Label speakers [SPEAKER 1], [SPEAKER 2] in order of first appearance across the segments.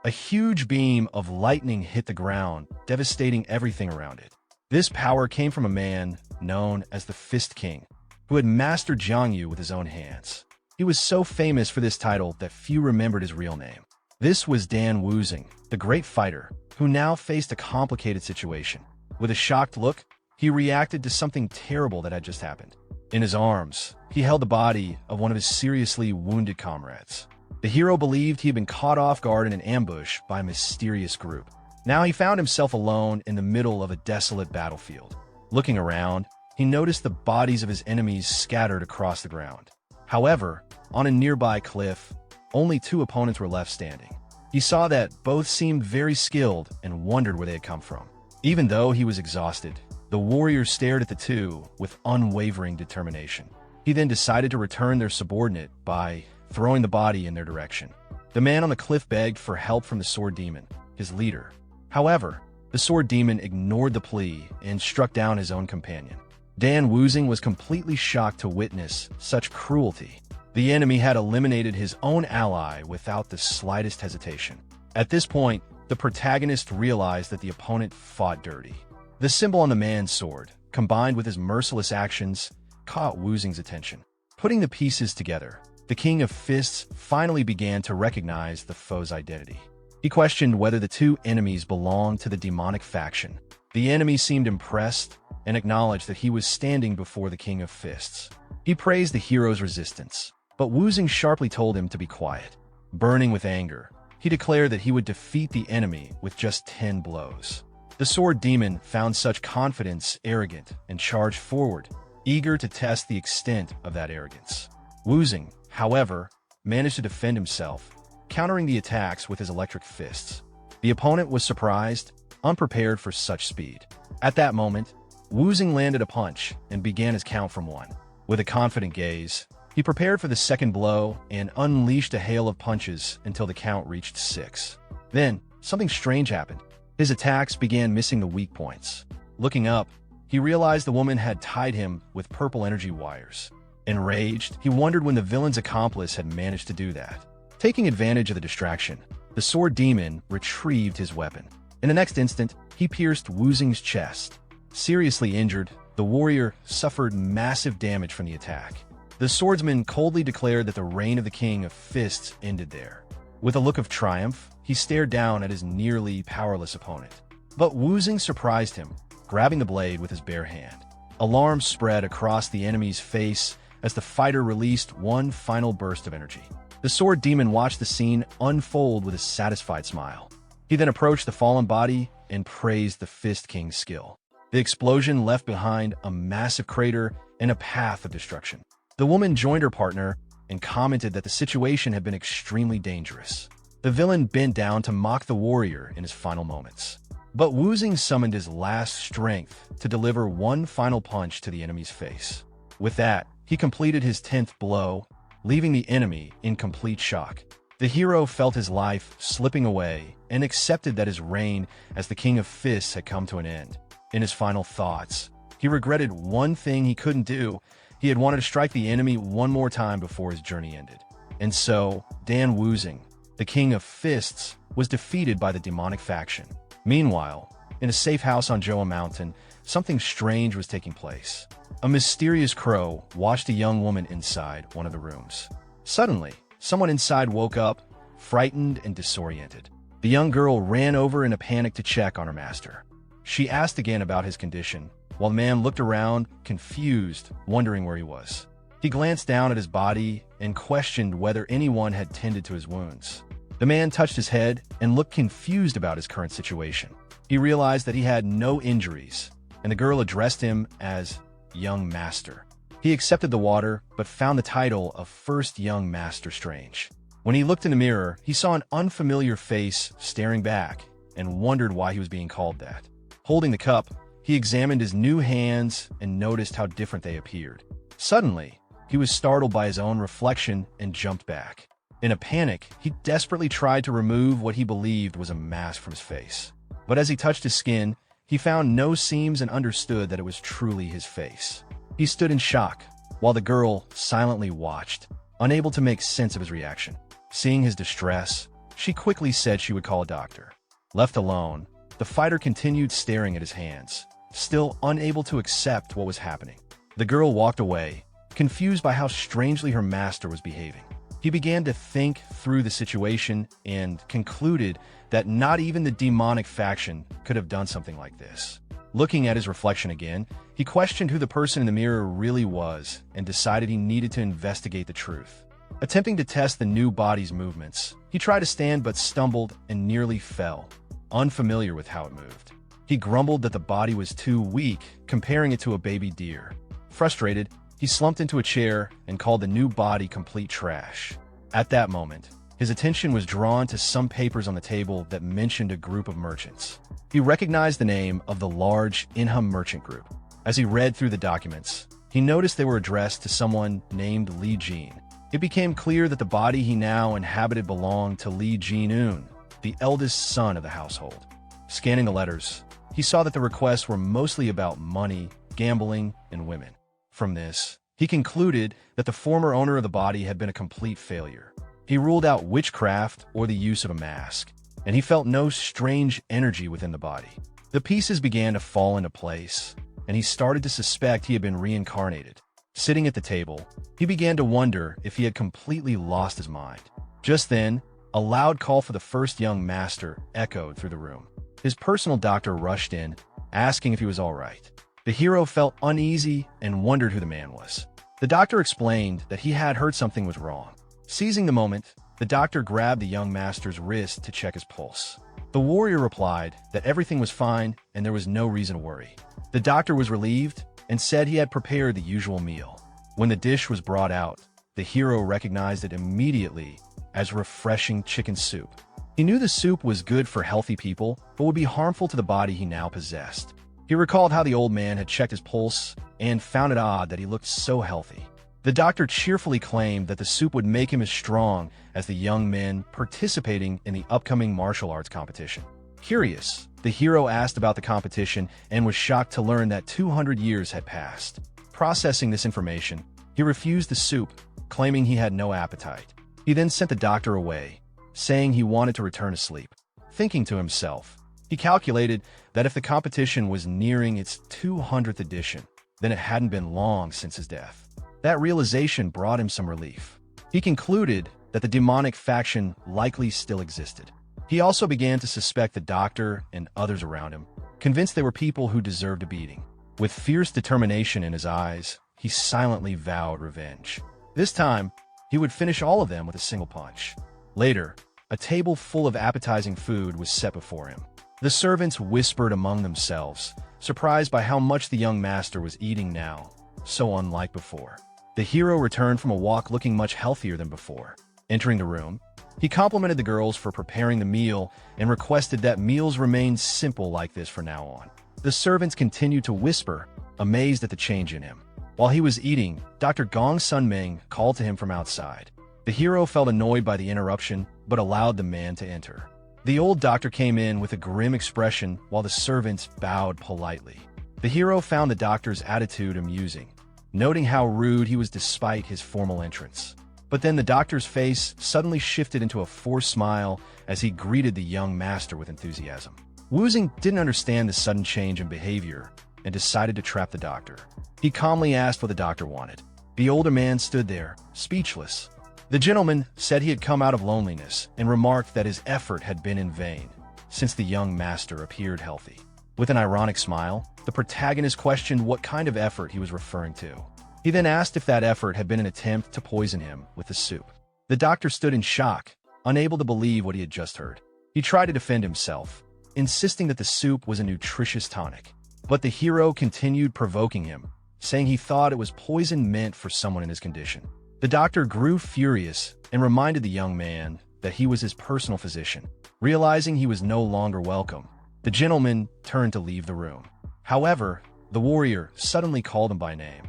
[SPEAKER 1] A huge beam of lightning hit the ground, devastating everything around it. This power came from a man known as the Fist King, who had mastered Jiangyu with his own hands. He was so famous for this title that few remembered his real name. This was Dan Wuzing, the great fighter, who now faced a complicated situation. With a shocked look, he reacted to something terrible that had just happened. In his arms, he held the body of one of his seriously wounded comrades. The hero believed he had been caught off guard in an ambush by a mysterious group. Now he found himself alone in the middle of a desolate battlefield. Looking around, he noticed the bodies of his enemies scattered across the ground. However, on a nearby cliff, only 2 opponents were left standing. He saw that both seemed very skilled and wondered where they had come from. Even though he was exhausted, the warrior stared at the 2 with unwavering determination. He then decided to return their subordinate by throwing the body in their direction. The man on the cliff begged for help from the sword demon, his leader. However, the sword demon ignored the plea and struck down his own companion. Dan Wuzing was completely shocked to witness such cruelty. The enemy had eliminated his own ally without the slightest hesitation. At this point, the protagonist realized that the opponent fought dirty. The symbol on the man's sword, combined with his merciless actions, caught Wuzing's attention. Putting the pieces together, the King of Fists finally began to recognize the foe's identity. He questioned whether the 2 enemies belonged to the demonic faction. The enemy seemed impressed and acknowledged that he was standing before the King of Fists. He praised the hero's resistance, but Wuzing sharply told him to be quiet. Burning with anger, he declared that he would defeat the enemy with just 10 blows. The sword demon found such confidence arrogant and charged forward, eager to test the extent of that arrogance. Wuzing, however, managed to defend himself, countering the attacks with his electric fists. The opponent was surprised, unprepared for such speed. At that moment, Wuzing landed a punch and began his count from 1. With a confident gaze, he prepared for the second blow and unleashed a hail of punches until the count reached 6. Then, something strange happened. His attacks began missing the weak points. Looking up, he realized the woman had tied him with purple energy wires. Enraged, he wondered when the villain's accomplice had managed to do that. Taking advantage of the distraction, the sword demon retrieved his weapon. In the next instant, he pierced Wuzing's chest. Seriously injured, the warrior suffered massive damage from the attack. The swordsman coldly declared that the reign of the King of Fists ended there. With a look of triumph, he stared down at his nearly powerless opponent. But Wuzing surprised him, grabbing the blade with his bare hand. Alarm spread across the enemy's face as the fighter released one final burst of energy. The sword demon watched the scene unfold with a satisfied smile. He then approached the fallen body and praised the Fist King's skill. The explosion left behind a massive crater and a path of destruction. The woman joined her partner and commented that the situation had been extremely dangerous. The villain bent down to mock the warrior in his final moments. But Wuzing summoned his last strength to deliver one final punch to the enemy's face. With that, he completed his 10th blow, leaving the enemy in complete shock. The hero felt his life slipping away and accepted that his reign as the King of Fists had come to an end. In his final thoughts, he regretted one thing he couldn't do. He had wanted to strike the enemy one more time before his journey ended. And so, Dan Wuzing, the King of Fists, was defeated by the demonic faction. Meanwhile, in a safe house on Joa Mountain, something strange was taking place. A mysterious crow watched a young woman inside one of the rooms. Suddenly, someone inside woke up, frightened and disoriented. The young girl ran over in a panic to check on her master. She asked again about his condition, while the man looked around, confused, wondering where he was. He glanced down at his body and questioned whether anyone had tended to his wounds. The man touched his head and looked confused about his current situation. He realized that he had no injuries, and the girl addressed him as Young Master. He accepted the water, but found the title of First Young Master strange. When he looked in the mirror, he saw an unfamiliar face staring back and wondered why he was being called that. Holding the cup, he examined his new hands and noticed how different they appeared. Suddenly, he was startled by his own reflection and jumped back. In a panic, he desperately tried to remove what he believed was a mask from his face. But as he touched his skin, he found no seams and understood that it was truly his face. He stood in shock, while the girl silently watched, unable to make sense of his reaction. Seeing his distress, She quickly said she would call a doctor. Left alone, the fighter continued staring at his hands, still unable to accept what was happening. The girl walked away, confused by how strangely her master was behaving. He began to think through the situation and concluded that not even the demonic faction could have done something like this. Looking at his reflection again, he questioned who the person in the mirror really was and decided he needed to investigate the truth. Attempting to test the new body's movements, he tried to stand but stumbled and nearly fell, unfamiliar with how it moved. He grumbled that the body was too weak, comparing it to a baby deer. Frustrated, he slumped into a chair and called the new body complete trash. At that moment, his attention was drawn to some papers on the table that mentioned a group of merchants. He recognized the name of the large Inhum merchant group. As he read through the documents, he noticed they were addressed to someone named Li Jin. It became clear that the body he now inhabited belonged to Li Jin-un, the eldest son of the household. Scanning the letters, he saw that the requests were mostly about money, gambling, and women. From this, he concluded that the former owner of the body had been a complete failure. He ruled out witchcraft or the use of a mask, and he felt no strange energy within the body. The pieces began to fall into place, and he started to suspect he had been reincarnated. Sitting at the table, he began to wonder if he had completely lost his mind. Just then, a loud call for the first young master echoed through the room. His personal doctor rushed in, asking if he was all right. The hero felt uneasy and wondered who the man was. The doctor explained that he had heard something was wrong. Seizing the moment, the doctor grabbed the young master's wrist to check his pulse. The warrior replied that everything was fine and there was no reason to worry. The doctor was relieved and said he had prepared the usual meal. When the dish was brought out, the hero recognized it immediately as refreshing chicken soup. He knew the soup was good for healthy people, but would be harmful to the body he now possessed. He recalled how the old man had checked his pulse and found it odd that he looked so healthy. The doctor cheerfully claimed that the soup would make him as strong as the young men participating in the upcoming martial arts competition. Curious, the hero asked about the competition and was shocked to learn that 200 years had passed. Processing this information, he refused the soup, claiming he had no appetite. He then sent the doctor away, saying he wanted to return to sleep. Thinking to himself, he calculated that if the competition was nearing its 200th edition, then it hadn't been long since his death. That realization brought him some relief. He concluded that the demonic faction likely still existed. He also began to suspect the doctor and others around him, convinced they were people who deserved a beating. With fierce determination in his eyes, he silently vowed revenge. This time, he would finish all of them with a single punch. Later, a table full of appetizing food was set before him. The servants whispered among themselves, surprised by how much the young master was eating now, so unlike before. The hero returned from a walk looking much healthier than before. Entering the room, he complimented the girls for preparing the meal and requested that meals remain simple like this from now on. The servants continued to whisper, amazed at the change in him. While he was eating, Dr. Gong Sunming called to him from outside. The hero felt annoyed by the interruption, but allowed the man to enter. The old doctor came in with a grim expression while the servants bowed politely. The hero found the doctor's attitude amusing, noting how rude he was despite his formal entrance. But then the doctor's face suddenly shifted into a forced smile as he greeted the young master with enthusiasm. Wu Xing didn't understand the sudden change in behavior and decided to trap the doctor. He calmly asked what the doctor wanted. The older man stood there, speechless. The gentleman said he had come out of loneliness and remarked that his effort had been in vain, since the young master appeared healthy. With an ironic smile, the protagonist questioned what kind of effort he was referring to. He then asked if that effort had been an attempt to poison him with the soup. The doctor stood in shock, unable to believe what he had just heard. He tried to defend himself, insisting that the soup was a nutritious tonic. But the hero continued provoking him, saying he thought it was poison meant for someone in his condition. The doctor grew furious and reminded the young man that he was his personal physician. Realizing he was no longer welcome, the gentleman turned to leave the room. However, the warrior suddenly called him by name,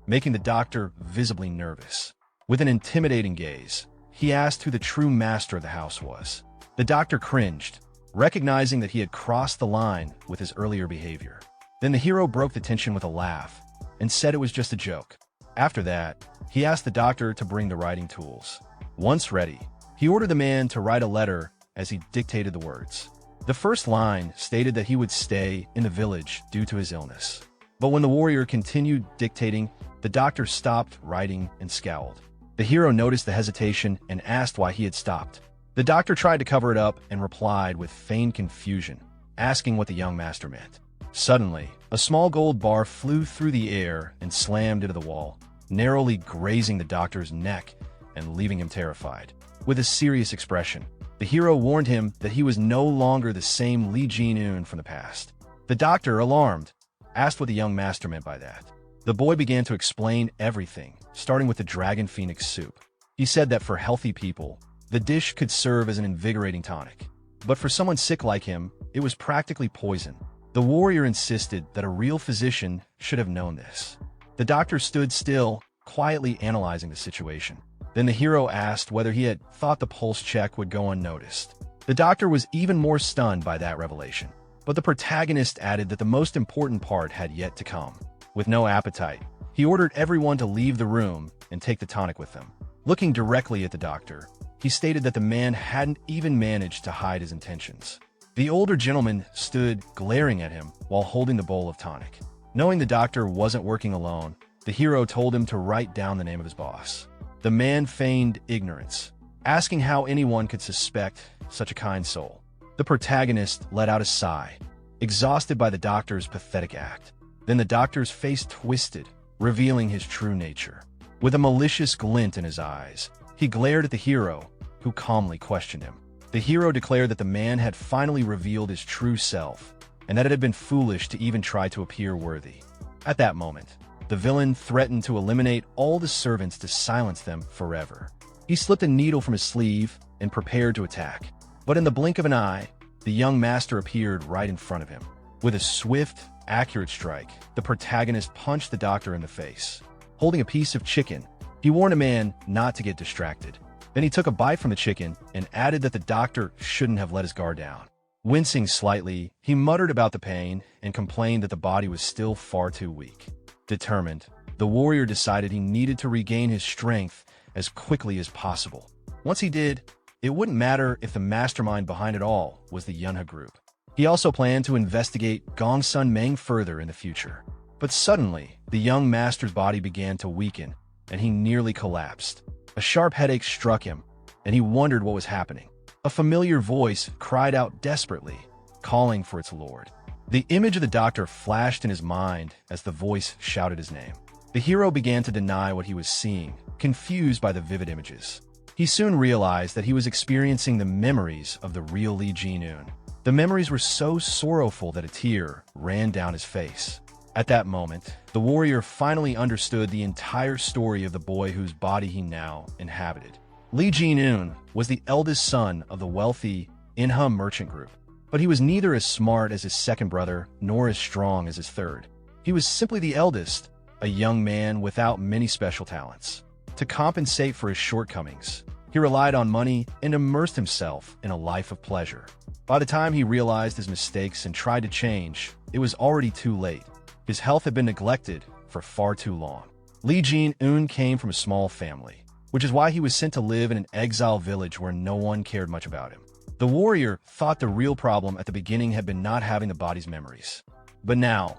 [SPEAKER 1] making the doctor visibly nervous. With an intimidating gaze, he asked who the true master of the house was. The doctor cringed, recognizing that he had crossed the line with his earlier behavior. Then the hero broke the tension with a laugh and said it was just a joke. After that, he asked the doctor to bring the writing tools. Once ready, he ordered the man to write a letter as he dictated the words. The first line stated that he would stay in the village due to his illness. But when the warrior continued dictating, the doctor stopped writing and scowled. The hero noticed the hesitation and asked why he had stopped. The doctor tried to cover it up and replied with feigned confusion, asking what the young master meant. Suddenly, a small gold bar flew through the air and slammed into the wall, narrowly grazing the doctor's neck and leaving him terrified. With a serious expression, the hero warned him that he was no longer the same Lee Jin-un from the past. The doctor, alarmed, asked what the young master meant by that. The boy began to explain everything, starting with the dragon phoenix soup. He said that for healthy people, the dish could serve as an invigorating tonic. But for someone sick like him, it was practically poison. The warrior insisted that a real physician should have known this. The doctor stood still, quietly analyzing the situation. Then the hero asked whether he had thought the pulse check would go unnoticed. The doctor was even more stunned by that revelation. But the protagonist added that the most important part had yet to come. With no appetite, he ordered everyone to leave the room and take the tonic with them. Looking directly at the doctor, he stated that the man hadn't even managed to hide his intentions. The older gentleman stood glaring at him while holding the bowl of tonic. Knowing the doctor wasn't working alone, the hero told him to write down the name of his boss. The man feigned ignorance, asking how anyone could suspect such a kind soul. The protagonist let out a sigh, exhausted by the doctor's pathetic act. Then the doctor's face twisted, revealing his true nature. With a malicious glint in his eyes, he glared at the hero, who calmly questioned him. The hero declared that the man had finally revealed his true self, and that it had been foolish to even try to appear worthy. At that moment, the villain threatened to eliminate all the servants to silence them forever. He slipped a needle from his sleeve and prepared to attack. But in the blink of an eye, the young master appeared right in front of him. With a swift, accurate strike, the protagonist punched the doctor in the face. Holding a piece of chicken, he warned a man not to get distracted. Then he took a bite from the chicken and added that the doctor shouldn't have let his guard down. Wincing slightly, he muttered about the pain and complained that the body was still far too weak. Determined, the warrior decided he needed to regain his strength as quickly as possible. Once he did, it wouldn't matter if the mastermind behind it all was the Yunha group. He also planned to investigate Gongsun Meng further in the future. But suddenly, the young master's body began to weaken, and he nearly collapsed. A sharp headache struck him, and he wondered what was happening. A familiar voice cried out desperately, calling for its lord. The image of the doctor flashed in his mind as the voice shouted his name. The hero began to deny what he was seeing, confused by the vivid images. He soon realized that he was experiencing the memories of the real Lee Jin-un. The memories were so sorrowful that a tear ran down his face. At that moment, the warrior finally understood the entire story of the boy whose body he now inhabited. Lee Jin-un was the eldest son of the wealthy Inha merchant group, but he was neither as smart as his second brother nor as strong as his third. He was simply the eldest, a young man without many special talents. To compensate for his shortcomings, he relied on money and immersed himself in a life of pleasure. By the time he realized his mistakes and tried to change, it was already too late. His health had been neglected for far too long. Lee Jin-un came from a small family, which is why he was sent to live in an exile village where no one cared much about him. The warrior thought the real problem at the beginning had been not having the body's memories. But now,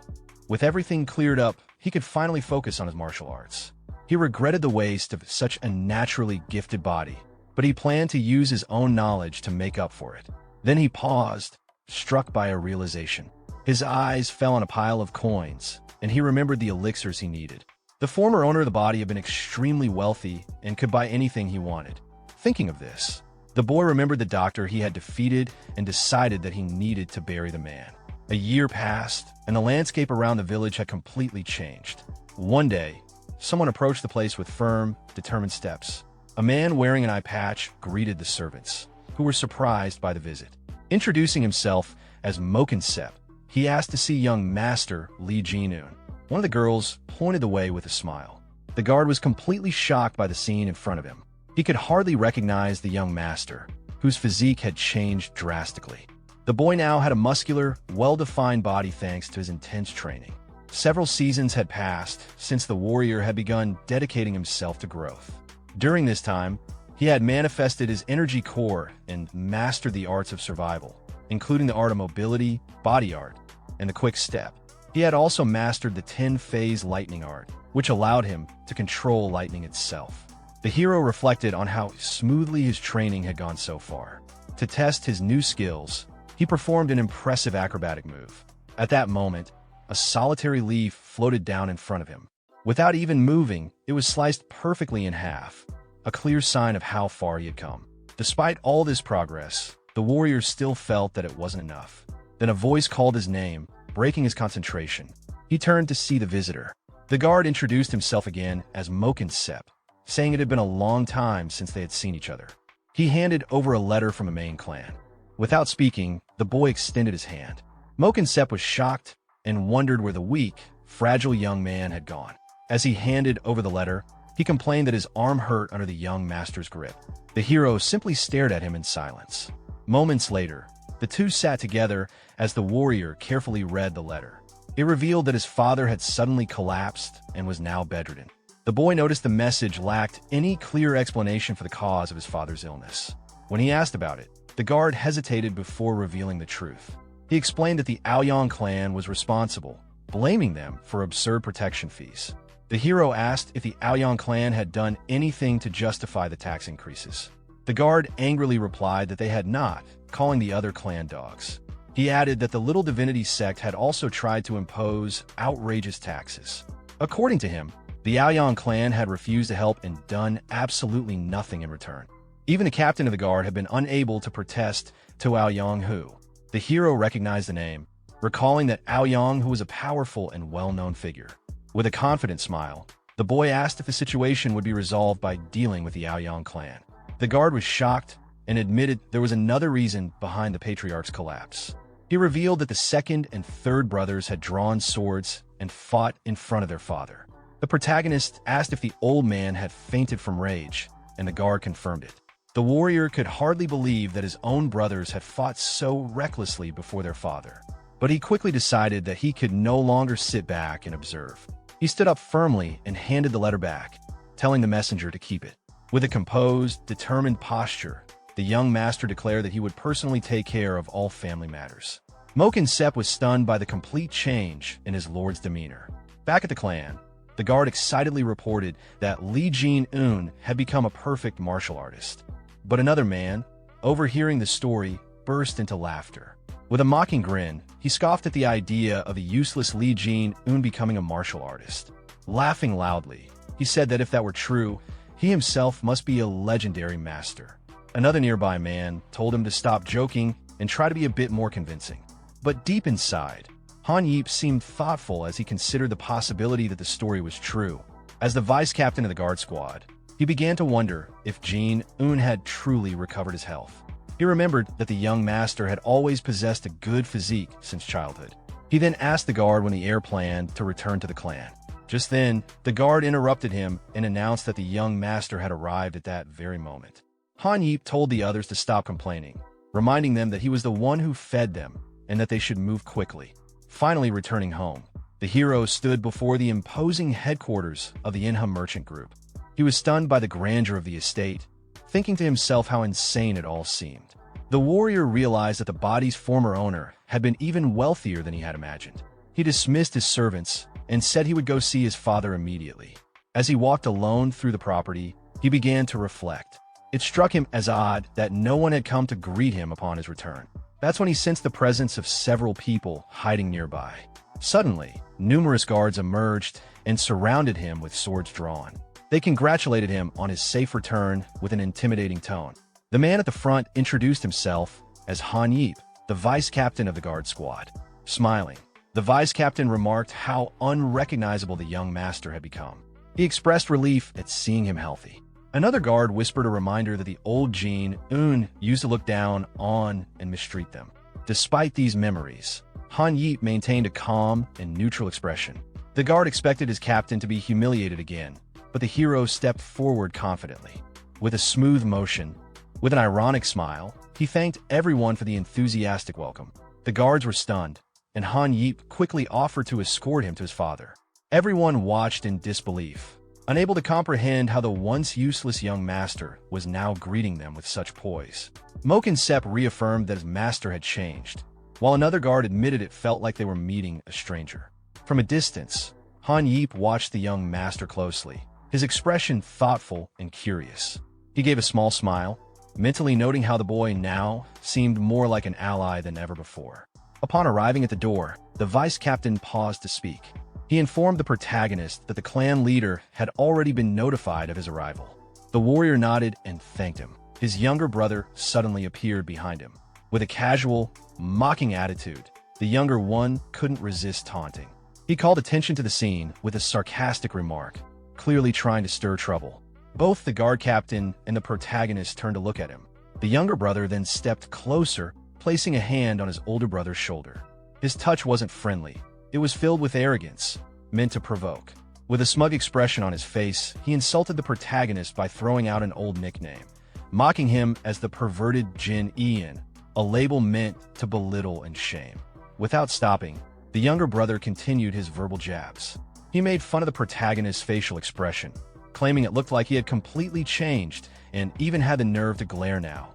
[SPEAKER 1] with everything cleared up, he could finally focus on his martial arts. He regretted the waste of such a naturally gifted body, but he planned to use his own knowledge to make up for it. Then he paused, struck by a realization. His eyes fell on a pile of coins, and he remembered the elixirs he needed. The former owner of the body had been extremely wealthy and could buy anything he wanted. Thinking of this, the boy remembered the doctor he had defeated and decided that he needed to bury the man. A year passed, and the landscape around the village had completely changed. One day, someone approached the place with firm, determined steps. A man wearing an eye patch greeted the servants, who were surprised by the visit. Introducing himself as Mokinsep, he asked to see young master Lee Jin-un. One of the girls pointed the way with a smile. The guard was completely shocked by the scene in front of him. He could hardly recognize the young master, whose physique had changed drastically. The boy now had a muscular, well-defined body thanks to his intense training. Several seasons had passed since the warrior had begun dedicating himself to growth. During this time, He had manifested his energy core and mastered the arts of survival, including the art of mobility, body art, and the quick step. He had also mastered the 10-phase lightning art, which allowed him to control lightning itself. The hero reflected on how smoothly his training had gone so far. To test his new skills, he performed an impressive acrobatic move. At that moment, a solitary leaf floated down in front of him. Without even moving, it was sliced perfectly in half, a clear sign of how far he had come. Despite all this progress, the warrior still felt that it wasn't enough. Then a voice called his name, breaking his concentration. He turned to see the visitor. The guard introduced himself again as ManhwaCapped, saying it had been a long time since they had seen each other. He handed over a letter from the main clan. Without speaking, the boy extended his hand. ManhwaCapped was shocked and wondered where the weak, fragile young man had gone. As he handed over the letter, he complained that his arm hurt under the young master's grip. The hero simply stared at him in silence. Moments later, the two sat together as the warrior carefully read the letter. It revealed that his father had suddenly collapsed and was now bedridden. The boy noticed the message lacked any clear explanation for the cause of his father's illness. When he asked about it, the guard hesitated before revealing the truth. He explained that the Aoyang clan was responsible, blaming them for absurd protection fees. The hero asked if the Aoyang clan had done anything to justify the tax increases. The guard angrily replied that they had not, calling the other clan dogs. He added that the Little Divinity sect had also tried to impose outrageous taxes. According to him, the Aoyang clan had refused to help and done absolutely nothing in return. Even the captain of the guard had been unable to protest to Aoyang Hu. The hero recognized the name, recalling that Aoyang Hu was a powerful and well-known figure. With a confident smile, the boy asked if the situation would be resolved by dealing with the Aoyang clan. The guard was shocked and admitted there was another reason behind the patriarch's collapse. He revealed that the second and third brothers had drawn swords and fought in front of their father. The protagonist asked if the old man had fainted from rage, and the guard confirmed it. The warrior could hardly believe that his own brothers had fought so recklessly before their father. But he quickly decided that he could no longer sit back and observe. He stood up firmly and handed the letter back, telling the messenger to keep it. With a composed, determined posture, the young master declared that he would personally take care of all family matters. ManhwaCapped was stunned by the complete change in his lord's demeanor. Back at the clan, the guard excitedly reported that Li Jin-un had become a perfect martial artist. But another man, overhearing the story, burst into laughter. With a mocking grin, he scoffed at the idea of the useless Li Jin-un becoming a martial artist. Laughing loudly, he said that if that were true, he himself must be a legendary master. Another nearby man told him to stop joking and try to be a bit more convincing. But deep inside, Han Yip seemed thoughtful as he considered the possibility that the story was true. As the vice captain of the guard squad, he began to wonder if Jin-un had truly recovered his health. He remembered that the young master had always possessed a good physique since childhood. He then asked the guard when the heir planned to return to the clan. Just then, the guard interrupted him and announced that the young master had arrived at that very moment. Han Yip told the others to stop complaining, reminding them that he was the one who fed them and that they should move quickly. Finally returning home, the hero stood before the imposing headquarters of the Inhum merchant group. He was stunned by the grandeur of the estate, thinking to himself how insane it all seemed. The warrior realized that the body's former owner had been even wealthier than he had imagined. He dismissed his servants and said he would go see his father immediately. As he walked alone through the property, he began to reflect. It struck him as odd that no one had come to greet him upon his return. That's when he sensed the presence of several people hiding nearby. Suddenly, numerous guards emerged and surrounded him with swords drawn. They congratulated him on his safe return with an intimidating tone. The man at the front introduced himself as Han Yip, the vice captain of the guard squad. Smiling, the vice captain remarked how unrecognizable the young master had become. He expressed relief at seeing him healthy. Another guard whispered a reminder that the old Jin-un used to look down on and mistreat them. Despite these memories, Han Yip maintained a calm and neutral expression. The guard expected his captain to be humiliated again, but the hero stepped forward confidently. With a smooth motion, with an ironic smile, he thanked everyone for the enthusiastic welcome. The guards were stunned, and Han Yip quickly offered to escort him to his father. Everyone watched in disbelief. unable to comprehend how the once useless young master was now greeting them with such poise. Moke and Sep reaffirmed that his master had changed, while another guard admitted it felt like they were meeting a stranger. From a distance, Han Yeep watched the young master closely, his expression thoughtful and curious. He gave a small smile, mentally noting how the boy now seemed more like an ally than ever before. Upon arriving at the door, the vice captain paused to speak. He informed the protagonist that the clan leader had already been notified of his arrival. The warrior nodded and thanked him. His younger brother suddenly appeared behind him. With a casual, mocking attitude, the younger one couldn't resist taunting. He called attention to the scene with a sarcastic remark, clearly trying to stir trouble. Both the guard captain and the protagonist turned to look at him. The younger brother then stepped closer, placing a hand on his older brother's shoulder. His touch wasn't friendly. It was filled with arrogance, meant to provoke. With a smug expression on his face, he insulted the protagonist by throwing out an old nickname, mocking him as the perverted Jin Ian, a label meant to belittle and shame. Without stopping, the younger brother continued his verbal jabs. He made fun of the protagonist's facial expression, claiming it looked like he had completely changed and even had the nerve to glare now,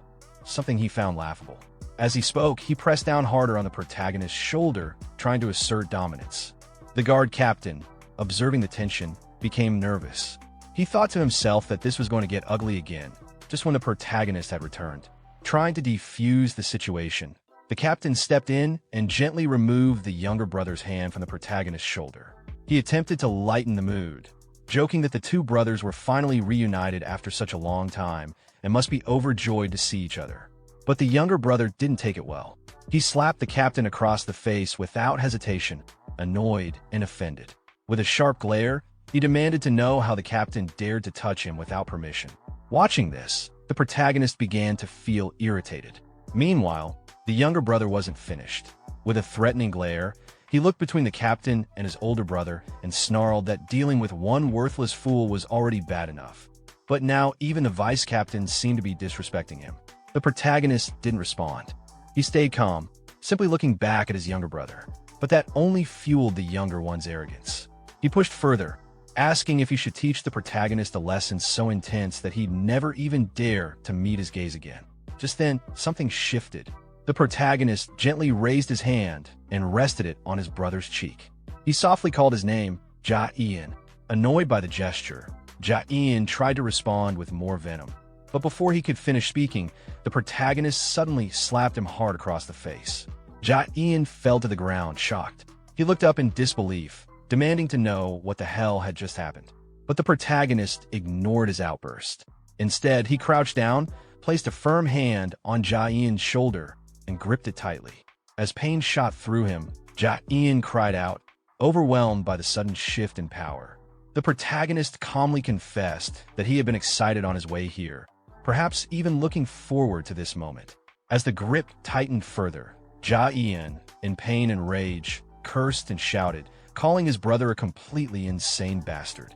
[SPEAKER 1] something he found laughable. As he spoke, he pressed down harder on the protagonist's shoulder, trying to assert dominance. The guard captain, observing the tension, became nervous. He thought to himself that this was going to get ugly again, just when the protagonist had returned. Trying to defuse the situation, the captain stepped in and gently removed the younger brother's hand from the protagonist's shoulder. He attempted to lighten the mood, joking that the two brothers were finally reunited after such a long time and must be overjoyed to see each other. But the younger brother didn't take it well. He slapped the captain across the face without hesitation, annoyed and offended. With a sharp glare, he demanded to know how the captain dared to touch him without permission. Watching this, the protagonist began to feel irritated. Meanwhile, the younger brother wasn't finished. With a threatening glare, he looked between the captain and his older brother and snarled that dealing with one worthless fool was already bad enough. But now even the vice captain seemed to be disrespecting him. The protagonist didn't respond. He stayed calm, simply looking back at his younger brother. But that only fueled the younger one's arrogance. He pushed further, asking if he should teach the protagonist a lesson so intense that he'd never even dare to meet his gaze again. Just then, something shifted. The protagonist gently raised his hand and rested it on his brother's cheek. He softly called his name, Ja Ian. Annoyed by the gesture, Ja Ian tried to respond with more venom. But before he could finish speaking, the protagonist suddenly slapped him hard across the face. Ja Ian fell to the ground, shocked. He looked up in disbelief, demanding to know what the hell had just happened. But the protagonist ignored his outburst. Instead, he crouched down, placed a firm hand on Ja Ian's shoulder, and gripped it tightly. As pain shot through him, Ja Ian cried out, overwhelmed by the sudden shift in power. The protagonist calmly confessed that he had been excited on his way here, perhaps even looking forward to this moment. As the grip tightened further, Ja Ian, in pain and rage, cursed and shouted, calling his brother a completely insane bastard.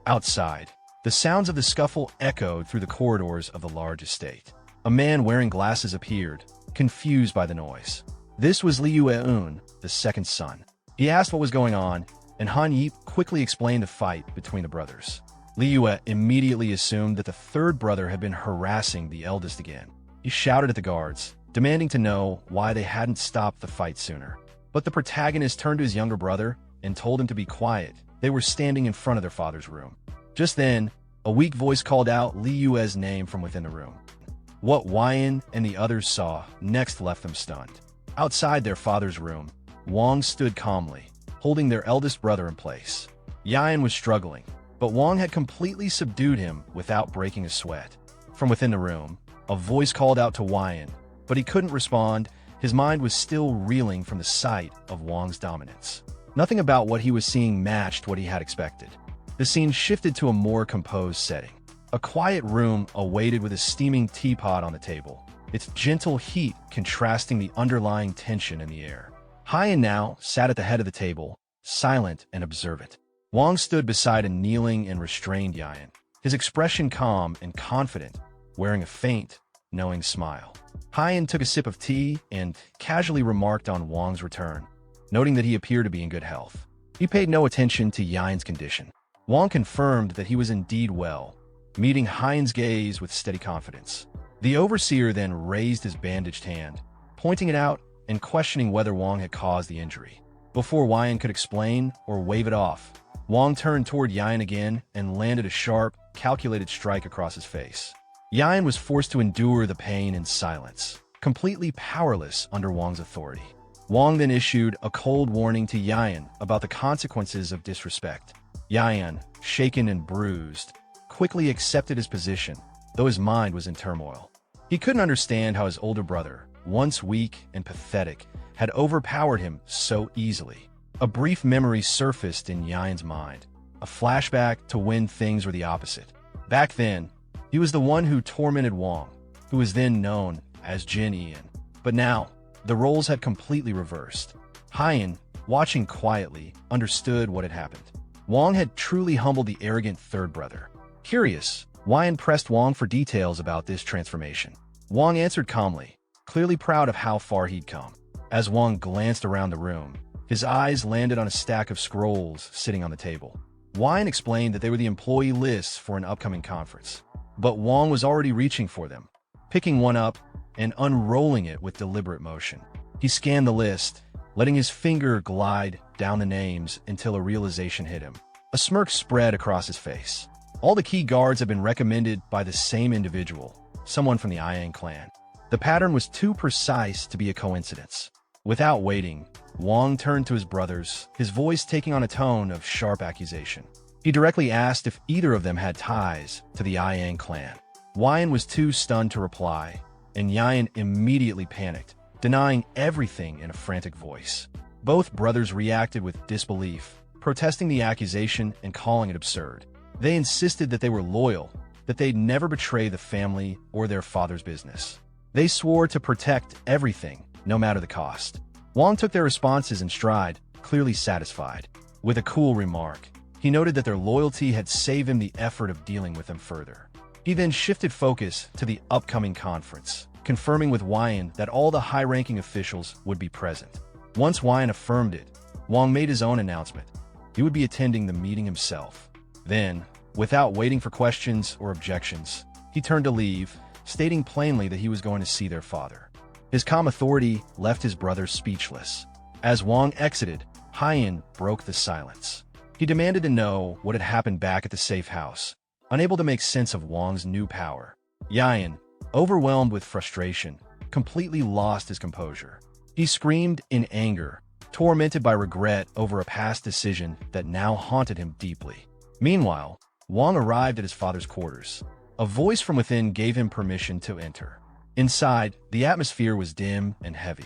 [SPEAKER 1] Outside, the sounds of the scuffle echoed through the corridors of the large estate. A man wearing glasses appeared, confused by the noise. This was Liu Eun, the second son. He asked what was going on, and Han Yeep quickly explained the fight between the brothers. Liu immediately assumed that the third brother had been harassing the eldest again. He shouted at the guards, demanding to know why they hadn't stopped the fight sooner. But the protagonist turned to his younger brother and told him to be quiet. They were standing in front of their father's room. Just then, a weak voice called out Liu's name from within the room. What Wyan and the others saw next left them stunned. Outside their father's room, Wang stood calmly, holding their eldest brother in place. Yan was struggling, but Wang had completely subdued him without breaking a sweat. From within the room, a voice called out to Wyan, but he couldn't respond. His mind was still reeling from the sight of Wang's dominance. Nothing about what he was seeing matched what he had expected. The scene shifted to a more composed setting. A quiet room awaited with a steaming teapot on the table, its gentle heat contrasting the underlying tension in the air. Hyan now sat at the head of the table, silent and observant. Wang stood beside a kneeling and restrained Yan, his expression calm and confident, wearing a faint, knowing smile. Hyan took a sip of tea and casually remarked on Wang's return, noting that he appeared to be in good health. He paid no attention to Yan's condition. Wang confirmed that he was indeed well, meeting Hyan's gaze with steady confidence. The overseer then raised his bandaged hand, pointing it out and questioning whether Wang had caused the injury. Before Hyan could explain or wave it off, Wang turned toward Hyan again and landed a sharp, calculated strike across his face. Hyan was forced to endure the pain in silence, completely powerless under Wang's authority. Wang then issued a cold warning to Hyan about the consequences of disrespect. Hyan, shaken and bruised, quickly accepted his position, though his mind was in turmoil. He couldn't understand how his older brother, once weak and pathetic, had overpowered him so easily. A brief memory surfaced in Hyan's mind, a flashback to when things were the opposite. Back then, he was the one who tormented Wang, who was then known as Jin Ian. But now, the roles had completely reversed. Hyan, watching quietly, understood what had happened. Wang had truly humbled the arrogant third brother. Curious, Hyan pressed Wang for details about this transformation. Wang answered calmly, clearly proud of how far he'd come. As Wang glanced around the room, his eyes landed on a stack of scrolls sitting on the table. Hyan explained that they were the employee lists for an upcoming conference. But Wang was already reaching for them, picking one up and unrolling it with deliberate motion. He scanned the list, letting his finger glide down the names until a realization hit him. A smirk spread across his face. All the key guards had been recommended by the same individual, someone from the Iang clan. The pattern was too precise to be a coincidence. Without waiting, Wang turned to his brothers, his voice taking on a tone of sharp accusation. He directly asked if either of them had ties to the Iang clan. Hyan was too stunned to reply, and Hyan immediately panicked, denying everything in a frantic voice. Both brothers reacted with disbelief, protesting the accusation and calling it absurd. They insisted that they were loyal, that they'd never betray the family or their father's business. They swore to protect everything, no matter the cost. Wang took their responses in stride, clearly satisfied. With a cool remark, he noted that their loyalty had saved him the effort of dealing with them further. He then shifted focus to the upcoming conference, confirming with Hyan that all the high-ranking officials would be present. Once Hyan affirmed it, Wang made his own announcement. He would be attending the meeting himself. Then, without waiting for questions or objections, he turned to leave, stating plainly that he was going to see their father. His calm authority left his brothers speechless. As Wang exited, Hyan broke the silence. He demanded to know what had happened back at the safe house, unable to make sense of Wang's new power. Hyan, overwhelmed with frustration, completely lost his composure. He screamed in anger, tormented by regret over a past decision that now haunted him deeply. Meanwhile, Wang arrived at his father's quarters. A voice from within gave him permission to enter. Inside, the atmosphere was dim and heavy.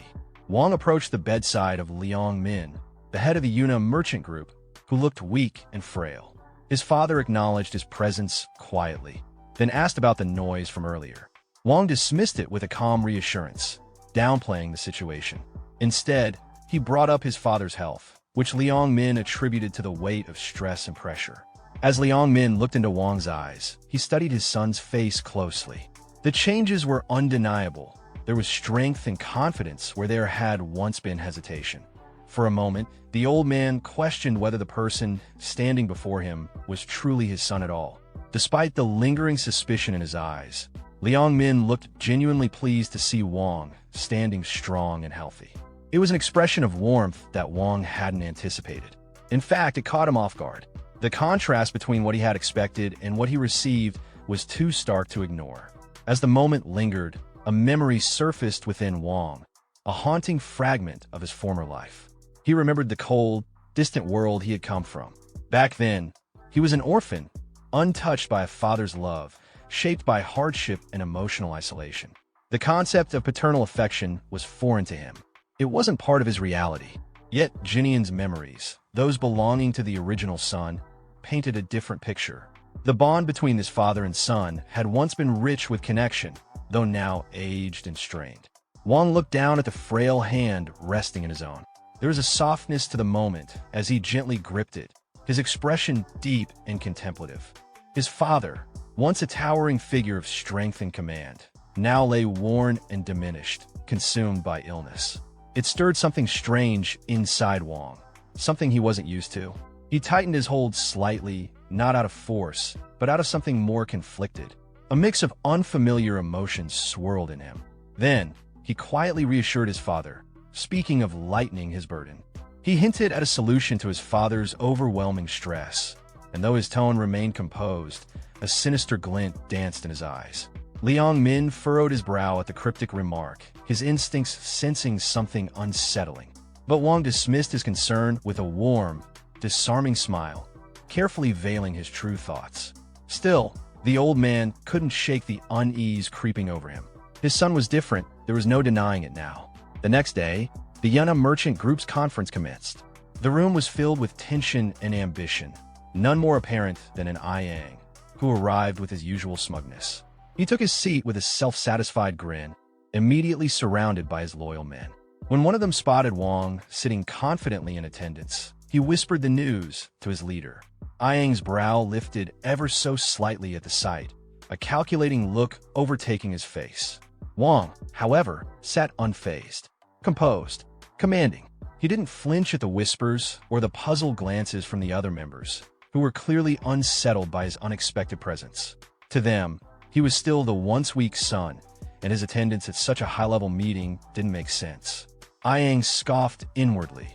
[SPEAKER 1] Wang approached the bedside of Liang Min, the head of the Yuna merchant group, who looked weak and frail. His father acknowledged his presence quietly, then asked about the noise from earlier. Wang dismissed it with a calm reassurance, downplaying the situation. Instead, he brought up his father's health, which Liang Min attributed to the weight of stress and pressure. As Liang Min looked into Wang's eyes, he studied his son's face closely. The changes were undeniable. There was strength and confidence where there had once been hesitation. For a moment, the old man questioned whether the person standing before him was truly his son at all. Despite the lingering suspicion in his eyes, Liang Min looked genuinely pleased to see Wang standing strong and healthy. It was an expression of warmth that Wang hadn't anticipated. In fact, it caught him off guard. The contrast between what he had expected and what he received was too stark to ignore. As the moment lingered, a memory surfaced within Wang, a haunting fragment of his former life. He remembered the cold, distant world he had come from. Back then, he was an orphan, untouched by a father's love, shaped by hardship and emotional isolation. The concept of paternal affection was foreign to him. It wasn't part of his reality. Yet Jinian's memories, those belonging to the original son, painted a different picture. The bond between his father and son had once been rich with connection, though now aged and strained. Wang looked down at the frail hand resting in his own. There was a softness to the moment as he gently gripped it, his expression deep and contemplative. His father, once a towering figure of strength and command, now lay worn and diminished, consumed by illness. It stirred something strange inside Wang, something he wasn't used to. He tightened his hold slightly, not out of force, but out of something more conflicted. A mix of unfamiliar emotions swirled in him. Then, he quietly reassured his father, speaking of lightening his burden. He hinted at a solution to his father's overwhelming stress, and though his tone remained composed, a sinister glint danced in his eyes. Liang Min furrowed his brow at the cryptic remark, his instincts sensing something unsettling. But Wang dismissed his concern with a warm, disarming smile, carefully veiling his true thoughts. Still, the old man couldn't shake the unease creeping over him. His son was different, there was no denying it now. The next day, the Manhwa Merchant Group's conference commenced. The room was filled with tension and ambition, none more apparent than an Yang, who arrived with his usual smugness. He took his seat with a self-satisfied grin, immediately surrounded by his loyal men. When one of them spotted Wang sitting confidently in attendance, he whispered the news to his leader. Yang's brow lifted ever so slightly at the sight, a calculating look overtaking his face. Wang, however, sat unfazed, composed, commanding. He didn't flinch at the whispers or the puzzled glances from the other members, who were clearly unsettled by his unexpected presence. To them, he was still the once weak son, and his attendance at such a high-level meeting didn't make sense. Yang scoffed inwardly,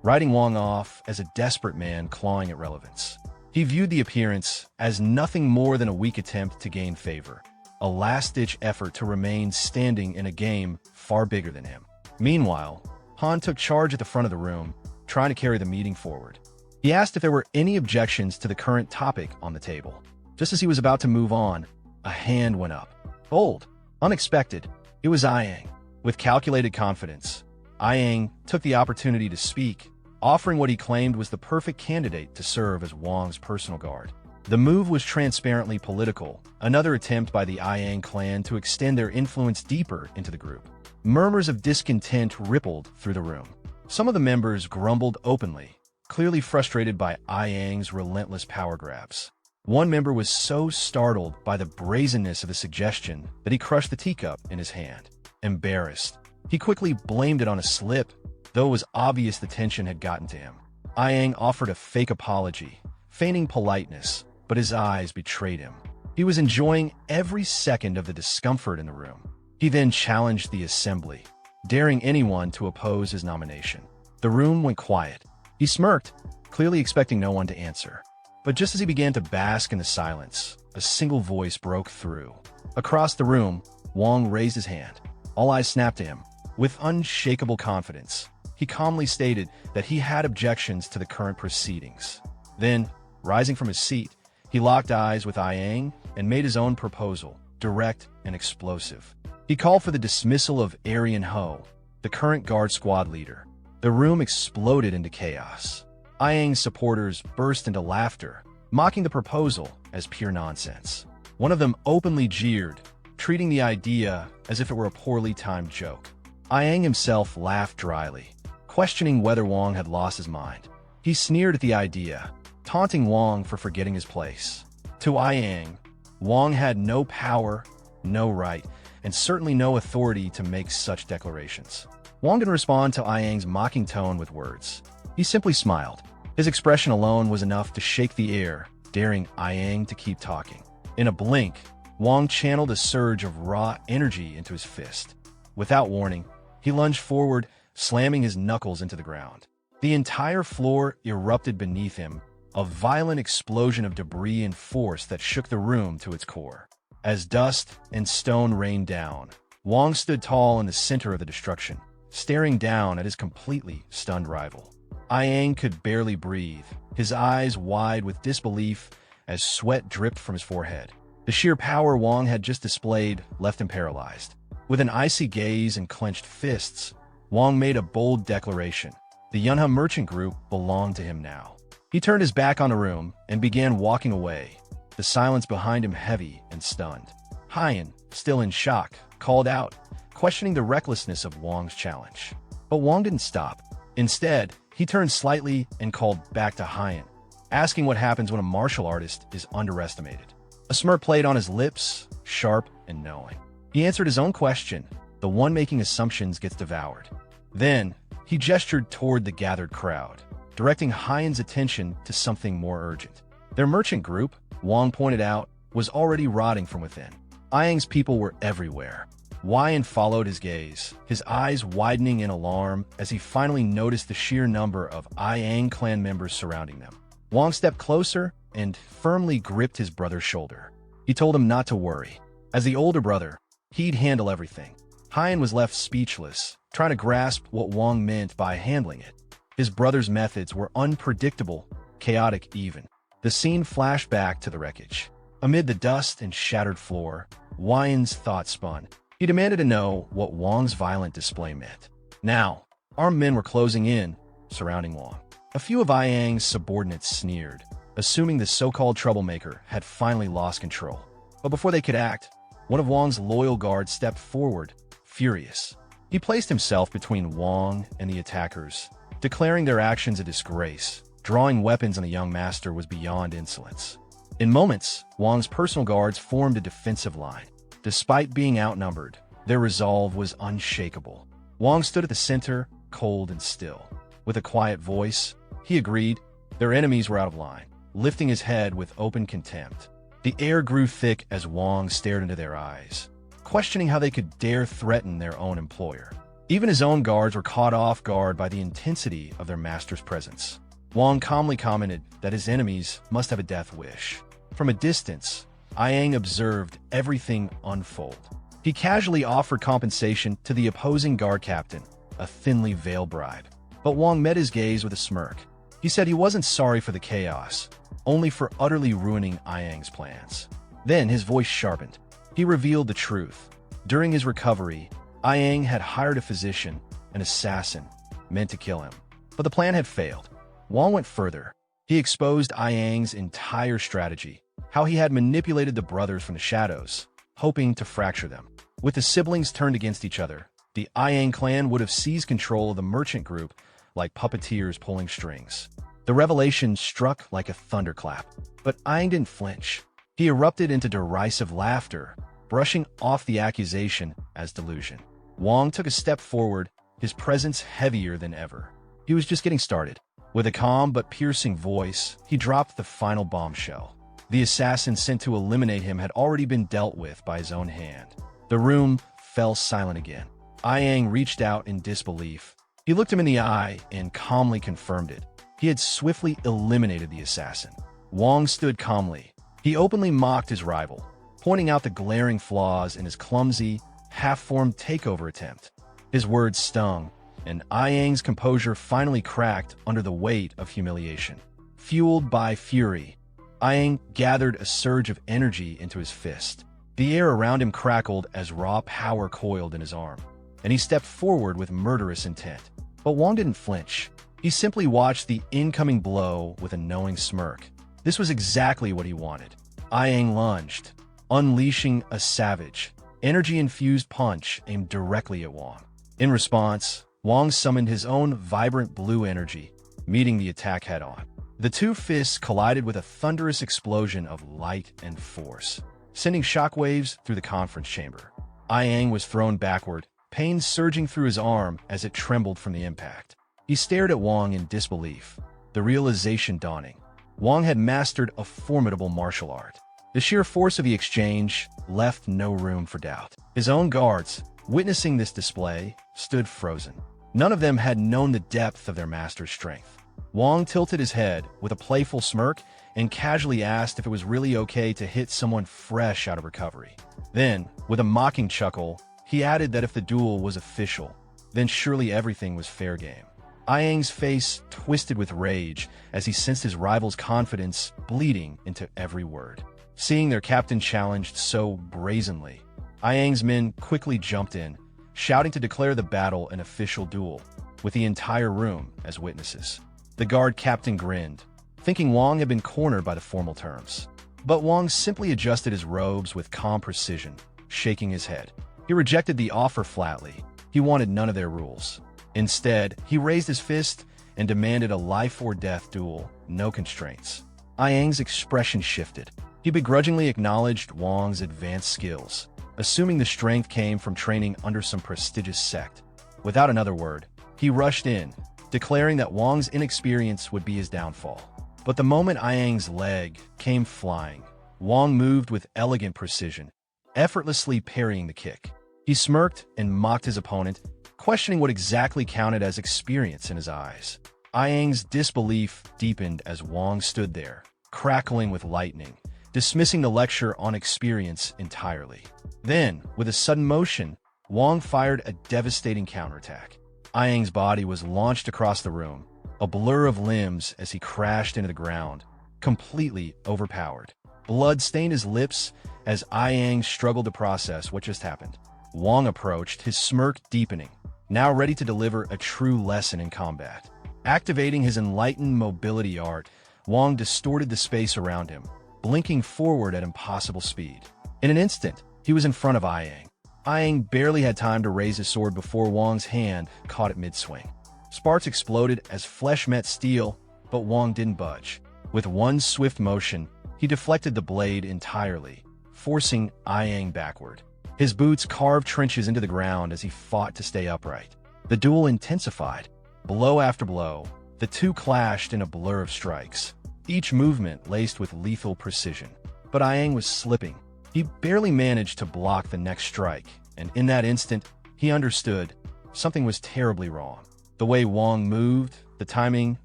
[SPEAKER 1] writing Wang off as a desperate man clawing at relevance. He viewed the appearance as nothing more than a weak attempt to gain favor, a last-ditch effort to remain standing in a game far bigger than him. Meanwhile, Han took charge at the front of the room, trying to carry the meeting forward. He asked if there were any objections to the current topic on the table. Just as he was about to move on, a hand went up. Bold, unexpected, it was Yang. With calculated confidence, Yang took the opportunity to speak, offering what he claimed was the perfect candidate to serve as Wang's personal guard. The move was transparently political, another attempt by the Yang clan to extend their influence deeper into the group. Murmurs of discontent rippled through the room. Some of the members grumbled openly, clearly frustrated by Yang's relentless power grabs. One member was so startled by the brazenness of the suggestion that he crushed the teacup in his hand. Embarrassed, he quickly blamed it on a slip, though it was obvious the tension had gotten to him. Yang offered a fake apology, feigning politeness, but his eyes betrayed him. He was enjoying every second of the discomfort in the room. He then challenged the assembly, daring anyone to oppose his nomination. The room went quiet. He smirked, clearly expecting no one to answer. But just as he began to bask in the silence, a single voice broke through. Across the room, Wang raised his hand. All eyes snapped to him. With unshakable confidence, he calmly stated that he had objections to the current proceedings. Then, rising from his seat, he locked eyes with Yang and made his own proposal, direct and explosive. He called for the dismissal of Aryan Ho, the current guard squad leader. The room exploded into chaos. Yang's supporters burst into laughter, mocking the proposal as pure nonsense. One of them openly jeered, treating the idea as if it were a poorly timed joke. Yang himself laughed dryly, questioning whether Wang had lost his mind. He sneered at the idea, taunting Wang for forgetting his place. To Yang, Wang had no power, no right, and certainly no authority to make such declarations. Wang didn't respond to Yang's mocking tone with words. He simply smiled. His expression alone was enough to shake the air, daring Yang to keep talking. In a blink, Wang channeled a surge of raw energy into his fist. Without warning, he lunged forward, slamming his knuckles into the ground. The entire floor erupted beneath him, a violent explosion of debris and force that shook the room to its core. As dust and stone rained down, Wang stood tall in the center of the destruction, staring down at his completely stunned rival. Yang could barely breathe, his eyes wide with disbelief as sweat dripped from his forehead. The sheer power Wang had just displayed left him paralyzed. With an icy gaze and clenched fists, Wang made a bold declaration. The Manhwa Merchant Group belonged to him now. He turned his back on the room and began walking away, the silence behind him heavy and stunned. Hyan, still in shock, called out, questioning the recklessness of Wang's challenge. But Wang didn't stop. Instead, he turned slightly and called back to Hyan, asking what happens when a martial artist is underestimated. A smirk played on his lips, sharp and knowing. He answered his own question, the one making assumptions gets devoured. Then, he gestured toward the gathered crowd, directing Hyan's attention to something more urgent. Their merchant group, Wang pointed out, was already rotting from within. Ayang's people were everywhere. Yan followed his gaze, his eyes widening in alarm as he finally noticed the sheer number of Ayang clan members surrounding them. Wang stepped closer and firmly gripped his brother's shoulder. He told him not to worry. As the older brother, he'd handle everything. Yan was left speechless, trying to grasp what Wang meant by handling it. His brother's methods were unpredictable, chaotic even. The scene flashed back to the wreckage. Amid the dust and shattered floor, Yan's thoughts spun. He demanded to know what Wang's violent display meant. Now, armed men were closing in, surrounding Wang. A few of Ayang's subordinates sneered, assuming the so-called troublemaker had finally lost control. But before they could act, one of Wang's loyal guards stepped forward, furious. He placed himself between Wang and the attackers, declaring their actions a disgrace. Drawing weapons on the young master was beyond insolence. In moments, Wang's personal guards formed a defensive line. Despite being outnumbered, their resolve was unshakable. Wang stood at the center, cold and still. With a quiet voice, he agreed their enemies were out of line, lifting his head with open contempt. The air grew thick as Wang stared into their eyes, questioning how they could dare threaten their own employer. Even his own guards were caught off guard by the intensity of their master's presence. Wang calmly commented that his enemies must have a death wish. From a distance, Ayang observed everything unfold. He casually offered compensation to the opposing guard captain, a thinly veiled bribe. But Wang met his gaze with a smirk. He said he wasn't sorry for the chaos, only for utterly ruining Ayang's plans. Then his voice sharpened. He revealed the truth. During his recovery, Ayang had hired a physician, an assassin, meant to kill him. But the plan had failed. Wang went further. He exposed Ayang's entire strategy, how he had manipulated the brothers from the shadows, hoping to fracture them. With the siblings turned against each other, the Ayang clan would have seized control of the merchant group like puppeteers pulling strings. The revelation struck like a thunderclap, but Ayang didn't flinch. He erupted into derisive laughter, brushing off the accusation as delusion. Wang took a step forward, his presence heavier than ever. He was just getting started. With a calm but piercing voice, he dropped the final bombshell. The assassin sent to eliminate him had already been dealt with by his own hand. The room fell silent again. Ayang reached out in disbelief. He looked him in the eye and calmly confirmed it. He had swiftly eliminated the assassin. Wang stood calmly. He openly mocked his rival, pointing out the glaring flaws in his clumsy, half-formed takeover attempt. His words stung, and Ayang's composure finally cracked under the weight of humiliation. Fueled by fury, Ayang gathered a surge of energy into his fist. The air around him crackled as raw power coiled in his arm, and he stepped forward with murderous intent. But Wang didn't flinch. He simply watched the incoming blow with a knowing smirk. This was exactly what he wanted. Ayang lunged, unleashing a savage, energy-infused punch aimed directly at Wang. In response, Wang summoned his own vibrant blue energy, meeting the attack head-on. The two fists collided with a thunderous explosion of light and force, sending shockwaves through the conference chamber. Ayang was thrown backward, pain surging through his arm as it trembled from the impact. He stared at Wang in disbelief, the realization dawning. Wang had mastered a formidable martial art. The sheer force of the exchange left no room for doubt. His own guards, witnessing this display, stood frozen. None of them had known the depth of their master's strength. Wang tilted his head with a playful smirk and casually asked if it was really okay to hit someone fresh out of recovery. Then, with a mocking chuckle, he added that if the duel was official, then surely everything was fair game. Ayang's face twisted with rage as he sensed his rival's confidence bleeding into every word. Seeing their captain challenged so brazenly, Ayang's men quickly jumped in, shouting to declare the battle an official duel, with the entire room as witnesses. The guard captain grinned, thinking Wang had been cornered by the formal terms. But Wang simply adjusted his robes with calm precision, shaking his head. He rejected the offer flatly. He wanted none of their rules. Instead, he raised his fist and demanded a life-or-death duel, no constraints. Ayang's expression shifted. He begrudgingly acknowledged Wang's advanced skills, assuming the strength came from training under some prestigious sect. Without another word, he rushed in, declaring that Wang's inexperience would be his downfall. But the moment Ayang's leg came flying, Wong moved with elegant precision, effortlessly parrying the kick. He smirked and mocked his opponent, questioning what exactly counted as experience in his eyes. Ayang's disbelief deepened as Wong stood there, crackling with lightning, dismissing the lecture on experience entirely. Then, with a sudden motion, Wong fired a devastating counterattack. Ayang's body was launched across the room, a blur of limbs as he crashed into the ground, completely overpowered. Blood stained his lips as Ayang struggled to process what just happened. Wong approached, his smirk deepening, now ready to deliver a true lesson in combat. Activating his enlightened mobility art, Wong distorted the space around him, blinking forward at impossible speed. In an instant, he was in front of Ayang. Ayang barely had time to raise his sword before Wong's hand caught it mid-swing. Sparks exploded as flesh met steel, but Wong didn't budge. With one swift motion, he deflected the blade entirely, forcing Ayang backward. His boots carved trenches into the ground as he fought to stay upright. The duel intensified. Blow after blow, the two clashed in a blur of strikes, each movement laced with lethal precision. But Ayang was slipping. He barely managed to block the next strike, and in that instant, he understood something was terribly wrong. The way Wong moved, the timing,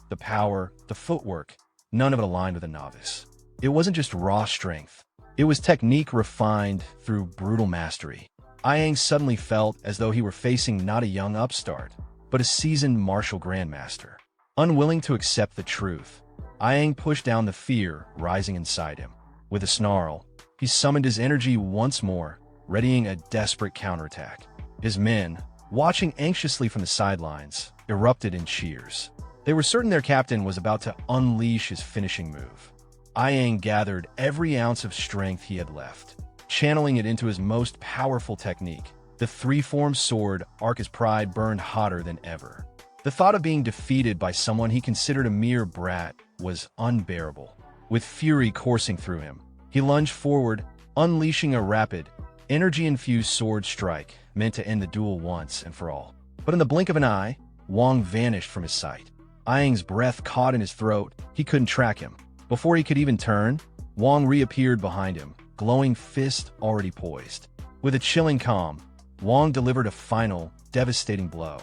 [SPEAKER 1] the power, the footwork, none of it aligned with a novice. It wasn't just raw strength. It was technique refined through brutal mastery. Ayang suddenly felt as though he were facing not a young upstart, but a seasoned martial grandmaster. Unwilling to accept the truth, Ayang pushed down the fear rising inside him. With a snarl, he summoned his energy once more, readying a desperate counterattack. His men, watching anxiously from the sidelines, erupted in cheers. They were certain their captain was about to unleash his finishing move. Ayang gathered every ounce of strength he had left, channeling it into his most powerful technique. The three-form sword arc his pride burned hotter than ever. The thought of being defeated by someone he considered a mere brat was unbearable. With fury coursing through him, he lunged forward, unleashing a rapid, energy-infused sword strike meant to end the duel once and for all. But in the blink of an eye, Wong vanished from his sight. Ayang's breath caught in his throat. He couldn't track him. Before he could even turn, Wong reappeared behind him, glowing fist already poised. With a chilling calm, Wong delivered a final, devastating blow.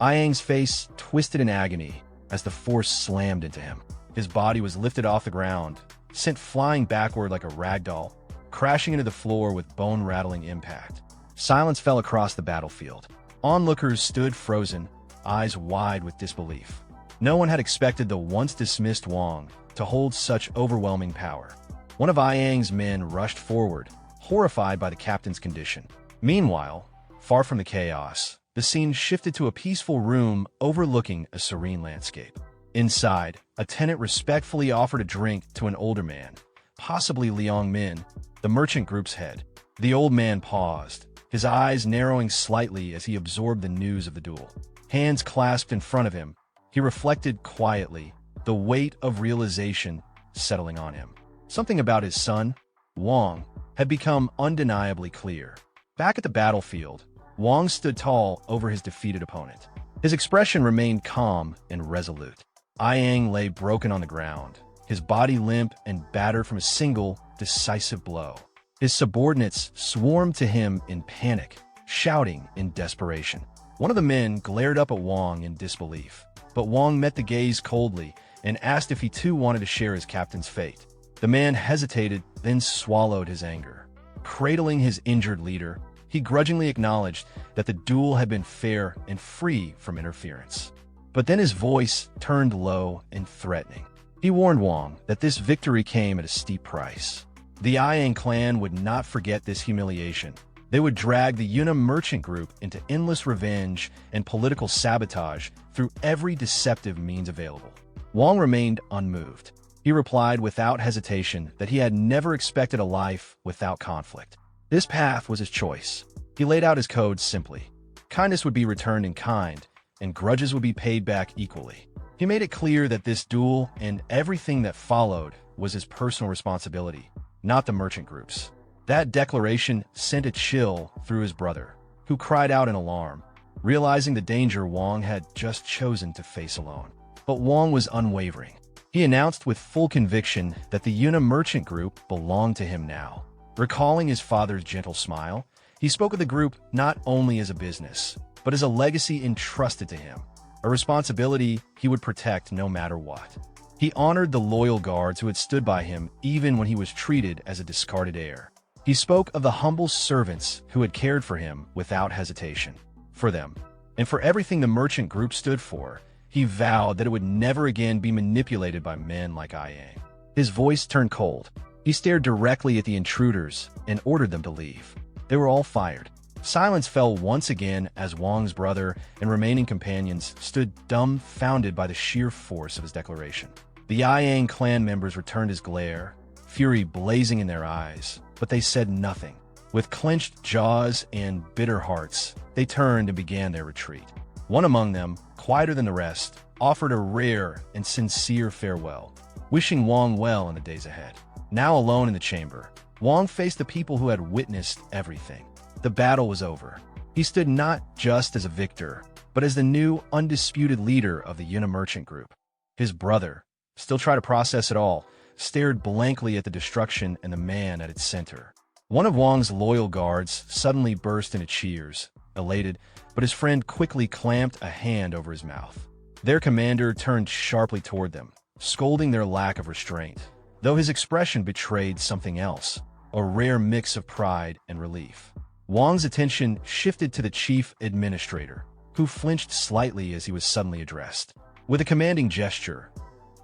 [SPEAKER 1] Ayang's face twisted in agony as the force slammed into him. His body was lifted off the ground, sent flying backward like a ragdoll, crashing into the floor with bone-rattling impact. Silence fell across the battlefield. Onlookers stood frozen, eyes wide with disbelief. No one had expected the once-dismissed Wong to hold such overwhelming power. One of Ayang's men rushed forward, horrified by the captain's condition. Meanwhile, far from the chaos, the scene shifted to a peaceful room overlooking a serene landscape. Inside, a tenant respectfully offered a drink to an older man, possibly Liang Min, the merchant group's head. The old man paused, his eyes narrowing slightly as he absorbed the news of the duel. Hands clasped in front of him, he reflected quietly, the weight of realization settling on him. Something about his son, Wong, had become undeniably clear. Back at the battlefield, Wong stood tall over his defeated opponent. His expression remained calm and resolute. Ayang lay broken on the ground, his body limp and battered from a single, decisive blow. His subordinates swarmed to him in panic, shouting in desperation. One of the men glared up at Wong in disbelief, but Wong met the gaze coldly and asked if he too wanted to share his captain's fate. The man hesitated, then swallowed his anger. Cradling his injured leader, he grudgingly acknowledged that the duel had been fair and free from interference. But then his voice turned low and threatening. He warned Wong that this victory came at a steep price. The Ayang clan would not forget this humiliation. They would drag the Yuna merchant group into endless revenge and political sabotage through every deceptive means available. Wong remained unmoved. He replied without hesitation that he had never expected a life without conflict. This path was his choice. He laid out his codes simply. Kindness would be returned in kind, and grudges would be paid back equally. He made it clear that this duel and everything that followed was his personal responsibility, not the merchant group's. That declaration sent a chill through his brother, who cried out in alarm, realizing the danger Wong had just chosen to face alone. But Wong was unwavering. He He announced with full conviction that the Yuna merchant group belonged to him now. Recalling his father's gentle smile, he spoke of the group not only as a business, but as a legacy entrusted to him, a responsibility he would protect no matter what. He honored the loyal guards who had stood by him even when he was treated as a discarded heir. He spoke of the humble servants who had cared for him without hesitation. For them, and for everything the merchant group stood for, he vowed that it would never again be manipulated by men like Yang. His voice turned cold. He stared directly at the intruders and ordered them to leave. They were all fired. Silence fell once again as Wang's brother and remaining companions stood dumbfounded by the sheer force of his declaration. The Yang clan members returned his glare, fury blazing in their eyes, but they said nothing. With clenched jaws and bitter hearts, they turned and began their retreat. One among them, quieter than the rest, offered a rare and sincere farewell, wishing Wang well in the days ahead. Now alone in the chamber, Wang faced the people who had witnessed everything. The battle was over. He stood not just as a victor, but as the new, undisputed leader of the Yuna merchant group. His brother, still trying to process it all, stared blankly at the destruction and the man at its center. One of Wang's loyal guards suddenly burst into cheers, elated, but his friend quickly clamped a hand over his mouth. Their commander turned sharply toward them, scolding their lack of restraint, though his expression betrayed something else, a rare mix of pride and relief. Wang's attention shifted to the chief administrator, who flinched slightly as he was suddenly addressed. With a commanding gesture,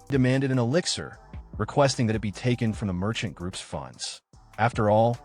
[SPEAKER 1] he demanded an elixir, requesting that it be taken from the merchant group's funds. After all,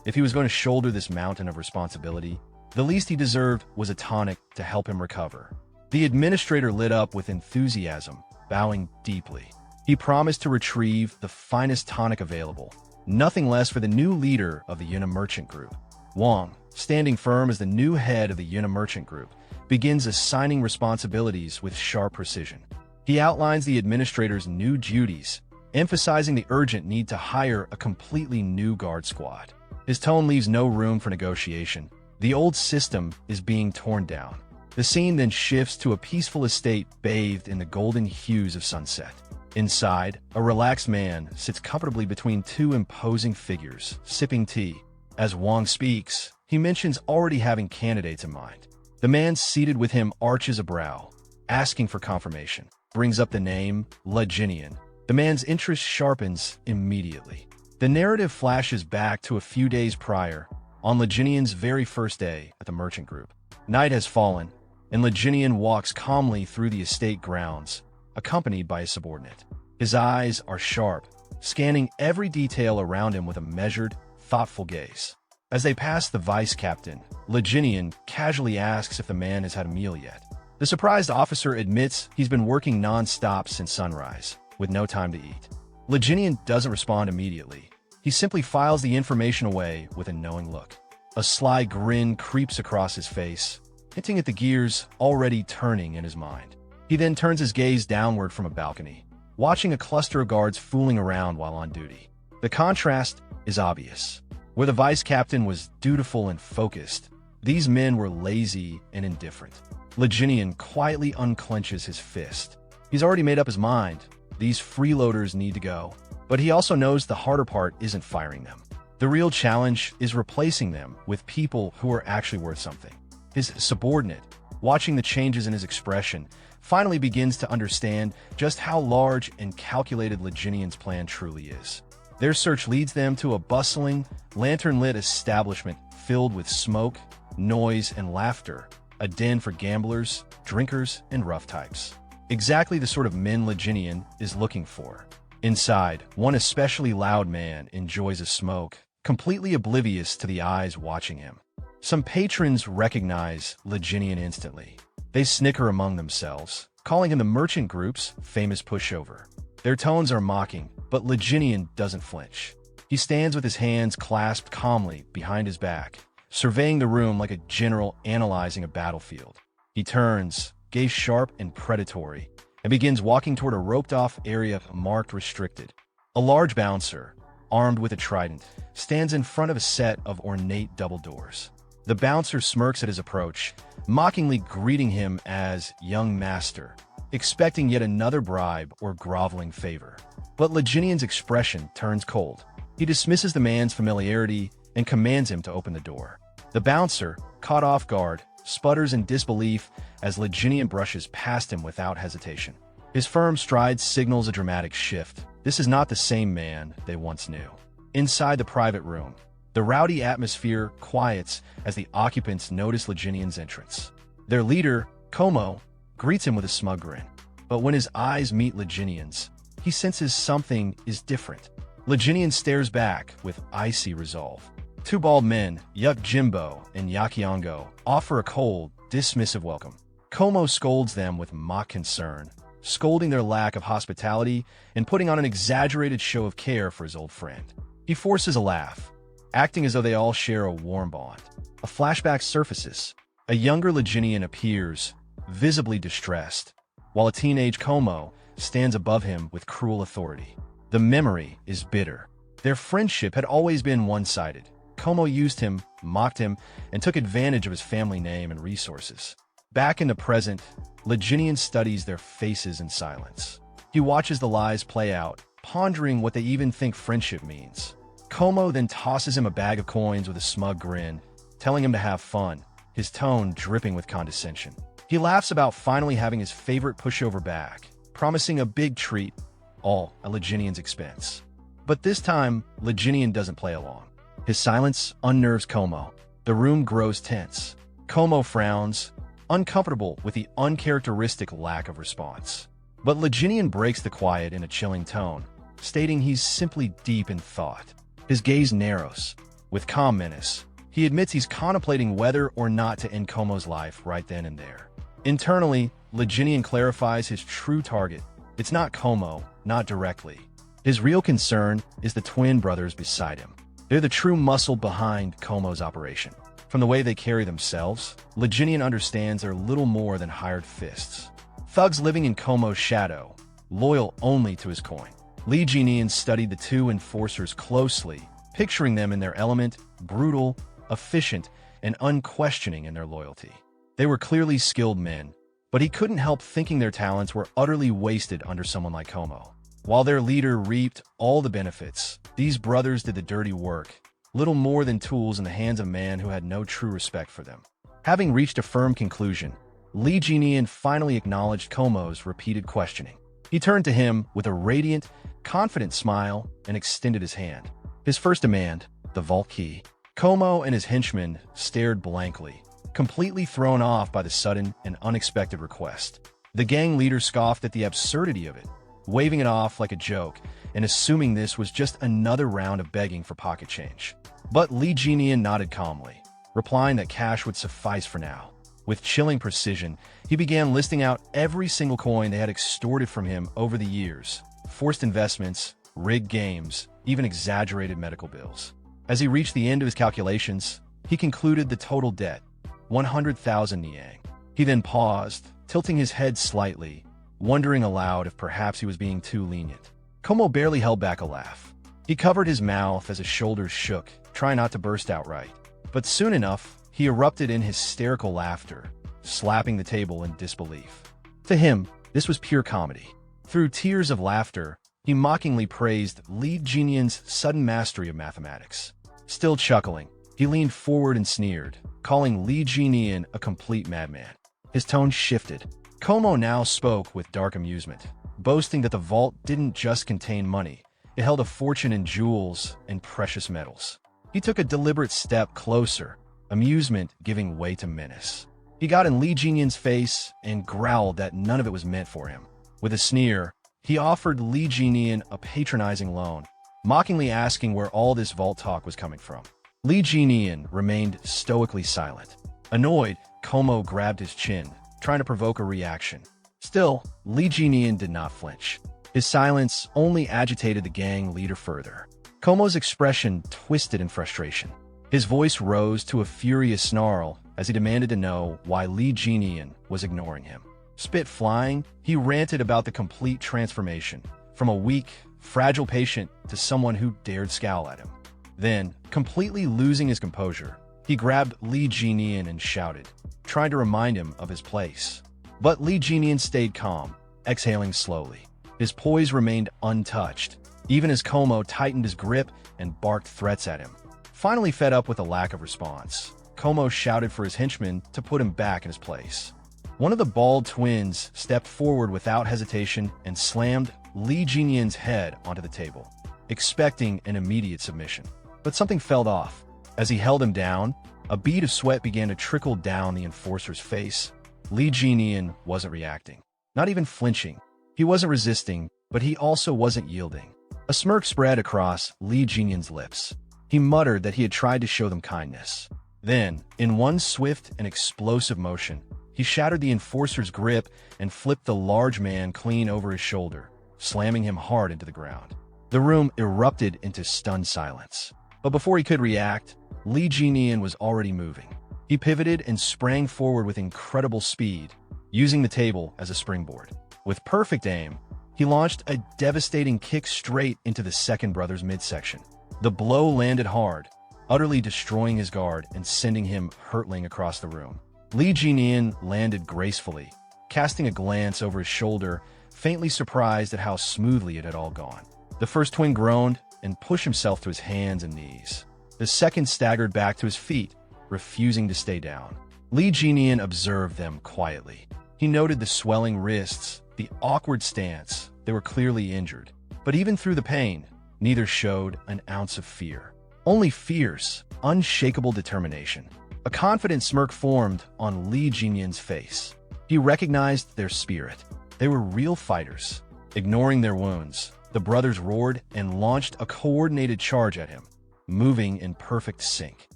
[SPEAKER 1] if he was going to shoulder this mountain of responsibility, the least he deserved was a tonic to help him recover. The administrator lit up with enthusiasm, bowing deeply. He promised to retrieve the finest tonic available, nothing less for the new leader of the Yuna merchant group. Wang, standing firm as the new head of the Yuna merchant group, begins assigning responsibilities with sharp precision. He outlines the administrator's new duties, emphasizing the urgent need to hire a completely new guard squad. His tone leaves no room for negotiation. The old system is being torn down. The scene then shifts to a peaceful estate bathed in the golden hues of sunset. Inside, a relaxed man sits comfortably between two imposing figures, sipping tea. As Wang speaks, he mentions already having candidates in mind. The man seated with him arches a brow, asking for confirmation, brings up the name Leginian. The man's interest sharpens immediately. The narrative flashes back to a few days prior, on Leginian's very first day at the merchant group. Night has fallen, and Leginian walks calmly through the estate grounds, accompanied by his subordinate. His eyes are sharp, scanning every detail around him with a measured, thoughtful gaze. As they pass the vice captain, Leginian casually asks if the man has had a meal yet. The surprised officer admits he's been working non-stop since sunrise, with no time to eat. Leginian doesn't respond immediately. He simply files the information away with a knowing look. A sly grin creeps across his face, hinting at the gears already turning in his mind. He then turns his gaze downward from a balcony, watching a cluster of guards fooling around while on duty. The contrast is obvious. Where the vice captain was dutiful and focused, these men were lazy and indifferent. Leginian quietly unclenches his fist. He's already made up his mind. These freeloaders need to go. But he also knows the harder part isn't firing them. The real challenge is replacing them with people who are actually worth something. His subordinate, watching the changes in his expression, finally begins to understand just how large and calculated Leginian's plan truly is. Their search leads them to a bustling, lantern-lit establishment filled with smoke, noise, and laughter, a den for gamblers, drinkers, and rough types. Exactly the sort of men Leginian is looking for. Inside, one especially loud man enjoys a smoke, completely oblivious to the eyes watching him. Some patrons recognize Leginian instantly. They snicker among themselves, calling him the merchant group's famous pushover. Their tones are mocking, but Leginian doesn't flinch. He stands with his hands clasped calmly behind his back, surveying the room like a general analyzing a battlefield. He turns, gaze sharp and predatory, and begins walking toward a roped-off area marked restricted. A large bouncer, armed with a trident, stands in front of a set of ornate double doors. The bouncer smirks at his approach, mockingly greeting him as young master. expecting yet another bribe or groveling favor. But Li Jinian's expression turns cold. He dismisses the man's familiarity and commands him to open the door. The bouncer, caught off guard, sputters in disbelief as Li Jinian brushes past him without hesitation. His firm stride signals a dramatic shift. This is not the same man they once knew. Inside the private room, the rowdy atmosphere quiets as the occupants notice Li Jinian's entrance. Their leader, Como, greets him with a smug grin. But when his eyes meet Li Jinian's, he senses something is different. Li Jinian stares back with icy resolve. Two bald men, Yuk Jimbo and Yakiongo, offer a cold, dismissive welcome. Como scolds them with mock concern, scolding their lack of hospitality and putting on an exaggerated show of care for his old friend. He forces a laugh, acting as though they all share a warm bond. A flashback surfaces. A younger Li Jinian appears, visibly distressed, while a teenage Como stands above him with cruel authority. The memory is bitter. Their friendship had always been one-sided. Como used him, mocked him, and took advantage of his family name and resources. Back in the present, Li Jinian studies their faces in silence. He watches the lies play out, pondering what they even think friendship means. Como then tosses him a bag of coins with a smug grin, telling him to have fun, his tone dripping with condescension. He laughs about finally having his favorite pushover back, promising a big treat, all at Li Jinian's expense. But this time, Li Jinian doesn't play along. His silence unnerves Como. The room grows tense. Como frowns, uncomfortable with the uncharacteristic lack of response. But Li Jinian breaks the quiet in a chilling tone, stating he's simply deep in thought. His gaze narrows. With calm menace, he admits he's contemplating whether or not to end Como's life right then and there. Internally, Li Jinian clarifies his true target. It's not Como, not directly. His real concern is the twin brothers beside him. They're the true muscle behind Como's operation. From the way they carry themselves, Li Jinian understands they're little more than hired fists. Thugs living in Como's shadow, loyal only to his coin. Li Jinian studied the two enforcers closely, picturing them in their element, brutal, efficient, and unquestioning in their loyalty. They were clearly skilled men, but he couldn't help thinking their talents were utterly wasted under someone like Como. While their leader reaped all the benefits, these brothers did the dirty work, little more than tools in the hands of a man who had no true respect for them. Having reached a firm conclusion, Li Jinian finally acknowledged Como's repeated questioning. He turned to him with a radiant, confident smile and extended his hand. His first demand, the vault key. Como and his henchmen stared blankly, completely thrown off by the sudden and unexpected request. The gang leader scoffed at the absurdity of it, waving it off like a joke and assuming this was just another round of begging for pocket change. But Li Jinian nodded calmly, replying that cash would suffice for now. With chilling precision, he began listing out every single coin they had extorted from him over the years. Forced investments, rigged games, even exaggerated medical bills. As he reached the end of his calculations, he concluded the total debt, 100,000 niang. He then paused, tilting his head slightly, wondering aloud if perhaps he was being too lenient. Como barely held back a laugh. He covered his mouth as his shoulders shook, trying not to burst outright. But soon enough, he erupted in hysterical laughter, slapping the table in disbelief. To him, this was pure comedy. Through tears of laughter, he mockingly praised Li Jinian's sudden mastery of mathematics. Still chuckling, he leaned forward and sneered, calling Li Jinian a complete madman. His tone shifted. Como now spoke with dark amusement, boasting that the vault didn't just contain money, it held a fortune in jewels and precious metals. He took a deliberate step closer, amusement giving way to menace. He got in Li Jinian's face and growled that none of it was meant for him. With a sneer, he offered Li Jinian a patronizing loan, mockingly asking where all this vault talk was coming from. Li Jinian remained stoically silent. Annoyed, Como grabbed his chin, trying to provoke a reaction. Still, Li Jinian did not flinch. His silence only agitated the gang leader further. Como's expression twisted in frustration. His voice rose to a furious snarl as he demanded to know why Li Jinian was ignoring him. Spit flying, he ranted about the complete transformation, from a weak, fragile patient to someone who dared scowl at him. Then, completely losing his composure, he grabbed Li Jinian and shouted, trying to remind him of his place. But Li Jinian stayed calm, exhaling slowly. His poise remained untouched, even as Como tightened his grip and barked threats at him. Finally fed up with the lack of response, Como shouted for his henchmen to put him back in his place. One of the bald twins stepped forward without hesitation and slammed Li Jinyan's head onto the table, expecting an immediate submission. But something fell off. As he held him down, a bead of sweat began to trickle down the enforcer's face. Li Jinyan wasn't reacting, not even flinching. He wasn't resisting, but he also wasn't yielding. A smirk spread across Li Jinyan's lips. He muttered that he had tried to show them kindness. Then, in one swift and explosive motion, he shattered the enforcer's grip and flipped the large man clean over his shoulder, slamming him hard into the ground. The room erupted into stunned silence. But before he could react, Li Jinyan was already moving. He pivoted and sprang forward with incredible speed, using the table as a springboard. With perfect aim, he launched a devastating kick straight into the second brother's midsection. The blow landed hard, utterly destroying his guard and sending him hurtling across the room. Li Jinyan landed gracefully, casting a glance over his shoulder, faintly surprised at how smoothly it had all gone. The first twin groaned and pushed himself to his hands and knees. The second staggered back to his feet, refusing to stay down. Li Jinyan observed them quietly. He noted the swelling wrists, the awkward stance. They were clearly injured. But even through the pain, neither showed an ounce of fear. Only fierce, unshakable determination. A confident smirk formed on Li Jinyan's face. He recognized their spirit. They were real fighters. Ignoring their wounds, the brothers roared and launched a coordinated charge at him, moving in perfect sync.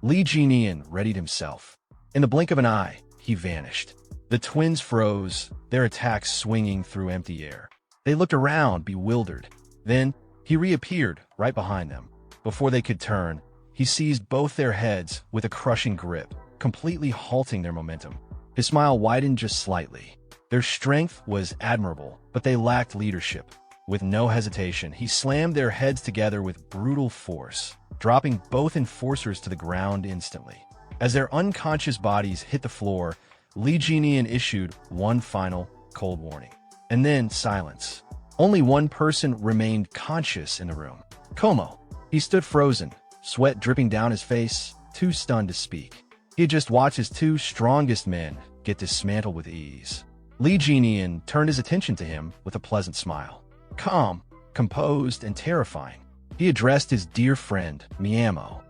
[SPEAKER 1] Li Jinyan readied himself. In the blink of an eye, he vanished. The twins froze, their attacks swinging through empty air. They looked around, bewildered. Then, he reappeared right behind them. Before they could turn, he seized both their heads with a crushing grip, completely halting their momentum. His smile widened just slightly. Their strength was admirable, but they lacked leadership. With no hesitation, he slammed their heads together with brutal force, dropping both enforcers to the ground instantly. As their unconscious bodies hit the floor, Li Jinyan issued one final, cold warning. And then silence. Only one person remained conscious in the room. Como. He stood frozen, sweat dripping down his face, too stunned to speak. He had just watched his two strongest men get dismantled with ease. Li Jinyan turned his attention to him with a pleasant smile. Calm, composed, and terrifying, he addressed his dear friend, Miamo.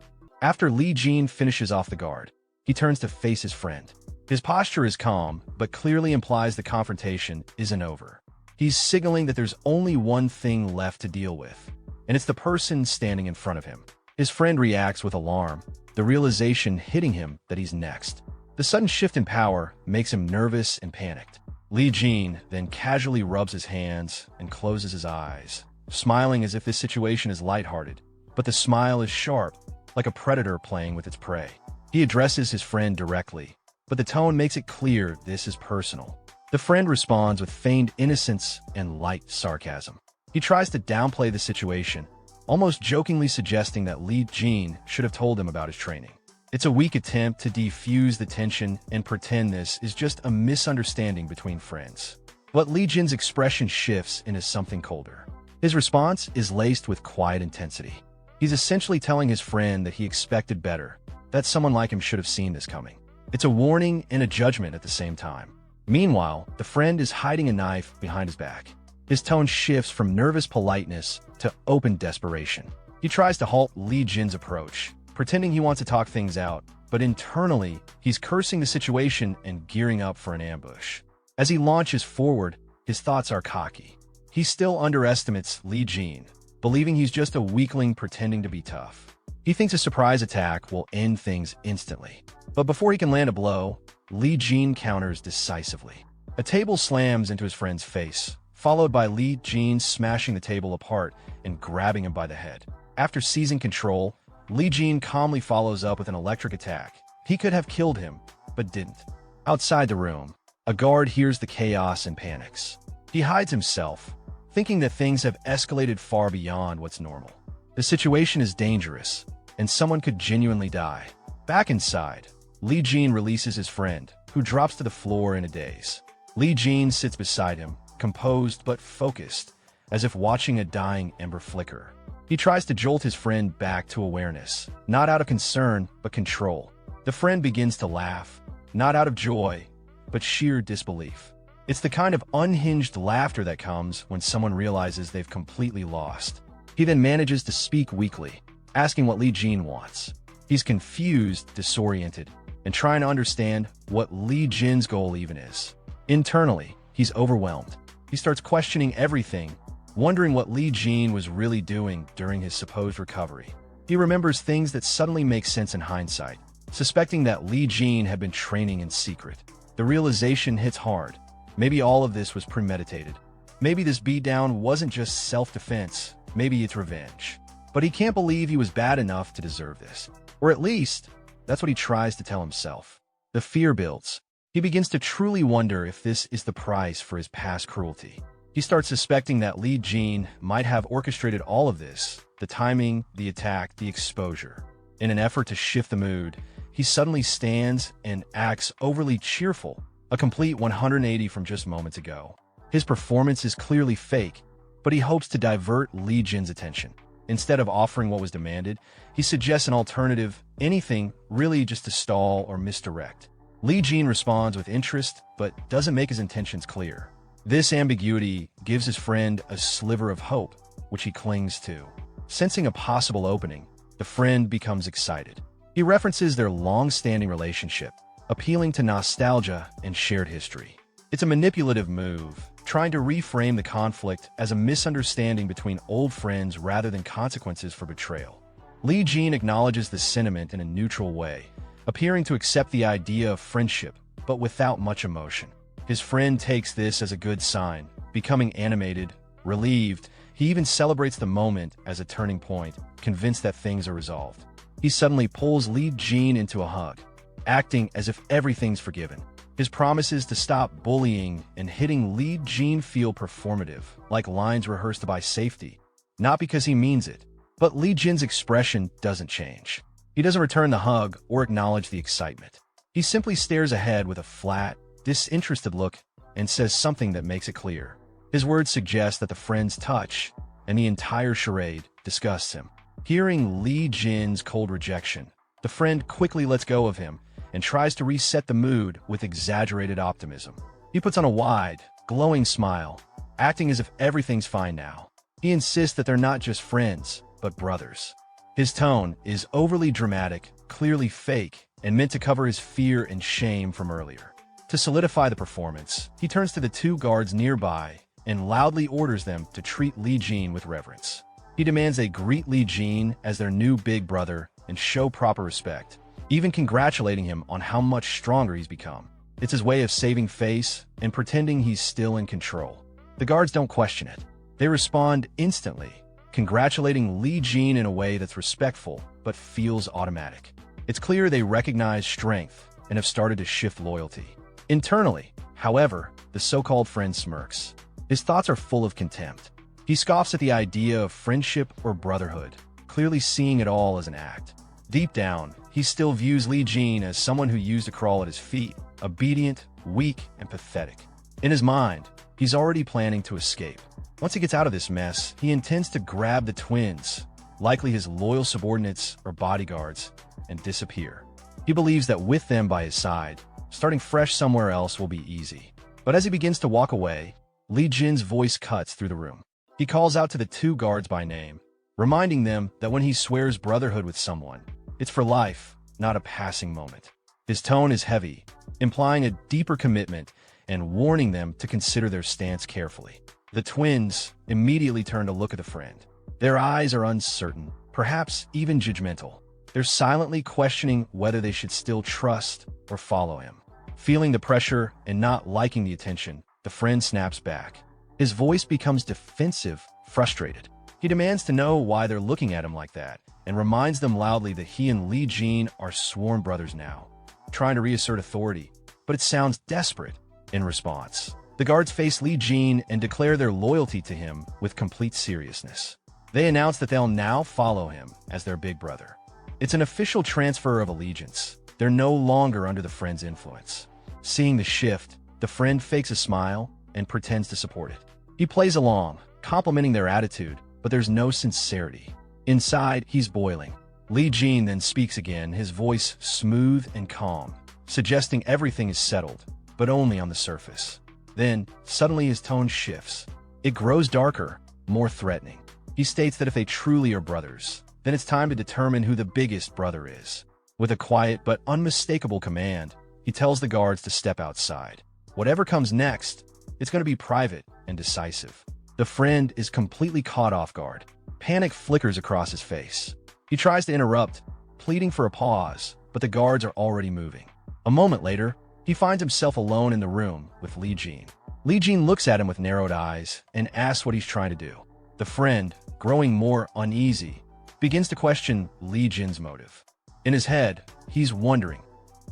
[SPEAKER 1] After Li Jin finishes off the guard, he turns to face his friend. His posture is calm, but clearly implies the confrontation isn't over. He's signaling that there's only one thing left to deal with, and it's the person standing in front of him. His friend reacts with alarm, the realization hitting him that he's next. The sudden shift in power makes him nervous and panicked. Li Jin then casually rubs his hands and closes his eyes, smiling as if this situation is lighthearted, but the smile is sharp, like a predator playing with its prey. He addresses his friend directly, but the tone makes it clear this is personal. The friend responds with feigned innocence and light sarcasm. He tries to downplay the situation, almost jokingly suggesting that Li Jin should have told him about his training. It's a weak attempt to defuse the tension and pretend this is just a misunderstanding between friends. But Li Jin's expression shifts into something colder. His response is laced with quiet intensity. He's essentially telling his friend that he expected better, that someone like him should have seen this coming. It's a warning and a judgment at the same time. Meanwhile, the friend is hiding a knife behind his back. His tone shifts from nervous politeness to open desperation. He tries to halt Li Jin's approach, pretending he wants to talk things out, but internally, he's cursing the situation and gearing up for an ambush. As he launches forward, his thoughts are cocky. He still underestimates Li Jin, believing he's just a weakling pretending to be tough. He thinks a surprise attack will end things instantly. But before he can land a blow, Li Jin counters decisively. A table slams into his friend's face, followed by Li Jin smashing the table apart and grabbing him by the head. After seizing control, Li Jin calmly follows up with an electric attack. He could have killed him, but didn't. Outside the room, a guard hears the chaos and panics. He hides himself, thinking that things have escalated far beyond what's normal. The situation is dangerous, and someone could genuinely die. Back inside, Li Jin releases his friend, who drops to the floor in a daze. Li Jin sits beside him, composed but focused, as if watching a dying ember flicker. He tries to jolt his friend back to awareness, not out of concern, but control. The friend begins to laugh, not out of joy, but sheer disbelief. It's the kind of unhinged laughter that comes when someone realizes they've completely lost. He then manages to speak weakly, asking what Li Jin wants. He's confused, disoriented, and trying to understand what Li Jin's goal even is. Internally, he's overwhelmed. He starts questioning everything, wondering what Li Jin was really doing during his supposed recovery. He remembers things that suddenly make sense in hindsight, suspecting that Li Jin had been training in secret. The realization hits hard. Maybe all of this was premeditated. Maybe this beatdown wasn't just self-defense, maybe it's revenge. But he can't believe he was bad enough to deserve this. Or at least, that's what he tries to tell himself. The fear builds. He begins to truly wonder if this is the price for his past cruelty. He starts suspecting that Li Jin might have orchestrated all of this, the timing, the attack, the exposure. In an effort to shift the mood, he suddenly stands and acts overly cheerful, a complete 180 from just moments ago. His performance is clearly fake, but he hopes to divert Li Jin's attention. Instead of offering what was demanded, he suggests an alternative, anything really just to stall or misdirect. Li Jin responds with interest, but doesn't make his intentions clear. This ambiguity gives his friend a sliver of hope, which he clings to. Sensing a possible opening, the friend becomes excited. He references their long-standing relationship, appealing to nostalgia and shared history. It's a manipulative move, trying to reframe the conflict as a misunderstanding between old friends rather than consequences for betrayal. Li Jin acknowledges the sentiment in a neutral way, appearing to accept the idea of friendship, but without much emotion. His friend takes this as a good sign, becoming animated, relieved. He even celebrates the moment as a turning point, convinced that things are resolved. He suddenly pulls Li Jin into a hug, acting as if everything's forgiven. His promises to stop bullying and hitting Li Jin feel performative, like lines rehearsed by safety. Not because he means it, but Li Jin's expression doesn't change. He doesn't return the hug or acknowledge the excitement. He simply stares ahead with a flat, disinterested look and says something that makes it clear. His words suggest that the friend's touch and the entire charade disgusts him. Hearing Li Jin's cold rejection, the friend quickly lets go of him and tries to reset the mood with exaggerated optimism. He puts on a wide, glowing smile, acting as if everything's fine now. He insists that they're not just friends, but brothers. His tone is overly dramatic, clearly fake, and meant to cover his fear and shame from earlier. To solidify the performance, he turns to the two guards nearby and loudly orders them to treat Li Jin with reverence. He demands they greet Li Jin as their new big brother and show proper respect, even congratulating him on how much stronger he's become. It's his way of saving face and pretending he's still in control. The guards don't question it. They respond instantly, congratulating Li Jin in a way that's respectful but feels automatic. It's clear they recognize strength and have started to shift loyalty. Internally, however, the so-called friend smirks. His thoughts are full of contempt. He scoffs at the idea of friendship or brotherhood, clearly seeing it all as an act. Deep down, he still views Li Jin as someone who used to crawl at his feet, obedient, weak, and pathetic. In his mind, he's already planning to escape. Once he gets out of this mess, he intends to grab the twins, likely his loyal subordinates or bodyguards, and disappear. He believes that with them by his side, starting fresh somewhere else will be easy. But as he begins to walk away, Li Jin's voice cuts through the room. He calls out to the two guards by name, reminding them that when he swears brotherhood with someone, it's for life, not a passing moment. His tone is heavy, implying a deeper commitment and warning them to consider their stance carefully. The twins immediately turn to look at the friend. Their eyes are uncertain, perhaps even judgmental. They're silently questioning whether they should still trust or follow him. Feeling the pressure and not liking the attention, the friend snaps back. His voice becomes defensive, frustrated. He demands to know why they're looking at him like that, and reminds them loudly that he and Li Jin are sworn brothers now, trying to reassert authority, but it sounds desperate in response. The guards face Li Jin and declare their loyalty to him with complete seriousness. They announce that they'll now follow him as their big brother. It's an official transfer of allegiance. They're no longer under the friend's influence. Seeing the shift, the friend fakes a smile, and pretends to support it. He plays along, complimenting their attitude, but there's no sincerity. Inside, he's boiling. Li Jin then speaks again, his voice smooth and calm, suggesting everything is settled, but only on the surface. Then, suddenly his tone shifts. It grows darker, more threatening. He states that if they truly are brothers, then it's time to determine who the biggest brother is. With a quiet but unmistakable command, he tells the guards to step outside. Whatever comes next, it's going to be private and decisive. The friend is completely caught off guard. Panic flickers across his face. He tries to interrupt, pleading for a pause, but the guards are already moving. A moment later, he finds himself alone in the room with Li Jin. Li Jin looks at him with narrowed eyes and asks what he's trying to do. The friend, growing more uneasy, begins to question Li Jin's motive. In his head, he's wondering,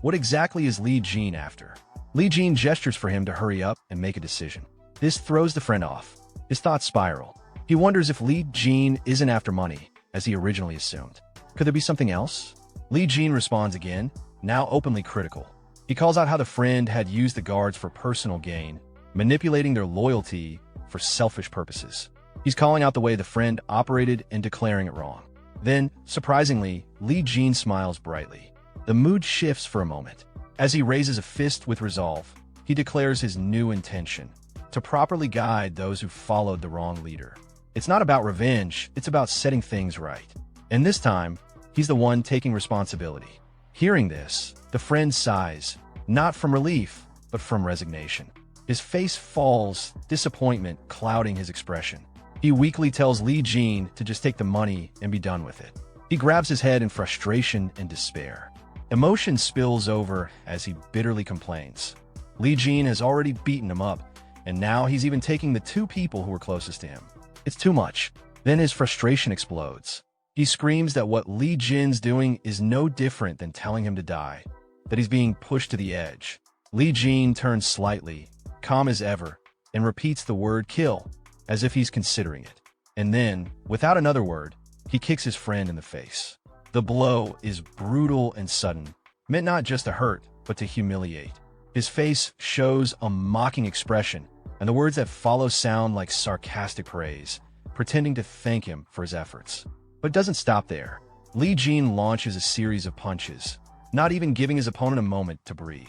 [SPEAKER 1] what exactly is Li Jin after? Li Jin gestures for him to hurry up and make a decision. This throws the friend off. His thoughts spiral. He wonders if Li Jin isn't after money, as he originally assumed. Could there be something else? Li Jin responds again, now openly critical. He calls out how the friend had used the guards for personal gain, manipulating their loyalty for selfish purposes. He's calling out the way the friend operated and declaring it wrong. Then, surprisingly, Li Jin smiles brightly. The mood shifts for a moment. As he raises a fist with resolve, he declares his new intention: to properly guide those who followed the wrong leader. It's not about revenge, it's about setting things right. And this time, he's the one taking responsibility. Hearing this, the friend sighs, not from relief, but from resignation. His face falls, disappointment clouding his expression. He weakly tells Li Jin to just take the money and be done with it. He grabs his head in frustration and despair. Emotion spills over as he bitterly complains. Li Jin has already beaten him up, and now he's even taking the two people who were closest to him. It's too much. Then his frustration explodes. He screams that what Li Jin's doing is no different than telling him to die, that he's being pushed to the edge. Li Jin turns slightly, calm as ever, and repeats the word kill, as if he's considering it. And then, without another word, he kicks his friend in the face. The blow is brutal and sudden, meant not just to hurt, but to humiliate. His face shows a mocking expression, and the words that follow sound like sarcastic praise, pretending to thank him for his efforts. But it doesn't stop there. Li Jin launches a series of punches, not even giving his opponent a moment to breathe.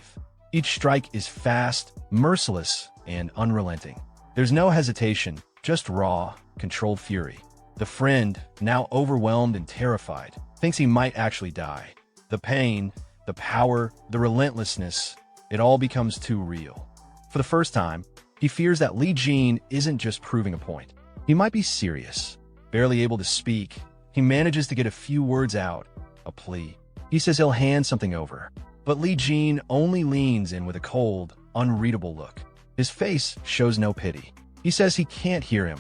[SPEAKER 1] Each strike is fast, merciless, and unrelenting. There's no hesitation, just raw, controlled fury. The friend, now overwhelmed and terrified, thinks he might actually die. The pain, the power, the relentlessness, it all becomes too real. For the first time, he fears that Li Jin isn't just proving a point. He might be serious. Barely able to speak, he manages to get a few words out, a plea. He says he'll hand something over, but Li Jin only leans in with a cold, unreadable look. His face shows no pity. He says he can't hear him,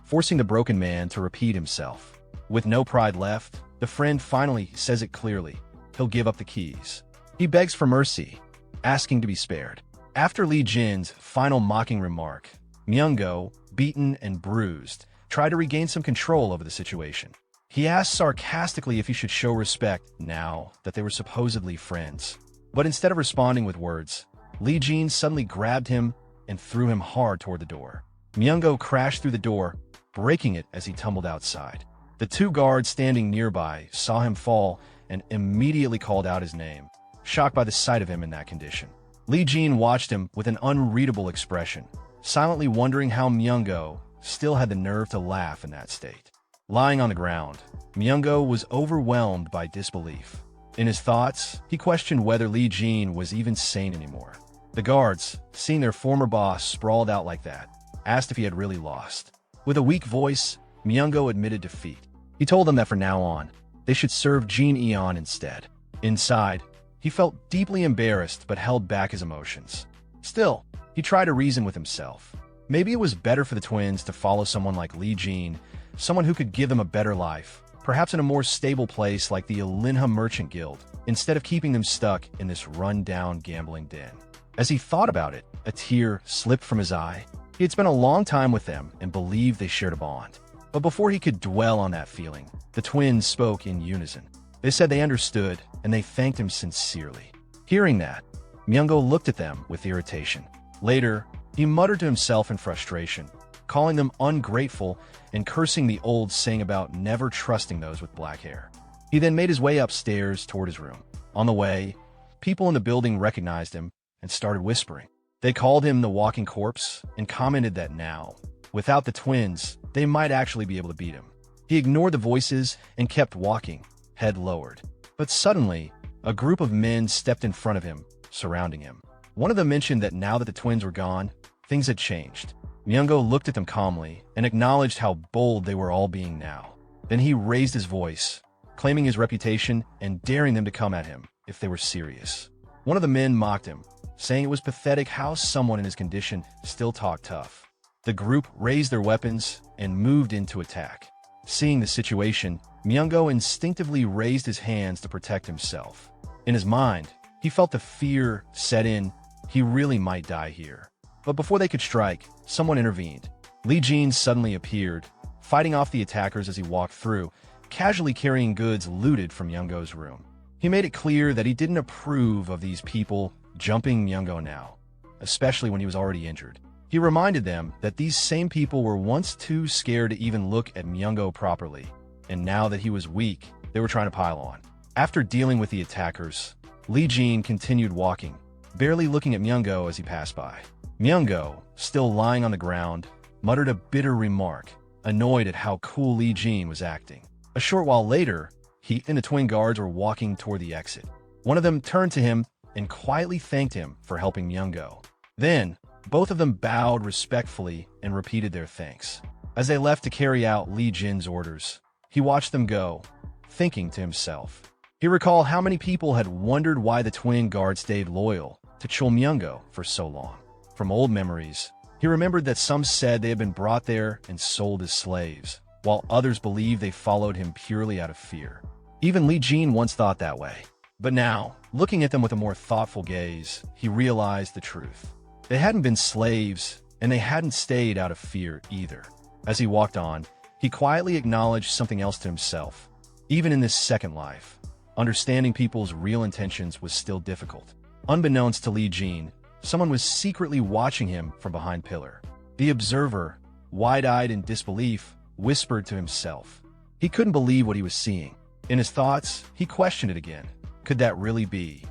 [SPEAKER 1] forcing the broken man to repeat himself. With no pride left, the friend finally says it clearly. He'll give up the keys. He begs for mercy, asking to be spared. After Li Jin's final mocking remark, Myungo, beaten and bruised, tried to regain some control over the situation. He asked sarcastically if he should show respect now that they were supposedly friends. But instead of responding with words, Li Jin suddenly grabbed him and threw him hard toward the door. Myungo crashed through the door, breaking it as he tumbled outside. The two guards standing nearby saw him fall and immediately called out his name, shocked by the sight of him in that condition. Li Jin watched him with an unreadable expression, silently wondering how Myungo still had the nerve to laugh in that state. Lying on the ground, Myungo was overwhelmed by disbelief. In his thoughts, he questioned whether Li Jin was even sane anymore. The guards, seeing their former boss sprawled out like that, asked if he had really lost. With a weak voice, Myungo admitted defeat. He told them that from now on, they should serve Jin Eon instead. Inside, he felt deeply embarrassed but held back his emotions. Still, he tried to reason with himself. Maybe it was better for the twins to follow someone like Li Jin, someone who could give them a better life, perhaps in a more stable place like the Linha Merchant Guild, instead of keeping them stuck in this run-down gambling den. As he thought about it, a tear slipped from his eye. He had spent a long time with them and believed they shared a bond. But before he could dwell on that feeling, the twins spoke in unison. They said they understood, and they thanked him sincerely. Hearing that, Myungo looked at them with irritation. Later, He muttered to himself in frustration, calling them ungrateful and cursing the old saying about never trusting those with black hair. He then made his way upstairs toward his room. On the way, people in the building recognized him and started whispering. They called him the walking corpse and commented that now, without the twins, they might actually be able to beat him. He ignored the voices and kept walking, head lowered. But suddenly, a group of men stepped in front of him, surrounding him. One of them mentioned that now that the twins were gone, things had changed. Myungo looked at them calmly and acknowledged how bold they were all being now. Then he raised his voice, claiming his reputation and daring them to come at him if they were serious. One of the men mocked him, saying it was pathetic how someone in his condition still talked tough. The group raised their weapons and moved in to attack. Seeing the situation, Myungo instinctively raised his hands to protect himself. In his mind, he felt the fear set in. He really might die here. But before they could strike, someone intervened. Lee Jin suddenly appeared, fighting off the attackers as he walked through, casually carrying goods looted from Myungo's room. He made it clear that he didn't approve of these people jumping Myungo now, especially when he was already injured. He reminded them that these same people were once too scared to even look at Myungo properly, and now that he was weak, they were trying to pile on. After dealing with the attackers, Lee Jin continued walking, barely looking at Myungo as he passed by. Myungo, still lying on the ground, muttered a bitter remark, annoyed at how cool Lee Jin was acting. A short while later, he and the twin guards were walking toward the exit. One of them turned to him and quietly thanked him for helping Myungo. Then, both of them bowed respectfully and repeated their thanks. As they left to carry out Lee Jin's orders, he watched them go, thinking to himself. He recalled how many people had wondered why the twin guards stayed loyal to Chul Myungo for so long. From old memories, he remembered that some said they had been brought there and sold as slaves, while others believed they followed him purely out of fear. Even Lee Jin once thought that way. But now, looking at them with a more thoughtful gaze, he realized the truth. They hadn't been slaves, and they hadn't stayed out of fear either. As he walked on, he quietly acknowledged something else to himself. Even in this second life, understanding people's real intentions was still difficult. Unbeknownst to Lee Jin, someone was secretly watching him from behind pillar. The observer, wide-eyed in disbelief, whispered to himself. He couldn't believe what he was seeing. In his thoughts, he questioned it again. Could that really be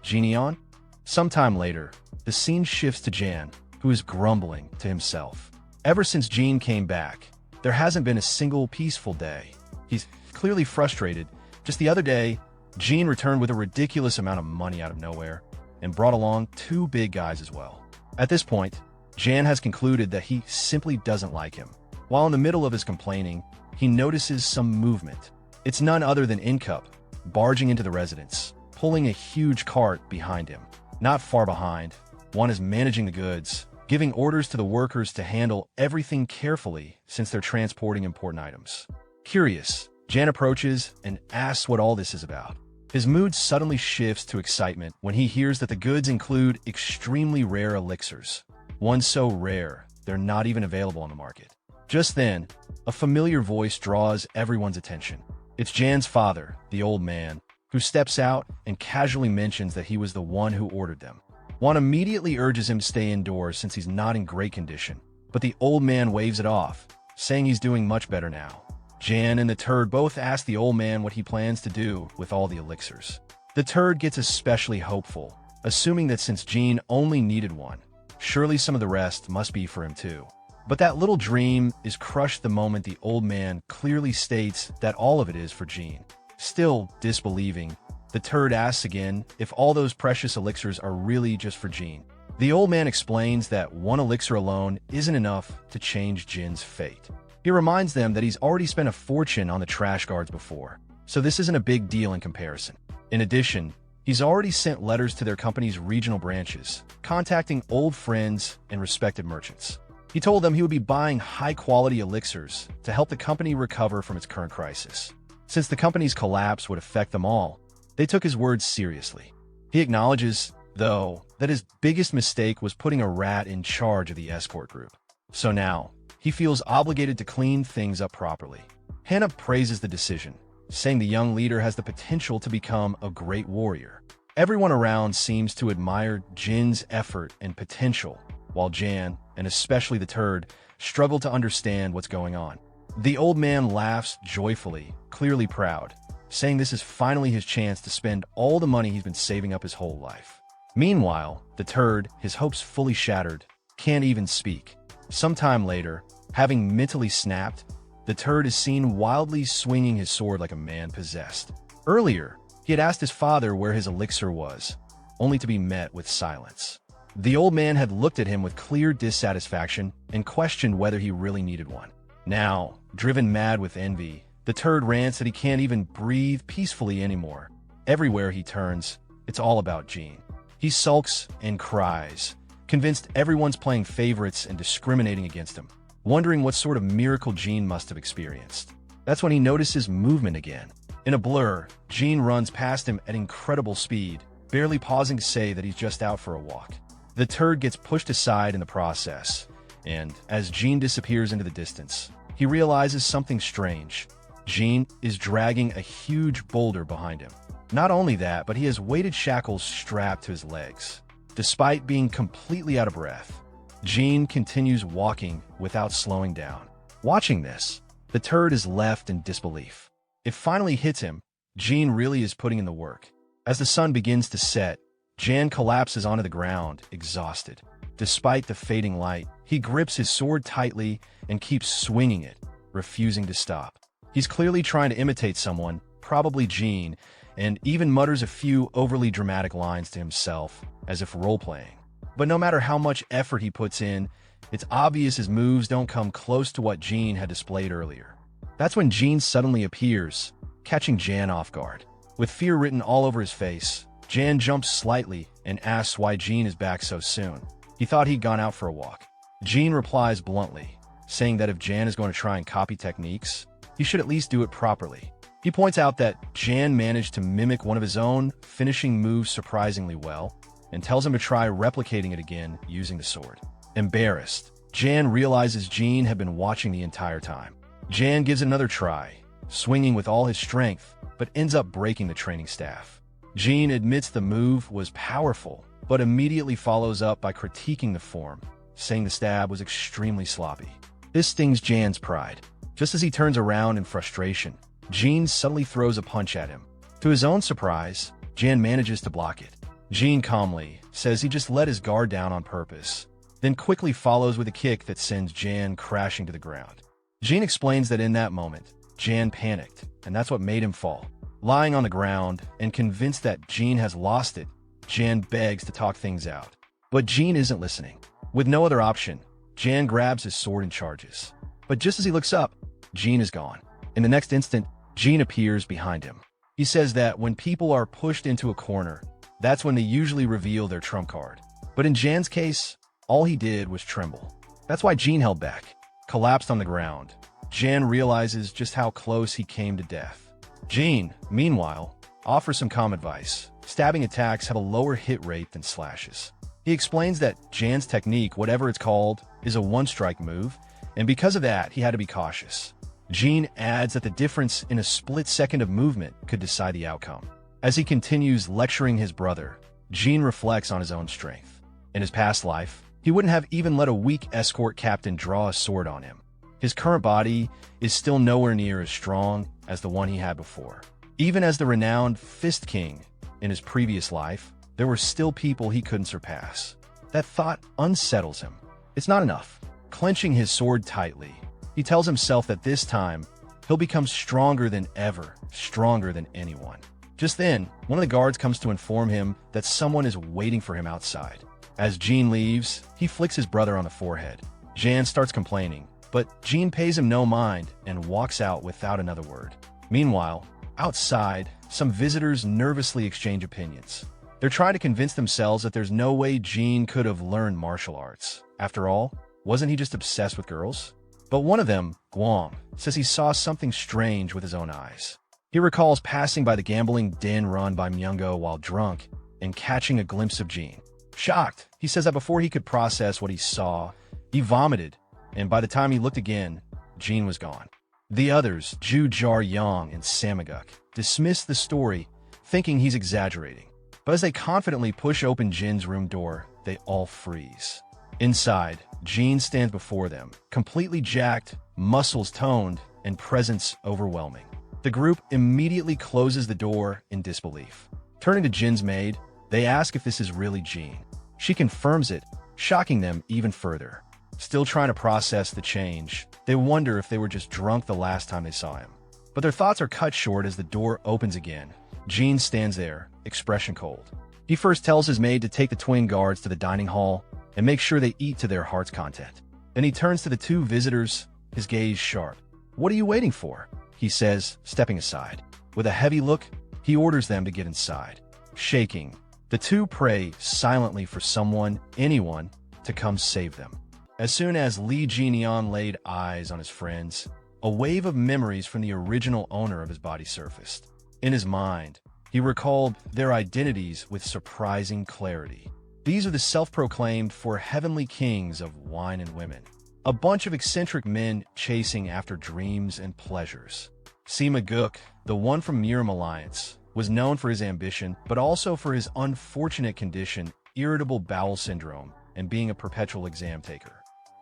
[SPEAKER 1] Jineon? Sometime later, the scene shifts to Jan, who is grumbling to himself. Ever since Jean came back, there hasn't been a single peaceful day. He's clearly frustrated. Just the other day, Jean returned with a ridiculous amount of money out of nowhere and brought along 2 big guys as well. At this point, Jan has concluded that he simply doesn't like him. While in the middle of his complaining, he notices some movement. It's none other than Incup, barging into the residence, pulling a huge cart behind him. Not far behind, one is managing the goods, giving orders to the workers to handle everything carefully since they're transporting important items. Curious, Jan approaches and asks what all this is about. His mood suddenly shifts to excitement when he hears that the goods include extremely rare elixirs. One so rare, they're not even available on the market. Just then, a familiar voice draws everyone's attention. It's Jan's father, the old man, who steps out and casually mentions that he was the one who ordered them. Juan immediately urges him to stay indoors since he's not in great condition, but the old man waves it off, saying he's doing much better now. Jan and the turd both ask the old man what he plans to do with all the elixirs. The turd gets especially hopeful, assuming that since Jean only needed one, surely some of the rest must be for him too. But that little dream is crushed the moment the old man clearly states that all of it is for Jean. Still disbelieving, the turd asks again if all those precious elixirs are really just for Jean. The old man explains that one elixir alone isn't enough to change Jin's fate. He reminds them that he's already spent a fortune on the trash guards before, so this isn't a big deal in comparison. In addition, he's already sent letters to their company's regional branches, contacting old friends and respected merchants. He told them he would be buying high-quality elixirs to help the company recover from its current crisis. Since the company's collapse would affect them all, they took his words seriously. He acknowledges, though, that his biggest mistake was putting a rat in charge of the escort group. So now, he feels obligated to clean things up properly. Hannah praises the decision, saying the young leader has the potential to become a great warrior. Everyone around seems to admire Jin's effort and potential, while Jan, and especially the turd, struggle to understand what's going on. The old man laughs joyfully, clearly proud, saying this is finally his chance to spend all the money he's been saving up his whole life. Meanwhile, the turd, his hopes fully shattered, can't even speak. Sometime later, having mentally snapped, the turd is seen wildly swinging his sword like a man possessed. Earlier, he had asked his father where his elixir was, only to be met with silence. The old man had looked at him with clear dissatisfaction and questioned whether he really needed one. Now, driven mad with envy, the turd rants that he can't even breathe peacefully anymore. Everywhere he turns, it's all about Jean. He sulks and cries, convinced everyone's playing favorites and discriminating against him, wondering what sort of miracle Jean must have experienced. That's when he notices movement again. In a blur, Jean runs past him at incredible speed, barely pausing to say that he's just out for a walk. The turd gets pushed aside in the process, and as Jean disappears into the distance, he realizes something strange. Jean is dragging a huge boulder behind him. Not only that, but he has weighted shackles strapped to his legs. Despite being completely out of breath, Jean continues walking without slowing down. Watching this, the turd is left in disbelief. It finally hits him. Jean really is putting in the work. As the sun begins to set, Jan collapses onto the ground, exhausted. Despite the fading light, he grips his sword tightly and keeps swinging it, refusing to stop. He's clearly trying to imitate someone, probably Jean, and even mutters a few overly dramatic lines to himself, as if role-playing. But no matter how much effort he puts in, it's obvious his moves don't come close to what Jean had displayed earlier. That's when Jean suddenly appears, catching Jan off guard. With fear written all over his face, Jan jumps slightly and asks why Jean is back so soon. He thought he'd gone out for a walk. Jean replies bluntly, saying that if Jan is going to try and copy techniques, he should at least do it properly. He points out that Jan managed to mimic one of his own finishing moves surprisingly well, and tells him to try replicating it again using the sword. Embarrassed, Jan realizes Jean had been watching the entire time. Jan gives it another try, swinging with all his strength, but ends up breaking the training staff. Jean admits the move was powerful, but immediately follows up by critiquing the form, saying the stab was extremely sloppy. This stings Jan's pride. Just as he turns around in frustration, Jean suddenly throws a punch at him. To his own surprise, Jan manages to block it. Jean calmly says he just let his guard down on purpose, then quickly follows with a kick that sends Jan crashing to the ground. Jean explains that in that moment, Jan panicked, and that's what made him fall. Lying on the ground and convinced that Jean has lost it, Jan begs to talk things out. But Jean isn't listening. With no other option, Jan grabs his sword and charges. But just as he looks up, Jean is gone. In the next instant, Jean appears behind him. He says that when people are pushed into a corner, that's when they usually reveal their trump card. But in Jan's case, all he did was tremble. That's why Jean held back, collapsed on the ground. Jan realizes just how close he came to death. Jean, meanwhile, offers some calm advice. Stabbing attacks have a lower hit rate than slashes. He explains that Jan's technique, whatever it's called, is a one-strike move, and because of that, he had to be cautious. Jean adds that the difference in a split second of movement could decide the outcome. As he continues lecturing his brother, Jean reflects on his own strength. In his past life, he wouldn't have even let a weak escort captain draw a sword on him. His current body is still nowhere near as strong as the one he had before. Even as the renowned Fist King in his previous life, there were still people he couldn't surpass. That thought unsettles him. It's not enough. Clenching his sword tightly, he tells himself that this time, he'll become stronger than ever, stronger than anyone. Just then, one of the guards comes to inform him that someone is waiting for him outside. As Jean leaves, he flicks his brother on the forehead. Jan starts complaining, but Jean pays him no mind and walks out without another word. Meanwhile, outside, some visitors nervously exchange opinions. They're trying to convince themselves that there's no way Jean could have learned martial arts. After all, wasn't he just obsessed with girls? But one of them, Guam, says he saw something strange with his own eyes. He recalls passing by the gambling den run by Manga while drunk and catching a glimpse of Jean. Shocked, he says that before he could process what he saw, he vomited, and by the time he looked again, Jean was gone. The others, Ju Jar Yang and Samaguk, dismiss the story, thinking he's exaggerating. But as they confidently push open Jin's room door, they all freeze. Inside, Jean stands before them, completely jacked, muscles toned, and presence overwhelming. The group immediately closes the door in disbelief. Turning to Jin's maid, they ask if this is really Jean. She confirms it, shocking them even further. Still trying to process the change, they wonder if they were just drunk the last time they saw him. But their thoughts are cut short as the door opens again. Jean stands there, expression cold. He first tells his maid to take the twin guards to the dining hall and make sure they eat to their heart's content. Then he turns to the two visitors, his gaze sharp. "What are you waiting for?" he says, stepping aside. With a heavy look, he orders them to get inside. Shaking, the two pray silently for someone, anyone, to come save them. As soon as Lee Jian laid eyes on his friends, a wave of memories from the original owner of his body surfaced. In his mind, he recalled their identities with surprising clarity. These are the self-proclaimed four heavenly kings of wine and women. A bunch of eccentric men chasing after dreams and pleasures. Sima Guk, the one from Miram Alliance, was known for his ambition, but also for his unfortunate condition, irritable bowel syndrome, and being a perpetual exam taker.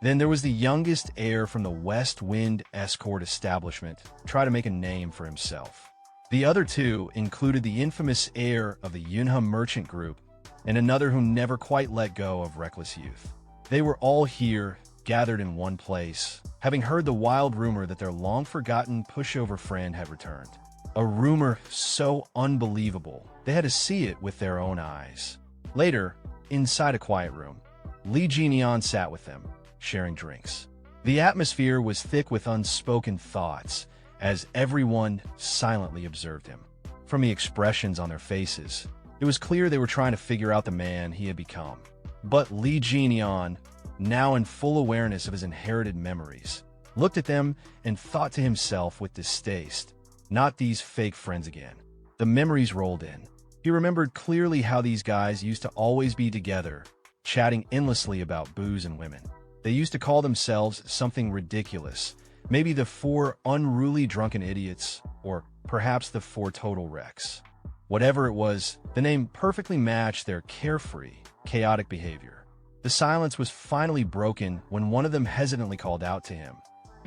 [SPEAKER 1] Then there was the youngest heir from the West Wind escort establishment, try to make a name for himself. The other two included the infamous heir of the Yunha merchant group and another who never quite let go of reckless youth. They were all here, gathered in one place, having heard the wild rumor that their long-forgotten pushover friend had returned. A rumor so unbelievable, they had to see it with their own eyes. Later, inside a quiet room, Lee Jian sat with them, sharing drinks. The atmosphere was thick with unspoken thoughts, as everyone silently observed him. From the expressions on their faces, it was clear they were trying to figure out the man he had become. But Lee Jian, now in full awareness of his inherited memories, looked at them and thought to himself with distaste, not these fake friends again. The memories rolled in. He remembered clearly how these guys used to always be together, chatting endlessly about booze and women. They used to call themselves something ridiculous, maybe the four unruly drunken idiots, or perhaps the four total wrecks. Whatever it was, the name perfectly matched their carefree, chaotic behavior. The silence was finally broken when one of them hesitantly called out to him,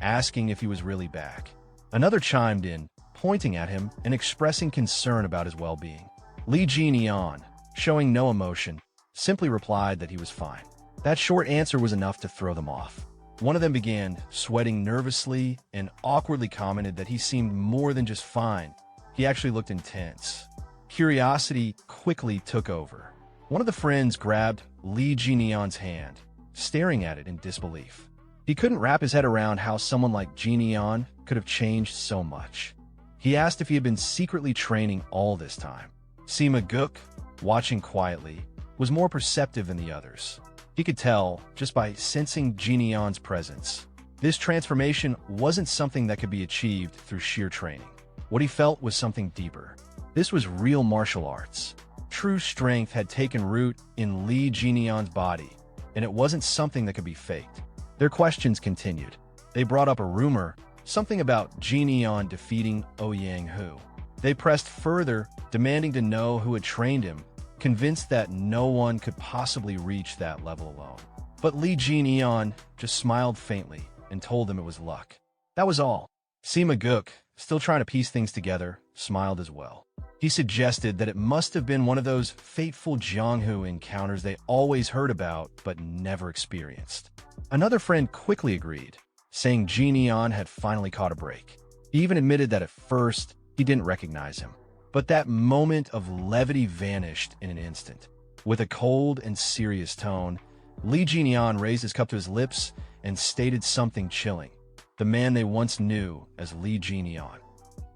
[SPEAKER 1] asking if he was really back. Another chimed in, pointing at him and expressing concern about his well-being. Lee Jian, showing no emotion, simply replied that he was fine. That short answer was enough to throw them off. One of them began sweating nervously and awkwardly commented that he seemed more than just fine. He actually looked intense. Curiosity quickly took over. One of the friends grabbed Lee Jian's hand, staring at it in disbelief. He couldn't wrap his head around how someone like Jian could have changed so much. He asked if he had been secretly training all this time. Sima Guk, watching quietly, was more perceptive than the others. He could tell, just by sensing Jian's presence, this transformation wasn't something that could be achieved through sheer training. What he felt was something deeper. This was real martial arts. True strength had taken root in Lee Jian's body, and it wasn't something that could be faked. Their questions continued. They brought up a rumor, something about Jian defeating Ouyang Hu. They pressed further, demanding to know who had trained him, convinced that no one could possibly reach that level alone. But Lee Jian just smiled faintly and told them it was luck. That was all. Sima Guk, still trying to piece things together, smiled as well. He suggested that it must have been one of those fateful Jianghu encounters they always heard about but never experienced. Another friend quickly agreed, saying Jian had finally caught a break. He even admitted that at first he didn't recognize him. But that moment of levity vanished in an instant. With a cold and serious tone, Lee Jian raised his cup to his lips and stated something chilling. The man they once knew as Lee Jian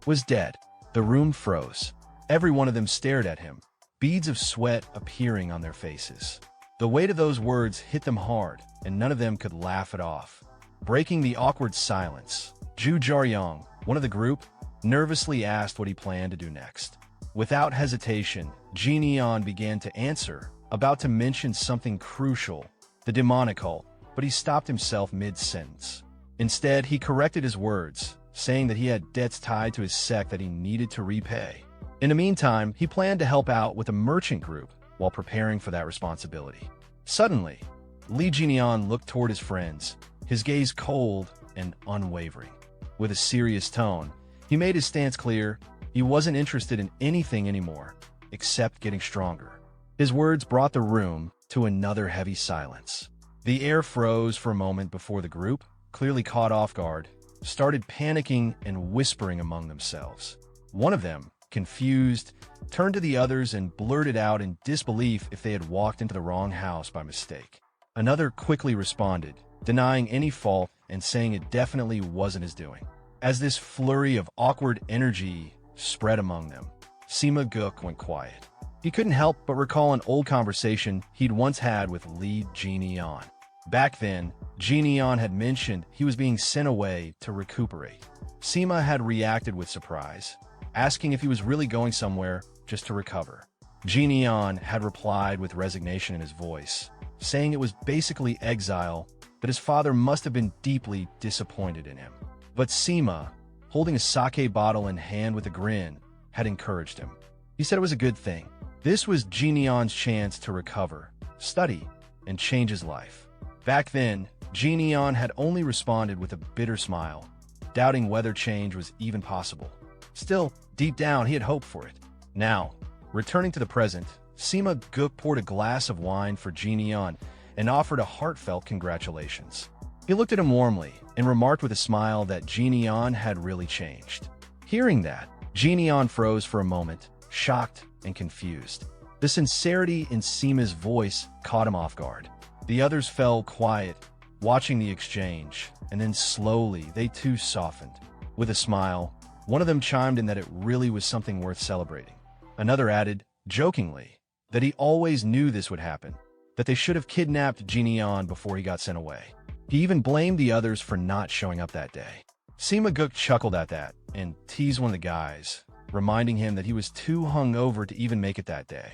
[SPEAKER 1] was dead. The room froze. Every one of them stared at him, beads of sweat appearing on their faces. The weight of those words hit them hard, and none of them could laugh it off. Breaking the awkward silence, Zhu Jiaoyang, one of the group, nervously asked what he planned to do next. Without hesitation, Jian began to answer, about to mention something crucial, the demonical, but he stopped himself mid-sentence. Instead, he corrected his words, saying that he had debts tied to his sect that he needed to repay. In the meantime, he planned to help out with a merchant group while preparing for that responsibility. Suddenly, Lee Jinian looked toward his friends, his gaze cold and unwavering. With a serious tone, he made his stance clear. He wasn't interested in anything anymore, except getting stronger. His words brought the room to another heavy silence. The air froze for a moment before the group, clearly caught off guard, started panicking and whispering among themselves. One of them, confused, turned to the others and blurted out in disbelief if they had walked into the wrong house by mistake. Another quickly responded, denying any fault and saying it definitely wasn't his doing. As this flurry of awkward energy spread among them, Sima Guk went quiet. He couldn't help but recall an old conversation he'd once had with Lee Jinian. Back then, Jinian had mentioned he was being sent away to recuperate. Sima had reacted with surprise, asking if he was really going somewhere just to recover. Jinian had replied with resignation in his voice, saying it was basically exile, that his father must have been deeply disappointed in him. But Sima, holding a sake bottle in hand with a grin, had encouraged him. He said it was a good thing. This was Jinian's chance to recover, study, and change his life. Back then, Jinian had only responded with a bitter smile, doubting whether change was even possible. Still, deep down, he had hoped for it. Now, returning to the present, Sima Guk poured a glass of wine for Jinian and offered a heartfelt congratulations. He looked at him warmly and remarked with a smile that Jinian had really changed. Hearing that, Jinian froze for a moment, shocked and confused. The sincerity in Sima's voice caught him off guard. The others fell quiet, watching the exchange, and then slowly they too softened. With a smile, one of them chimed in that it really was something worth celebrating. Another added, jokingly, that he always knew this would happen, that they should have kidnapped Jinian before he got sent away. He even blamed the others for not showing up that day. Sima Guk chuckled at that and teased one of the guys, reminding him that he was too hungover to even make it that day.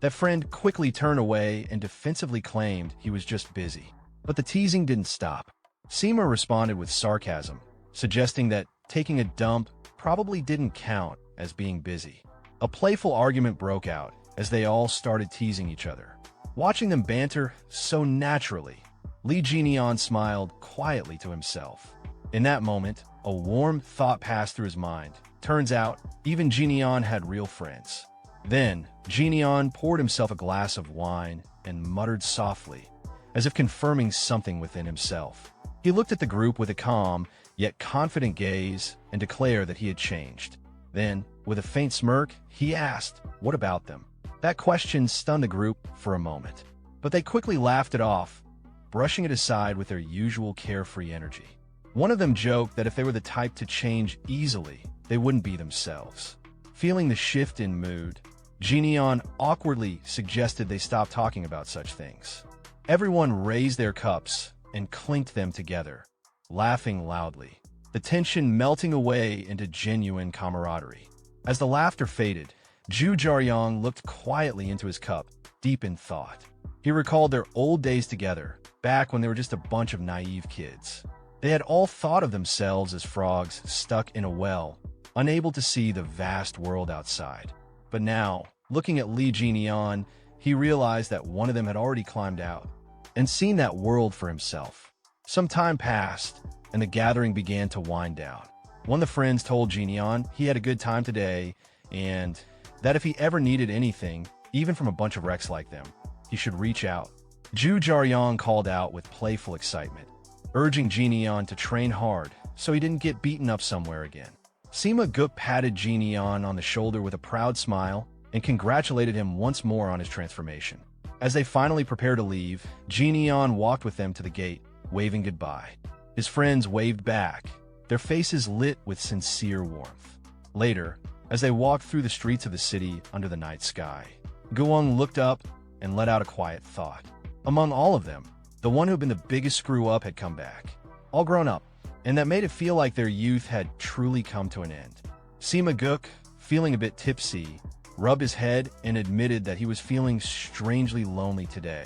[SPEAKER 1] That friend quickly turned away and defensively claimed he was just busy. But the teasing didn't stop. Sima responded with sarcasm, suggesting that taking a dump probably didn't count as being busy. A playful argument broke out as they all started teasing each other. Watching them banter so naturally, Lee Jinian smiled quietly to himself. In that moment, a warm thought passed through his mind. Turns out, even Jinian had real friends. Then, Jinian poured himself a glass of wine and muttered softly, as if confirming something within himself. He looked at the group with a calm, yet confident gaze and declared that he had changed. Then, with a faint smirk, he asked, "What about them?" That question stunned the group for a moment, but they quickly laughed it off, brushing it aside with their usual carefree energy. One of them joked that if they were the type to change easily, they wouldn't be themselves. Feeling the shift in mood, Jinian awkwardly suggested they stop talking about such things. Everyone raised their cups and clinked them together, laughing loudly, the tension melting away into genuine camaraderie. As the laughter faded, Zhu Jiaoyang looked quietly into his cup, deep in thought. He recalled their old days together, back when they were just a bunch of naive kids. They had all thought of themselves as frogs stuck in a well, unable to see the vast world outside. But now, looking at Li Jinian, he realized that one of them had already climbed out and seen that world for himself. Some time passed, and the gathering began to wind down. One of the friends told Jinian he had a good time today, and that if he ever needed anything, even from a bunch of wrecks like them, he should reach out. Zhu Jiaoyang called out with playful excitement, urging Jinian to train hard so he didn't get beaten up somewhere again. Sima Guk patted Jinian on the shoulder with a proud smile and congratulated him once more on his transformation. As they finally prepared to leave, Jinian walked with them to the gate, waving goodbye. His friends waved back, their faces lit with sincere warmth. Later, as they walked through the streets of the city under the night sky, Guang looked up and let out a quiet thought. Among all of them, the one who had been the biggest screw-up had come back, all grown up, and that made it feel like their youth had truly come to an end. Sima Guk, feeling a bit tipsy, rubbed his head and admitted that he was feeling strangely lonely today.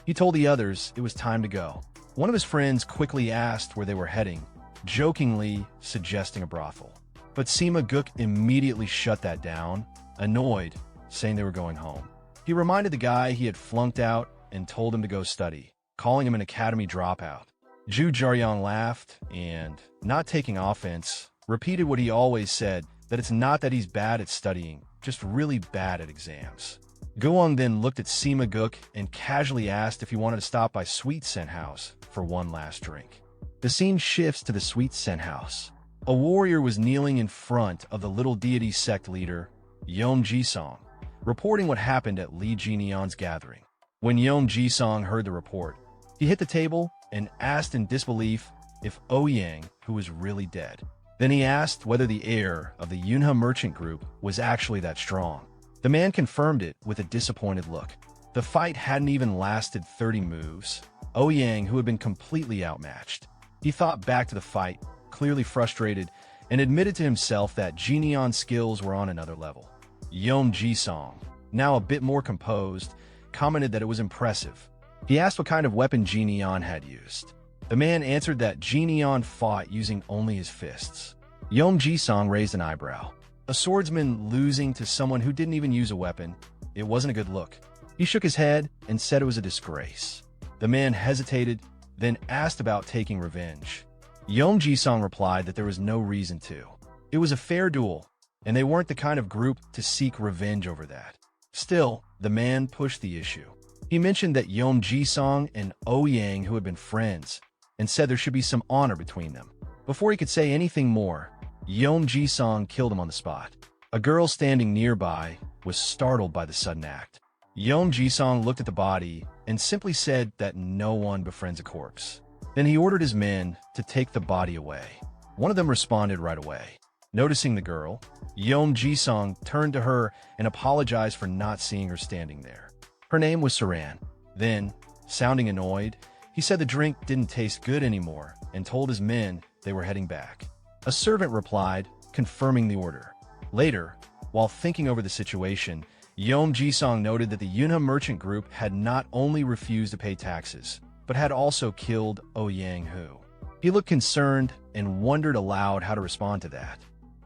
[SPEAKER 1] He told the others it was time to go. One of his friends quickly asked where they were heading, jokingly suggesting a brothel. But Sima Guk immediately shut that down, annoyed, saying they were going home. He reminded the guy he had flunked out and told him to go study. calling him an academy dropout. Zhu Jiaoyang laughed and, not taking offense, repeated what he always said, that it's not that he's bad at studying, just really bad at exams. Guang then looked at Sima Guk and casually asked if he wanted to stop by Sweet Scent House for one last drink. The scene shifts to the Sweet Scent House. A warrior was kneeling in front of the little deity sect leader, Yom Jisong, reporting what happened at Li Jinian's gathering. When Yom Jisong heard the report, he hit the table and asked in disbelief if Ouyang, who was really dead. Then he asked whether the heir of the Yunhe merchant group was actually that strong. The man confirmed it with a disappointed look. The fight hadn't even lasted 30 moves. Ouyang, who had been completely outmatched. He thought back to the fight, clearly frustrated, and admitted to himself that Jinian's skills were on another level. Yom Jisong, now a bit more composed, commented that it was impressive. He asked what kind of weapon Jinian had used. The man answered that Jinian fought using only his fists. Yom Jisong raised an eyebrow. A swordsman losing to someone who didn't even use a weapon, it wasn't a good look. He shook his head and said it was a disgrace. The man hesitated, then asked about taking revenge. Yom Jisong replied that there was no reason to. It was a fair duel, and they weren't the kind of group to seek revenge over that. Still, the man pushed the issue. He mentioned that Yom Jisong and Ouyang, who had been friends, and said there should be some honor between them. Before he could say anything more, Yom Jisong killed him on the spot. A girl standing nearby was startled by the sudden act. Yom Jisong looked at the body and simply said that no one befriends a corpse. Then he ordered his men to take the body away. One of them responded right away. Noticing the girl, Yom Jisong turned to her and apologized for not seeing her standing there. Her name was Saran. Then, sounding annoyed, he said the drink didn't taste good anymore and told his men they were heading back. A servant replied, confirming the order. Later, while thinking over the situation, Yom Jisong noted that the Yunhe merchant group had not only refused to pay taxes, but had also killed Ouyang Hu. He looked concerned and wondered aloud how to respond to that.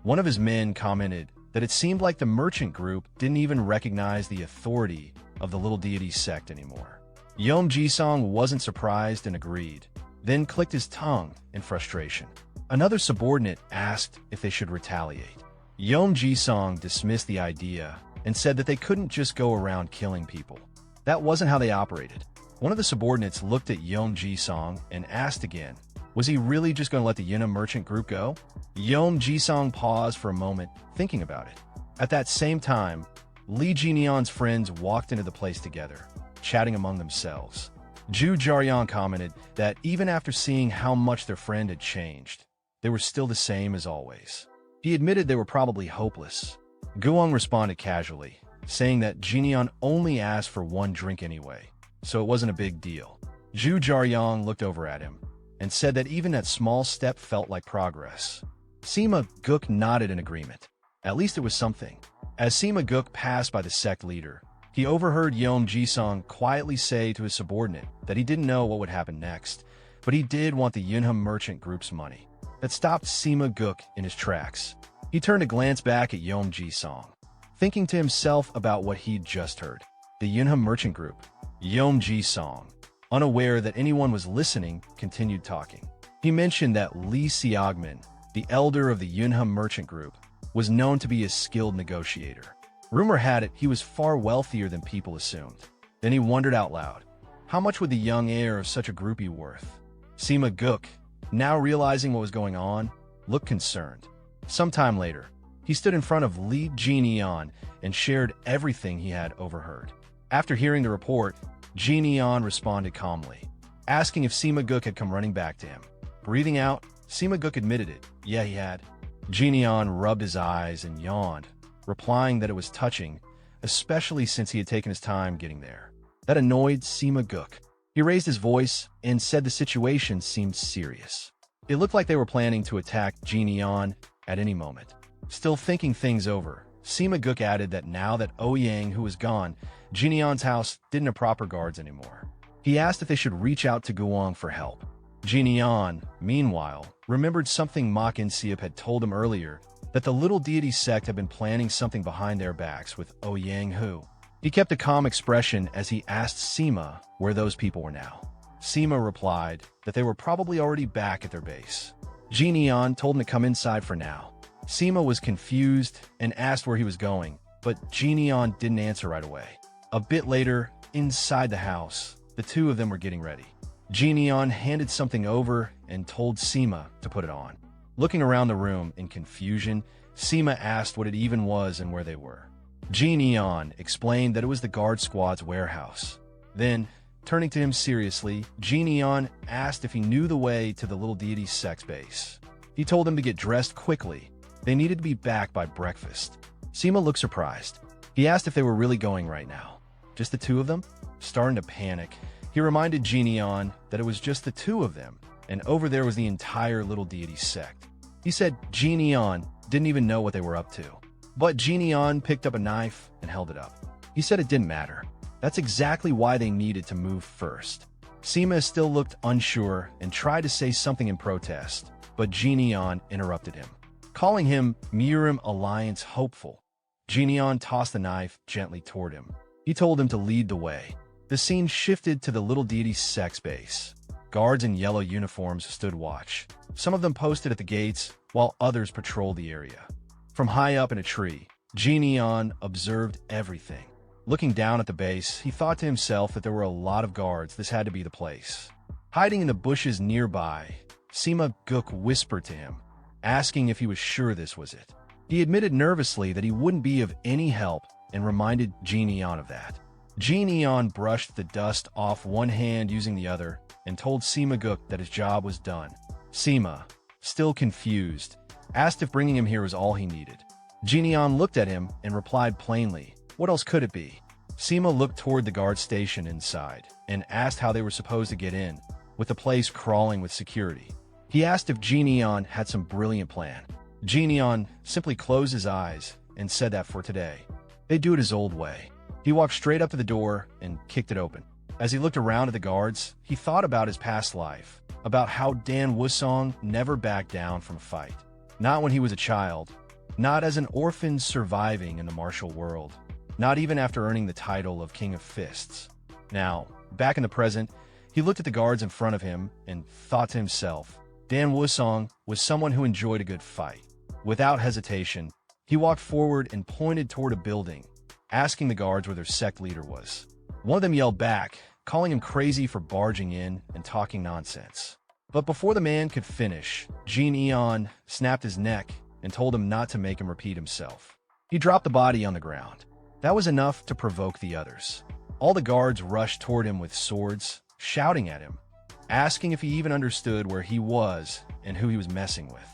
[SPEAKER 1] One of his men commented that it seemed like the merchant group didn't even recognize the authority of the little deity sect anymore. Yom Jisong wasn't surprised and agreed, then clicked his tongue in frustration. Another subordinate asked if they should retaliate. Yom Jisong dismissed the idea and said that they couldn't just go around killing people. That wasn't how they operated. One of the subordinates looked at Yom Jisong and asked again, was he really just going to let the Yunhe merchant group go? Yom Jisong paused for a moment, thinking about it. At that same time, Li Jinian's friends walked into the place together, chatting among themselves. Zhu Jiaoyang commented that even after seeing how much their friend had changed, they were still the same as always. He admitted they were probably hopeless. Guang responded casually, saying that Jinian only asked for one drink anyway, so it wasn't a big deal. Zhu Jiaoyang looked over at him and said that even that small step felt like progress. Sima Guk nodded in agreement. At least it was something. As Sima Guk passed by the sect leader, he overheard Yom Jisong quietly say to his subordinate that he didn't know what would happen next, but he did want the Yunhe merchant group's money. That stopped Sima Guk in his tracks. He turned to glance back at Yom Jisong, thinking to himself about what he'd just heard. The Yunhe merchant group. Yom Jisong, unaware that anyone was listening, continued talking. He mentioned that Li Xiaogman, the elder of the Yunhe merchant group, was known to be a skilled negotiator. Rumor had it he was far wealthier than people assumed. Then he wondered out loud, how much would the young heir of such a group be worth? Sima Guk, now realizing what was going on, looked concerned. Sometime later, he stood in front of Li Jinian and shared everything he had overheard. After hearing the report, Jinian responded calmly, asking if Sima Guk had come running back to him. Breathing out, Sima Guk admitted it. Yeah, he had. Jinian rubbed his eyes and yawned, replying that it was touching, especially since he had taken his time getting there. That annoyed Sima Guk. He raised his voice and said the situation seemed serious. It looked like they were planning to attack Jinian at any moment. Still thinking things over, Sima Guk added that now that Ouyang, who was gone, Jinian's house didn't have proper guards anymore. He asked if they should reach out to Guang for help. Jinian, meanwhile, remembered something Makin Siep had told him earlier, that the little deity sect had been planning something behind their backs with Ouyang Hu. He kept a calm expression as he asked Sima where those people were now. Sima replied that they were probably already back at their base. Jineon told him to come inside for now. Sima was confused and asked where he was going, but Jineon didn't answer right away. A bit later, inside the house, the two of them were getting ready. Jineon handed something over and told Sima to put it on. Looking around the room in confusion, Sima asked what it even was and where they were. Jineon explained that it was the guard squad's warehouse. Then, turning to him seriously, Jineon asked if he knew the way to the little deity's sex base. He told them to get dressed quickly. They needed to be back by breakfast. Sima looked surprised. He asked if they were really going right now. Just the two of them? Starting to panic, he reminded Jineon that it was just the two of them, and over there was the entire little deity sect. He said Jineon didn't even know what they were up to. But Jineon picked up a knife and held it up. He said it didn't matter. That's exactly why they needed to move first. Sima still looked unsure and tried to say something in protest, but Jineon interrupted him, calling him Mirim Alliance hopeful. Jineon tossed the knife gently toward him. He told him to lead the way. The scene shifted to the little deity's sex base. Guards in yellow uniforms stood watch. Some of them posted at the gates, while others patrolled the area. From high up in a tree, Jineon observed everything. Looking down at the base, he thought to himself that there were a lot of guards. This had to be the place. Hiding in the bushes nearby, Sima Guk whispered to him, asking if he was sure this was it. He admitted nervously that he wouldn't be of any help and reminded Jineon of that. Jineon brushed the dust off one hand using the other and told Sima Guk that his job was done. Sima, still confused, asked if bringing him here was all he needed. Jineon looked at him and replied plainly, "What else could it be?" Sima looked toward the guard station inside and asked how they were supposed to get in, with the place crawling with security. He asked if Jineon had some brilliant plan. Jineon simply closed his eyes and said that for today, they'd do it his old way. He walked straight up to the door and kicked it open. As he looked around at the guards, he thought about his past life, about how Dan Wusong never backed down from a fight. Not when he was a child, not as an orphan surviving in the martial world, not even after earning the title of King of Fists. Now, back in the present, he looked at the guards in front of him and thought to himself, Dan Wusong was someone who enjoyed a good fight. Without hesitation, he walked forward and pointed toward a building, asking the guards where their sect leader was. One of them yelled back, calling him crazy for barging in and talking nonsense. But before the man could finish, Jineon snapped his neck and told him not to make him repeat himself. He dropped the body on the ground. That was enough to provoke the others. All the guards rushed toward him with swords, shouting at him, asking if he even understood where he was and who he was messing with.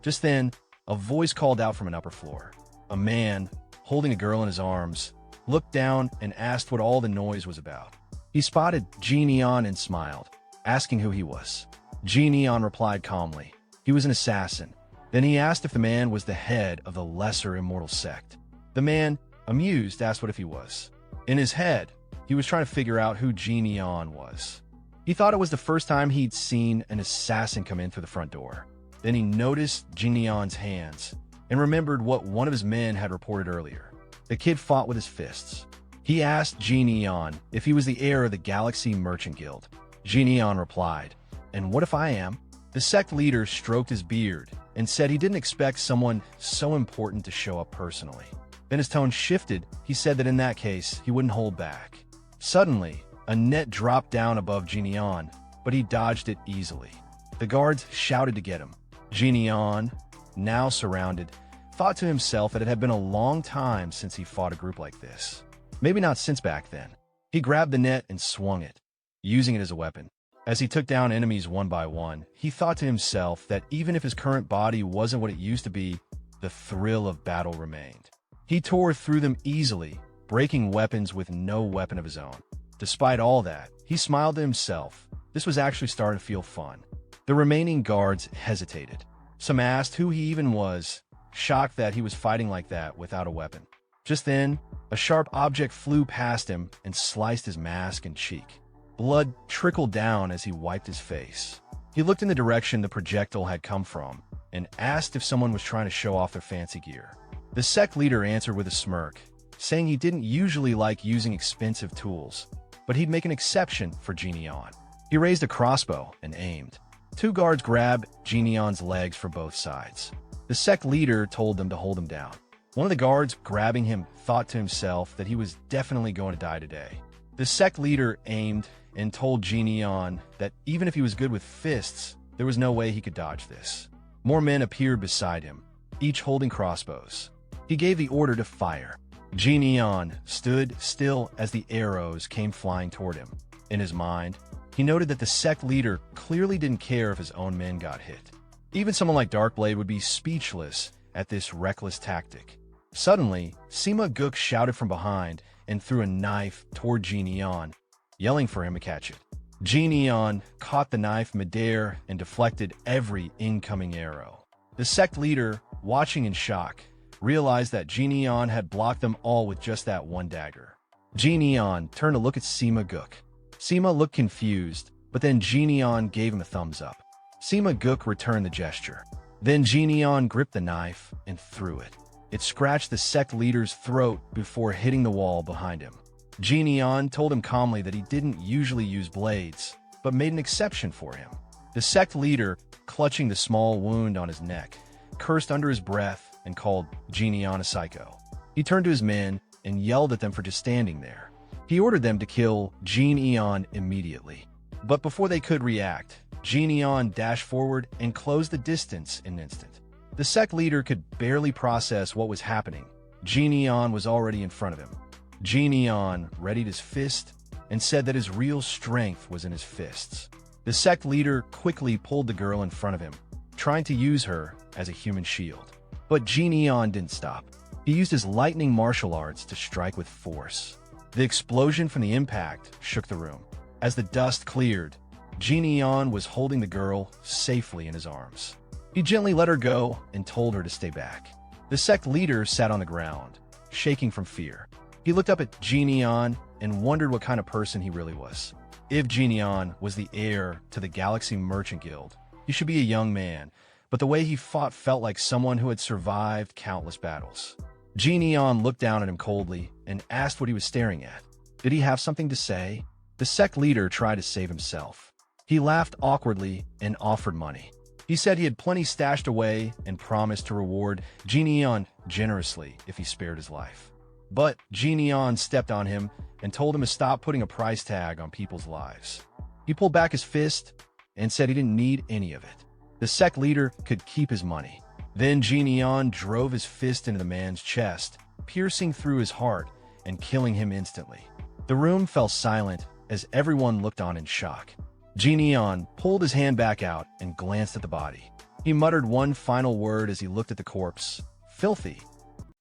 [SPEAKER 1] Just then, a voice called out from an upper floor. A man, holding a girl in his arms, looked down and asked what all the noise was about. He spotted Jineon and smiled, asking who he was. Jineon replied calmly, he was an assassin. Then he asked if the man was the head of the lesser immortal sect. The man, amused, asked what if he was. In his head, he was trying to figure out who Jineon was. He thought it was the first time he'd seen an assassin come in through the front door. Then he noticed Jineon's hands and remembered what one of his men had reported earlier. The kid fought with his fists. He asked Jineon if he was the heir of the Galaxy Merchant Guild. Jineon replied, "And what if I am?" The sect leader stroked his beard and said he didn't expect someone so important to show up personally. Then his tone shifted. He said that in that case, he wouldn't hold back. Suddenly, a net dropped down above Jineon, but he dodged it easily. The guards shouted to get him. Jineon, now surrounded, thought to himself that it had been a long time since he fought a group like this. Maybe not since back then. He grabbed the net and swung it, using it as a weapon. As he took down enemies one by one, he thought to himself that even if his current body wasn't what it used to be, the thrill of battle remained. He tore through them easily, breaking weapons with no weapon of his own. Despite all that, he smiled to himself. This was actually starting to feel fun. The remaining guards hesitated. Some asked who he even was, shocked that he was fighting like that without a weapon. Just then, a sharp object flew past him and sliced his mask and cheek. Blood trickled down as he wiped his face. He looked in the direction the projectile had come from and asked if someone was trying to show off their fancy gear. The sect leader answered with a smirk, saying he didn't usually like using expensive tools, but he'd make an exception for Jineon. He raised a crossbow and aimed. Two guards grabbed Jinion's legs for both sides. The sect leader told them to hold him down. One of the guards grabbing him thought to himself that he was definitely going to die today. The sect leader aimed and told Jinion that even if he was good with fists, there was no way he could dodge this. More men appeared beside him, each holding crossbows. He gave the order to fire. Jinion stood still as the arrows came flying toward him. In his mind, he noted that the sect leader clearly didn't care if his own men got hit. Even someone like Darkblade would be speechless at this reckless tactic. Suddenly, Sima Guk shouted from behind and threw a knife toward Jinion, yelling for him to catch it. Jinion caught the knife midair and deflected every incoming arrow. The sect leader, watching in shock, realized that Jinion had blocked them all with just that one dagger. Jinion turned to look at Sima Guk. Sima looked confused, but then Jinion gave him a thumbs up. Sima Guk returned the gesture. Then Jinion gripped the knife and threw it. It scratched the sect leader's throat before hitting the wall behind him. Jinion told him calmly that he didn't usually use blades, but made an exception for him. The sect leader, clutching the small wound on his neck, cursed under his breath and called Jinion a psycho. He turned to his men and yelled at them for just standing there. He ordered them to kill Jinion immediately. But before they could react, Jinion dashed forward and closed the distance in an instant. The sect leader could barely process what was happening. Jinion was already in front of him. Jinion readied his fist and said that his real strength was in his fists. The sect leader quickly pulled the girl in front of him, trying to use her as a human shield. But Jinion didn't stop. He used his lightning martial arts to strike with force. The explosion from the impact shook the room. As the dust cleared, Jinion was holding the girl safely in his arms. He gently let her go and told her to stay back. The sect leader sat on the ground, shaking from fear. He looked up at Jinion and wondered what kind of person he really was. If Jinion was the heir to the Galaxy Merchant Guild, he should be a young man, but the way he fought felt like someone who had survived countless battles. Jinion looked down at him coldly and asked what he was staring at. Did he have something to say? The sect leader tried to save himself. He laughed awkwardly and offered money. He said he had plenty stashed away and promised to reward Jinion generously if he spared his life. But Jinion stepped on him and told him to stop putting a price tag on people's lives. He pulled back his fist and said he didn't need any of it. The sect leader could keep his money. Then Jinion drove his fist into the man's chest, piercing through his heart and killing him instantly. The room fell silent as everyone looked on in shock. Jinion pulled his hand back out and glanced at the body. He muttered one final word as he looked at the corpse. Filthy.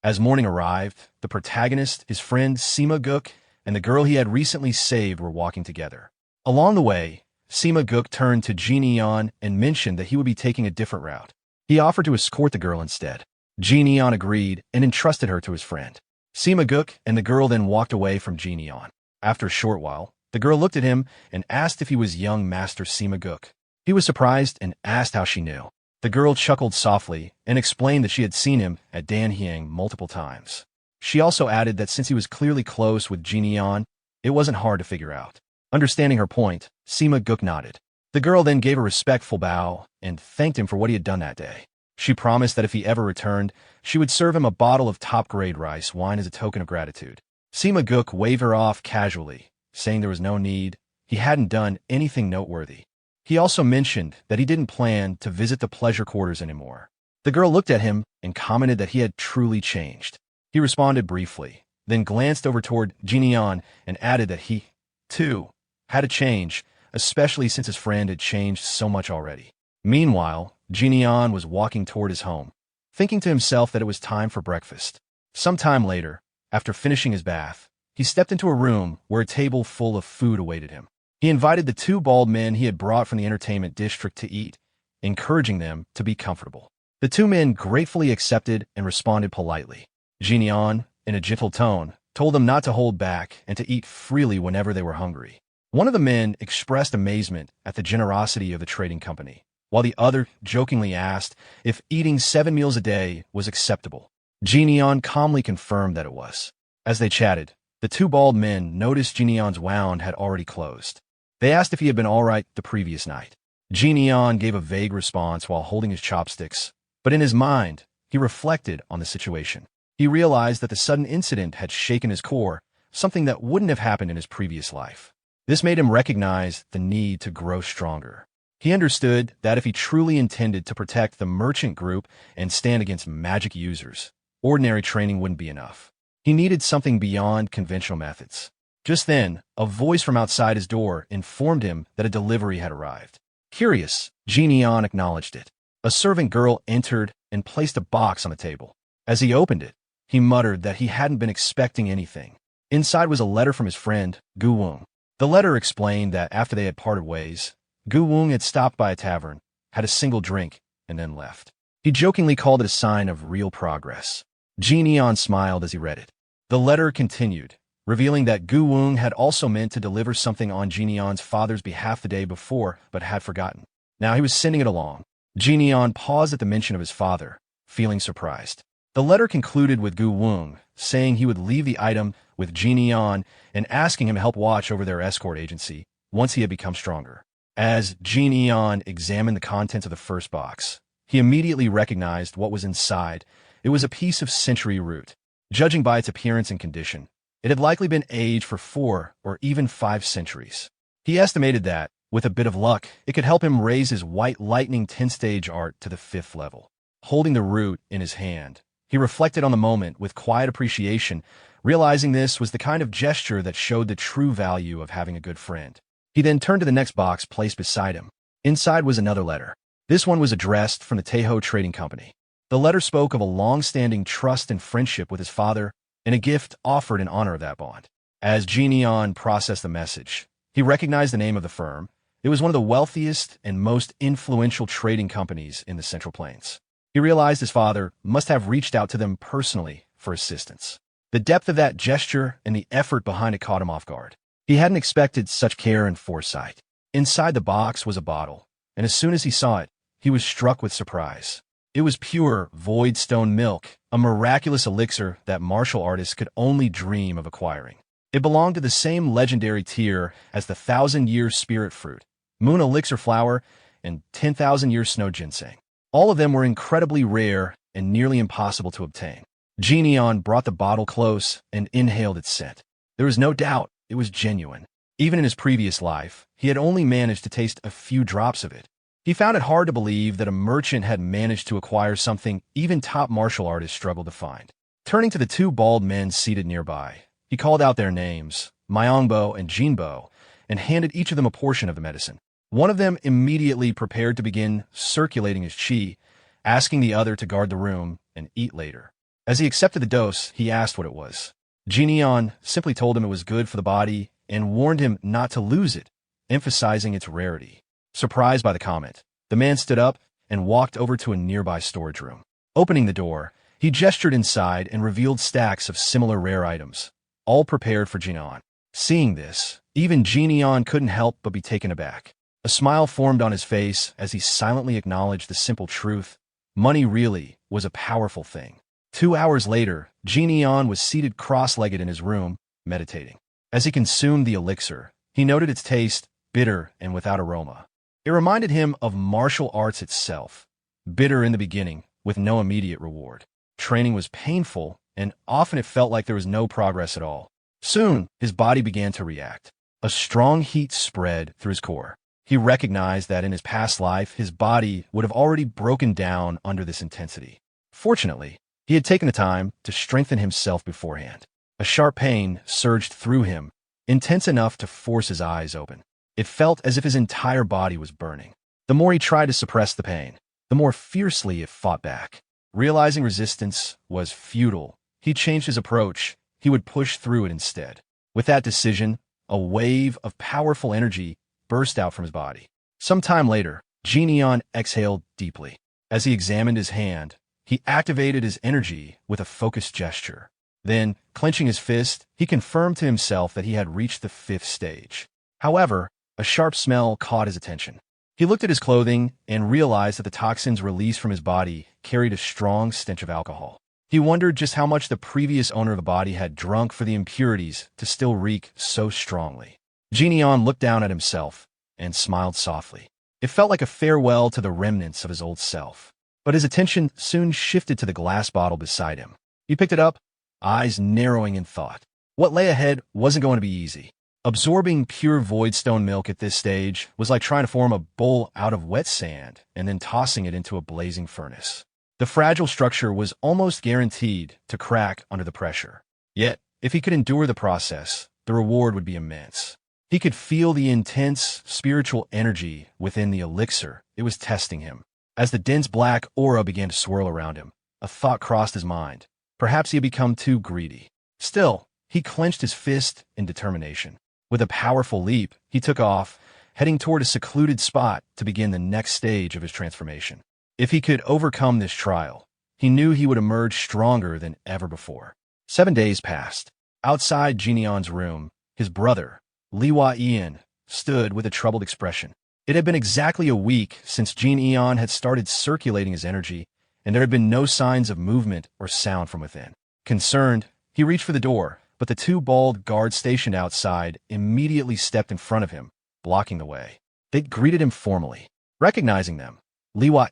[SPEAKER 1] As morning arrived, the protagonist, his friend Sima Guk, and the girl he had recently saved were walking together. Along the way, Sima Guk turned to Jinion and mentioned that he would be taking a different route. He offered to escort the girl instead. Jinion agreed and entrusted her to his friend. Sima Guk and the girl then walked away from Jinion. After a short while, the girl looked at him and asked if he was young Master Sima Guk. He was surprised and asked how she knew. The girl chuckled softly and explained that she had seen him at Danhyang multiple times. She also added that since he was clearly close with Jinion, it wasn't hard to figure out. Understanding her point, Sima Guk nodded. The girl then gave a respectful bow and thanked him for what he had done that day. She promised that if he ever returned, she would serve him a bottle of top-grade rice wine as a token of gratitude. Sima Guk waved her off casually, saying there was no need. He hadn't done anything noteworthy. He also mentioned that he didn't plan to visit the pleasure quarters anymore. The girl looked at him and commented that he had truly changed. He responded briefly, then glanced over toward Jinion and added that he, too, had a change, especially since his friend had changed so much already. Meanwhile, Jinion was walking toward his home, thinking to himself that it was time for breakfast. Some time later, after finishing his bath, he stepped into a room where a table full of food awaited him. He invited the two bald men he had brought from the entertainment district to eat, encouraging them to be comfortable. The two men gratefully accepted and responded politely. Jinion, in a gentle tone, told them not to hold back and to eat freely whenever they were hungry. One of the men expressed amazement at the generosity of the trading company, while the other jokingly asked if eating 7 meals a day was acceptable. Jinion calmly confirmed that it was. As they chatted, the two bald men noticed Jinion's wound had already closed. They asked if he had been all right the previous night. Neon gave a vague response while holding his chopsticks, but in his mind, he reflected on the situation. He realized that the sudden incident had shaken his core, something that wouldn't have happened in his previous life. This made him recognize the need to grow stronger. He understood that if he truly intended to protect the merchant group and stand against magic users, ordinary training wouldn't be enough. He needed something beyond conventional methods. Just then, a voice from outside his door informed him that a delivery had arrived. Curious, Neon acknowledged it. A servant girl entered and placed a box on the table. As he opened it, he muttered that he hadn't been expecting anything. Inside was a letter from his friend, Gu Wong. The letter explained that after they had parted ways, Gu Wong had stopped by a tavern, had a single drink, and then left. He jokingly called it a sign of real progress. Neon smiled as he read it. The letter continued, revealing that Gu Wong had also meant to deliver something on Neon's father's behalf the day before, but had forgotten. Now he was sending it along. Neon paused at the mention of his father, feeling surprised. The letter concluded with Gu Wong saying he would leave the item with Neon and asking him to help watch over their escort agency once he had become stronger. As Neon examined the contents of the first box, he immediately recognized what was inside. It was a piece of century root. Judging by its appearance and condition, it had likely been aged for 4 or even 5 centuries. He estimated that, with a bit of luck, it could help him raise his White Lightning 10-stage art to the 5th level. Holding the root in his hand, he reflected on the moment with quiet appreciation, realizing this was the kind of gesture that showed the true value of having a good friend. He then turned to the next box placed beside him. Inside was another letter. This one was addressed from the Tejo Trading Company. The letter spoke of a long-standing trust and friendship with his father and a gift offered in honor of that bond. As Neon processed the message, he recognized the name of the firm. It was one of the wealthiest and most influential trading companies in the Central Plains. He realized his father must have reached out to them personally for assistance. The depth of that gesture and the effort behind it caught him off guard. He hadn't expected such care and foresight. Inside the box was a bottle, and as soon as he saw it, he was struck with surprise. It was pure, void stone milk, a miraculous elixir that martial artists could only dream of acquiring. It belonged to the same legendary tier as the 1,000-year spirit fruit, moon elixir flower, and 10,000-year snow ginseng. All of them were incredibly rare and nearly impossible to obtain. Neon brought the bottle close and inhaled its scent. There was no doubt it was genuine. Even in his previous life, he had only managed to taste a few drops of it. He found it hard to believe that a merchant had managed to acquire something even top martial artists struggled to find. Turning to the 2 bald men seated nearby, he called out their names, Myongbo and Jinbo, and handed each of them a portion of the medicine. One of them immediately prepared to begin circulating his chi, asking the other to guard the room and eat later. As he accepted the dose, he asked what it was. Neon simply told him it was good for the body and warned him not to lose it, emphasizing its rarity. Surprised by the comment, the man stood up and walked over to a nearby storage room. Opening the door, he gestured inside and revealed stacks of similar rare items, all prepared for Neon. Seeing this, even Neon couldn't help but be taken aback. A smile formed on his face as he silently acknowledged the simple truth: money really was a powerful thing. 2 hours later, Neon was seated cross-legged in his room, meditating. As he consumed the elixir, he noted its taste, bitter and without aroma. It reminded him of martial arts itself, bitter in the beginning, with no immediate reward. Training was painful, and often it felt like there was no progress at all. Soon, his body began to react. A strong heat spread through his core. He recognized that in his past life, his body would have already broken down under this intensity. Fortunately, he had taken the time to strengthen himself beforehand. A sharp pain surged through him, intense enough to force his eyes open. It felt as if his entire body was burning. The more he tried to suppress the pain, the more fiercely it fought back. Realizing resistance was futile, he changed his approach. He would push through it instead. With that decision, a wave of powerful energy burst out from his body. Some time later, Neon exhaled deeply. As he examined his hand, he activated his energy with a focused gesture. Then, clenching his fist, he confirmed to himself that he had reached the 5th stage. However, a sharp smell caught his attention. He looked at his clothing and realized that the toxins released from his body carried a strong stench of alcohol. He wondered just how much the previous owner of the body had drunk for the impurities to still reek so strongly. Jian looked down at himself and smiled softly. It felt like a farewell to the remnants of his old self. But his attention soon shifted to the glass bottle beside him. He picked it up, eyes narrowing in thought. What lay ahead wasn't going to be easy. Absorbing pure voidstone milk at this stage was like trying to form a bowl out of wet sand and then tossing it into a blazing furnace. The fragile structure was almost guaranteed to crack under the pressure. Yet, if he could endure the process, the reward would be immense. He could feel the intense spiritual energy within the elixir. It was testing him. As the dense black aura began to swirl around him, a thought crossed his mind. Perhaps he had become too greedy. Still, he clenched his fist in determination. With a powerful leap, he took off, heading toward a secluded spot to begin the next stage of his transformation. If he could overcome this trial, he knew he would emerge stronger than ever before. 7 days passed. Outside Jian's room, his brother, Ian, stood with a troubled expression. It had been exactly a week since Jian had started circulating his energy, and there had been no signs of movement or sound from within. Concerned, he reached for the door, but the two bald guards stationed outside immediately stepped in front of him, blocking the way. They greeted him formally. Recognizing them,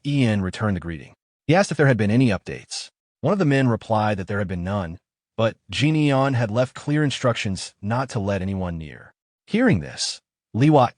[SPEAKER 1] Ian returned the greeting. He asked if there had been any updates. One of the men replied that there had been none, but Jian had left clear instructions not to let anyone near. Hearing this,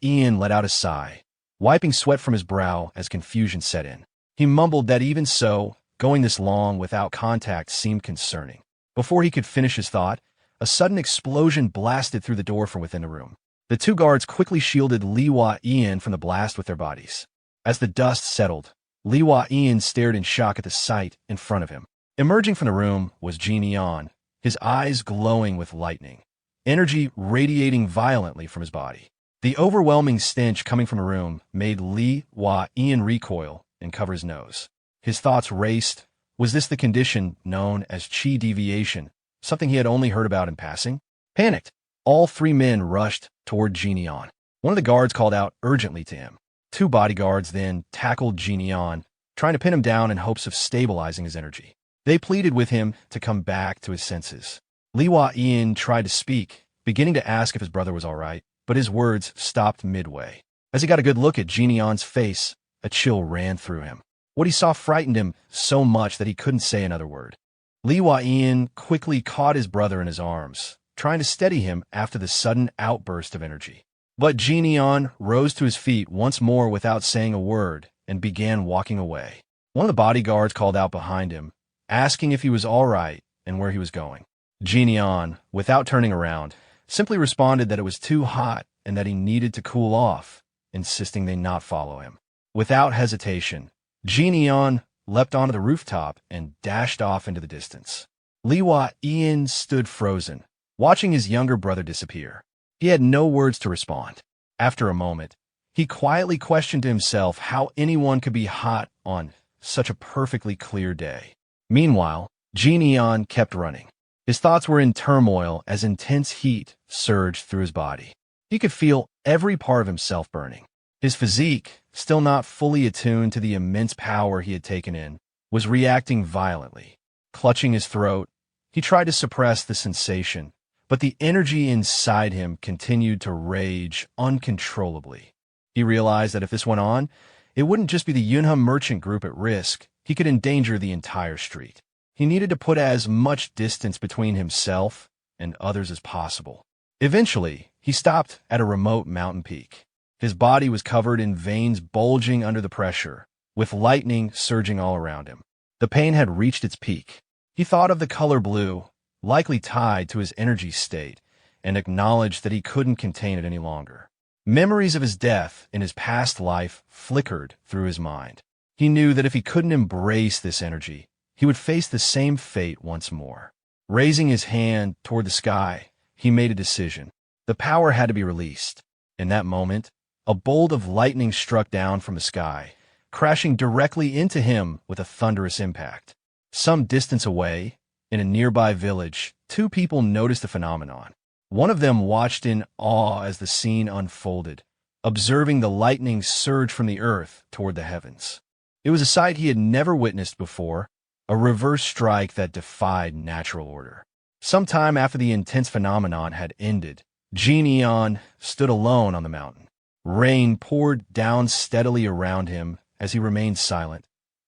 [SPEAKER 1] Ian let out a sigh, wiping sweat from his brow as confusion set in. He mumbled that even so, going this long without contact seemed concerning. Before he could finish his thought, a sudden explosion blasted through the door from within the room. The two guards quickly shielded Ian from the blast with their bodies. As the dust settled, Ian stared in shock at the sight in front of him. Emerging from the room was Jian, his eyes glowing with lightning, energy radiating violently from his body. The overwhelming stench coming from the room made Ian recoil and cover his nose. His thoughts raced. Was this the condition known as chi deviation, something he had only heard about in passing? Panicked, all three men rushed toward Jian. One of the guards called out urgently to him. Two bodyguards then tackled Jian, trying to pin him down in hopes of stabilizing his energy. They pleaded with him to come back to his senses. Ian tried to speak, beginning to ask if his brother was all right, but his words stopped midway. As he got a good look at Jian's face, a chill ran through him. What he saw frightened him so much that he couldn't say another word. Ian quickly caught his brother in his arms, trying to steady him after the sudden outburst of energy. But Jian rose to his feet once more without saying a word and began walking away. One of the bodyguards called out behind him, asking if he was all right and where he was going. Jian, without turning around, simply responded that it was too hot and that he needed to cool off, insisting they not follow him. Without hesitation, Jian leapt onto the rooftop and dashed off into the distance. Ian stood frozen, watching his younger brother disappear. He had no words to respond. After a moment, he quietly questioned himself how anyone could be hot on such a perfectly clear day. Meanwhile, Jian kept running. His thoughts were in turmoil as intense heat surged through his body. He could feel every part of himself burning. His physique, still not fully attuned to the immense power he had taken in, was reacting violently. Clutching his throat, he tried to suppress the sensation, but the energy inside him continued to rage uncontrollably. He realized that if this went on, it wouldn't just be the Yunhe merchant group at risk, he could endanger the entire street. He needed to put as much distance between himself and others as possible. Eventually, he stopped at a remote mountain peak. His body was covered in veins bulging under the pressure, with lightning surging all around him. The pain had reached its peak. He thought of the color blue, likely tied to his energy state, and acknowledged that he couldn't contain it any longer. Memories of his death in his past life flickered through his mind. He knew that if he couldn't embrace this energy, he would face the same fate once more. Raising his hand toward the sky, he made a decision. The power had to be released. In that moment, a bolt of lightning struck down from the sky, crashing directly into him with a thunderous impact. Some distance away, in a nearby village, two people noticed the phenomenon. One of them watched in awe as the scene unfolded, observing the lightning surge from the earth toward the heavens. It was a sight he had never witnessed before, a reverse strike that defied natural order. Sometime after the intense phenomenon had ended, Neon stood alone on the mountain. Rain poured down steadily around him as he remained silent,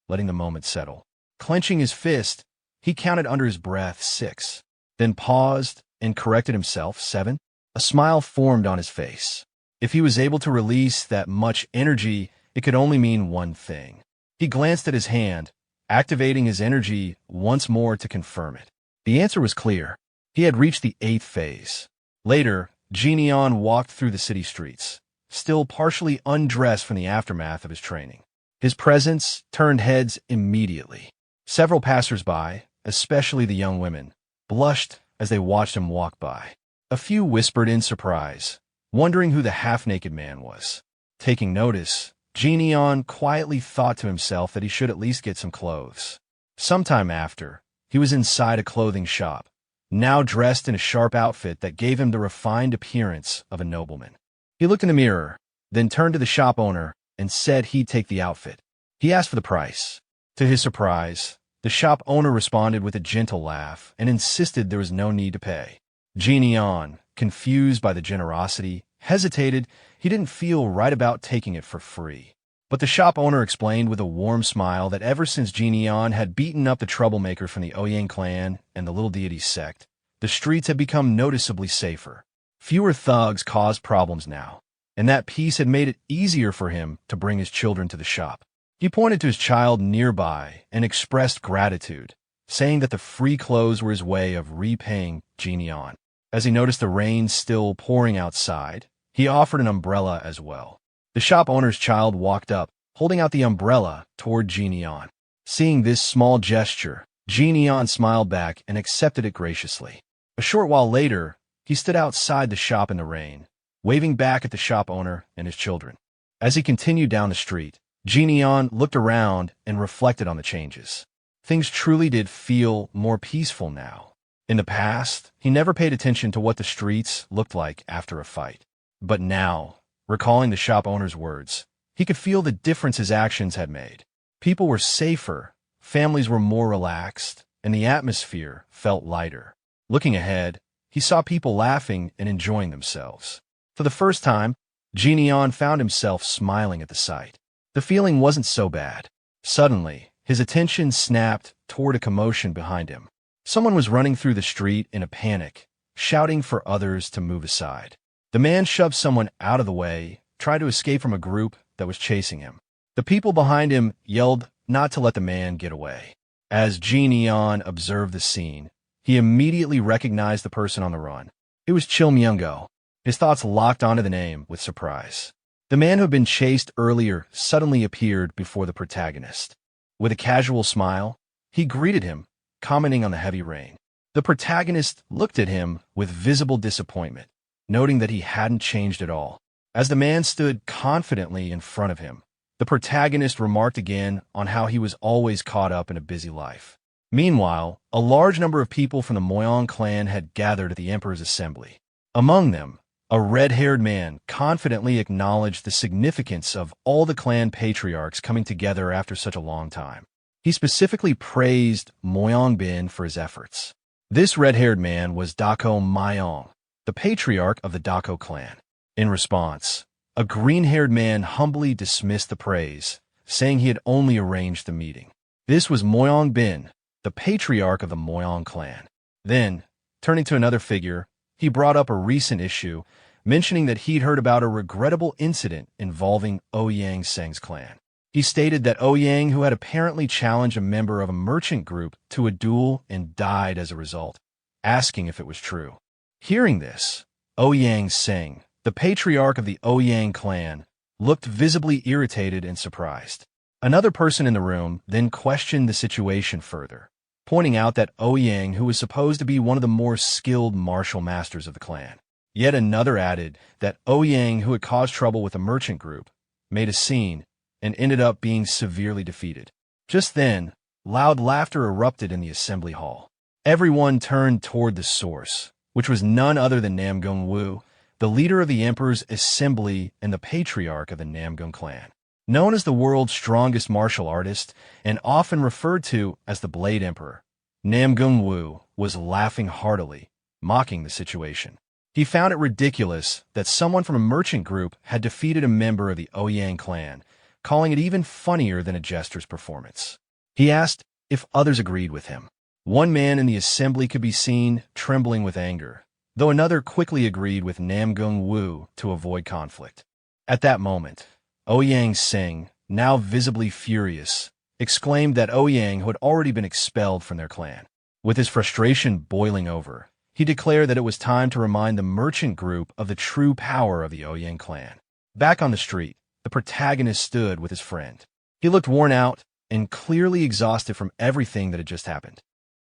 [SPEAKER 1] letting the moment settle. Clenching his fist, he counted under his breath 6, then paused and corrected himself 7. A smile formed on his face. If he was able to release that much energy, it could only mean one thing. He glanced at his hand, activating his energy once more to confirm it. The answer was clear. He had reached the 8th phase. Later, Neon walked through the city streets, still partially undressed from the aftermath of his training. His presence turned heads immediately. Several passers-by, especially the young women, blushed as they watched him walk by. A few whispered in surprise, wondering who the half-naked man was. Taking notice, Neon quietly thought to himself that he should at least get some clothes. Sometime after, he was inside a clothing shop, now dressed in a sharp outfit that gave him the refined appearance of a nobleman. He looked in the mirror, then turned to the shop owner and said he'd take the outfit. He asked for the price. To his surprise, the shop owner responded with a gentle laugh and insisted there was no need to pay. Neon, confused by the generosity, hesitated. He didn't feel right about taking it for free. But the shop owner explained with a warm smile that ever since Neon had beaten up the troublemaker from the Ouyang clan and the Little Deity sect, the streets had become noticeably safer. Fewer thugs caused problems now, and that peace had made it easier for him to bring his children to the shop. He pointed to his child nearby and expressed gratitude, saying that the free clothes were his way of repaying Neon. As he noticed the rain still pouring outside, he offered an umbrella as well. The shop owner's child walked up, holding out the umbrella toward Neon. Seeing this small gesture, Neon smiled back and accepted it graciously. A short while later, he stood outside the shop in the rain, waving back at the shop owner and his children. As he continued down the street, Neon looked around and reflected on the changes. Things truly did feel more peaceful now. In the past, he never paid attention to what the streets looked like after a fight. But now, recalling the shop owner's words, he could feel the difference his actions had made. People were safer, families were more relaxed, and the atmosphere felt lighter. Looking ahead, he saw people laughing and enjoying themselves. For the first time, Neon found himself smiling at the sight. The feeling wasn't so bad. Suddenly, his attention snapped toward a commotion behind him. Someone was running through the street in a panic, shouting for others to move aside. The man shoved someone out of the way, tried to escape from a group that was chasing him. The people behind him yelled not to let the man get away. As Neon observed the scene, he immediately recognized the person on the run. It was Chil Myung-go. His thoughts locked onto the name with surprise. The man who had been chased earlier suddenly appeared before the protagonist. With a casual smile, he greeted him, commenting on the heavy rain. The protagonist looked at him with visible disappointment, noting that he hadn't changed at all. As the man stood confidently in front of him, the protagonist remarked again on how he was always caught up in a busy life. Meanwhile, a large number of people from the Moyang clan had gathered at the Emperor's assembly. Among them, a red-haired man confidently acknowledged the significance of all the clan patriarchs coming together after such a long time. He specifically praised Moyang Bin for his efforts. This red-haired man was Dako Myong, the patriarch of the Dako clan. In response, a green-haired man humbly dismissed the praise, saying he had only arranged the meeting. This was Moyang Bin, the patriarch of the Moyang clan. Then, turning to another figure, he brought up a recent issue, mentioning that he'd heard about a regrettable incident involving Ouyang Seng's clan. He stated that Ouyang, who had apparently challenged a member of a merchant group to a duel and died as a result, asking if it was true. Hearing this, Ouyang Seng, the patriarch of the Ouyang clan, looked visibly irritated and surprised. Another person in the room then questioned the situation further, pointing out that Ouyang, who was supposed to be one of the more skilled martial masters of the clan. Yet another added that Ouyang, who had caused trouble with a merchant group, made a scene and ended up being severely defeated. Just then, loud laughter erupted in the assembly hall. Everyone turned toward the source, which was none other than Namgung Wu, the leader of the Emperor's assembly and the patriarch of the Namgung clan. Known as the world's strongest martial artist and often referred to as the Blade Emperor, Namgung Wu was laughing heartily, mocking the situation. He found it ridiculous that someone from a merchant group had defeated a member of the Ouyang clan, calling it even funnier than a jester's performance. He asked if others agreed with him. One man in the assembly could be seen trembling with anger, though another quickly agreed with Namgung Wu to avoid conflict. At that moment, Ouyang Sing, now visibly furious, exclaimed that Ouyang had already been expelled from their clan. With his frustration boiling over, he declared that it was time to remind the merchant group of the true power of the Ouyang clan. Back on the street, the protagonist stood with his friend. He looked worn out and clearly exhausted from everything that had just happened.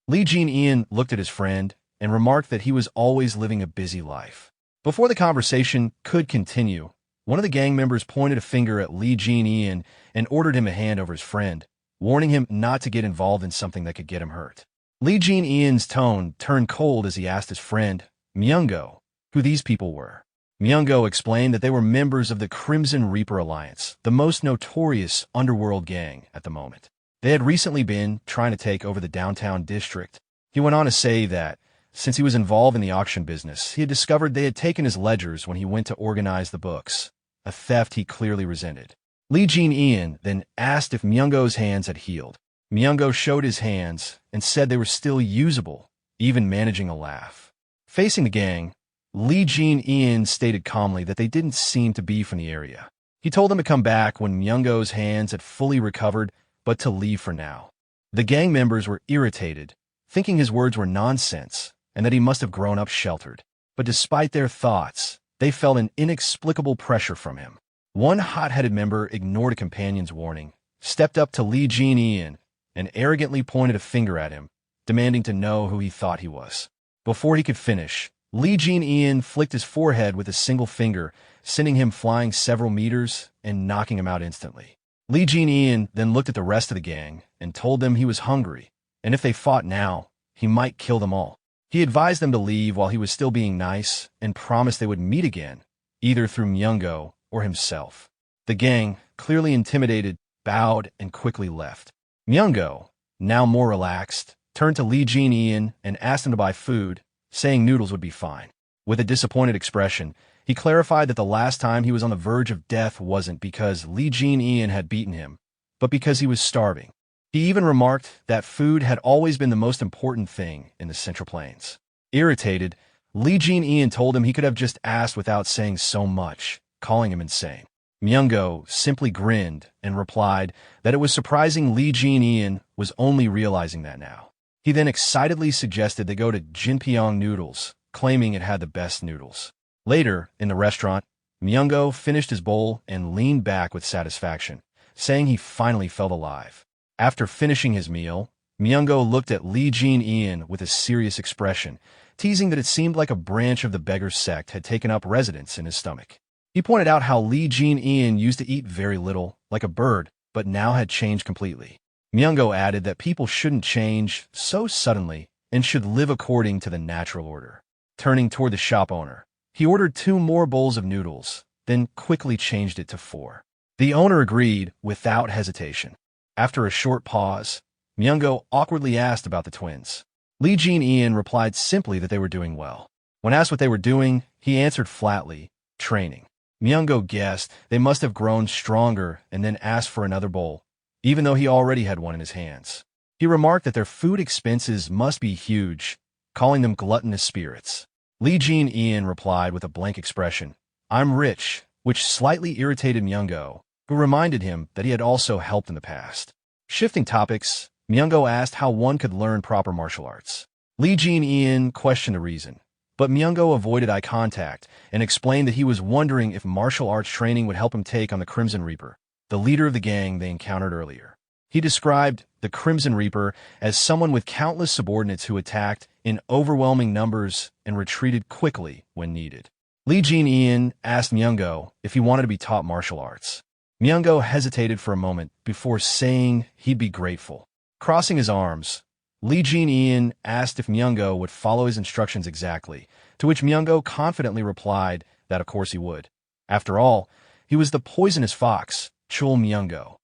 [SPEAKER 1] Lee Jin-ian looked at his friend and remarked that he was always living a busy life. Before the conversation could continue, one of the gang members pointed a finger at Lee Jin-ian and ordered him a hand over his friend, warning him not to get involved in something that could get him hurt. Lee Jin-ian's tone turned cold as he asked his friend, Myungo, who these people were. Myungo explained that they were members of the Crimson Reaper Alliance, the most notorious underworld gang at the moment. They had recently been trying to take over the downtown district. He went on to say that, since he was involved in the auction business, he had discovered they had taken his ledgers when he went to organize the books, a theft he clearly resented. Lee Jin-ian then asked if Myungo's hands had healed. Myungo showed his hands and said they were still usable, even managing a laugh. Facing the gang, Lee Jin-ian stated calmly that they didn't seem to be from the area. He told them to come back when Myungo's hands had fully recovered, but to leave for now. The gang members were irritated, thinking his words were nonsense and that he must have grown up sheltered. But despite their thoughts, they felt an inexplicable pressure from him. One hot-headed member ignored a companion's warning, stepped up to Lee Jin-ian, and arrogantly pointed a finger at him, demanding to know who he thought he was. Before he could finish, Lee Jin-ian flicked his forehead with a single finger, sending him flying several meters and knocking him out instantly. Lee Jin-ian then looked at the rest of the gang and told them he was hungry, and if they fought now, he might kill them all. He advised them to leave while he was still being nice and promised they would meet again, either through Myungo or himself. The gang, clearly intimidated, bowed and quickly left. Myungo, now more relaxed, turned to Lee Jin-ian and asked him to buy food, saying noodles would be fine. With a disappointed expression, he clarified that the last time he was on the verge of death wasn't because Lee Jin-ian had beaten him, but because he was starving. He even remarked that food had always been the most important thing in the Central Plains. Irritated, Lee Jin-ian told him he could have just asked without saying so much, calling him insane. Myungo simply grinned and replied that it was surprising Lee Jin-ian was only realizing that now. He then excitedly suggested they go to Jinpyeong Noodles, claiming it had the best noodles. Later, in the restaurant, Myungo finished his bowl and leaned back with satisfaction, saying he finally felt alive. After finishing his meal, Myungo looked at Lee Jin-ian with a serious expression, teasing that it seemed like a branch of the beggar sect had taken up residence in his stomach. He pointed out how Lee Jin-ian used to eat very little, like a bird, but now had changed completely. Myungo added that people shouldn't change so suddenly and should live according to the natural order. Turning toward the shop owner, he ordered 2 more bowls of noodles, then quickly changed it to 4. The owner agreed without hesitation. After a short pause, Myungo awkwardly asked about the twins. Lee Jin-ian replied simply that they were doing well. When asked what they were doing, he answered flatly, training. Myungo guessed they must have grown stronger and then asked for another bowl, even though he already had one in his hands. He remarked that their food expenses must be huge, calling them gluttonous spirits. Lee Jin-ian replied with a blank expression, I'm rich, which slightly irritated Myungo, who reminded him that he had also helped in the past. Shifting topics, Myungo asked how one could learn proper martial arts. Lee Jin-ian questioned the reason, but Myungo avoided eye contact and explained that he was wondering if martial arts training would help him take on the Crimson Reaper, the leader of the gang they encountered earlier. He described the Crimson Reaper as someone with countless subordinates who attacked in overwhelming numbers and retreated quickly when needed. Lee Jin-ian asked Myungo if he wanted to be taught martial arts. Myungo hesitated for a moment before saying he'd be grateful. Crossing his arms, Lee Jin-ian asked if Myungo would follow his instructions exactly, to which Myungo confidently replied that of course he would. After all, he was the poisonous fox, Chul Myungo.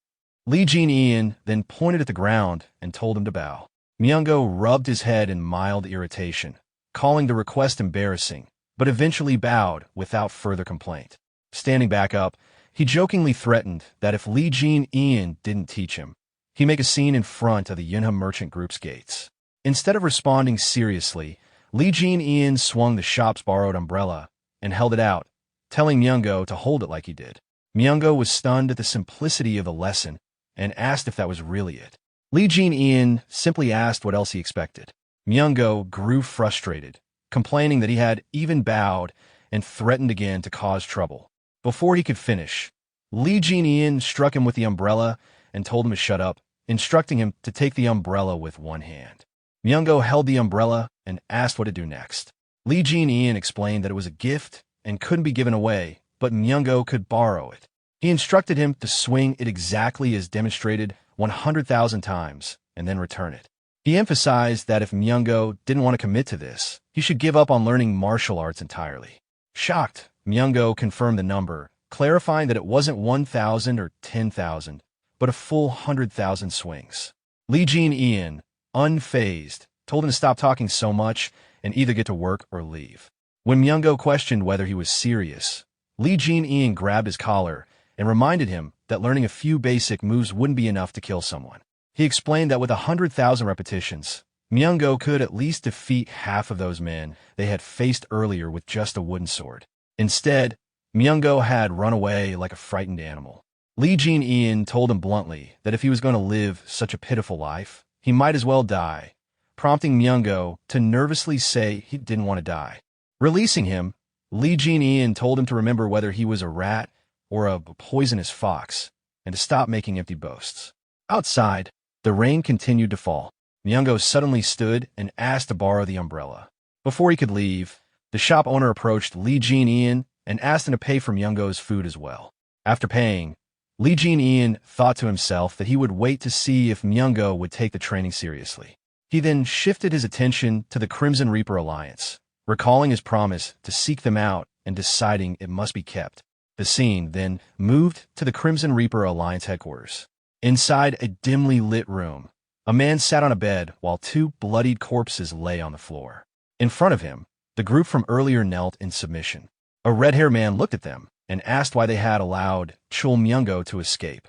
[SPEAKER 1] Lee Jin-ian then pointed at the ground and told him to bow. Myungo rubbed his head in mild irritation, calling the request embarrassing, but eventually bowed without further complaint. Standing back up, he jokingly threatened that if Lee Jin-ian didn't teach him, he'd make a scene in front of the Yunhe Merchant Group's gates. Instead of responding seriously, Lee Jin-ian swung the shop's borrowed umbrella and held it out, telling Myungo to hold it like he did. Myungo was stunned at the simplicity of the lesson and asked if that was really it. Lee Jin-ian simply asked what else he expected. Myungo grew frustrated, complaining that he had even bowed and threatened again to cause trouble. Before he could finish, Lee Jin-ian struck him with the umbrella and told him to shut up, instructing him to take the umbrella with one hand. Myungo held the umbrella and asked what to do next. Lee Jin-ian explained that it was a gift and couldn't be given away, but Myungo could borrow it. He instructed him to swing it exactly as demonstrated 100,000 times and then return it. He emphasized that if Myungo didn't want to commit to this, he should give up on learning martial arts entirely. Shocked, Myungo confirmed the number, clarifying that it wasn't 1,000 or 10,000, but a full 100,000 swings. Lee Jin-ian, unfazed, told him to stop talking so much and either get to work or leave. When Myungo questioned whether he was serious, Lee Jin-ian grabbed his collar and reminded him that learning a few basic moves wouldn't be enough to kill someone. He explained that with 100,000 repetitions, Myungo could at least defeat half of those men they had faced earlier with just a wooden sword. Instead, Myungo had run away like a frightened animal. Lee Jin-ian told him bluntly that if he was going to live such a pitiful life, he might as well die, prompting Myungo to nervously say he didn't want to die. Releasing him, Lee Jin-ian told him to remember whether he was a rat or a poisonous fox, and to stop making empty boasts. Outside, the rain continued to fall. Myungo suddenly stood and asked to borrow the umbrella. Before he could leave, the shop owner approached Lee Jin-ian and asked him to pay for Myungo's food as well. After paying, Lee Jin-ian thought to himself that he would wait to see if Myungo would take the training seriously. He then shifted his attention to the Crimson Reaper Alliance, recalling his promise to seek them out and deciding it must be kept. The scene then moved to the Crimson Reaper Alliance headquarters. Inside a dimly lit room, a man sat on a bed while two bloodied corpses lay on the floor. In front of him, the group from earlier knelt in submission. A red-haired man looked at them and asked why they had allowed Chul Myungo to escape.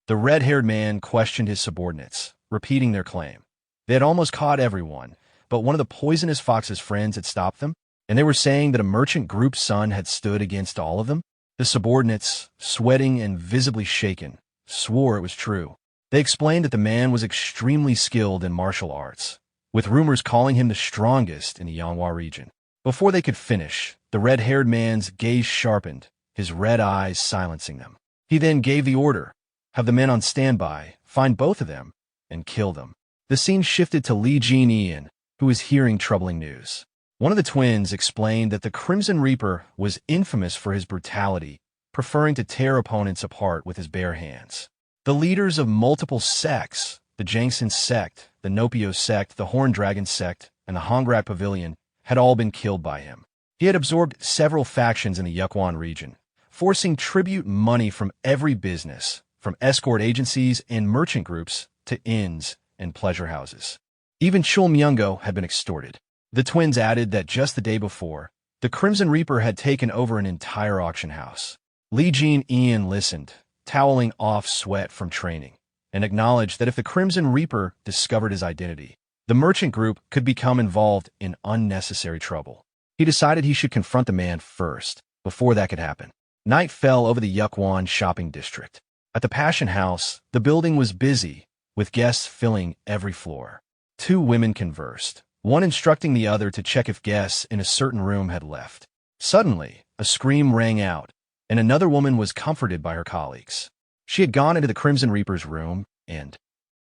[SPEAKER 1] The red-haired man questioned his subordinates, repeating their claim. They had almost caught everyone, but one of the poisonous fox's friends had stopped them, and they were saying that a merchant group's son had stood against all of them. The subordinates, sweating and visibly shaken, swore it was true. They explained that the man was extremely skilled in martial arts, with rumors calling him the strongest in the Yanhua region. Before they could finish, the red-haired man's gaze sharpened, his red eyes silencing them. He then gave the order, have the men on standby, find both of them, and kill them. The scene shifted to Lee Jin-ian, who was hearing troubling news. One of the twins explained that the Crimson Reaper was infamous for his brutality, preferring to tear opponents apart with his bare hands. The leaders of multiple sects, the Jangsen sect, the Nopio sect, the Horn Dragon sect, and the Hongrak Pavilion, had all been killed by him. He had absorbed several factions in the Yukwan region, forcing tribute money from every business, from escort agencies and merchant groups to inns and pleasure houses. Even Chul Myungo had been extorted. The twins added that just the day before, the Crimson Reaper had taken over an entire auction house. Lee Jin-ian listened, toweling off sweat from training, and acknowledged that if the Crimson Reaper discovered his identity, the merchant group could become involved in unnecessary trouble. He decided he should confront the man first, before that could happen. Night fell over the Yukwan shopping district. At the Passion House, the building was busy, with guests filling every floor. Two women conversed, one instructing the other to check if guests in a certain room had left. Suddenly, a scream rang out, and another woman was comforted by her colleagues. She had gone into the Crimson Reaper's room, and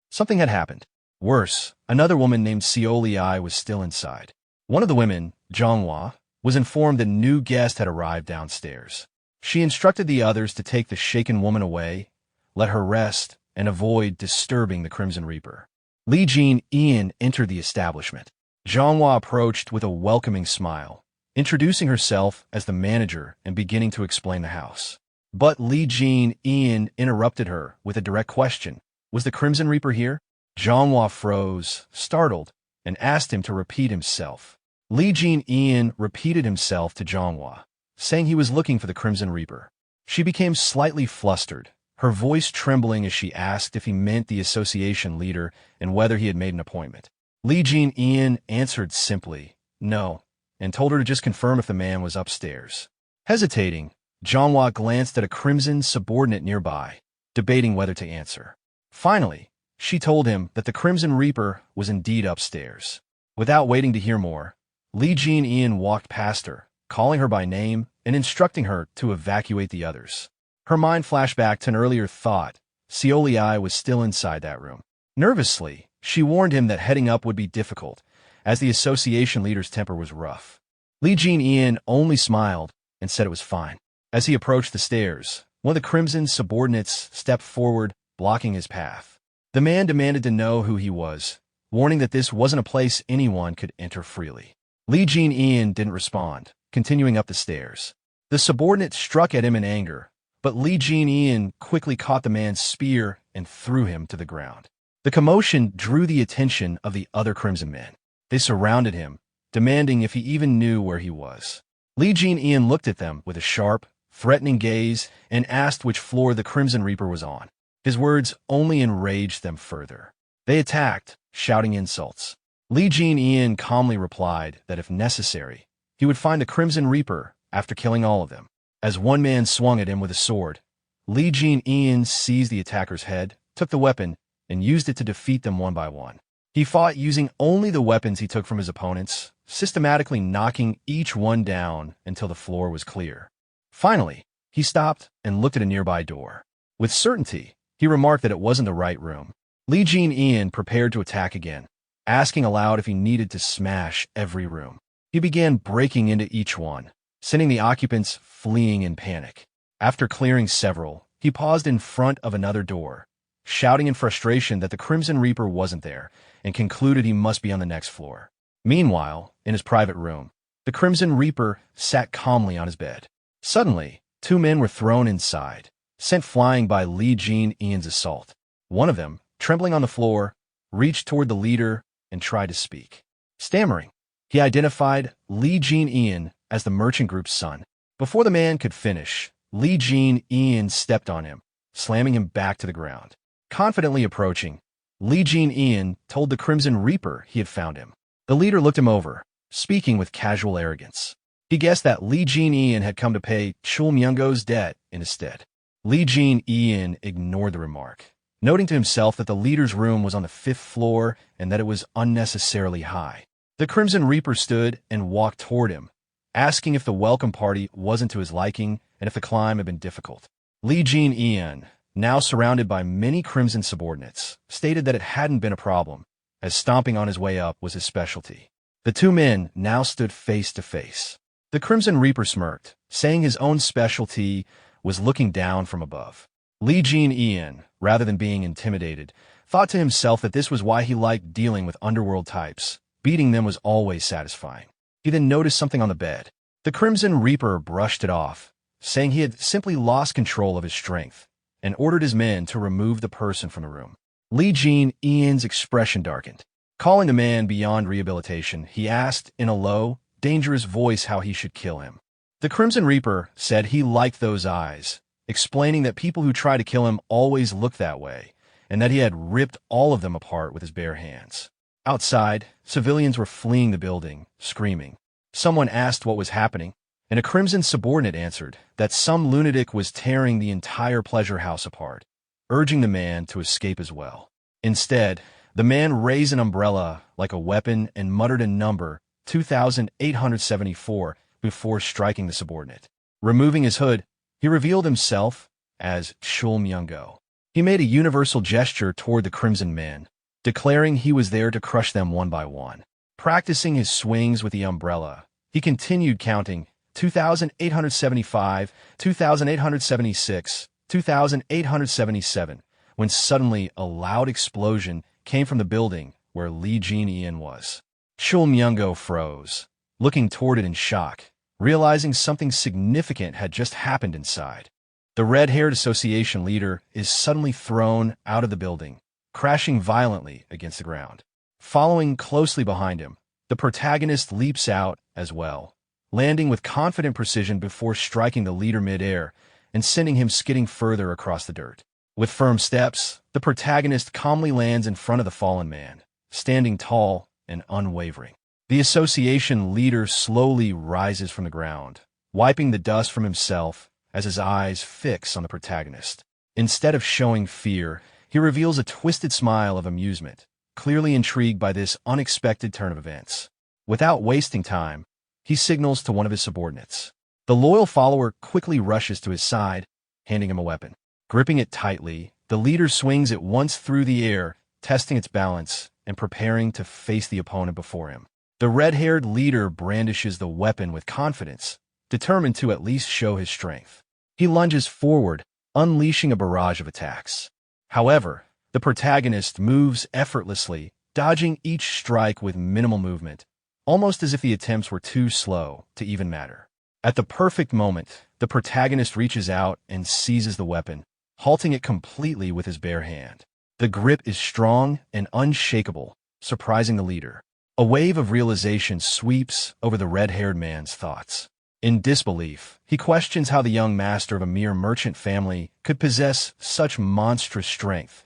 [SPEAKER 1] something had happened. Worse, another woman named Seoli was still inside. One of the women, Zhonghua, was informed that a new guest had arrived downstairs. She instructed the others to take the shaken woman away, let her rest, and avoid disturbing the Crimson Reaper. Lee Jin-ian entered the establishment. Zhonghua approached with a welcoming smile, introducing herself as the manager and beginning to explain the house. But Lee Jin-ian interrupted her with a direct question. Was the Crimson Reaper here? Zhonghua froze, startled, and asked him to repeat himself. Lee Jin-ian repeated himself to Zhonghua, saying he was looking for the Crimson Reaper. She became slightly flustered, her voice trembling as she asked if he meant the association leader and whether he had made an appointment. Lee Jin-ian answered simply, no, and told her to just confirm if the man was upstairs. Hesitating, Zhonghua glanced at a crimson subordinate nearby, debating whether to answer. Finally, she told him that the Crimson Reaper was indeed upstairs. Without waiting to hear more, Lee Jin-ian walked past her, calling her by name and instructing her to evacuate the others. Her mind flashed back to an earlier thought. Seoliai was still inside that room. Nervously, she warned him that heading up would be difficult, as the association leader's temper was rough. Lee Jin-ian only smiled and said it was fine. As he approached the stairs, one of the Crimson subordinates stepped forward, blocking his path. The man demanded to know who he was, warning that this wasn't a place anyone could enter freely. Lee Jin-ian didn't respond, continuing up the stairs. The subordinate struck at him in anger, but Lee Jin-ian quickly caught the man's spear and threw him to the ground. The commotion drew the attention of the other Crimson men. They surrounded him, demanding if he even knew where he was. Lee Jin-ian looked at them with a sharp, threatening gaze and asked which floor the Crimson Reaper was on. His words only enraged them further. They attacked, shouting insults. Lee Jin-ian calmly replied that if necessary, he would find the Crimson Reaper after killing all of them. As one man swung at him with a sword, Lee Jin-ian seized the attacker's head, took the weapon, and used it to defeat them one by one. He fought using only the weapons he took from his opponents, systematically knocking each one down until the floor was clear. Finally, he stopped and looked at a nearby door. With certainty, he remarked that it wasn't the right room. Lee Jin-ian prepared to attack again, asking aloud if he needed to smash every room. He began breaking into each one, sending the occupants fleeing in panic. After clearing several, he paused in front of another door, shouting in frustration that the Crimson Reaper wasn't there, and concluded he must be on the next floor. Meanwhile, in his private room, the Crimson Reaper sat calmly on his bed. Suddenly, two men were thrown inside, sent flying by Lee Jin-ian's assault. One of them, trembling on the floor, reached toward the leader and tried to speak. Stammering, he identified Lee Jin-ian as the merchant group's son. Before the man could finish, Lee Jin-ian stepped on him, slamming him back to the ground. Confidently approaching, Lee Jin-ian told the Crimson Reaper he had found him. The leader looked him over, speaking with casual arrogance. He guessed that Lee Jin-ian had come to pay Chul Myung-go's debt in his stead. Lee Jin-ian ignored the remark, noting to himself that the leader's room was on the 5th floor and that it was unnecessarily high. The Crimson Reaper stood and walked toward him, asking if the welcome party wasn't to his liking and if the climb had been difficult. Lee Jin-ian, now surrounded by many Crimson subordinates, stated that it hadn't been a problem, as stomping on his way up was his specialty. The two men now stood face to face. The Crimson Reaper smirked, saying his own specialty was looking down from above. Lee Jin-ian, rather than being intimidated, thought to himself that this was why he liked dealing with underworld types. Beating them was always satisfying. He then noticed something on the bed. The Crimson Reaper brushed it off, saying he had simply lost control of his strength, and ordered his men to remove the person from the room. Lee Jin-ian's expression darkened. Calling the man beyond rehabilitation, he asked in a low, dangerous voice how he should kill him. The Crimson Reaper said he liked those eyes, explaining that people who try to kill him always look that way, and that he had ripped all of them apart with his bare hands. Outside, civilians were fleeing the building, screaming. Someone asked what was happening, and a Crimson subordinate answered that some lunatic was tearing the entire pleasure house apart, urging the man to escape as well. Instead, the man raised an umbrella like a weapon and muttered a number, 2874, before striking the subordinate. Removing his hood, he revealed himself as Chul Myung-go. He made a universal gesture toward the Crimson men, declaring he was there to crush them one by one. Practicing his swings with the umbrella, he continued counting 2875, 2876, 2877, when suddenly a loud explosion came from the building where Lee Jin-ian was. Chul Myung-go froze, looking toward it in shock, realizing something significant had just happened inside. The red-haired association leader is suddenly thrown out of the building, crashing violently against the ground. Following closely behind him, The protagonist leaps out as well, landing with confident precision before striking the leader mid-air and sending him skidding further across the dirt. With firm steps, the protagonist calmly lands in front of the fallen man, standing tall and unwavering. The association leader slowly rises from the ground, wiping the dust from himself as his eyes fix on the protagonist. Instead of showing fear, he reveals a twisted smile of amusement, clearly intrigued by this unexpected turn of events. Without wasting time, he signals to one of his subordinates. The loyal follower quickly rushes to his side, handing him a weapon. Gripping it tightly, the leader swings it once through the air, testing its balance and preparing to face the opponent before him. The red-haired leader brandishes the weapon with confidence, determined to at least show his strength. He lunges forward, unleashing a barrage of attacks. However, the protagonist moves effortlessly, dodging each strike with minimal movement, almost as if the attempts were too slow to even matter. At the perfect moment, the protagonist reaches out and seizes the weapon, halting it completely with his bare hand. The grip is strong and unshakable, surprising the leader. A wave of realization sweeps over the red-haired man's thoughts. In disbelief, he questions how the young master of a mere merchant family could possess such monstrous strength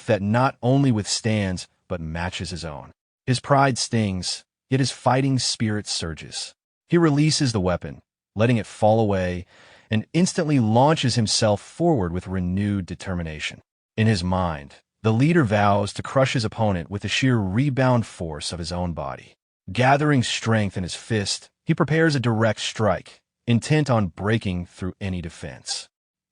[SPEAKER 1] that not only withstands but matches his own. His pride stings, yet his fighting spirit surges. He releases the weapon, letting it fall away, and instantly launches himself forward with renewed determination. In his mind, the leader vows to crush his opponent with the sheer rebound force of his own body. Gathering strength in his fist, he prepares a direct strike, intent on breaking through any defense,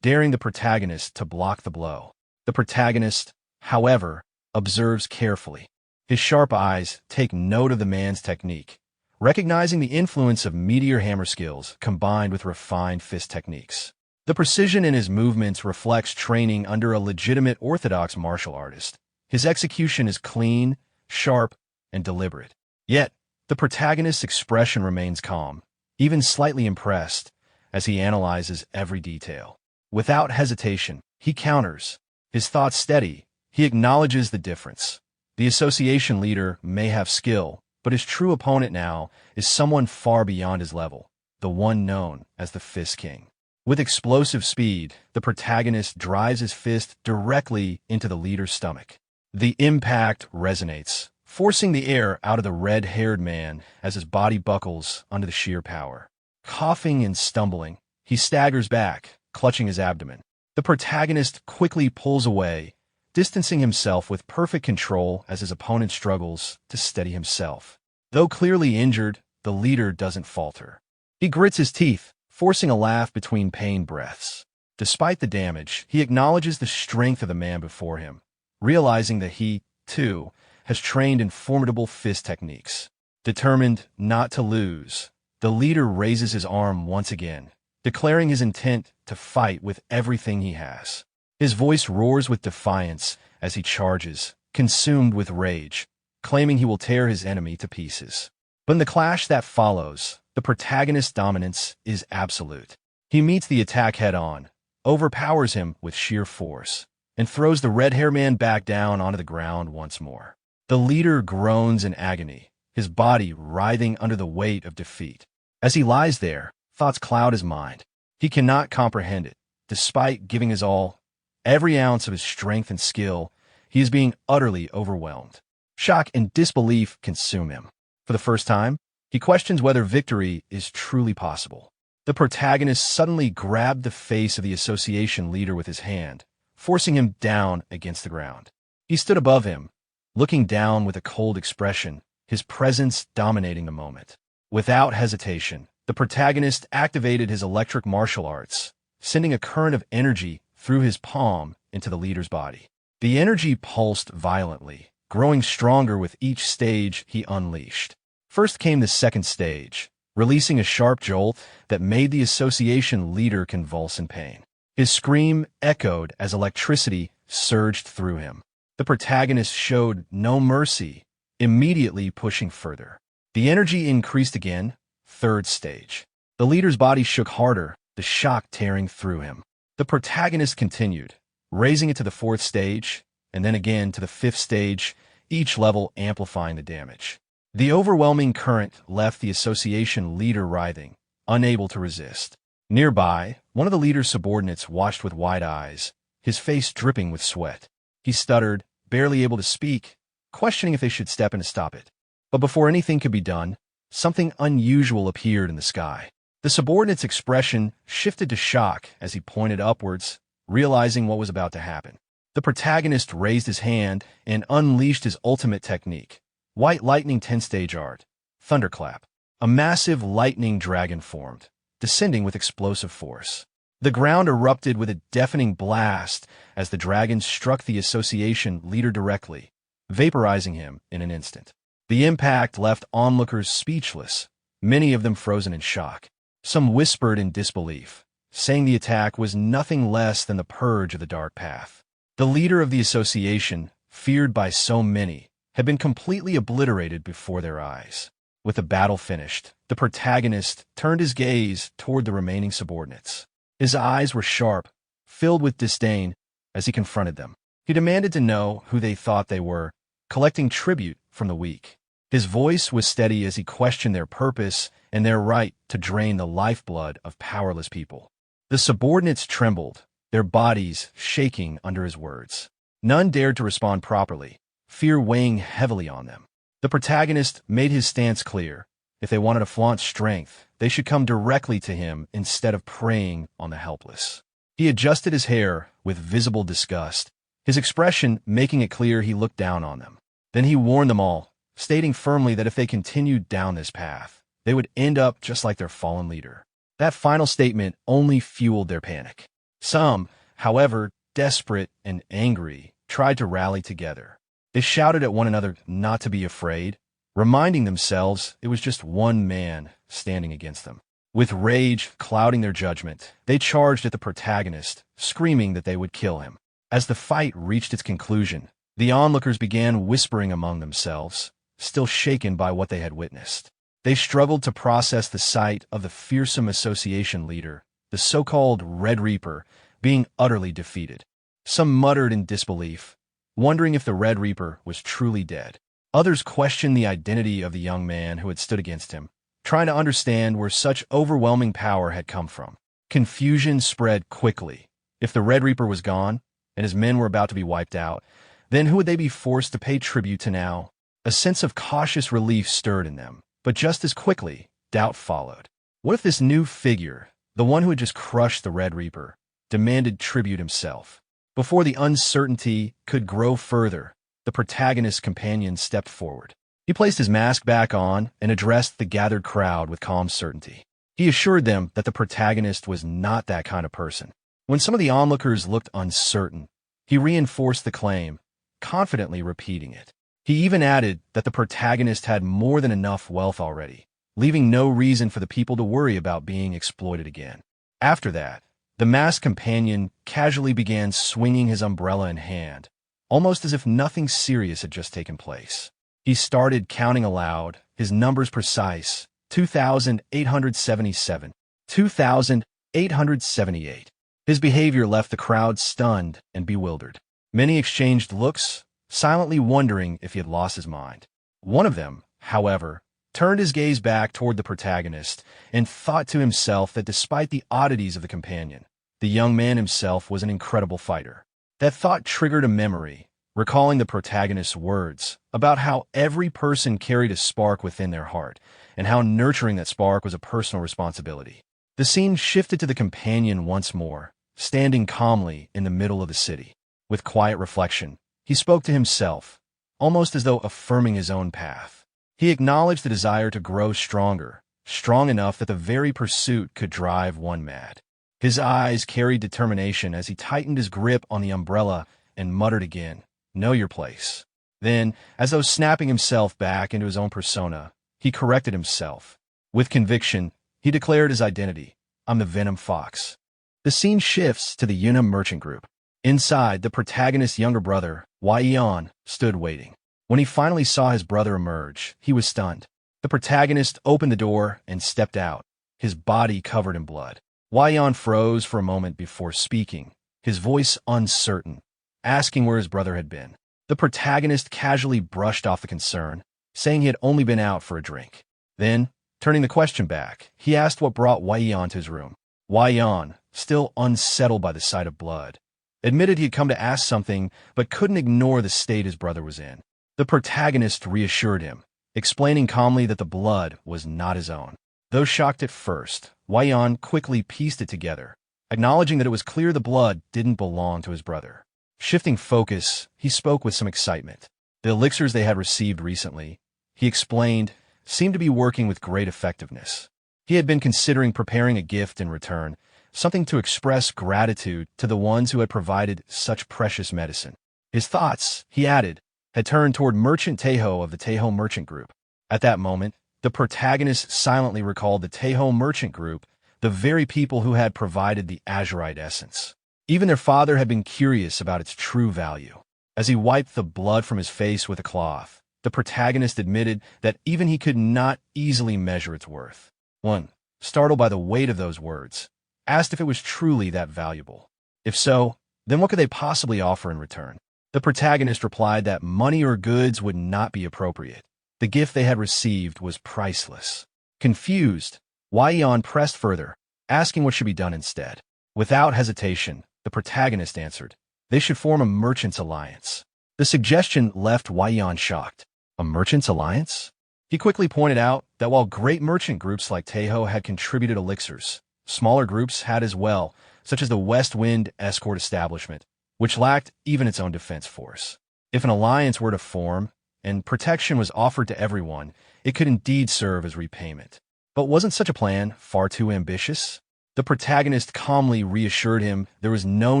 [SPEAKER 1] daring the protagonist to block the blow. The protagonist, however, observes carefully. His sharp eyes take note of the man's technique, recognizing the influence of meteor hammer skills combined with refined fist techniques. The precision in his movements reflects training under a legitimate orthodox martial artist. His execution is clean, sharp, and deliberate. Yet, the protagonist's expression remains calm, even slightly impressed, as he analyzes every detail. Without hesitation, he counters. His thoughts steady, he acknowledges the difference. The association leader may have skill, but his true opponent now is someone far beyond his level, the one known as the Fist King. With explosive speed, the protagonist drives his fist directly into the leader's stomach. The impact resonates, forcing the air out of the red-haired man as his body buckles under the sheer power. Coughing and stumbling, he staggers back, clutching his abdomen. The protagonist quickly pulls away, distancing himself with perfect control as his opponent struggles to steady himself. Though clearly injured, the leader doesn't falter. He grits his teeth, forcing a laugh between pain breaths. Despite the damage, he acknowledges the strength of the man before him, realizing that he, too, has trained in formidable fist techniques. Determined not to lose, the leader raises his arm once again, declaring his intent to fight with everything he has. His voice roars with defiance as he charges, consumed with rage, claiming he will tear his enemy to pieces. But in the clash that follows, the protagonist's dominance is absolute. He meets the attack head-on, overpowers him with sheer force, and throws the red-haired man back down onto the ground once more. The leader groans in agony, his body writhing under the weight of defeat. As he lies there, thoughts cloud his mind. He cannot comprehend it. Despite giving his all, every ounce of his strength and skill, he is being utterly overwhelmed. Shock and disbelief consume him. For the first time, he questions whether victory is truly possible. The protagonist suddenly grabbed the face of the association leader with his hand, forcing him down against the ground. He stood above him, looking down with a cold expression, his presence dominating the moment. Without hesitation, the protagonist activated his electric martial arts, sending a current of energy through his palm into the leader's body. The energy pulsed violently, growing stronger with each stage he unleashed. First came the second stage, releasing a sharp jolt that made the association leader convulse in pain. His scream echoed as electricity surged through him. The protagonist showed no mercy, immediately pushing further. The energy increased again, third stage. The leader's body shook harder, the shock tearing through him. The protagonist continued, raising it to the fourth stage, and then again to the fifth stage, each level amplifying the damage. The overwhelming current left the association leader writhing, unable to resist. Nearby, one of the leader's subordinates watched with wide eyes, his face dripping with sweat. He stuttered, barely able to speak, questioning if they should step in to stop it. But before anything could be done, something unusual appeared in the sky. The subordinate's expression shifted to shock as he pointed upwards, realizing what was about to happen. The protagonist raised his hand and unleashed his ultimate technique. White lightning 10-stage art. Thunderclap. A massive lightning dragon formed, descending with explosive force. The ground erupted with a deafening blast as the dragon struck the association leader directly, vaporizing him in an instant. The impact left onlookers speechless, many of them frozen in shock. Some whispered in disbelief, saying the attack was nothing less than the purge of the dark path. The leader of the association, feared by so many, had been completely obliterated before their eyes. With the battle finished, the protagonist turned his gaze toward the remaining subordinates. His eyes were sharp, filled with disdain, as he confronted them. He demanded to know who they thought they were, collecting tribute from the weak. His voice was steady as he questioned their purpose and their right to drain the lifeblood of powerless people. The subordinates trembled, their bodies shaking under his words. None dared to respond properly, fear weighing heavily on them. The protagonist made his stance clear. If they wanted to flaunt strength, they should come directly to him instead of preying on the helpless. He adjusted his hair with visible disgust, his expression making it clear he looked down on them. Then he warned them all, stating firmly that if they continued down this path, they would end up just like their fallen leader. That final statement only fueled their panic. Some, however, desperate and angry, tried to rally together. They shouted at one another not to be afraid, reminding themselves it was just one man standing against them. With rage clouding their judgment, they charged at the protagonist, screaming that they would kill him. As the fight reached its conclusion, the onlookers began whispering among themselves, still shaken by what they had witnessed. They struggled to process the sight of the fearsome association leader, the so-called Red Reaper, being utterly defeated. Some muttered in disbelief, wondering if the Red Reaper was truly dead. Others questioned the identity of the young man who had stood against him, trying to understand where such overwhelming power had come from. Confusion spread quickly. If the Red Reaper was gone, and his men were about to be wiped out, then who would they be forced to pay tribute to now? A sense of cautious relief stirred in them, but just as quickly, doubt followed. What if this new figure, the one who had just crushed the Red Reaper, demanded tribute himself? Before the uncertainty could grow further, the protagonist's companion stepped forward. He placed his mask back on and addressed the gathered crowd with calm certainty. He assured them that the protagonist was not that kind of person. When some of the onlookers looked uncertain, he reinforced the claim, confidently repeating it. He even added that the protagonist had more than enough wealth already, leaving no reason for the people to worry about being exploited again. After that, the masked companion casually began swinging his umbrella in hand, almost as if nothing serious had just taken place. He started counting aloud, his numbers precise: 2,877, 2,878. His behavior left the crowd stunned and bewildered. Many exchanged looks, silently wondering if he had lost his mind. One of them, however, turned his gaze back toward the protagonist and thought to himself that despite the oddities of the companion, the young man himself was an incredible fighter. That thought triggered a memory, recalling the protagonist's words about how every person carried a spark within their heart and how nurturing that spark was a personal responsibility. The scene shifted to the companion once more, standing calmly in the middle of the city. With quiet reflection, he spoke to himself, almost as though affirming his own path. He acknowledged the desire to grow stronger, strong enough that the very pursuit could drive one mad. His eyes carried determination as he tightened his grip on the umbrella and muttered again, "Know your place." Then, as though snapping himself back into his own persona, he corrected himself. With conviction, he declared his identity: "I'm the Venom Fox." The scene shifts to the Yunam merchant group. Inside, the protagonist's younger brother, Waiyan, stood waiting. When he finally saw his brother emerge, he was stunned. The protagonist opened the door and stepped out, his body covered in blood. Waiyan froze for a moment before speaking, his voice uncertain, asking where his brother had been. The protagonist casually brushed off the concern, saying he had only been out for a drink. Then, turning the question back, he asked what brought Wei Yan to his room. Wei Yan, still unsettled by the sight of blood, admitted he had come to ask something but couldn't ignore the state his brother was in. The protagonist reassured him, explaining calmly that the blood was not his own. Though shocked at first, Wei Yan quickly pieced it together, acknowledging that it was clear the blood didn't belong to his brother. Shifting focus, he spoke with some excitement. The elixirs they had received recently, he explained, seemed to be working with great effectiveness. He had been considering preparing a gift in return, something to express gratitude to the ones who had provided such precious medicine. His thoughts, he added, had turned toward Merchant Taeho of the Taeho Merchant Group. At that moment, the protagonist silently recalled the Taeho Merchant Group, the very people who had provided the azurite essence. Even their father had been curious about its true value. As he wiped the blood from his face with a cloth, the protagonist admitted that even he could not easily measure its worth. One, startled by the weight of those words, asked if it was truly that valuable. If so, then what could they possibly offer in return? The protagonist replied that money or goods would not be appropriate. The gift they had received was priceless. Confused, Wei Yan pressed further, asking what should be done instead. Without hesitation, the protagonist answered, they should form a merchant's alliance. The suggestion left Wei Yan shocked. A merchant's alliance? He quickly pointed out that while great merchant groups like Taeho had contributed elixirs, smaller groups had as well, such as the West Wind Escort Establishment, which lacked even its own defense force. If an alliance were to form, and protection was offered to everyone, it could indeed serve as repayment. But wasn't such a plan far too ambitious? The protagonist calmly reassured him there was no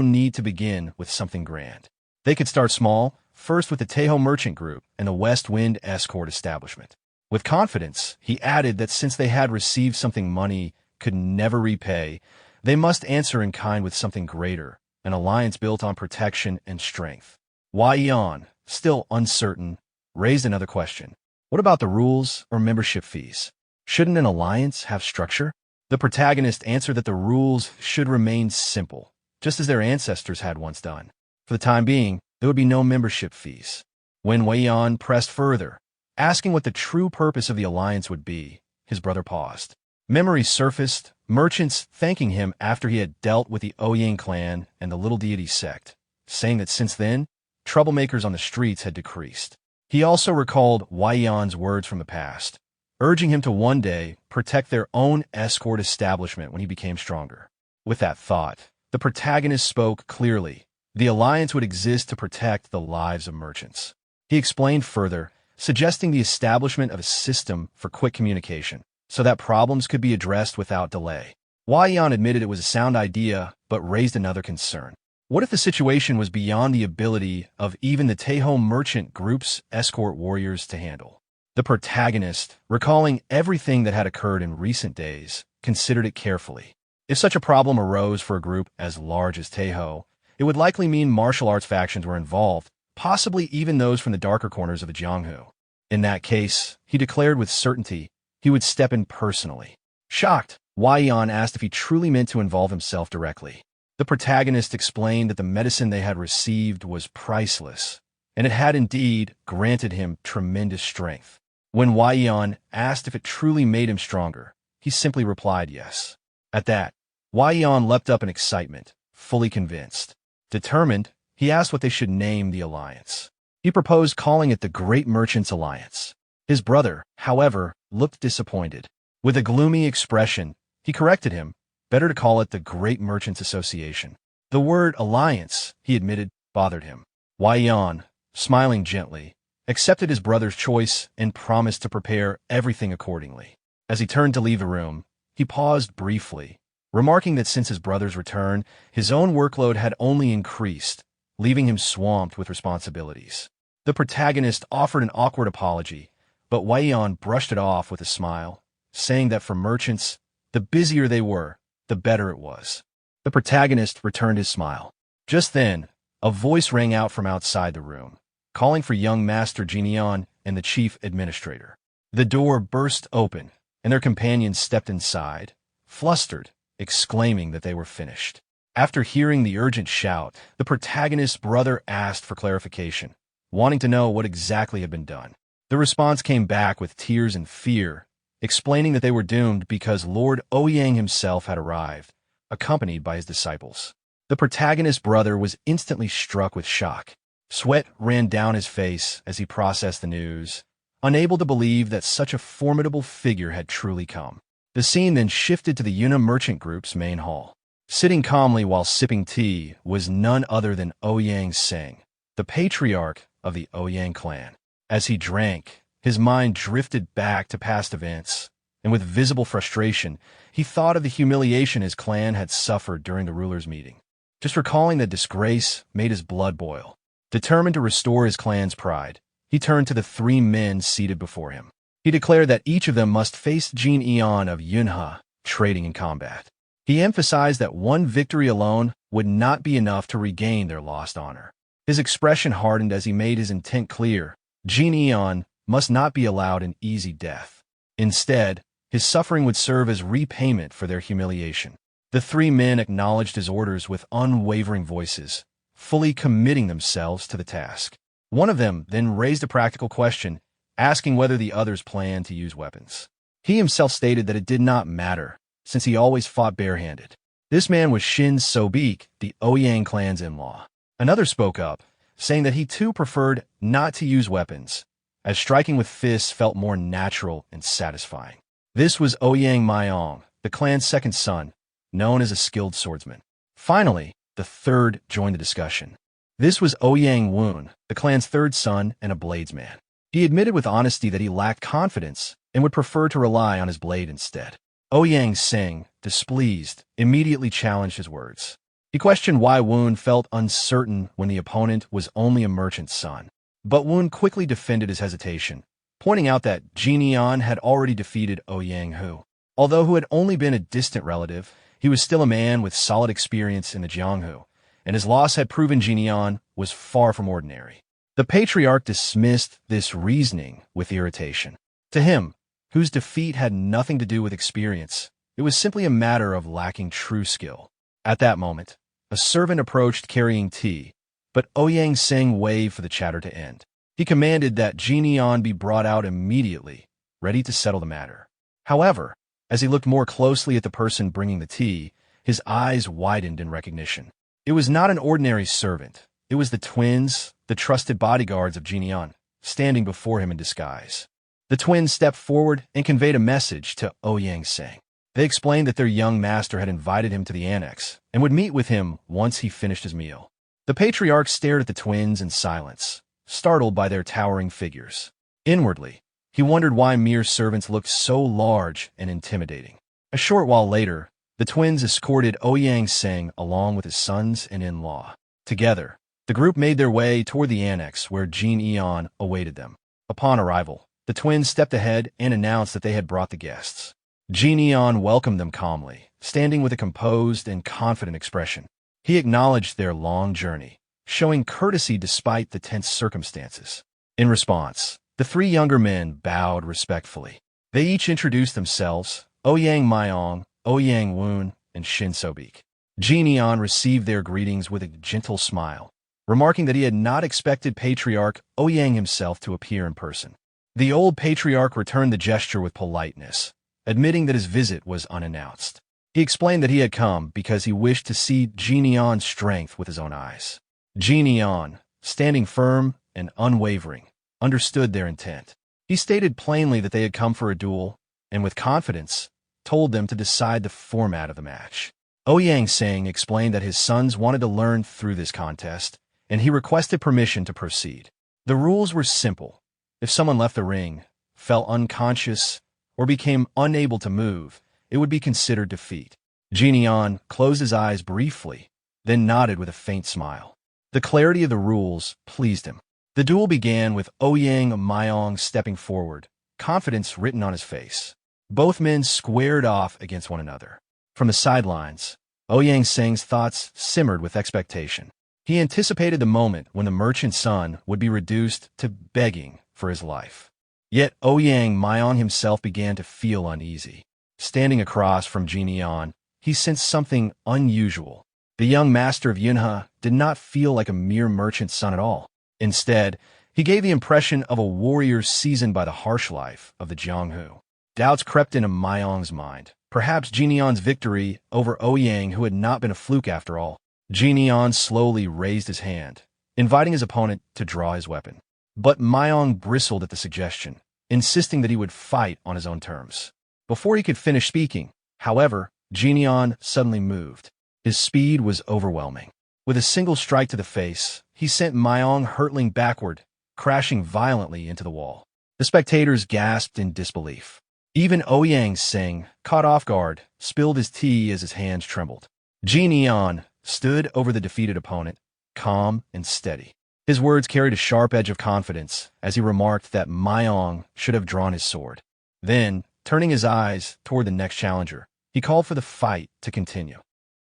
[SPEAKER 1] need to begin with something grand. They could start small, first with the Taeho Merchant Group and the West Wind Escort Establishment. With confidence, he added that since they had received something money could never repay, they must answer in kind with something greater, an alliance built on protection and strength. Wei Yan, still uncertain, raised another question. What about the rules or membership fees? Shouldn't an alliance have structure? The protagonist answered that the rules should remain simple, just as their ancestors had once done. For the time being, there would be no membership fees. When Wei Yan pressed further, asking what the true purpose of the alliance would be, his brother paused. Memories surfaced, merchants thanking him after he had dealt with the Ouyang clan and the Little Deity sect, saying that since then, troublemakers on the streets had decreased. He also recalled Wei Yan's words from the past, urging him to one day protect their own escort establishment when he became stronger. With that thought, the protagonist spoke clearly. The alliance would exist to protect the lives of merchants. He explained further, suggesting the establishment of a system for quick communication, so that problems could be addressed without delay. Wei Yan admitted it was a sound idea, but raised another concern. What if the situation was beyond the ability of even the Taeho Merchant Group's escort warriors to handle? The protagonist, recalling everything that had occurred in recent days, considered it carefully. If such a problem arose for a group as large as Taeho, it would likely mean martial arts factions were involved, possibly even those from the darker corners of the Jianghu. In that case, he declared with certainty, he would step in personally. Shocked, Wei Yan asked if he truly meant to involve himself directly. The protagonist explained that the medicine they had received was priceless, and it had indeed granted him tremendous strength. When Wei Yan asked if it truly made him stronger, he simply replied yes. At that, Wei Yan leapt up in excitement, fully convinced. Determined, he asked what they should name the alliance. He proposed calling it the Great Merchants Alliance. His brother, however, looked disappointed. With a gloomy expression, he corrected him, better to call it the Great Merchants Association. The word alliance, he admitted, bothered him. Wei Yan, smiling gently, accepted his brother's choice and promised to prepare everything accordingly. As he turned to leave the room, he paused briefly, remarking that since his brother's return, his own workload had only increased, leaving him swamped with responsibilities. The protagonist offered an awkward apology, but Wei Yan brushed it off with a smile, saying that for merchants, the busier they were, the better it was. The protagonist returned his smile. Just then, a voice rang out from outside the room, calling for young Master Jinian and the chief administrator. The door burst open, and their companions stepped inside, flustered, exclaiming that they were finished. After hearing the urgent shout, the protagonist's brother asked for clarification, wanting to know what exactly had been done. The The response came back with tears and fear, explaining that they were doomed because Lord Ouyang himself had arrived, accompanied by his disciples. The protagonist's brother was instantly struck with shock. Sweat ran down his face as he processed the news, unable to believe that such a formidable figure had truly come. The scene then shifted to the Yuna merchant group's main hall. Sitting calmly while sipping tea was none other than Ouyang Seng, the patriarch of the Ouyang clan. As he drank, his mind drifted back to past events, and with visible frustration, he thought of the humiliation his clan had suffered during the ruler's meeting. Just recalling the disgrace made his blood boil. Determined to restore his clan's pride, he turned to the three men seated before him. He declared that each of them must face Jin Eon of Yunha, trading in combat. He emphasized that one victory alone would not be enough to regain their lost honor. His expression hardened as he made his intent clear. Jin Eon must not be allowed an easy death. Instead, his suffering would serve as repayment for their humiliation. The three men acknowledged his orders with unwavering voices, fully committing themselves to the task. One of them then raised a practical question, asking whether the others planned to use weapons. He himself stated that it did not matter, since he always fought barehanded. This man was Shin Sobik, the Ouyang clan's in-law. Another spoke up, saying that he too preferred not to use weapons, as striking with fists felt more natural and satisfying. This was Ouyang Mayong, the clan's second son, known as a skilled swordsman. Finally, the third joined the discussion. This was Ouyang Woon, the clan's third son and a bladesman. He admitted with honesty that he lacked confidence and would prefer to rely on his blade instead. Ouyang Seng, displeased, immediately challenged his words. He questioned why Woon felt uncertain when the opponent was only a merchant's son. But Woon quickly defended his hesitation, pointing out that Jin Eon had already defeated Ouyang Hu. Although who had only been a distant relative, he was still a man with solid experience in the Jianghu, and his loss had proven Jin Eon was far from ordinary. The patriarch dismissed this reasoning with irritation. To him, whose defeat had nothing to do with experience, it was simply a matter of lacking true skill. At that moment, a servant approached carrying tea, but Ouyang Seng waved for the chatter to end. He commanded that Jin Eon be brought out immediately, ready to settle the matter. However, as he looked more closely at the person bringing the tea, his eyes widened in recognition. It was not an ordinary servant. It was the twins, the trusted bodyguards of Jin Eon, standing before him in disguise. The twins stepped forward and conveyed a message to Ouyang Seng. They explained that their young master had invited him to the annex and would meet with him once he finished his meal. The patriarch stared at the twins in silence, startled by their towering figures. Inwardly, he wondered why mere servants looked so large and intimidating. A short while later, the twins escorted Ouyang Seng along with his sons and in-law. Together, the group made their way toward the annex where Jin Eon awaited them. Upon arrival, the twins stepped ahead and announced that they had brought the guests. Jin Eon welcomed them calmly, standing with a composed and confident expression. He acknowledged their long journey, showing courtesy despite the tense circumstances. In response, the three younger men bowed respectfully. They each introduced themselves, Ouyang Mayong, Ouyang Woon, and Shin Sobik. Jin Eon received their greetings with a gentle smile, remarking that he had not expected Patriarch Ouyang himself to appear in person. The old patriarch returned the gesture with politeness, admitting that his visit was unannounced. He explained that he had come because he wished to see Jin Eon's strength with his own eyes. Jin Eon, standing firm and unwavering, understood their intent. He stated plainly that they had come for a duel, and with confidence, told them to decide the format of the match. Ouyang Seng explained that his sons wanted to learn through this contest, and he requested permission to proceed. The rules were simple. If someone left the ring, fell unconscious, or became unable to move, it would be considered defeat. Jin Eon closed his eyes briefly, then nodded with a faint smile. The clarity of the rules pleased him. The duel began with Ouyang Mayong stepping forward, confidence written on his face. Both men squared off against one another. From the sidelines, Ouyang Seng's thoughts simmered with expectation. He anticipated the moment when the merchant's son would be reduced to begging for his life. Yet Ouyang Mayong himself began to feel uneasy. Standing across from Jin Eon, he sensed something unusual. The young master of Yunha did not feel like a mere merchant's son at all. Instead, He gave the impression of a warrior seasoned by the harsh life of the Jianghu. Doubts crept into Mayong's mind. Perhaps Jinion's victory over Ouyang, who had not been a fluke after all. Jinion slowly raised his hand, inviting his opponent to draw his weapon. But Mayong bristled at the suggestion, insisting that he would fight on his own terms. Before he could finish speaking, however, Jinion suddenly moved. His speed was overwhelming. With a single strike to the face, he sent Mayong hurtling backward, crashing violently into the wall. The spectators gasped in disbelief. Even Ouyang Sing, caught off guard, spilled his tea as his hands trembled. Jinion stood over the defeated opponent, calm and steady. His words carried a sharp edge of confidence as he remarked that Mayong should have drawn his sword. Then, turning his eyes toward the next challenger, he called for the fight to continue.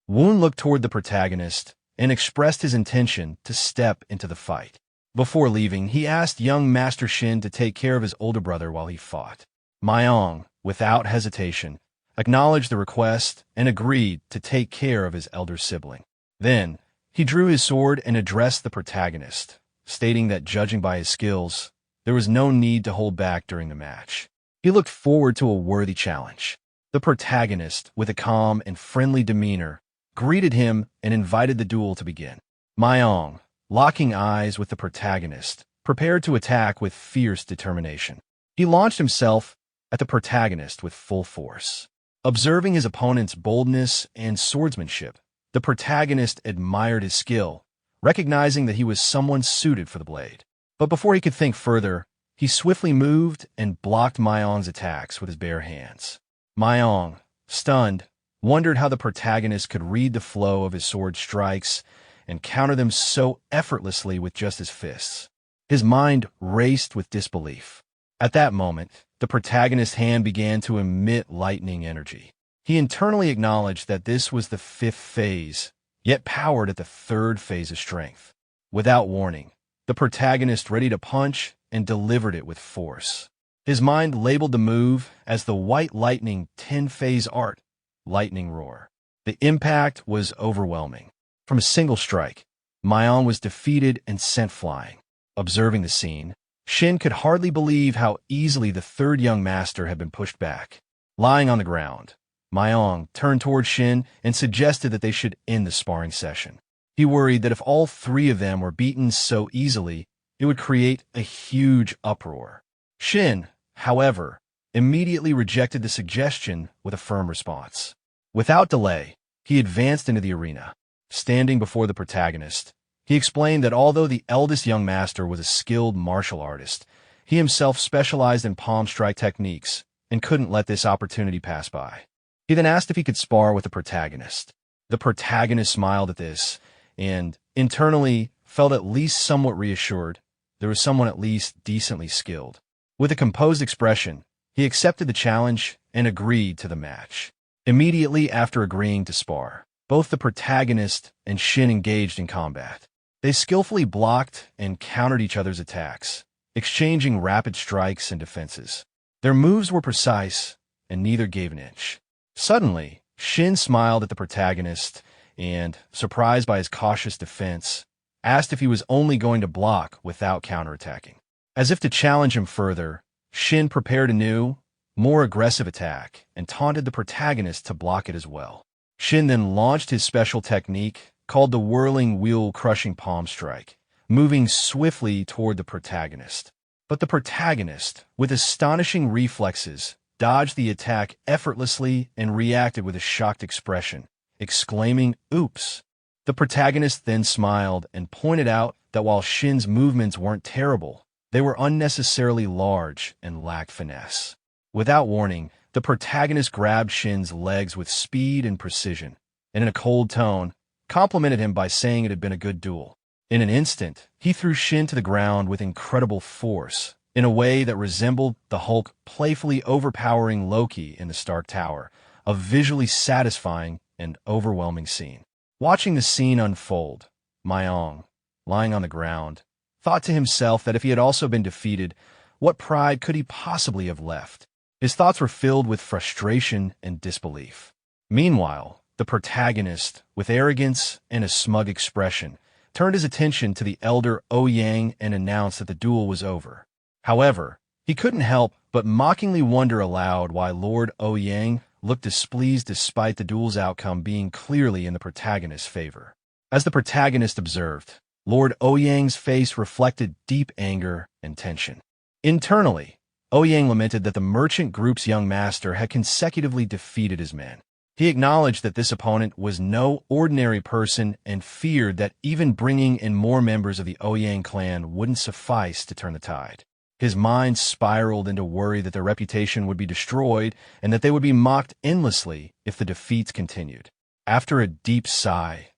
[SPEAKER 1] Woon looked toward the protagonist and expressed his intention to step into the fight. Before leaving, he asked young Master Shin to take care of his older brother while he fought. Mayong, without hesitation, acknowledged the request and agreed to take care of his elder sibling. Then, he drew his sword and addressed the protagonist, stating that judging by his skills, there was no need to hold back during the match. He looked forward to a worthy challenge. The protagonist, with a calm and friendly demeanor, greeted him and invited the duel to begin. Mayong, locking eyes with the protagonist, prepared to attack with fierce determination. He launched himself at the protagonist with full force. Observing his opponent's boldness and swordsmanship, the protagonist admired his skill, recognizing that he was someone suited for the blade. But before he could think further, he swiftly moved and blocked Mayong's attacks with his bare hands. Mayong, stunned, wondered how the protagonist could read the flow of his sword strikes and counter them so effortlessly with just his fists. His mind raced with disbelief. At that moment, the protagonist's hand began to emit lightning energy. He internally acknowledged that this was the 5th phase, yet powered at the 3rd phase of strength. Without warning, the protagonist readied a punch and delivered it with force. His mind labeled the move as the White Lightning 10-phase art, Lightning Roar. The impact was overwhelming. From a single strike, Mayong was defeated and sent flying. Observing the scene, Shin could hardly believe how easily the 3rd young master had been pushed back. Lying on the ground, Mayong turned toward Shin and suggested that they should end the sparring session. He worried that if all 3 of them were beaten so easily, it would create a huge uproar. Shin, however, immediately rejected the suggestion with a firm response. Without delay, he advanced into the arena. Standing before the protagonist, he explained that although the eldest young master was a skilled martial artist, he himself specialized in palm strike techniques and couldn't let this opportunity pass by. He then asked if he could spar with the protagonist. The protagonist smiled at this and, internally, felt at least somewhat reassured there was someone at least decently skilled. With a composed expression, he accepted the challenge and agreed to the match. Immediately after agreeing to spar, both the protagonist and Shin engaged in combat. They skillfully blocked and countered each other's attacks, exchanging rapid strikes and defenses. Their moves were precise, and neither gave an inch. Suddenly, Shin smiled at the protagonist and, surprised by his cautious defense, asked if he was only going to block without counterattacking. As if to challenge him further, Shin prepared a new, more aggressive attack and taunted the protagonist to block it as well. Shin then launched his special technique called the whirling wheel-crushing palm strike, moving swiftly toward the protagonist. But the protagonist, with astonishing reflexes, dodged the attack effortlessly and reacted with a shocked expression, exclaiming, "Oops!" The protagonist then smiled and pointed out that while Shin's movements weren't terrible, they were unnecessarily large and lacked finesse. Without warning, the protagonist grabbed Shin's legs with speed and precision, and in a cold tone, complimented him by saying it had been a good duel. In an instant, he threw Shin to the ground with incredible force, in a way that resembled the Hulk playfully overpowering Loki in the Stark Tower, a visually satisfying and overwhelming scene. Watching the scene unfold, Mayong, lying on the ground, thought to himself that if he had also been defeated, what pride could he possibly have left? His thoughts were filled with frustration and disbelief. Meanwhile, the protagonist, with arrogance and a smug expression, turned his attention to the elder Ouyang and announced that the duel was over. However, he couldn't help but mockingly wonder aloud why Lord Ouyang looked displeased despite the duel's outcome being clearly in the protagonist's favor. As the protagonist observed, Lord Ouyang's face reflected deep anger and tension. Internally, Ouyang lamented that the merchant group's young master had consecutively defeated his men. He acknowledged that this opponent was no ordinary person and feared that even bringing in more members of the Ouyang clan wouldn't suffice to turn the tide. His mind spiraled into worry that their reputation would be destroyed and that they would be mocked endlessly if the defeats continued. After a deep sigh,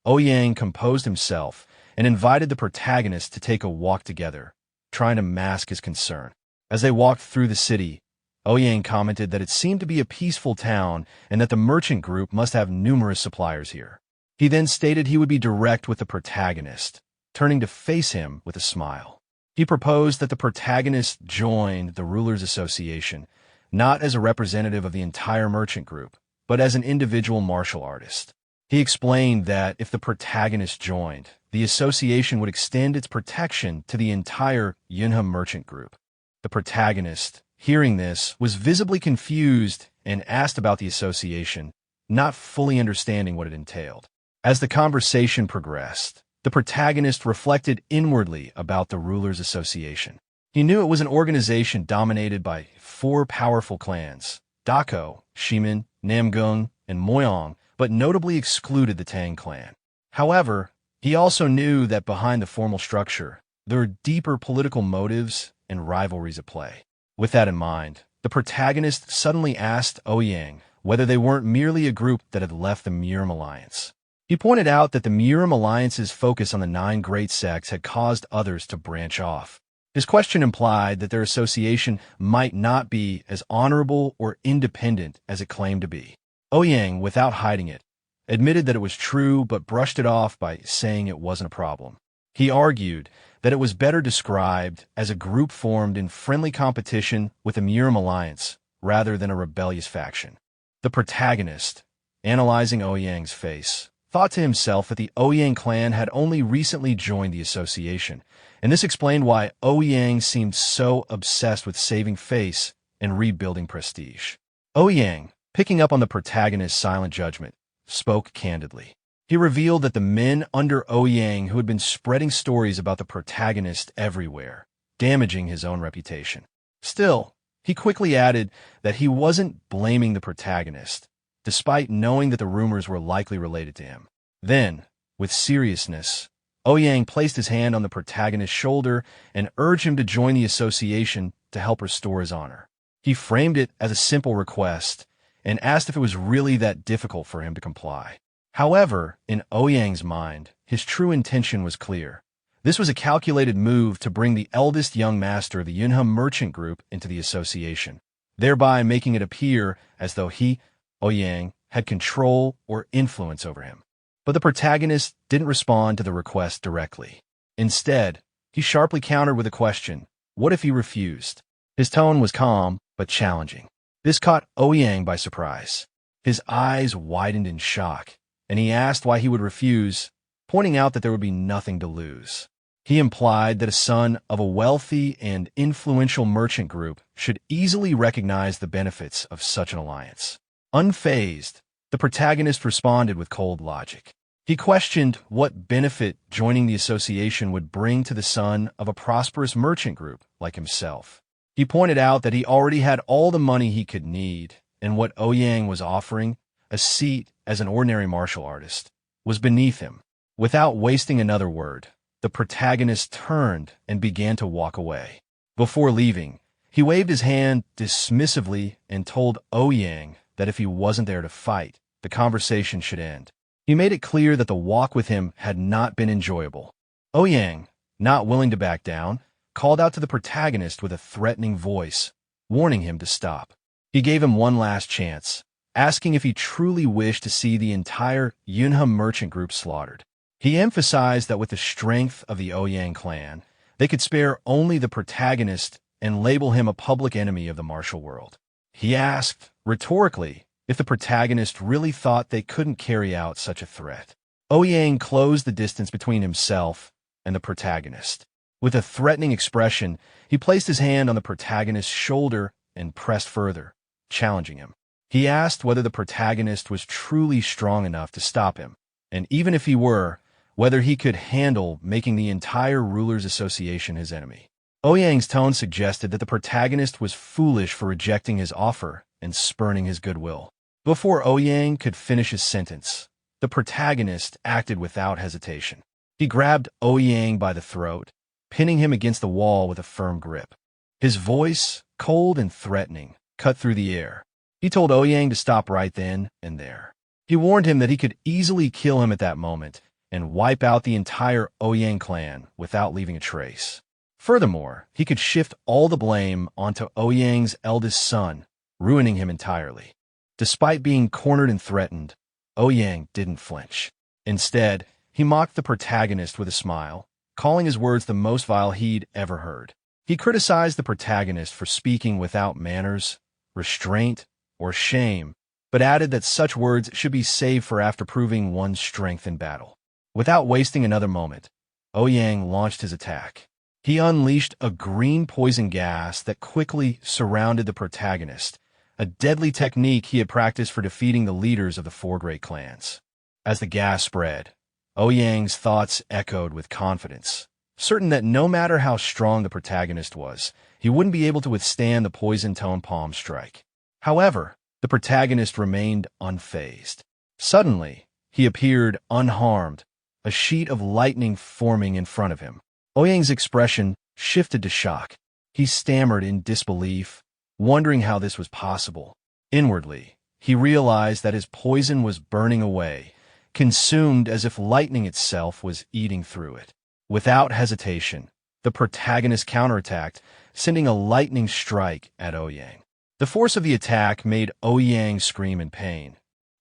[SPEAKER 1] Ouyang composed himself and invited the protagonist to take a walk together, trying to mask his concern. As they walked through the city, Ouyang commented that it seemed to be a peaceful town and that the merchant group must have numerous suppliers here. He then stated he would be direct with the protagonist, turning to face him with a smile. He proposed that the protagonist join the Rulers Association, not as a representative of the entire merchant group, but as an individual martial artist. He explained that if the protagonist joined, the association would extend its protection to the entire Yunhe merchant group. The protagonist, hearing this, was visibly confused and asked about the association, not fully understanding what it entailed. As the conversation progressed, the protagonist reflected inwardly about the Rulers Association. He knew it was an organization dominated by 4 powerful clans, Dako, Shimin, Namgung, and Moyong, but notably excluded the Tang clan. However, he also knew that behind the formal structure, there are deeper political motives and rivalries at play. With that in mind, the protagonist suddenly asked Ouyang whether they weren't merely a group that had left the Miram Alliance. He pointed out that the Miram Alliance's focus on the 9 great sects had caused others to branch off. His question implied that their association might not be as honorable or independent as it claimed to be. Ouyang, without hiding it, admitted that it was true but brushed it off by saying it wasn't a problem. He argued that it was better described as a group formed in friendly competition with the Miram Alliance rather than a rebellious faction. The protagonist, analyzing Ouyang's face, thought to himself that the Ouyang clan had only recently joined the association, and this explained why Ouyang seemed so obsessed with saving face and rebuilding prestige. Ouyang, picking up on the protagonist's silent judgment, spoke candidly. He revealed that the men under Ouyang who had been spreading stories about the protagonist everywhere, damaging his own reputation. Still, he quickly added that he wasn't blaming the protagonist, despite knowing that the rumors were likely related to him. Then, with seriousness, Ouyang placed his hand on the protagonist's shoulder and urged him to join the association to help restore his honor. He framed it as a simple request and asked if it was really that difficult for him to comply. However, in Ouyang's mind, his true intention was clear. This was a calculated move to bring the eldest young master of the Yunhe merchant group into the association, thereby making it appear as though he, Ouyang, had control or influence over him. But the protagonist didn't respond to the request directly. Instead, he sharply countered with a question: what if he refused? His tone was calm, but challenging. This caught Ouyang by surprise. His eyes widened in shock, and he asked why he would refuse, pointing out that there would be nothing to lose. He implied that a son of a wealthy and influential merchant group should easily recognize the benefits of such an alliance. Unfazed, the protagonist responded with cold logic. He questioned what benefit joining the association would bring to the son of a prosperous merchant group like himself. He pointed out that he already had all the money he could need, and what Ouyang was offering, a seat as an ordinary martial artist, was beneath him. Without wasting another word, the protagonist turned and began to walk away. Before leaving, he waved his hand dismissively and told Ouyang that if he wasn't there to fight, the conversation should end. He made it clear that the walk with him had not been enjoyable. Ouyang, not willing to back down, called out to the protagonist with a threatening voice, warning him to stop. He gave him one last chance, asking if he truly wished to see the entire Yunhe merchant group slaughtered. He emphasized that with the strength of the Ouyang clan, they could spare only the protagonist and label him a public enemy of the martial world. He asked, rhetorically, if the protagonist really thought they couldn't carry out such a threat. Ouyang closed the distance between himself and the protagonist. With a threatening expression, he placed his hand on the protagonist's shoulder and pressed further, challenging him. He asked whether the protagonist was truly strong enough to stop him, and even if he were, whether he could handle making the entire Rulers Association his enemy. Ouyang's tone suggested that the protagonist was foolish for rejecting his offer and spurning his goodwill. Before Ouyang could finish his sentence, the protagonist acted without hesitation. He grabbed Ouyang by the throat, pinning him against the wall with a firm grip. His voice, cold and threatening, cut through the air. He told Ouyang to stop right then and there. He warned him that he could easily kill him at that moment and wipe out the entire Ouyang clan without leaving a trace. Furthermore, he could shift all the blame onto Ouyang's eldest son, ruining him entirely. Despite being cornered and threatened, Ouyang didn't flinch. Instead, he mocked the protagonist with a smile, calling his words the most vile he'd ever heard. He criticized the protagonist for speaking without manners, restraint, or shame, but added that such words should be saved for after proving one's strength in battle. Without wasting another moment, Ouyang launched his attack. He unleashed a green poison gas that quickly surrounded the protagonist, a deadly technique he had practiced for defeating the leaders of the four great clans. As the gas spread, Ouyang's thoughts echoed with confidence, certain that no matter how strong the protagonist was, he wouldn't be able to withstand the poison-toned palm strike. However, the protagonist remained unfazed. Suddenly, he appeared unharmed, a sheet of lightning forming in front of him. Ouyang's expression shifted to shock. He stammered in disbelief, wondering how this was possible. Inwardly, he realized that his poison was burning away, consumed as if lightning itself was eating through it. Without hesitation, the protagonist counterattacked, sending a lightning strike at Ouyang. The force of the attack made Ouyang scream in pain.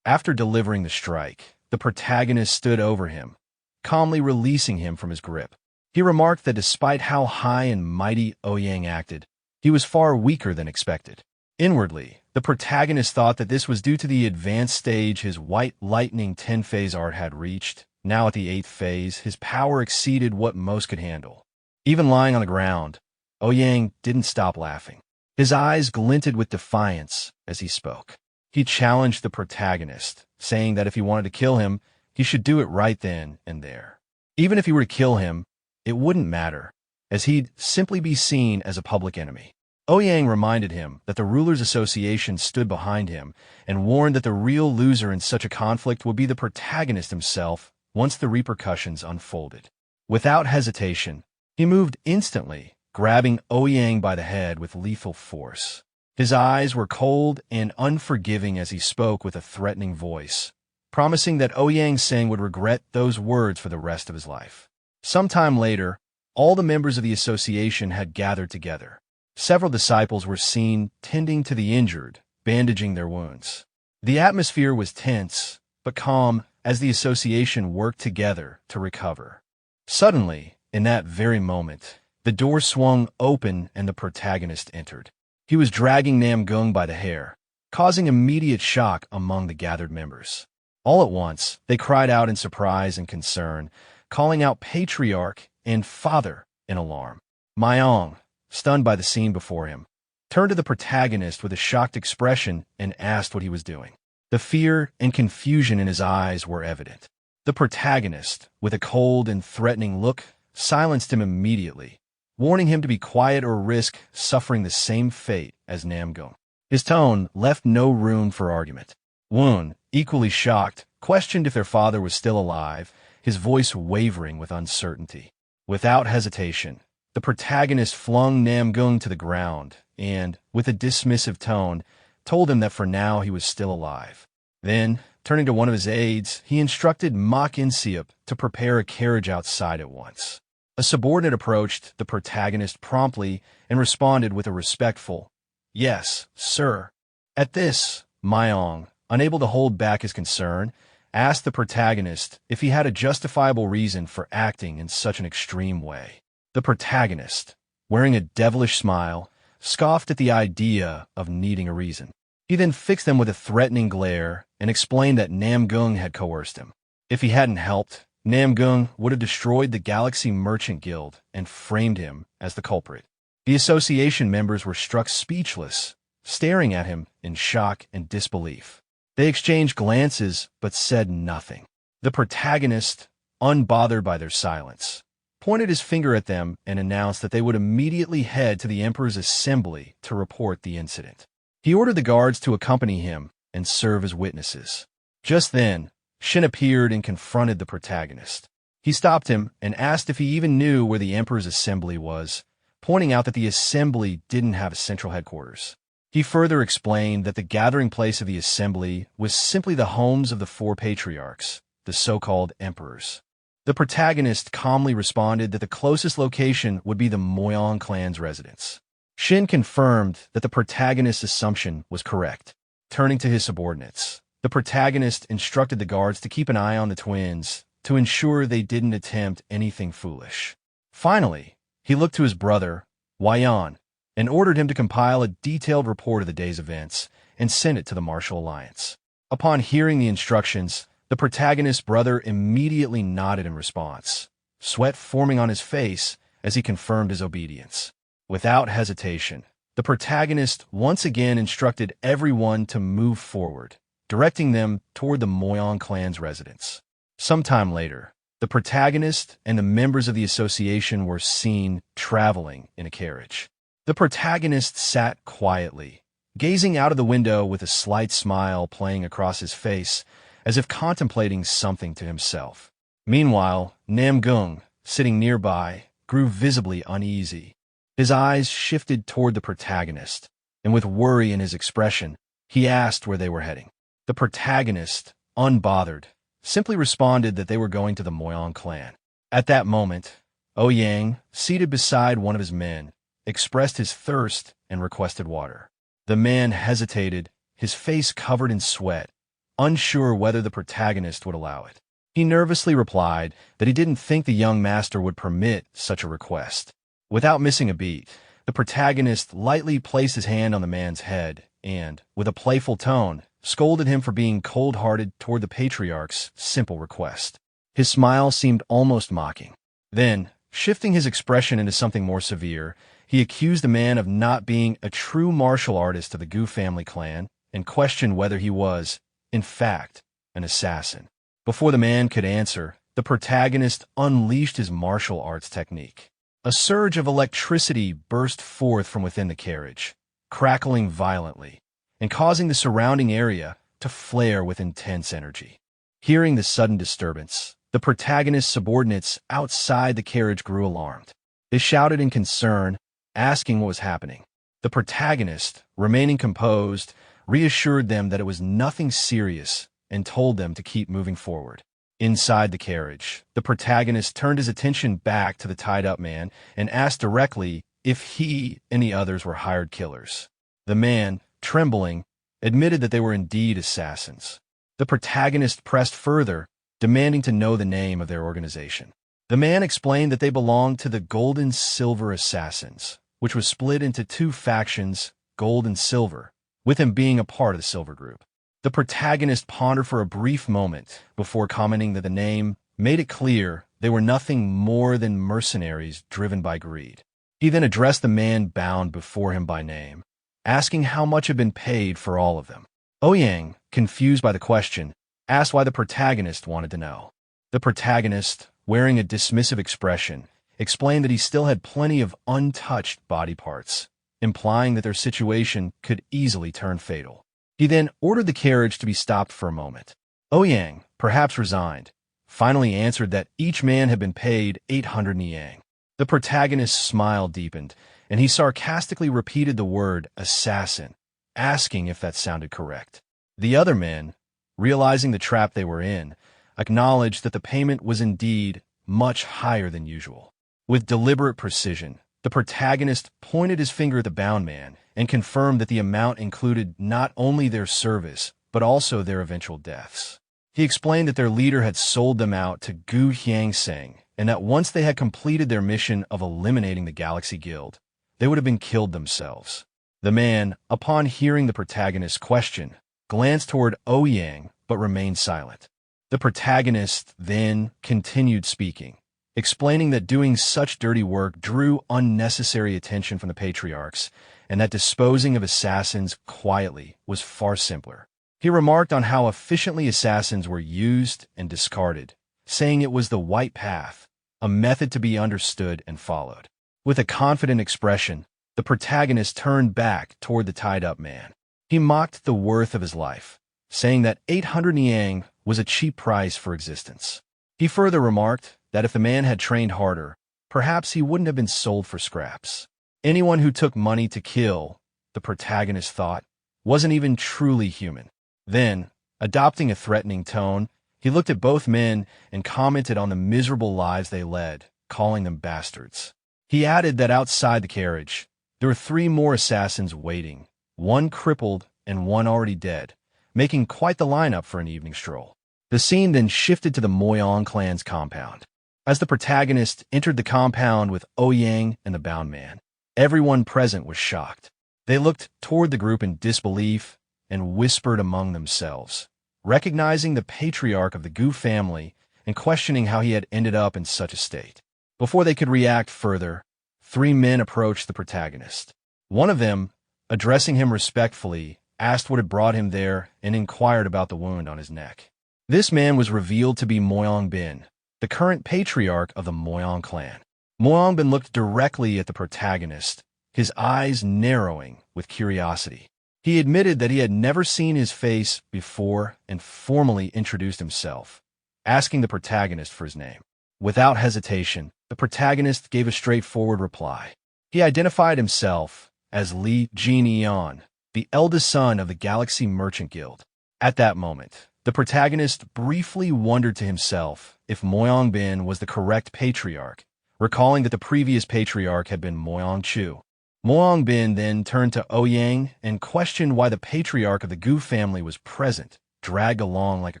[SPEAKER 1] After delivering the strike, the protagonist stood over him, calmly releasing him from his grip. He remarked that despite how high and mighty Ouyang acted, he was far weaker than expected. Inwardly, the protagonist thought that this was due to the advanced stage his White Lightning 10-phase art had reached. Now at the 8th phase, his power exceeded what most could handle. Even lying on the ground, Ouyang didn't stop laughing. His eyes glinted with defiance as he spoke. He challenged the protagonist, saying that if he wanted to kill him, he should do it right then and there. Even if he were to kill him, it wouldn't matter, as he'd simply be seen as a public enemy. Ouyang reminded him that the Rulers Association stood behind him and warned that the real loser in such a conflict would be the protagonist himself once the repercussions unfolded. Without hesitation, he moved instantly, grabbing Ouyang by the head with lethal force. His eyes were cold and unforgiving as he spoke with a threatening voice, promising that Ouyang Seng would regret those words for the rest of his life. Sometime later, all the members of the association had gathered together. Several disciples were seen tending to the injured, bandaging their wounds. The atmosphere was tense, but calm as the association worked together to recover. Suddenly, in that very moment, the door swung open and the protagonist entered. He was dragging Namgung by the hair, causing immediate shock among the gathered members. All at once, they cried out in surprise and concern, calling out Patriarch and Father in alarm. Myong, stunned by the scene before him, turned to the protagonist with a shocked expression and asked what he was doing. The fear and confusion in his eyes were evident. The protagonist, with a cold and threatening look, silenced him immediately, warning him to be quiet or risk suffering the same fate as Namgung. His tone left no room for argument. Woon, equally shocked, questioned if their father was still alive, his voice wavering with uncertainty. Without hesitation, the protagonist flung Namgung to the ground and, with a dismissive tone, told him that for now he was still alive. Then, turning to one of his aides, he instructed Mok Inseop to prepare a carriage outside at once. A subordinate approached the protagonist promptly and responded with a respectful, "Yes, sir." At this, Myong, unable to hold back his concern, asked the protagonist if he had a justifiable reason for acting in such an extreme way. The protagonist, wearing a devilish smile, scoffed at the idea of needing a reason. He then fixed them with a threatening glare and explained that Namgung had coerced him. If he hadn't helped, Namgung would have destroyed the Galaxy Merchant Guild and framed him as the culprit. The association members were struck speechless, staring at him in shock and disbelief. They exchanged glances but said nothing. The protagonist, unbothered by their silence, pointed his finger at them and announced that they would immediately head to the Emperor's assembly to report the incident. He ordered the guards to accompany him and serve as witnesses. Just then, Shin appeared and confronted the protagonist. He stopped him and asked if he even knew where the Emperor's assembly was, pointing out that the assembly didn't have a central headquarters. He further explained that the gathering place of the assembly was simply the homes of the 4 patriarchs, the so-called emperors. The protagonist calmly responded that the closest location would be the Moyong clan's residence. Shin confirmed that the protagonist's assumption was correct. Turning to his subordinates, the protagonist instructed the guards to keep an eye on the twins to ensure they didn't attempt anything foolish. Finally, he looked to his brother, Wyan, and ordered him to compile a detailed report of the day's events and send it to the Martial Alliance. Upon hearing the instructions, the protagonist's brother immediately nodded in response, sweat forming on his face as he confirmed his obedience. Without hesitation, the protagonist once again instructed everyone to move forward, directing them toward the Moyong clan's residence. Sometime later, the protagonist and the members of the association were seen traveling in a carriage. The protagonist sat quietly, gazing out of the window with a slight smile playing across his face, as if contemplating something to himself. Meanwhile, Namgung, sitting nearby, grew visibly uneasy. His eyes shifted toward the protagonist, and with worry in his expression, he asked where they were heading. The protagonist, unbothered, simply responded that they were going to the Moyong clan. At that moment, Ouyang, seated beside one of his men, expressed his thirst and requested water. The man hesitated, his face covered in sweat, unsure whether the protagonist would allow it. He nervously replied that he didn't think the young master would permit such a request. Without missing a beat, the protagonist lightly placed his hand on the man's head and, with a playful tone, scolded him for being cold-hearted toward the patriarch's simple request. His smile seemed almost mocking. Then, shifting his expression into something more severe, he accused the man of not being a true martial artist of the Gu family clan and questioned whether he was, in fact, an assassin. Before the man could answer, the protagonist unleashed his martial arts technique. A surge of electricity burst forth from within the carriage, crackling violently, and causing the surrounding area to flare with intense energy. Hearing the sudden disturbance, the protagonist's subordinates outside the carriage grew alarmed. They shouted in concern, asking what was happening. The protagonist, remaining composed, reassured them that it was nothing serious and told them to keep moving forward. Inside the carriage, the protagonist turned his attention back to the tied-up man and asked directly if he and the others were hired killers. The man, trembling, admitted that they were indeed assassins. The protagonist pressed further, demanding to know the name of their organization. The man explained that they belonged to the Gold and Silver Assassins, which was split into 2 factions, Gold and Silver, with him being a part of the Silver Group. The protagonist pondered for a brief moment before commenting that the name made it clear they were nothing more than mercenaries driven by greed. He then addressed the man bound before him by name, asking how much had been paid for all of them. Ouyang, confused by the question, asked why the protagonist wanted to know. The protagonist, wearing a dismissive expression, explained that he still had plenty of untouched body parts, implying that their situation could easily turn fatal. He then ordered the carriage to be stopped for a moment. Ouyang, perhaps resigned, finally answered that each man had been paid 800 niang. The protagonist's smile deepened, and he sarcastically repeated the word assassin, asking if that sounded correct. The other men, realizing the trap they were in, acknowledged that the payment was indeed much higher than usual. With deliberate precision, the protagonist pointed his finger at the bound man and confirmed that the amount included not only their service, but also their eventual deaths. He explained that their leader had sold them out to Gu Hyang-seng, and that once they had completed their mission of eliminating the Galaxy Guild, they would have been killed themselves. The man, upon hearing the protagonist's question, glanced toward Ouyang but remained silent. The protagonist then continued speaking, explaining that doing such dirty work drew unnecessary attention from the patriarchs, and that disposing of assassins quietly was far simpler. He remarked on how efficiently assassins were used and discarded, saying it was the white path, a method to be understood and followed. With a confident expression, the protagonist turned back toward the tied-up man. He mocked the worth of his life, saying that 800 yang was a cheap price for existence. He further remarked that if the man had trained harder, perhaps he wouldn't have been sold for scraps. Anyone who took money to kill, the protagonist thought, wasn't even truly human. Then, adopting a threatening tone, he looked at both men and commented on the miserable lives they led, calling them bastards. He added that outside the carriage, there were 3 more assassins waiting, one crippled and one already dead, making quite the lineup for an evening stroll. The scene then shifted to the Moyang clan's compound. As the protagonist entered the compound with Ouyang and the bound man, everyone present was shocked. They looked toward the group in disbelief and whispered among themselves, recognizing the patriarch of the Gu family and questioning how he had ended up in such a state. Before they could react further, 3 men approached the protagonist. One of them, addressing him respectfully, asked what had brought him there and inquired about the wound on his neck. This man was revealed to be Moyang Bin, the current patriarch of the Moyang clan. Moyang Bin looked directly at the protagonist, his eyes narrowing with curiosity. He admitted that he had never seen his face before and formally introduced himself, asking the protagonist for his name. Without hesitation, the protagonist gave a straightforward reply. He identified himself as Li Jin-Eon, the eldest son of the Galaxy Merchant Guild. At that moment, the protagonist briefly wondered to himself if Moyang Bin was the correct patriarch, recalling that the previous patriarch had been Moyang Chu. Moyang Bin then turned to Ouyang and questioned why the patriarch of the Gu family was present, dragged along like a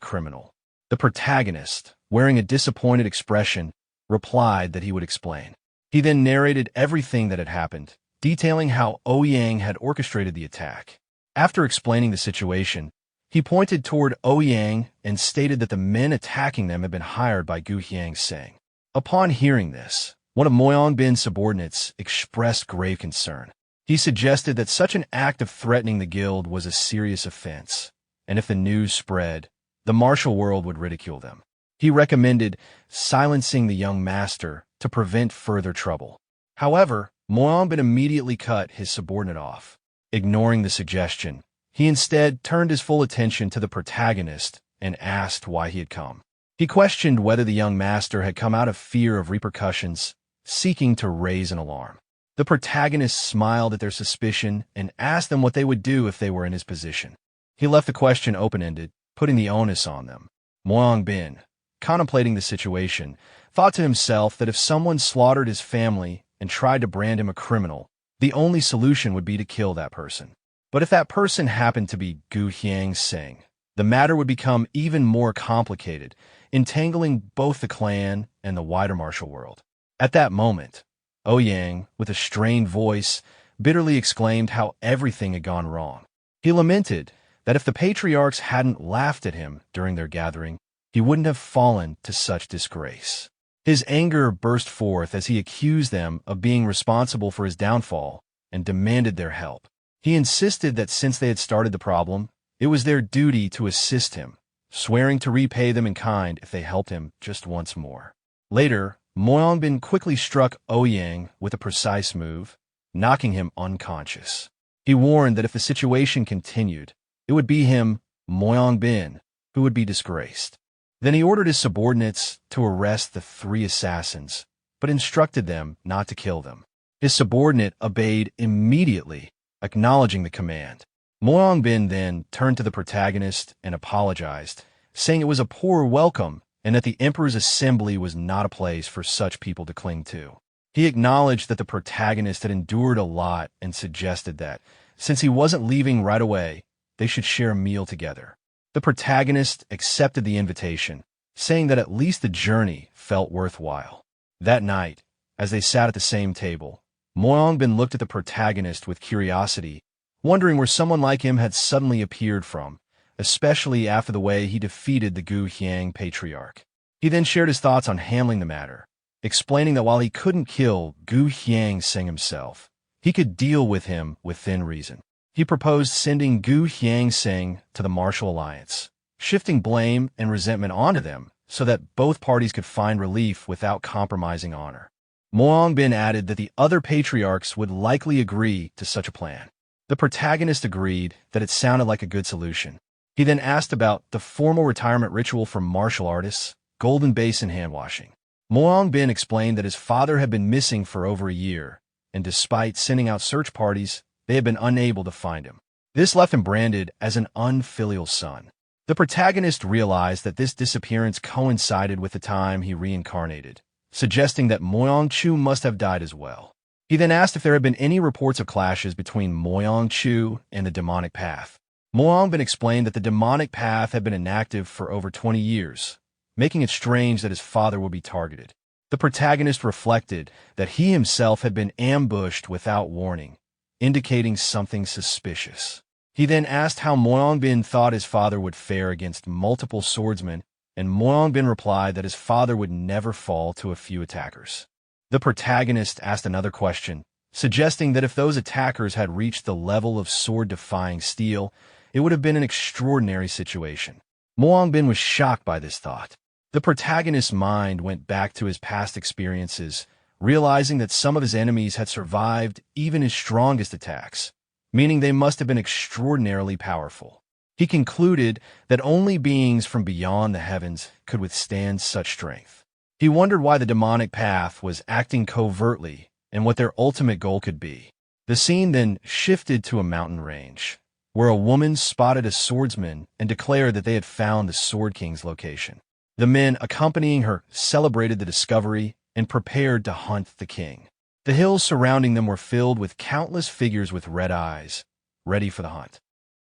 [SPEAKER 1] criminal. The protagonist, wearing a disappointed expression, replied that he would explain. He then narrated everything that had happened, detailing how Ouyang had orchestrated the attack. After explaining the situation, he pointed toward Ouyang and stated that the men attacking them had been hired by Gu Hyang-seng. Upon hearing this, one of Moyang Bin's subordinates expressed grave concern. He suggested that such an act of threatening the guild was a serious offense, and if the news spread, the martial world would ridicule them. He recommended silencing the young master to prevent further trouble. However, Moyang Bin immediately cut his subordinate off. Ignoring the suggestion, he instead turned his full attention to the protagonist and asked why he had come. He questioned whether the young master had come out of fear of repercussions, seeking to raise an alarm. The protagonist smiled at their suspicion and asked them what they would do if they were in his position. He left the question open-ended, putting the onus on them. Moyang Bin, contemplating the situation, thought to himself that if someone slaughtered his family and tried to brand him a criminal, the only solution would be to kill that person. But if that person happened to be Gu Hyang-seng, the matter would become even more complicated, entangling both the clan and the wider martial world. At that moment, Ouyang, with a strained voice, bitterly exclaimed how everything had gone wrong. He lamented that if the patriarchs hadn't laughed at him during their gathering, he wouldn't have fallen to such disgrace. His anger burst forth as he accused them of being responsible for his downfall and demanded their help. He insisted that since they had started the problem, it was their duty to assist him, swearing to repay them in kind if they helped him just once more. Later, Moyang Bin quickly struck Ouyang with a precise move, knocking him unconscious. He warned that if the situation continued, it would be him, Moyang Bin, who would be disgraced. Then he ordered his subordinates to arrest the 3 assassins, but instructed them not to kill them. His subordinate obeyed immediately, acknowledging the command. Moyang Bin then turned to the protagonist and apologized, saying it was a poor welcome and that the emperor's assembly was not a place for such people to cling to. He acknowledged that the protagonist had endured a lot and suggested that, since he wasn't leaving right away, they should share a meal together. The protagonist accepted the invitation, saying that at least the journey felt worthwhile. That night, as they sat at the same table, Moyang Bin looked at the protagonist with curiosity, wondering where someone like him had suddenly appeared from, especially after the way he defeated the Gu Hyang Patriarch. He then shared his thoughts on handling the matter, explaining that while he couldn't kill Gu Hyang Sing himself, he could deal with him within reason. He proposed sending Gu Hyang Sing to the Martial Alliance, shifting blame and resentment onto them so that both parties could find relief without compromising honor. Moang Bin added that the other patriarchs would likely agree to such a plan. The protagonist agreed that it sounded like a good solution. He then asked about the formal retirement ritual for martial artists, golden basin hand washing. Moang Bin explained that his father had been missing for over a year, and despite sending out search parties, they had been unable to find him. This left him branded as an unfilial son. The protagonist realized that this disappearance coincided with the time he reincarnated, suggesting that Moyang Chu must have died as well. He then asked if there had been any reports of clashes between Moyang Chu and the demonic path. Moyang Bin explained that the demonic path had been inactive for over 20 years, making it strange that his father would be targeted. The protagonist reflected that he himself had been ambushed without warning, indicating something suspicious. He then asked how Moyang Bin thought his father would fare against multiple swordsmen, and Moyang Bin replied that his father would never fall to a few attackers. The protagonist asked another question, suggesting that if those attackers had reached the level of sword-defying steel, it would have been an extraordinary situation. Moyang Bin was shocked by this thought. The protagonist's mind went back to his past experiences, realizing that some of his enemies had survived even his strongest attacks, meaning they must have been extraordinarily powerful. He concluded that only beings from beyond the heavens could withstand such strength. He wondered why the demonic path was acting covertly and what their ultimate goal could be. The scene then shifted to a mountain range, where a woman spotted a swordsman and declared that they had found the Sword King's location. The men accompanying her celebrated the discovery and prepared to hunt the king. The hills surrounding them were filled with countless figures with red eyes, ready for the hunt.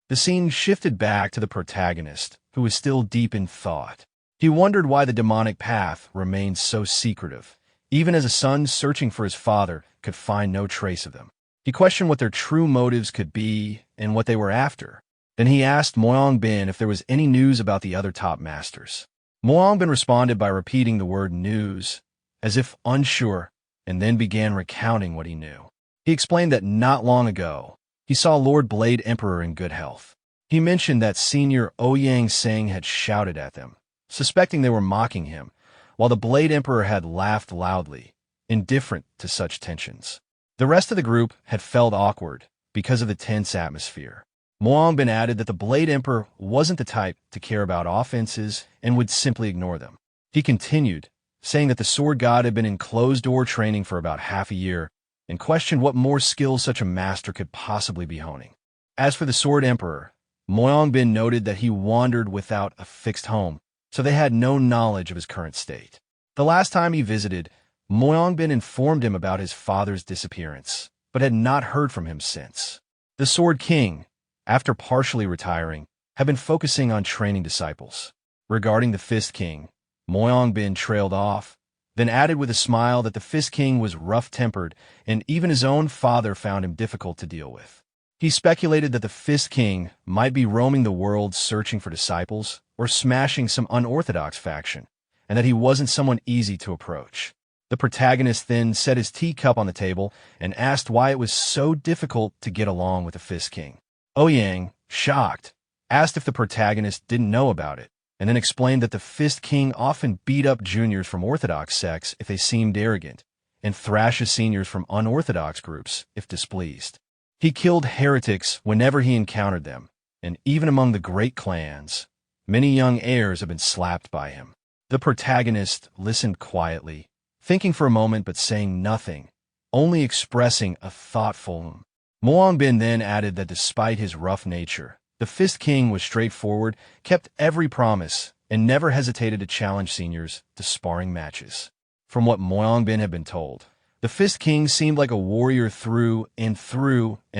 [SPEAKER 1] The scene shifted back to the protagonist, who was still deep in thought. He wondered why the demonic path remained so secretive, even as a son searching for his father could find no trace of them. He questioned what their true motives could be and what they were after. Then he asked Moyang Bin if there was any news about the other top masters. Moyang Bin responded by repeating the word news, as if unsure, and then began recounting what he knew. He explained that not long ago, he saw Lord Blade Emperor in good health. He mentioned that Senior Ouyang Seng had shouted at them, suspecting they were mocking him, while the Blade Emperor had laughed loudly, indifferent to such tensions. The rest of the group had felt awkward because of the tense atmosphere. Moang Bin added that the Blade Emperor wasn't the type to care about offenses and would simply ignore them. He continued, saying that the Sword God had been in closed-door training for about half a year, and questioned what more skills such a master could possibly be honing. As for the Sword Emperor, Moyang Bin noted that he wandered without a fixed home, so they had no knowledge of his current state. The last time he visited, Moyang Bin informed him about his father's disappearance, but had not heard from him since. The Sword King, after partially retiring, had been focusing on training disciples. Regarding the Fist King, Moyang Bin trailed off, then added with a smile that the Fist King was rough-tempered and even his own father found him difficult to deal with. He speculated that the Fist King might be roaming the world searching for disciples or smashing some unorthodox faction, and that he wasn't someone easy to approach. The protagonist then set his teacup on the table and asked why it was so difficult to get along with the Fist King. Ouyang, shocked, asked if the protagonist didn't know about it, and then explained that the Fist King often beat up juniors from orthodox sects if they seemed arrogant, and thrashes seniors from unorthodox groups if displeased. He killed heretics whenever he encountered them, and even among the great clans, many young heirs have been slapped by him. The protagonist listened quietly, thinking for a moment but saying nothing, only expressing a thoughtful. Moang Bin then added that despite his rough nature, the Fist King was straightforward, kept every promise, and never hesitated to challenge seniors to sparring matches. From what Moang Bin had been told, the Fist King seemed like a warrior through and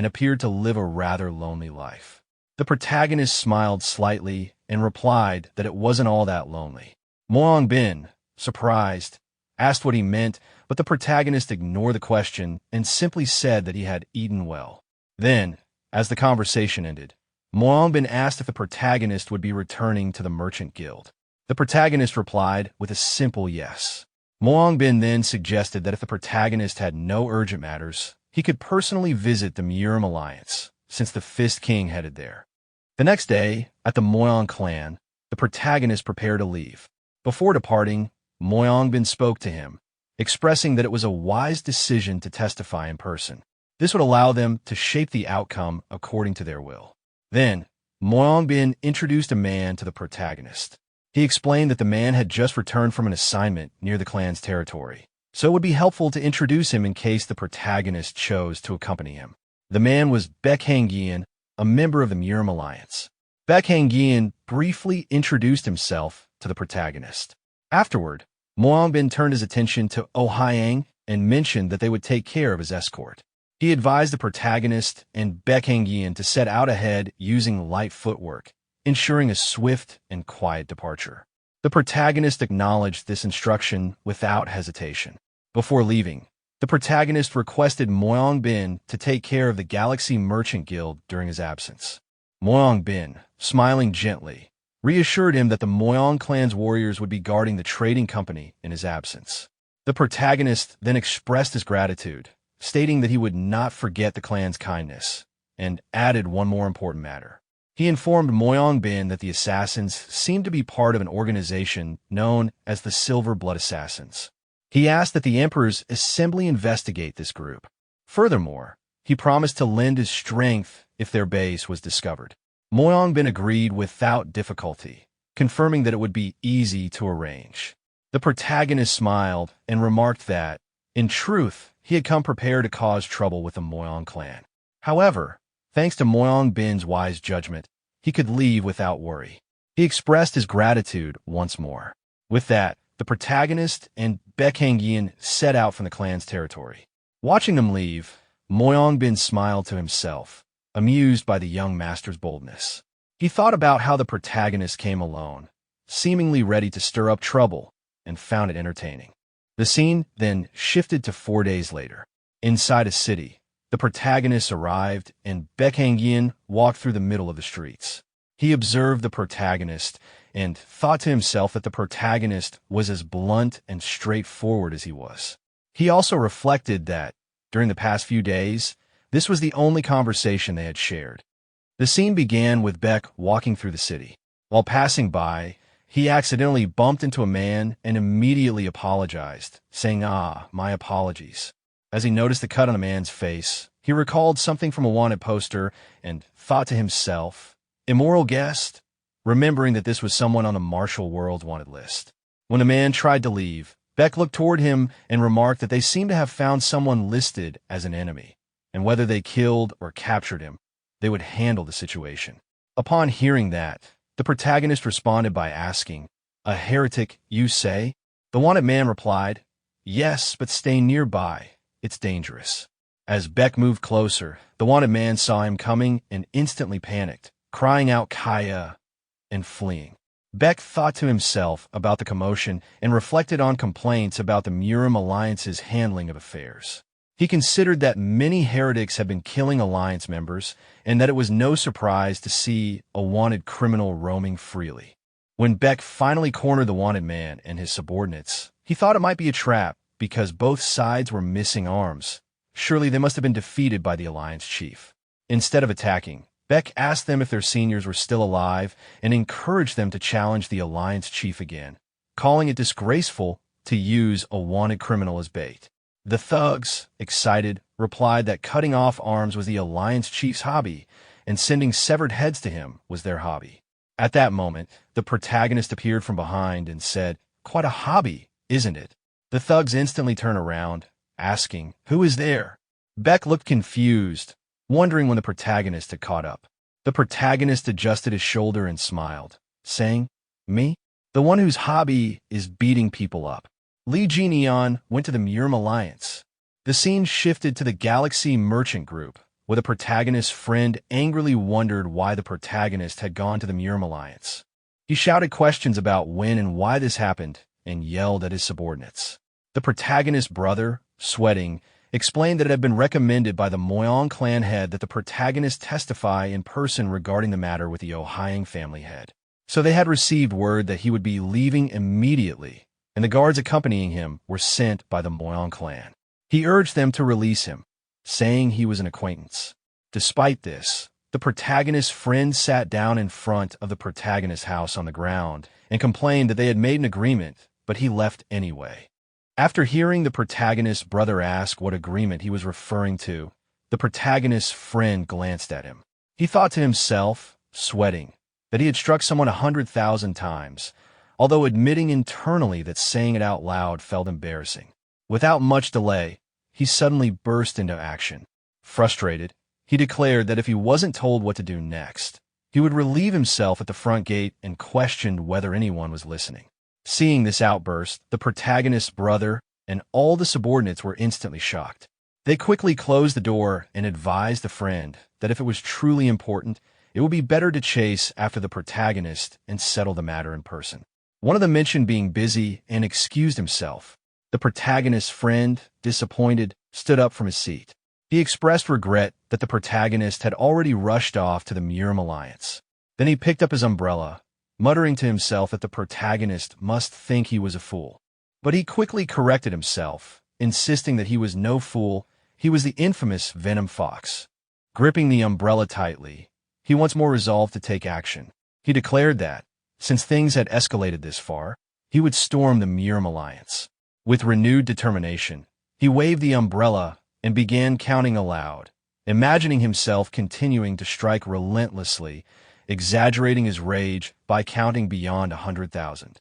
[SPEAKER 1] appeared to live a rather lonely life. The protagonist smiled slightly and replied that it wasn't all that lonely. Moang Bin, surprised, asked what he meant, but the protagonist ignored the question and simply said that he had eaten well. Then, as the conversation ended, Moang Bin asked if the protagonist would be returning to the Merchant Guild. The protagonist replied with a simple yes. Moang Bin then suggested that if the protagonist had no urgent matters, he could personally visit the Murim Alliance, since the Fist King headed there. The next day, at the Moyang clan, the protagonist prepared to leave. Before departing, Moyang Bin spoke to him, expressing that it was a wise decision to testify in person. This would allow them to shape the outcome according to their will. Then, Moyang Bin introduced a man to the protagonist. He explained that the man had just returned from an assignment near the clan's territory, so it would be helpful to introduce him in case the protagonist chose to accompany him. The man was Baek Hangyeon, a member of the Murim Alliance. Baek Hangyeon briefly introduced himself to the protagonist. Afterward, Moang Bin turned his attention to Oh Hyang and mentioned that they would take care of his escort. He advised the protagonist and Baek Hangyeon to set out ahead using light footwork, ensuring a swift and quiet departure. The protagonist acknowledged this instruction without hesitation. Before leaving, the protagonist requested Moyang Bin to take care of the Galaxy Merchant Guild during his absence. Moyang Bin, smiling gently, reassured him that the Moyang clan's warriors would be guarding the trading company in his absence. The protagonist then expressed his gratitude, stating that he would not forget the clan's kindness, and added one more important matter. He informed Moyang Bin that the assassins seemed to be part of an organization known as the Silver Blood Assassins. He asked that the Emperor's assembly investigate this group. Furthermore, he promised to lend his strength if their base was discovered. Moyang Bin agreed without difficulty, confirming that it would be easy to arrange. The protagonist smiled and remarked that, in truth, he had come prepared to cause trouble with the Moyang clan. However, thanks to Moyang Bin's wise judgment, he could leave without worry. He expressed his gratitude once more. With that, the protagonist and Baek Hangyeon set out from the clan's territory. Watching them leave, Moyang Bin smiled to himself, amused by the young master's boldness. He thought about how the protagonist came alone, seemingly ready to stir up trouble, and found it entertaining. The scene then shifted to 4 days later. Inside a city, the protagonist arrived and Baek Hangyeon walked through the middle of the streets. He observed the protagonist and thought to himself that the protagonist was as blunt and straightforward as he was. He also reflected that, during the past few days, this was the only conversation they had shared. The scene began with Baek walking through the city. While passing by, he accidentally bumped into a man and immediately apologized, saying, my apologies. As he noticed the cut on the man's face, he recalled something from a wanted poster and thought to himself, immoral guest, remembering that this was someone on the Martial World's wanted list. When the man tried to leave, Baek looked toward him and remarked that they seemed to have found someone listed as an enemy, and whether they killed or captured him, they would handle the situation. Upon hearing that, the protagonist responded by asking, "A heretic, you say?" The wanted man replied, "Yes, but stay nearby. It's dangerous." As Baek moved closer, the wanted man saw him coming and instantly panicked, crying out Kaya and fleeing. Baek thought to himself about the commotion and reflected on complaints about the Murim Alliance's handling of affairs. He considered that many heretics had been killing Alliance members and that it was no surprise to see a wanted criminal roaming freely. When Baek finally cornered the wanted man and his subordinates, he thought it might be a trap because both sides were missing arms. Surely they must have been defeated by the Alliance chief. Instead of attacking, Baek asked them if their seniors were still alive and encouraged them to challenge the Alliance chief again, calling it disgraceful to use a wanted criminal as bait. The thugs, excited, replied that cutting off arms was the Alliance chief's hobby and sending severed heads to him was their hobby. At that moment, the protagonist appeared from behind and said, "Quite a hobby, isn't it?" The thugs instantly turned around, asking, "Who is there?" Baek looked confused, wondering when the protagonist had caught up. The protagonist adjusted his shoulder and smiled, saying, "Me? The one whose hobby is beating people up." Lee Ji-neon went to the Murim Alliance. The scene shifted to the Galaxy Merchant Group, where the protagonist's friend angrily wondered why the protagonist had gone to the Murim Alliance. He shouted questions about when and why this happened and yelled at his subordinates. The protagonist's brother, sweating, explained that it had been recommended by the Moyong clan head that the protagonist testify in person regarding the matter with the Ohyang family head. So they had received word that he would be leaving immediately, and the guards accompanying him were sent by the Moyong clan. He urged them to release him, saying he was an acquaintance. Despite this, the protagonist's friend sat down in front of the protagonist's house on the ground and complained that they had made an agreement, but he left anyway. After hearing the protagonist's brother ask what agreement he was referring to, the protagonist's friend glanced at him. He thought to himself, sweating, that he had struck someone 100,000 times, although admitting internally that saying it out loud felt embarrassing. Without much delay, he suddenly burst into action. Frustrated, he declared that if he wasn't told what to do next, he would relieve himself at the front gate and questioned whether anyone was listening. Seeing this outburst, the protagonist's brother and all the subordinates were instantly shocked. They quickly closed the door and advised the friend that if it was truly important, it would be better to chase after the protagonist and settle the matter in person. One of them mentioned being busy and excused himself. The protagonist's friend, disappointed, stood up from his seat. He expressed regret that the protagonist had already rushed off to the Murim Alliance. Then he picked up his umbrella, muttering to himself that the protagonist must think he was a fool. But he quickly corrected himself, insisting that he was no fool, he was the infamous Venom Fox. Gripping the umbrella tightly, he once more resolved to take action. He declared that, since things had escalated this far, he would storm the Murim Alliance. With renewed determination, he waved the umbrella and began counting aloud, imagining himself continuing to strike relentlessly, exaggerating his rage by counting beyond 100,000.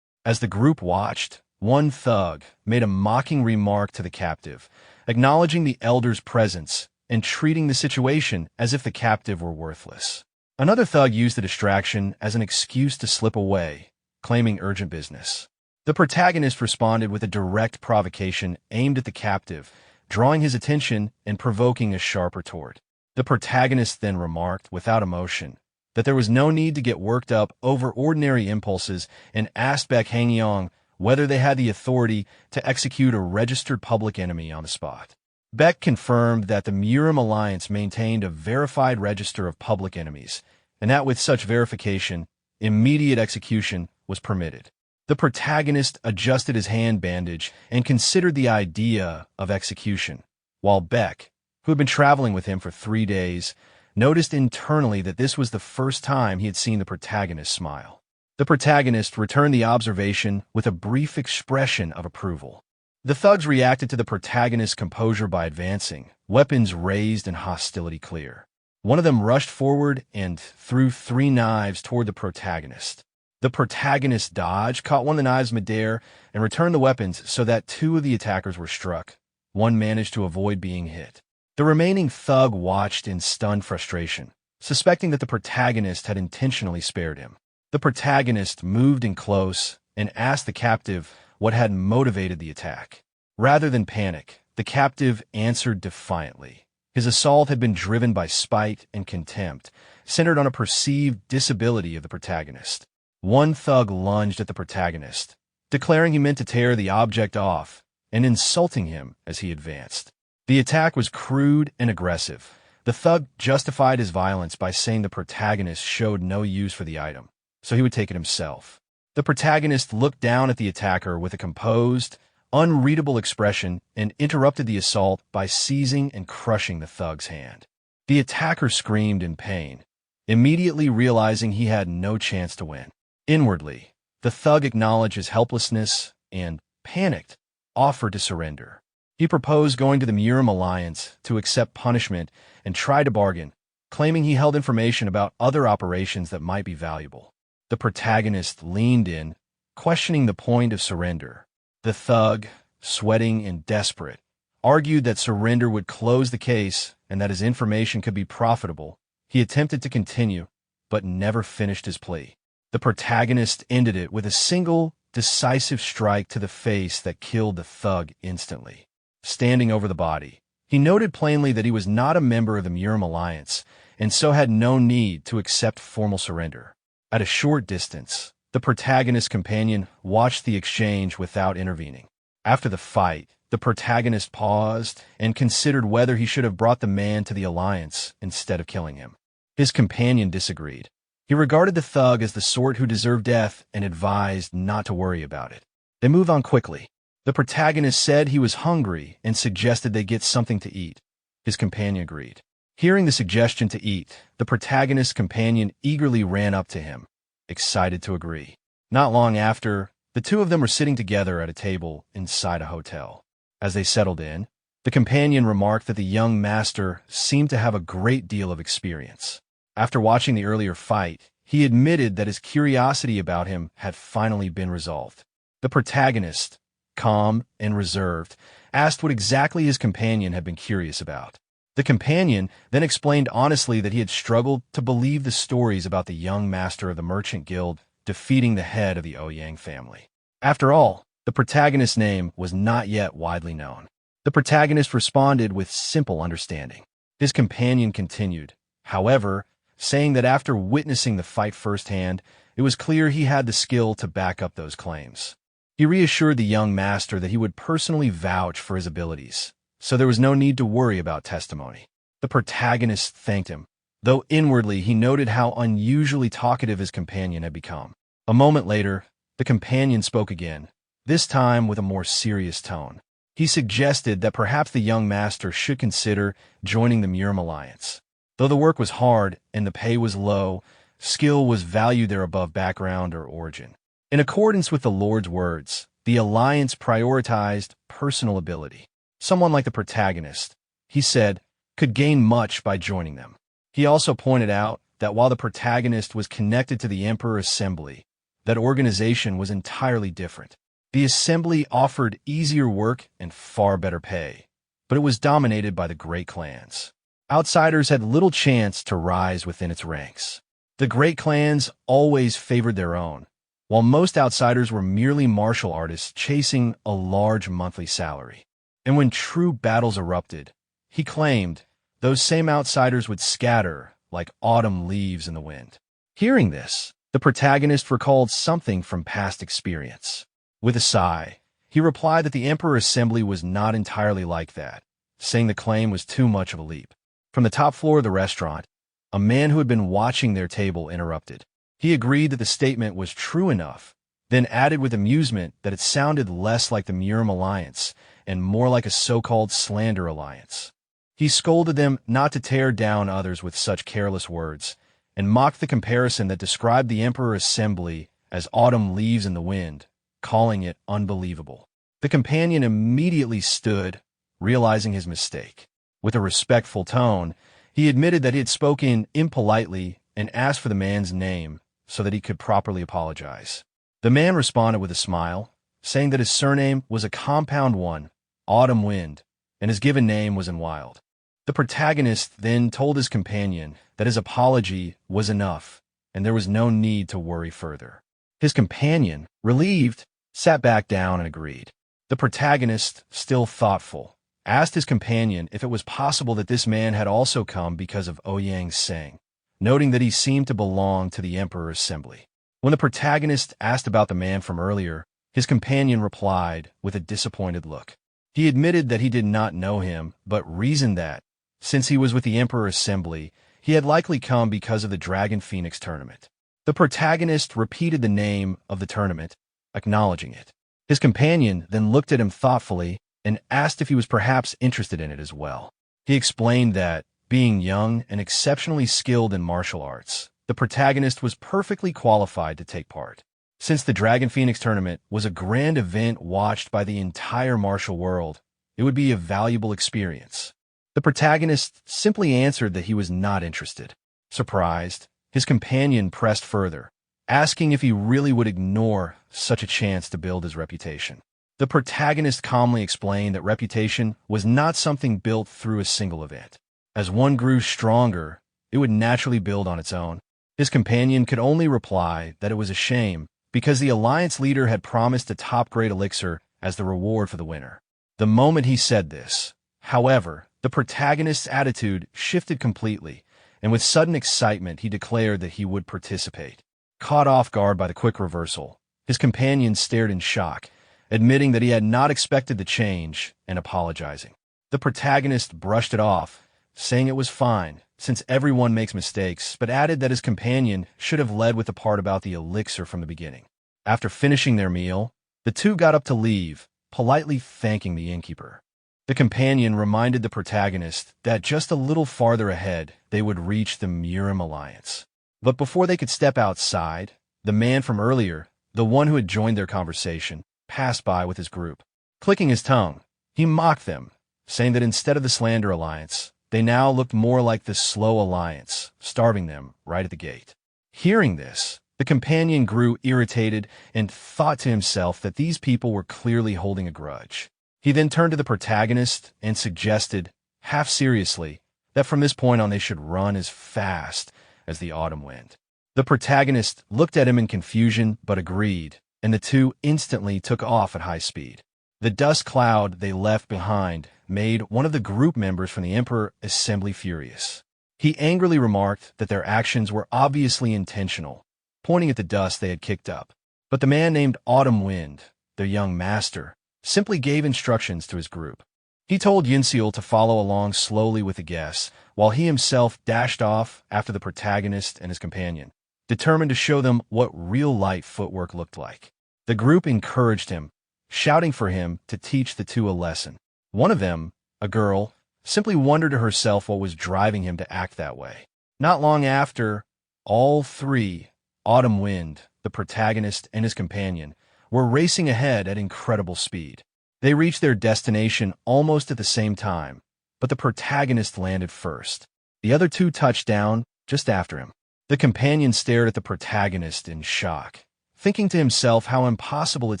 [SPEAKER 1] As the group watched, one thug made a mocking remark to the captive, acknowledging the elder's presence and treating the situation as if the captive were worthless. Another thug used the distraction as an excuse to slip away, claiming urgent business. The protagonist responded with a direct provocation aimed at the captive, drawing his attention and provoking a sharp retort. The protagonist then remarked, without emotion, that there was no need to get worked up over ordinary impulses and asked Baek Hangyeong whether they had the authority to execute a registered public enemy on the spot. Baek confirmed that the Murim Alliance maintained a verified register of public enemies, and that with such verification, immediate execution was permitted. The protagonist adjusted his hand bandage and considered the idea of execution, while Baek, who had been traveling with him for 3 days, noticed internally that this was the first time he had seen the protagonist smile. The protagonist returned the observation with a brief expression of approval. The thugs reacted to the protagonist's composure by advancing, weapons raised and hostility clear. One of them rushed forward and threw 3 knives toward the protagonist. The protagonist dodged, caught one of the knives midair, and returned the weapons so that 2 of the attackers were struck. One managed to avoid being hit. The remaining thug watched in stunned frustration, suspecting that the protagonist had intentionally spared him. The protagonist moved in close and asked the captive what had motivated the attack. Rather than panic, the captive answered defiantly. His assault had been driven by spite and contempt, centered on a perceived disability of the protagonist. One thug lunged at the protagonist, declaring he meant to tear the object off and insulting him as he advanced. The attack was crude and aggressive. The thug justified his violence by saying the protagonist showed no use for the item, so he would take it himself. The protagonist looked down at the attacker with a composed, unreadable expression and interrupted the assault by seizing and crushing the thug's hand. The attacker screamed in pain, immediately realizing he had no chance to win. Inwardly, the thug acknowledged his helplessness and, panicked, offered to surrender. He proposed going to the Murim Alliance to accept punishment and try to bargain, claiming he held information about other operations that might be valuable. The protagonist leaned in, questioning the point of surrender. The thug, sweating and desperate, argued that surrender would close the case and that his information could be profitable. He attempted to continue, but never finished his plea. The protagonist ended it with a single, decisive strike to the face that killed the thug instantly. Standing over the body, he noted plainly that he was not a member of the Murim Alliance, and so had no need to accept formal surrender. At a short distance, the protagonist's companion watched the exchange without intervening. After the fight, the protagonist paused and considered whether he should have brought the man to the alliance instead of killing him. His companion disagreed. He regarded the thug as the sort who deserved death and advised not to worry about it. They moved on quickly. The protagonist said he was hungry and suggested they get something to eat. His companion agreed. Hearing the suggestion to eat, the protagonist's companion eagerly ran up to him, excited to agree. Not long after, the two of them were sitting together at a table inside a hotel. As they settled in, the companion remarked that the young master seemed to have a great deal of experience. After watching the earlier fight, he admitted that his curiosity about him had finally been resolved. The protagonist, calm and reserved, asked what exactly his companion had been curious about. The companion then explained honestly that he had struggled to believe the stories about the young master of the Merchant Guild defeating the head of the Ouyang family. After all, the protagonist's name was not yet widely known. The protagonist responded with simple understanding. His companion continued, however, saying that after witnessing the fight firsthand, it was clear he had the skill to back up those claims. He reassured the young master that he would personally vouch for his abilities, so there was no need to worry about testimony. The protagonist thanked him, though inwardly he noted how unusually talkative his companion had become. A moment later, the companion spoke again, this time with a more serious tone. He suggested that perhaps the young master should consider joining the Murim Alliance. Though the work was hard and the pay was low, skill was valued there above background or origin. In accordance with the Lord's words, the alliance prioritized personal ability. Someone like the protagonist, he said, could gain much by joining them. He also pointed out that while the protagonist was connected to the Emperor Assembly, that organization was entirely different. The Assembly offered easier work and far better pay, but it was dominated by the great clans. Outsiders had little chance to rise within its ranks. The great clans always favored their own, while most outsiders were merely martial artists chasing a large monthly salary. And when true battles erupted, he claimed, those same outsiders would scatter like autumn leaves in the wind. Hearing this, the protagonist recalled something from past experience. With a sigh, he replied that the Emperor Assembly was not entirely like that, saying the claim was too much of a leap. From the top floor of the restaurant, a man who had been watching their table interrupted. He agreed that the statement was true enough, then added with amusement that it sounded less like the Murim Alliance and more like a so-called slander alliance. He scolded them not to tear down others with such careless words, and mocked the comparison that described the Emperor Assembly as autumn leaves in the wind, calling it unbelievable. The companion immediately stood, realizing his mistake. With a respectful tone, he admitted that he had spoken impolitely and asked for the man's name so that he could properly apologize. The man responded with a smile, saying that his surname was a compound one, Autumn Wind, and his given name was in Wild. The protagonist then told his companion that his apology was enough and there was no need to worry further. His companion, relieved, sat back down and agreed. The protagonist, still thoughtful, asked his companion if it was possible that this man had also come because of Ouyang Seng, noting that he seemed to belong to the Emperor Assembly. When the protagonist asked about the man from earlier, his companion replied with a disappointed look. He admitted that he did not know him, but reasoned that, since he was with the Emperor Assembly, he had likely come because of the Dragon Phoenix tournament. The protagonist repeated the name of the tournament, acknowledging it. His companion then looked at him thoughtfully and asked if he was perhaps interested in it as well. He explained that, being young and exceptionally skilled in martial arts, the protagonist was perfectly qualified to take part. Since the Dragon Phoenix tournament was a grand event watched by the entire martial world, it would be a valuable experience. The protagonist simply answered that he was not interested. Surprised, his companion pressed further, asking if he really would ignore such a chance to build his reputation. The protagonist calmly explained that reputation was not something built through a single event. As one grew stronger, it would naturally build on its own. His companion could only reply that it was a shame because the alliance leader had promised a top-grade elixir as the reward for the winner. The moment he said this, however, the protagonist's attitude shifted completely, and with sudden excitement he declared that he would participate. Caught off guard by the quick reversal, his companion stared in shock, admitting that he had not expected the change and apologizing. The protagonist brushed it off, saying it was fine, since everyone makes mistakes, but added that his companion should have led with the part about the elixir from the beginning. After finishing their meal, the two got up to leave, politely thanking the innkeeper. The companion reminded the protagonist that just a little farther ahead they would reach the Murim Alliance. But before they could step outside, the man from earlier, the one who had joined their conversation, passed by with his group. Clicking his tongue, he mocked them, saying that instead of the Slander Alliance, they now looked more like the Slow Alliance, starving them right at the gate. Hearing this, the companion grew irritated and thought to himself that these people were clearly holding a grudge. He then turned to the protagonist and suggested, half seriously, that from this point on they should run as fast as the autumn wind. The protagonist looked at him in confusion but agreed, and the two instantly took off at high speed. The dust cloud they left behind made one of the group members from the Emperor Assembly furious. He angrily remarked that their actions were obviously intentional, pointing at the dust they had kicked up. But the man named Autumn Wind, their young master, simply gave instructions to his group. He told Yinseal to follow along slowly with the guests, while he himself dashed off after the protagonist and his companion, determined to show them what real light footwork looked like. The group encouraged him, shouting for him to teach the two a lesson. One of them, a girl, simply wondered to herself what was driving him to act that way. Not long after, all three, Autumn Wind, the protagonist, and his companion, were racing ahead at incredible speed. They reached their destination almost at the same time, but the protagonist landed first. The other two touched down just after him. The companion stared at the protagonist in shock, thinking to himself how impossible it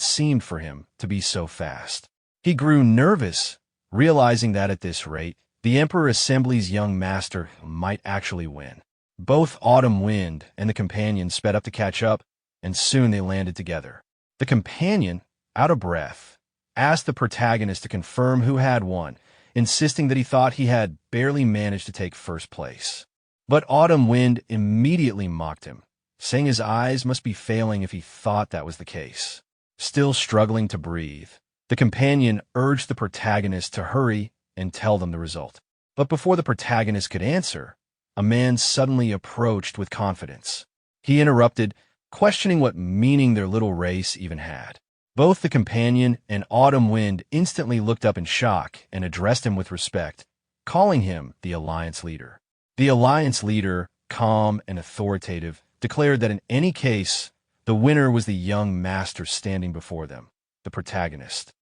[SPEAKER 1] seemed for him to be so fast. He grew nervous, realizing that at this rate, the Emperor Assembly's young master might actually win. Both Autumn Wind and the companion sped up to catch up, and soon they landed together. The companion, out of breath, asked the protagonist to confirm who had won, insisting that he thought he had barely managed to take first place. But Autumn Wind immediately mocked him, saying his eyes must be failing if he thought that was the case. Still struggling to breathe, the companion urged the protagonist to hurry and tell them the result. But before the protagonist could answer, a man suddenly approached with confidence. He interrupted, questioning what meaning their little race even had. Both the companion and Autumn Wind instantly looked up in shock and addressed him with respect, calling him the Alliance Leader. The Alliance Leader, calm and authoritative, declared that in any case, the winner was the young master standing before them, the protagonist.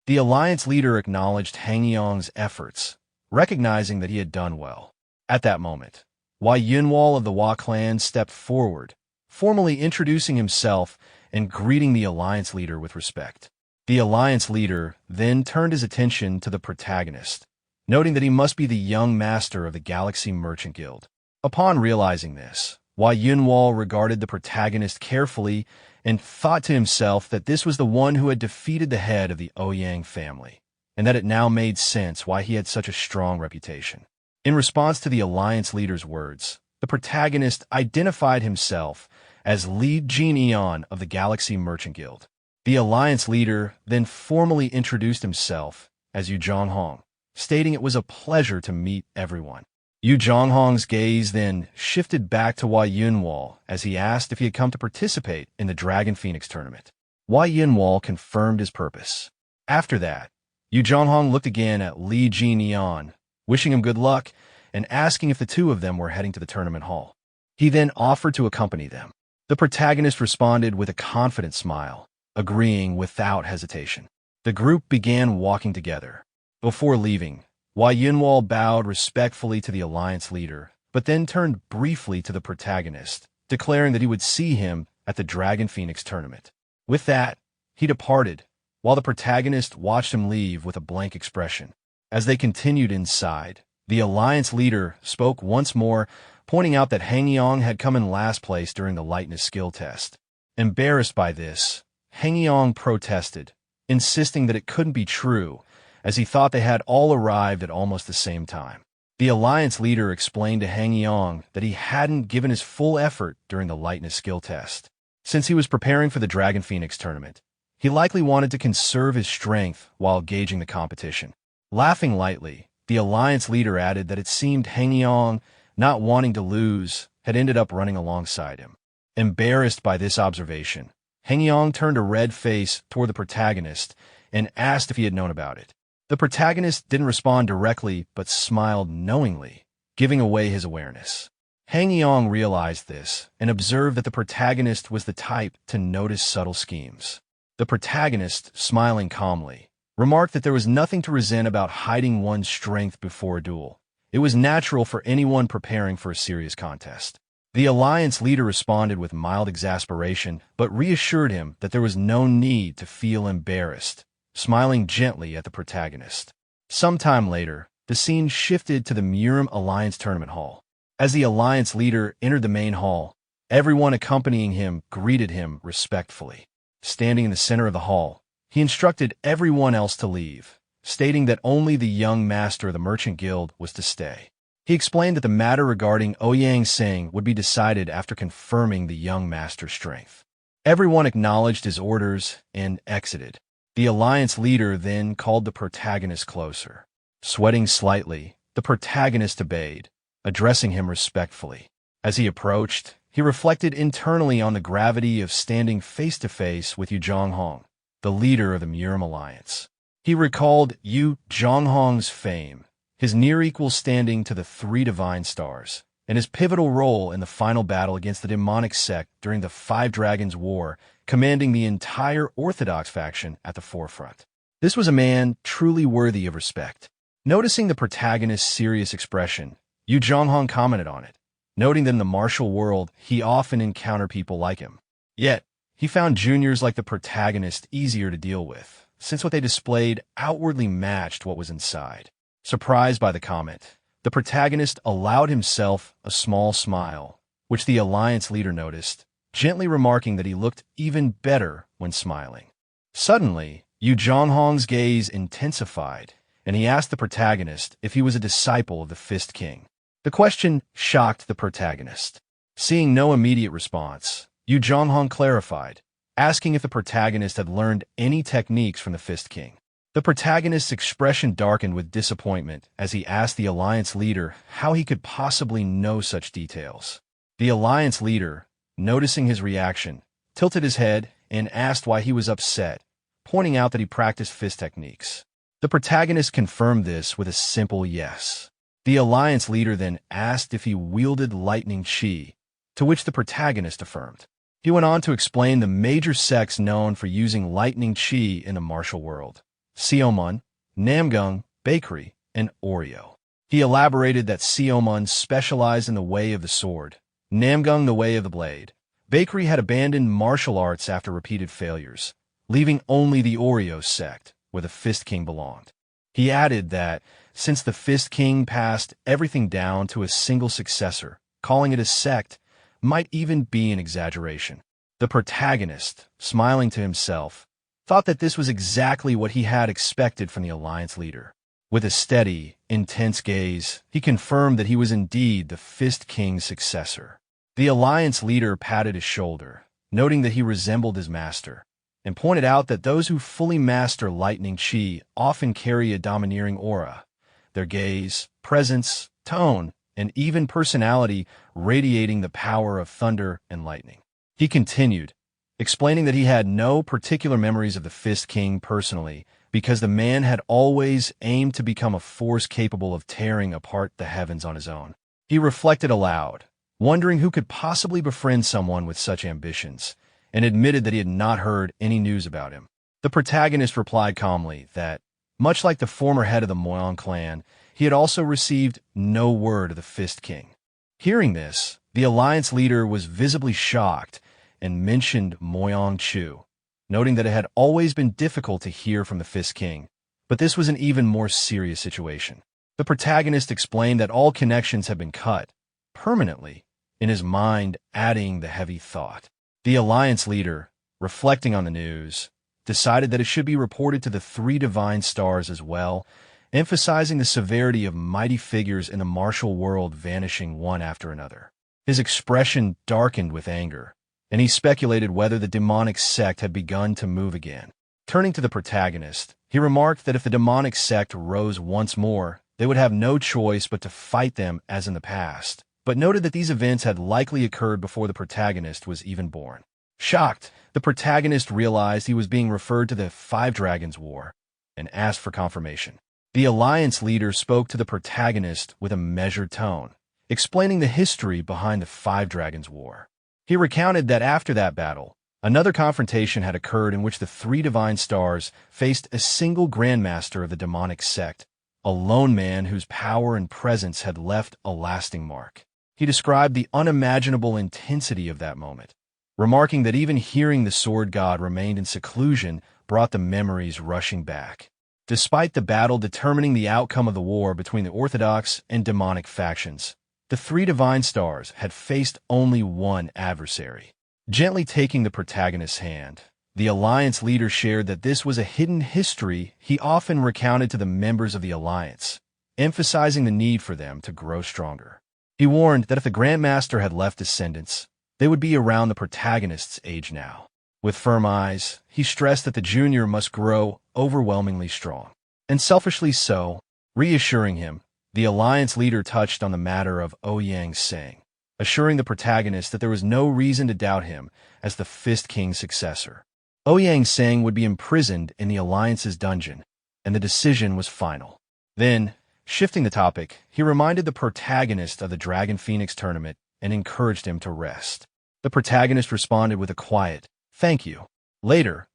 [SPEAKER 1] The Alliance Leader acknowledged Hangyong's efforts, recognizing that he had done well. At that moment, Wai Yunwal of the Hua clan stepped forward, formally introducing himself and greeting the Alliance Leader with respect. The Alliance Leader then turned his attention to the protagonist, noting that he must be the young master of the Galaxy Merchant Guild. Upon realizing this, Wai Yunwal regarded the protagonist carefully and thought to himself that this was the one who had defeated the head of the Ouyang family, and that it now made sense why he had such a strong reputation. In response to the Alliance Leader's words, the protagonist identified himself as Li Jin Eon of the Galaxy Merchant Guild. The Alliance Leader then formally introduced himself as Yu Zhonghong, stating it was a pleasure to meet everyone. Yu Zhonghong's gaze then shifted back to Wai Yunwal as he asked if he had come to participate in the Dragon Phoenix tournament. Wai Yunwal confirmed his purpose. After that, Yu Zhonghong looked again at Li Jin Eon, wishing him good luck and asking if the two of them were heading to the tournament hall. He then offered to accompany them. The protagonist responded with a confident smile, agreeing without hesitation. The group began walking together. Before leaving, Wai Yunwal bowed respectfully to the Alliance Leader, but then turned briefly to the protagonist, declaring that he would see him at the Dragon Phoenix tournament. With that, he departed, while the protagonist watched him leave with a blank expression. As they continued inside, the Alliance Leader spoke once more, pointing out that Hangyong had come in last place during the lightness skill test. Embarrassed by this, Hangyong protested, insisting that it couldn't be true, as he thought they had all arrived at almost the same time. The Alliance Leader explained to Hangyong that he hadn't given his full effort during the lightness skill test. Since he was preparing for the Dragon Phoenix tournament, He likely wanted to conserve his strength while gauging the competition. Laughing lightly, the alliance leader added that it seemed Hangyong, not wanting to lose, had ended up running alongside him. Embarrassed by this observation, Hangyong turned a red face toward the protagonist and asked if he had known about it. The protagonist didn't respond directly but smiled knowingly, giving away his awareness. Hangyong realized this and observed that the protagonist was the type to notice subtle schemes. The protagonist, smiling calmly, remarked that there was nothing to resent about hiding one's strength before a duel. It was natural for anyone preparing for a serious contest. The alliance leader responded with mild exasperation, but reassured him that there was no need to feel embarrassed, smiling gently at the protagonist. Sometime later, the scene shifted to the Murim Alliance Tournament Hall. As the alliance leader entered the main hall, everyone accompanying him greeted him respectfully. Standing in the center of the hall, he instructed everyone else to leave, stating that only the young master of the Merchant Guild was to stay. He explained that the matter regarding Ouyang Sing would be decided after confirming the young master's strength. Everyone acknowledged his orders and exited. The alliance leader then called the protagonist closer. Sweating slightly, the protagonist obeyed, addressing him respectfully. As he approached, he reflected internally on the gravity of standing face-to-face with Yu Zhonghong, the leader of the Murim Alliance. He recalled Yu Zhonghong's fame, his near-equal standing to the three divine stars, and his pivotal role in the final battle against the demonic sect during the Five Dragons War, commanding the entire Orthodox faction at the forefront. This was a man truly worthy of respect. Noticing the protagonist's serious expression, Yu Zhonghong commented on it, noting that in the martial world, he often encountered people like him. Yet, he found juniors like the protagonist easier to deal with, since what they displayed outwardly matched what was inside. Surprised by the comment, the protagonist allowed himself a small smile, which the alliance leader noticed, gently remarking that he looked even better when smiling. Suddenly, Yu Zhonghong's gaze intensified, and he asked the protagonist if he was a disciple of the Fist King. The question shocked the protagonist. Seeing no immediate response, Yu Zhonghong clarified, asking if the protagonist had learned any techniques from the Fist King. The protagonist's expression darkened with disappointment as he asked the alliance leader how he could possibly know such details. The alliance leader, noticing his reaction, tilted his head and asked why he was upset, pointing out that he practiced fist techniques. The protagonist confirmed this with a simple yes. The alliance leader then asked if he wielded lightning chi, to which the protagonist affirmed. He went on to explain the major sects known for using lightning chi in the martial world: Seomun, Namgung, Bakery, and Oreo. He elaborated that Seomun specialized in the way of the sword, Namgung the way of the blade. Bakery had abandoned martial arts after repeated failures, leaving only the Oreo sect, where the Fist King belonged. He added that, since the Fist King passed everything down to a single successor, calling it a sect might even be an exaggeration. The protagonist, smiling to himself, thought that this was exactly what he had expected from the alliance leader. With a steady, intense gaze, he confirmed that he was indeed the Fist King's successor. The alliance leader patted his shoulder, noting that he resembled his master, and pointed out that those who fully master lightning chi often carry a domineering aura, their gaze, presence, tone, and even personality radiating the power of thunder and lightning. He continued, explaining that he had no particular memories of the Fist King personally, because the man had always aimed to become a force capable of tearing apart the heavens on his own. He reflected aloud, wondering who could possibly befriend someone with such ambitions, and admitted that he had not heard any news about him. The protagonist replied calmly that, much like the former head of the Moyang clan, he had also received no word of the Fist King. Hearing this, the alliance leader was visibly shocked and mentioned Moyang Chu, noting that it had always been difficult to hear from the Fist King, but this was an even more serious situation. The protagonist explained that all connections had been cut, permanently, in his mind adding the heavy thought. The alliance leader, reflecting on the news, decided that it should be reported to the three divine stars as well, emphasizing the severity of mighty figures in the martial world vanishing one after another. His expression darkened with anger, and he speculated whether the demonic sect had begun to move again. Turning to the protagonist, he remarked that if the demonic sect rose once more, they would have no choice but to fight them as in the past, but noted that these events had likely occurred before the protagonist was even born. Shocked, the protagonist realized he was being referred to the Five Dragons War and asked for confirmation. The Alliance leader spoke to the protagonist with a measured tone, explaining the history behind the Five Dragons War. He recounted that after that battle, another confrontation had occurred in which the three divine stars faced a single grandmaster of the demonic sect, a lone man whose power and presence had left a lasting mark. He described the unimaginable intensity of that moment, remarking that even hearing the sword god remained in seclusion brought the memories rushing back. Despite the battle determining the outcome of the war between the orthodox and demonic factions, the three divine stars had faced only one adversary. Gently taking the protagonist's hand, the Alliance leader shared that this was a hidden history he often recounted to the members of the Alliance, emphasizing the need for them to grow stronger. He warned that if the Grandmaster had left descendants, they would be around the protagonist's age now. With firm eyes, he stressed that the junior must grow overwhelmingly strong. And selfishly so, reassuring him, the Alliance leader touched on the matter of Ouyang Sang, assuring the protagonist that there was no reason to doubt him as the Fist King's successor. Ouyang Sang would be imprisoned in the Alliance's dungeon, and the decision was final. Then, shifting the topic, he reminded the protagonist of the Dragon Phoenix tournament and encouraged him to rest. The protagonist responded with a quiet, "Thank you." Later,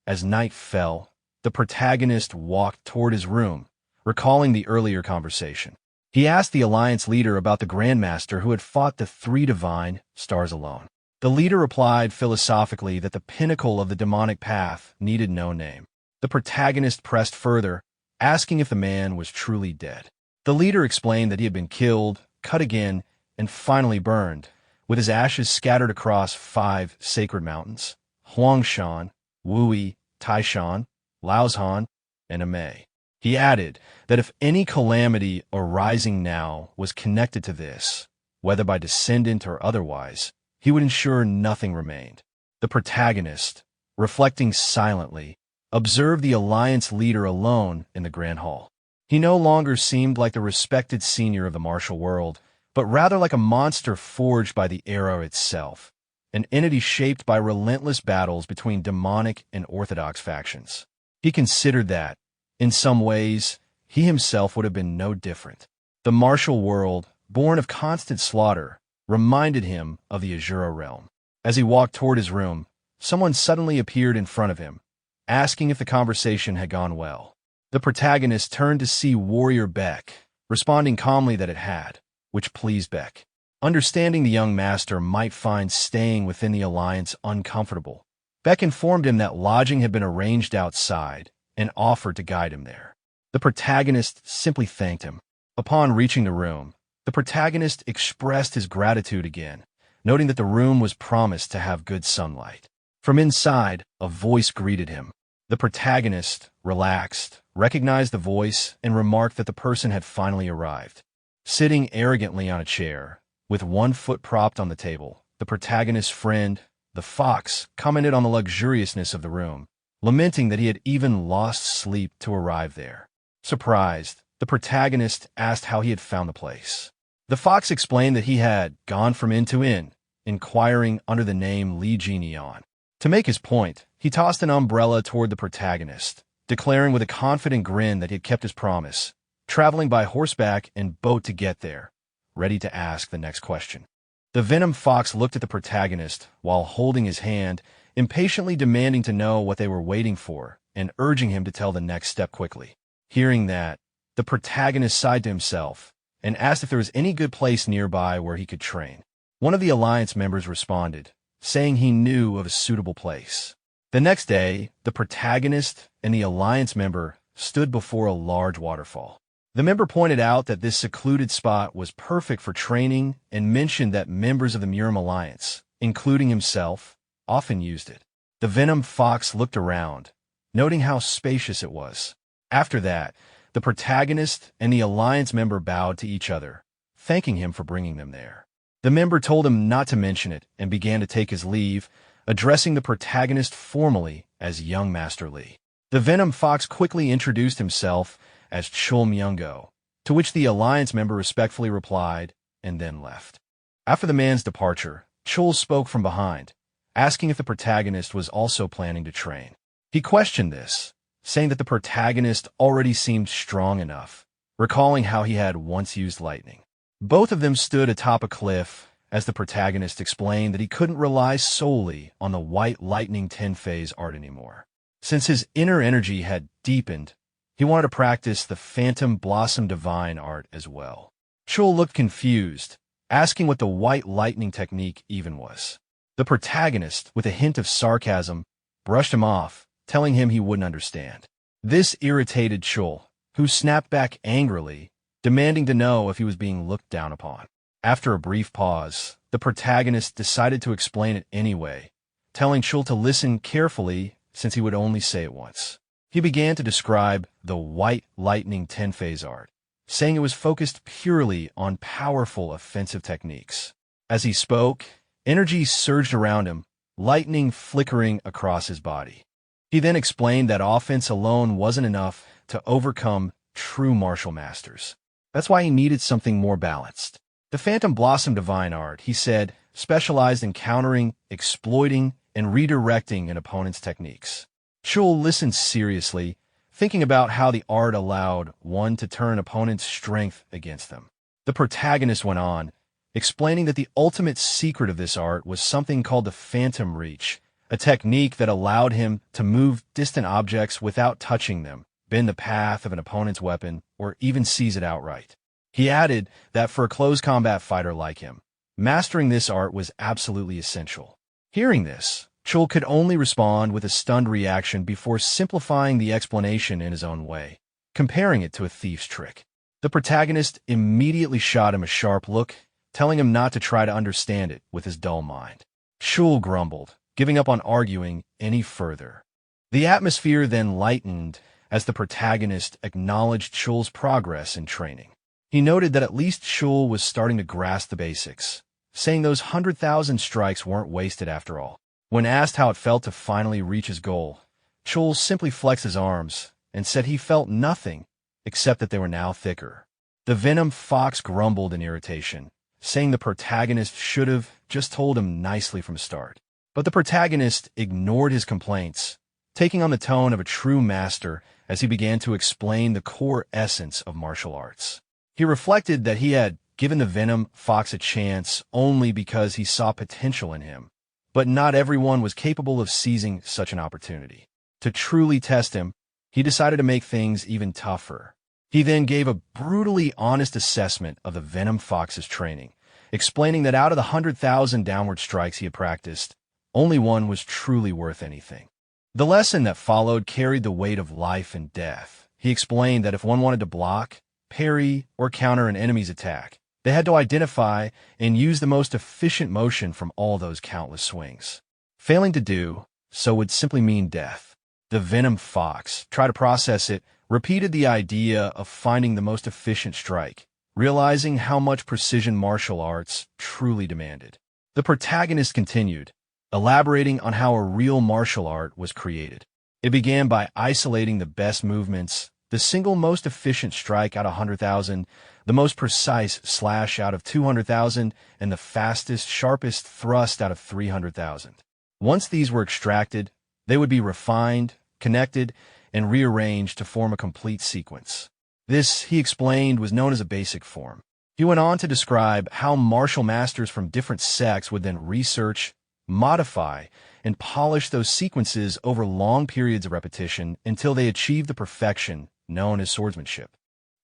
[SPEAKER 1] as night fell, the protagonist walked toward his room, recalling the earlier conversation. He asked the Alliance leader about the Grandmaster who had fought the three divine stars alone. The leader replied philosophically that the pinnacle of the demonic path needed no name. The protagonist pressed further, asking if the man was truly dead. The leader explained that he had been killed, cut again, and finally burned, with his ashes scattered across 5 sacred mountains: Huangshan, Wui, Taishan, Laoshan, and Amei. He added that if any calamity arising now was connected to this, whether by descendant or otherwise, he would ensure nothing remained. The protagonist, reflecting silently, observed the Alliance leader alone in the Grand Hall. He no longer seemed like the respected senior of the martial world, but rather like a monster forged by the era itself, an entity shaped by relentless battles between demonic and orthodox factions. He considered that, in some ways, he himself would have been no different. The martial world, born of constant slaughter, reminded him of the Asura realm. As he walked toward his room, someone suddenly appeared in front of him, asking if the conversation had gone well. The protagonist turned to see Warrior Beck, responding calmly that it had, which pleased Beck. Understanding the young master might find staying within the Alliance uncomfortable, Beck informed him that lodging had been arranged outside and offered to guide him there. The protagonist simply thanked him. Upon reaching the room, the protagonist expressed his gratitude again, noting that the room was promised to have good sunlight. From inside, a voice greeted him. The protagonist, relaxed, recognized the voice and remarked that the person had finally arrived. Sitting arrogantly on a chair, with one foot propped on the table, the protagonist's friend, the fox, commented on the luxuriousness of the room, lamenting that he had even lost sleep to arrive there. Surprised, the protagonist asked how he had found the place. The fox explained that he had gone from inn to inn, inquiring under the name Li Jinian. To make his point, he tossed an umbrella toward the protagonist, declaring with a confident grin that he had kept his promise, traveling by horseback and boat to get there, ready to ask the next question. The Venom Fox looked at the protagonist while holding his hand, impatiently demanding to know what they were waiting for and urging him to tell the next step quickly. Hearing that, the protagonist sighed to himself and asked if there was any good place nearby where he could train. One of the Alliance members responded, saying he knew of a suitable place. The next day, the protagonist and the Alliance member stood before a large waterfall. The member pointed out that this secluded spot was perfect for training and mentioned that members of the Murim Alliance, including himself, often used it. The Venom Fox looked around, noting how spacious it was. After that, the protagonist and the Alliance member bowed to each other, thanking him for bringing them there. The member told him not to mention it and began to take his leave, addressing the protagonist formally as Young Master Lee. The Venom Fox quickly introduced himself as Chul Myungo, to which the Alliance member respectfully replied and then left. After the man's departure, Chul spoke from behind, asking if the protagonist was also planning to train. He questioned this, saying that the protagonist already seemed strong enough, recalling how he had once used lightning. Both of them stood atop a cliff as the protagonist explained that he couldn't rely solely on the white lightning 10-phase art anymore. Since his inner energy had deepened, he wanted to practice the Phantom Blossom Divine art as well. Chul looked confused, asking what the white lightning technique even was. The protagonist, with a hint of sarcasm, brushed him off, telling him he wouldn't understand. This irritated Chul, who snapped back angrily, demanding to know if he was being looked down upon. After a brief pause, the protagonist decided to explain it anyway, telling Chul to listen carefully since he would only say it once. He began to describe the white lightning 10-phase art, saying it was focused purely on powerful offensive techniques. As he spoke, energy surged around him, lightning flickering across his body. He then explained that offense alone wasn't enough to overcome true martial masters. That's why he needed something more balanced. The Phantom Blossom Divine art, he said, specialized in countering, exploiting, and redirecting an opponent's techniques. Chul listened seriously, thinking about how the art allowed one to turn opponent's strength against them. The protagonist went on, explaining that the ultimate secret of this art was something called the Phantom Reach, a technique that allowed him to move distant objects without touching them, bend the path of an opponent's weapon, or even seize it outright. He added that for a close combat fighter like him, mastering this art was absolutely essential. Hearing this, Chul could only respond with a stunned reaction before simplifying the explanation in his own way, comparing it to a thief's trick. The protagonist immediately shot him a sharp look, telling him not to try to understand it with his dull mind. Chul grumbled, giving up on arguing any further. The atmosphere then lightened as the protagonist acknowledged Chul's progress in training. He noted that at least Chul was starting to grasp the basics, saying those 100,000 strikes weren't wasted after all. When asked how it felt to finally reach his goal, Chul simply flexed his arms and said he felt nothing except that they were now thicker. The Venom Fox grumbled in irritation, saying the protagonist should have just told him nicely from the start. But the protagonist ignored his complaints, taking on the tone of a true master as he began to explain the core essence of martial arts. He reflected that he had given the Venom Fox a chance only because he saw potential in him, but not everyone was capable of seizing such an opportunity. To truly test him, he decided to make things even tougher. He then gave a brutally honest assessment of the Venom Fox's training, explaining that out of the 100,000 downward strikes he had practiced, only one was truly worth anything. The lesson that followed carried the weight of life and death. He explained that if one wanted to block, parry, or counter an enemy's attack, they had to identify and use the most efficient motion from all those countless swings. Failing to do so would simply mean death. The Venom Fox tried to process it, repeated the idea of finding the most efficient strike, realizing how much precision martial arts truly demanded. The protagonist continued, elaborating on how a real martial art was created. It began by isolating the best movements, the single most efficient strike out of 100,000, the most precise slash out of 200,000, and the fastest, sharpest thrust out of 300,000. Once these were extracted, they would be refined, connected, and rearranged to form a complete sequence. This, he explained, was known as a basic form. He went on to describe how martial masters from different sects would then research, modify, and polish those sequences over long periods of repetition until they achieved the perfection known as swordsmanship.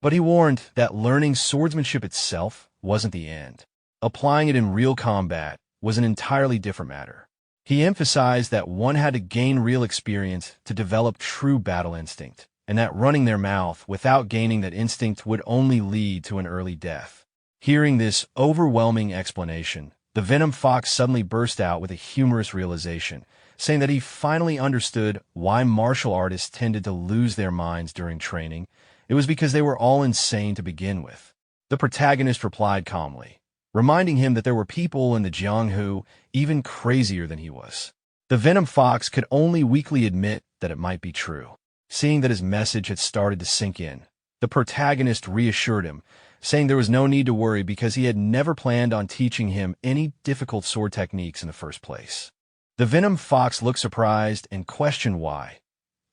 [SPEAKER 1] But he warned that learning swordsmanship itself wasn't the end. Applying it in real combat was an entirely different matter. He emphasized that one had to gain real experience to develop true battle instinct, and that running their mouth without gaining that instinct would only lead to an early death. Hearing this overwhelming explanation, the Venom Fox suddenly burst out with a humorous realization, saying that he finally understood why martial artists tended to lose their minds during training. It was because they were all insane to begin with. The protagonist replied calmly, reminding him that there were people in the Jianghu even crazier than he was. The Venom Fox could only weakly admit that it might be true. Seeing that his message had started to sink in, the protagonist reassured him, saying there was no need to worry because he had never planned on teaching him any difficult sword techniques in the first place. The Venom Fox looked surprised and questioned why,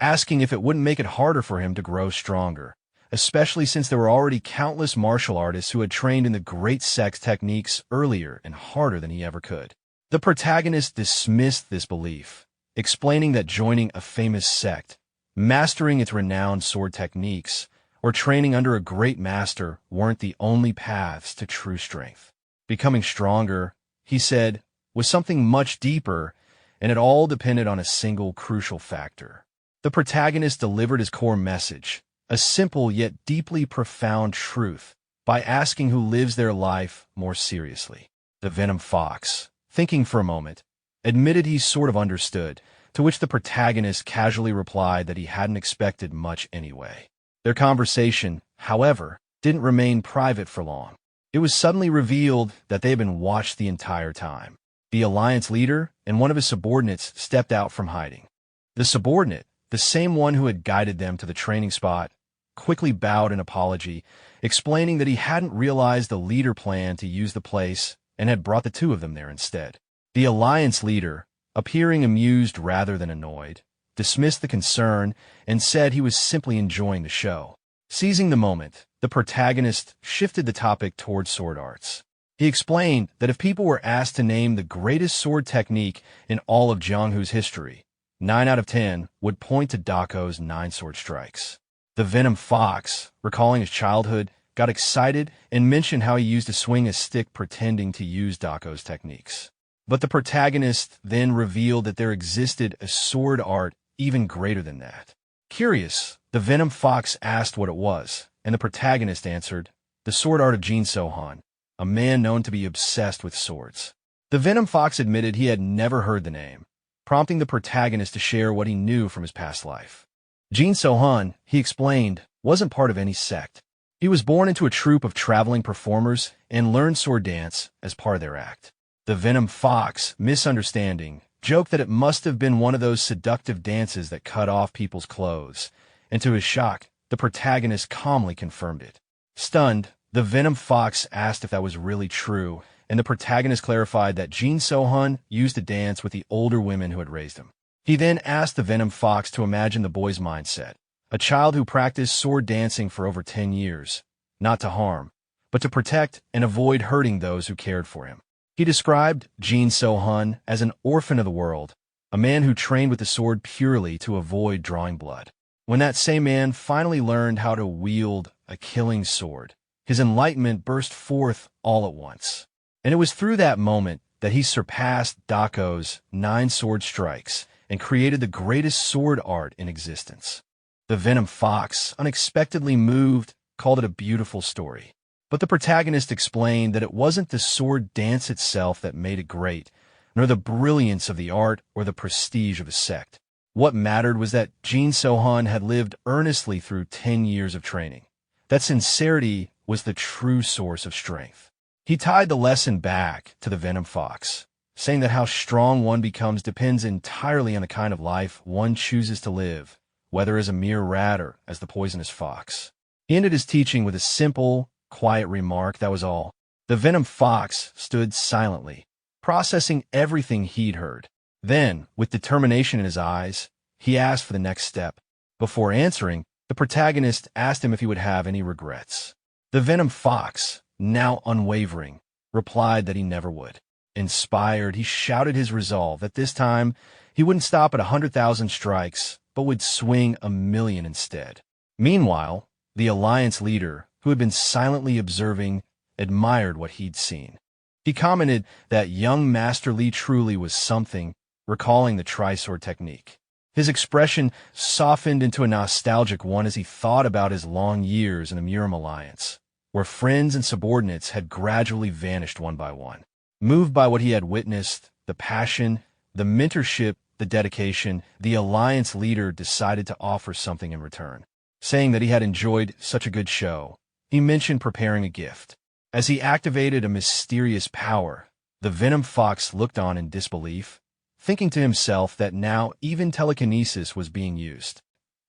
[SPEAKER 1] asking if it wouldn't make it harder for him to grow stronger, especially since there were already countless martial artists who had trained in the great sex techniques earlier and harder than he ever could. The protagonist dismissed this belief, explaining that joining a famous sect, mastering its renowned sword techniques, or training under a great master weren't the only paths to true strength. Becoming stronger, he said, was something much deeper, and it all depended on a single crucial factor. The protagonist delivered his core message, a simple yet deeply profound truth, by asking who lives their life more seriously. The Venom Fox, thinking for a moment, admitted he sort of understood, to which the protagonist casually replied that he hadn't expected much anyway. Their conversation, however, didn't remain private for long. It was suddenly revealed that they had been watched the entire time. The Alliance leader and one of his subordinates stepped out from hiding. The subordinate, the same one who had guided them to the training spot, quickly bowed in apology, explaining that he hadn't realized the leader planned to use the place and had brought the two of them there instead. The Alliance leader, appearing amused rather than annoyed, dismissed the concern and said he was simply enjoying the show. Seizing the moment, the protagonist shifted the topic towards sword arts. He explained that if people were asked to name the greatest sword technique in all of Jianghu's history, 9 out of 10 would point to Dako's 9 sword strikes. The Venom Fox, recalling his childhood, got excited and mentioned how he used to swing a stick pretending to use Dako's techniques. But the protagonist then revealed that there existed a sword art even greater than that. Curious, the Venom Fox asked what it was, and the protagonist answered, the sword art of Jin Sohan, a man known to be obsessed with swords. The Venom Fox admitted he had never heard the name, prompting the protagonist to share what he knew from his past life. Jin Sohan, he explained, wasn't part of any sect. He was born into a troupe of traveling performers and learned sword dance as part of their act. The Venom Fox, misunderstanding, joked that it must have been one of those seductive dances that cut off people's clothes, and to his shock, the protagonist calmly confirmed it. Stunned, the Venom Fox asked if that was really true, and the protagonist clarified that Jin Sohan used to dance with the older women who had raised him. He then asked the Venom Fox to imagine the boy's mindset, a child who practiced sword dancing for over 10 years, not to harm, but to protect and avoid hurting those who cared for him. He described Jin Sohan as an orphan of the world, a man who trained with the sword purely to avoid drawing blood. When that same man finally learned how to wield a killing sword, his enlightenment burst forth all at once. And it was through that moment that he surpassed Dako's 9 sword strikes and created the greatest sword art in existence. The Venom Fox, unexpectedly moved, called it a beautiful story. But the protagonist explained that it wasn't the sword dance itself that made it great, nor the brilliance of the art or the prestige of a sect. What mattered was that Jin Sohan had lived earnestly through 10 years of training. That sincerity was the true source of strength. He tied the lesson back to the Venom Fox, saying that how strong one becomes depends entirely on the kind of life one chooses to live, whether as a mere rat or as the poisonous fox. He ended his teaching with a simple, quiet remark, that was all. The Venom Fox stood silently, processing everything he'd heard. Then, with determination in his eyes, he asked for the next step. Before answering, the protagonist asked him if he would have any regrets. The Venom Fox, now unwavering, replied that he never would. Inspired, he shouted his resolve that this time he wouldn't stop at 100,000 strikes, but would swing 1,000,000 instead. Meanwhile, the Alliance leader, who had been silently observing, admired what he'd seen. He commented that young Master Li truly was something, recalling the tri-sword technique. His expression softened into a nostalgic one as he thought about his long years in the Muram Alliance, where friends and subordinates had gradually vanished one by one. Moved by what he had witnessed, the passion, the mentorship, the dedication, the Alliance leader decided to offer something in return. Saying that he had enjoyed such a good show, he mentioned preparing a gift. As he activated a mysterious power, the Venom Fox looked on in disbelief, thinking to himself that now even telekinesis was being used.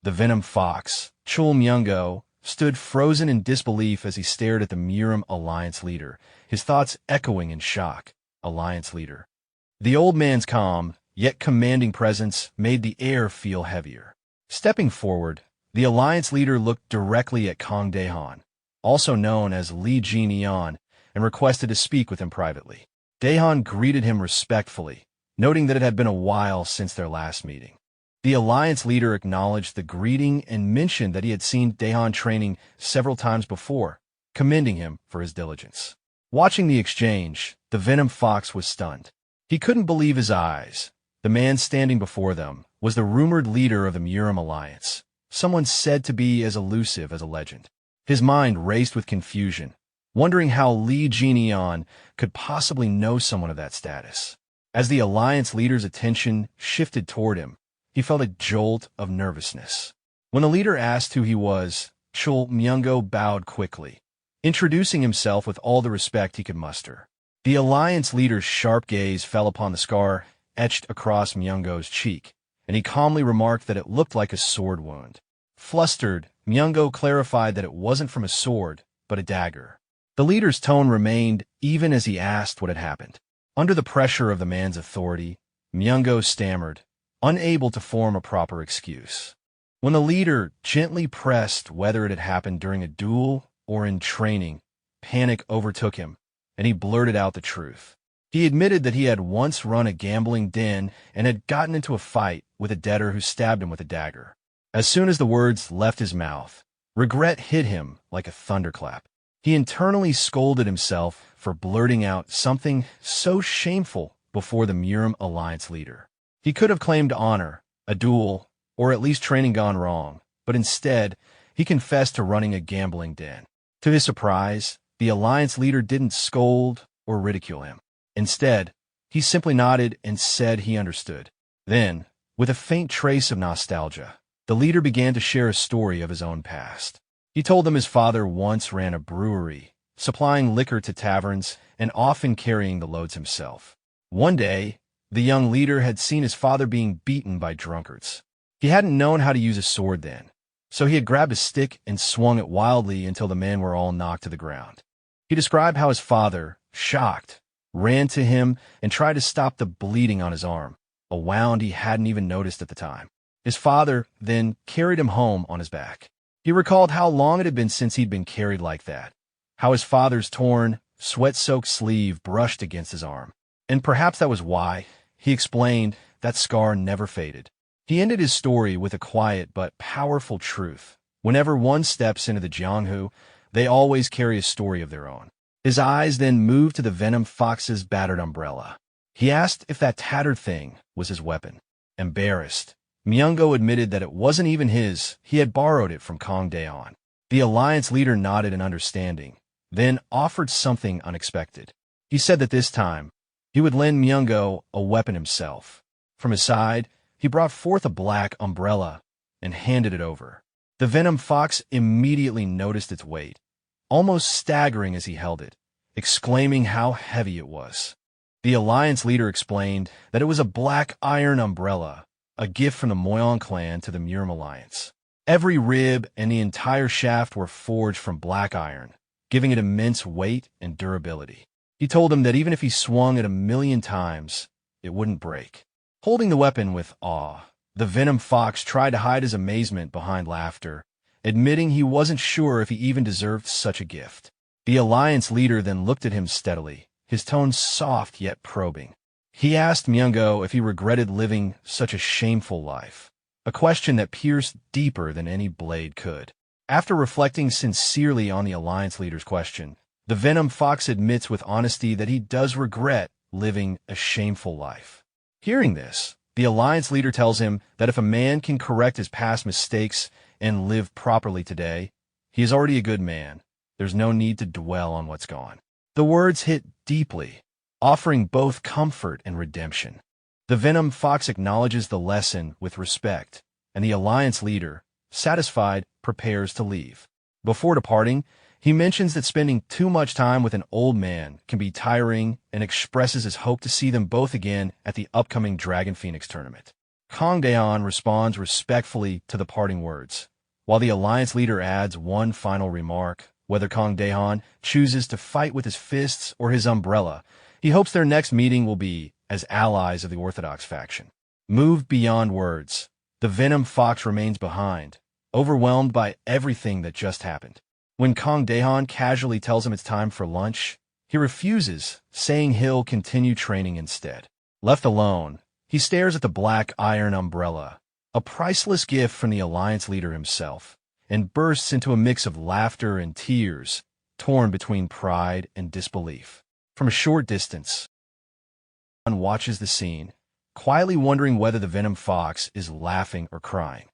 [SPEAKER 1] The Venom Fox, Chul Myungo, stood frozen in disbelief as he stared at the Murim Alliance leader, his thoughts echoing in shock. Alliance leader. The old man's calm, yet commanding presence made the air feel heavier. Stepping forward, the Alliance leader looked directly at Kang Daehan, also known as Li Jin-yeon, and requested to speak with him privately. Daehan greeted him respectfully, noting that it had been a while since their last meeting. The Alliance leader acknowledged the greeting and mentioned that he had seen Daehan training several times before, commending him for his diligence. Watching the exchange, the Venom Fox was stunned. He couldn't believe his eyes. The man standing before them was the rumored leader of the Murim Alliance, someone said to be as elusive as a legend. His mind raced with confusion, wondering how Li Jin-yeon could possibly know someone of that status. As the Alliance leader's attention shifted toward him, he felt a jolt of nervousness. When the leader asked who he was, Chul Myungo bowed quickly, introducing himself with all the respect he could muster. The Alliance leader's sharp gaze fell upon the scar etched across Myungo's cheek, and he calmly remarked that it looked like a sword wound. Flustered, Myungo clarified that it wasn't from a sword, but a dagger. The leader's tone remained even as he asked what had happened. Under the pressure of the man's authority, Myungo stammered, unable to form a proper excuse. When the leader gently pressed whether it had happened during a duel or in training, panic overtook him, and he blurted out the truth. He admitted that he had once run a gambling den and had gotten into a fight with a debtor who stabbed him with a dagger. As soon as the words left his mouth, regret hit him like a thunderclap. He internally scolded himself for blurting out something so shameful before the Murim Alliance leader. He could have claimed honor, a duel, or at least training gone wrong, but instead, he confessed to running a gambling den. To his surprise, the Alliance leader didn't scold or ridicule him. Instead, he simply nodded and said he understood. Then, with a faint trace of nostalgia, the leader began to share a story of his own past. He told them his father once ran a brewery, supplying liquor to taverns and often carrying the loads himself. One day, the young leader had seen his father being beaten by drunkards. He hadn't known how to use a sword then, so he had grabbed a stick and swung it wildly until the men were all knocked to the ground. He described how his father, shocked, ran to him and tried to stop the bleeding on his arm, a wound he hadn't even noticed at the time. His father then carried him home on his back. He recalled how long it had been since he'd been carried like that, how his father's torn, sweat-soaked sleeve brushed against his arm. And perhaps that was why, he explained, that scar never faded. He ended his story with a quiet but powerful truth. Whenever one steps into the Jianghu, they always carry a story of their own. His eyes then moved to the Venom Fox's battered umbrella. He asked if that tattered thing was his weapon. Embarrassed, Myungo admitted that it wasn't even his. He had borrowed it from Kang Daehan. The Alliance leader nodded in understanding, then offered something unexpected. He said that this time, he would lend Myungo a weapon himself. From his side, he brought forth a black umbrella and handed it over. The Venom Fox immediately noticed its weight, almost staggering as he held it, exclaiming how heavy it was. The Alliance leader explained that it was a black iron umbrella, a gift from the Moyon clan to the Murim Alliance. Every rib and the entire shaft were forged from black iron, giving it immense weight and durability. He told him that even if he swung it 1,000,000 times, it wouldn't break. Holding the weapon with awe, the Venom Fox tried to hide his amazement behind laughter, admitting he wasn't sure if he even deserved such a gift. The Alliance leader then looked at him steadily, his tone soft yet probing. He asked Myungo if he regretted living such a shameful life, a question that pierced deeper than any blade could. After reflecting sincerely on the Alliance leader's question, the Venom Fox admits with honesty that he does regret living a shameful life. Hearing this, the Alliance leader tells him that if a man can correct his past mistakes and live properly today, he is already a good man. There's no need to dwell on what's gone. The words hit deeply, offering both comfort and redemption. The Venom Fox acknowledges the lesson with respect, and the Alliance leader, satisfied, prepares to leave. Before departing, He mentions that spending too much time with an old man can be tiring and expresses his hope to see them both again at the upcoming Dragon Phoenix tournament. Kang Daehan responds respectfully to the parting words, while the alliance leader adds one final remark. Whether Kang Daehan chooses to fight with his fists or his umbrella, he hopes their next meeting will be as allies of the Orthodox faction. Moved beyond words, the Venom Fox remains behind, overwhelmed by everything that just happened. When Kang Daehan casually tells him it's time for lunch, he refuses, saying he'll continue training instead. Left alone, he stares at the black iron umbrella, a priceless gift from the alliance leader himself, and bursts into a mix of laughter and tears, torn between pride and disbelief. From a short distance, one watches the scene, quietly wondering whether the Venom Fox is laughing or crying.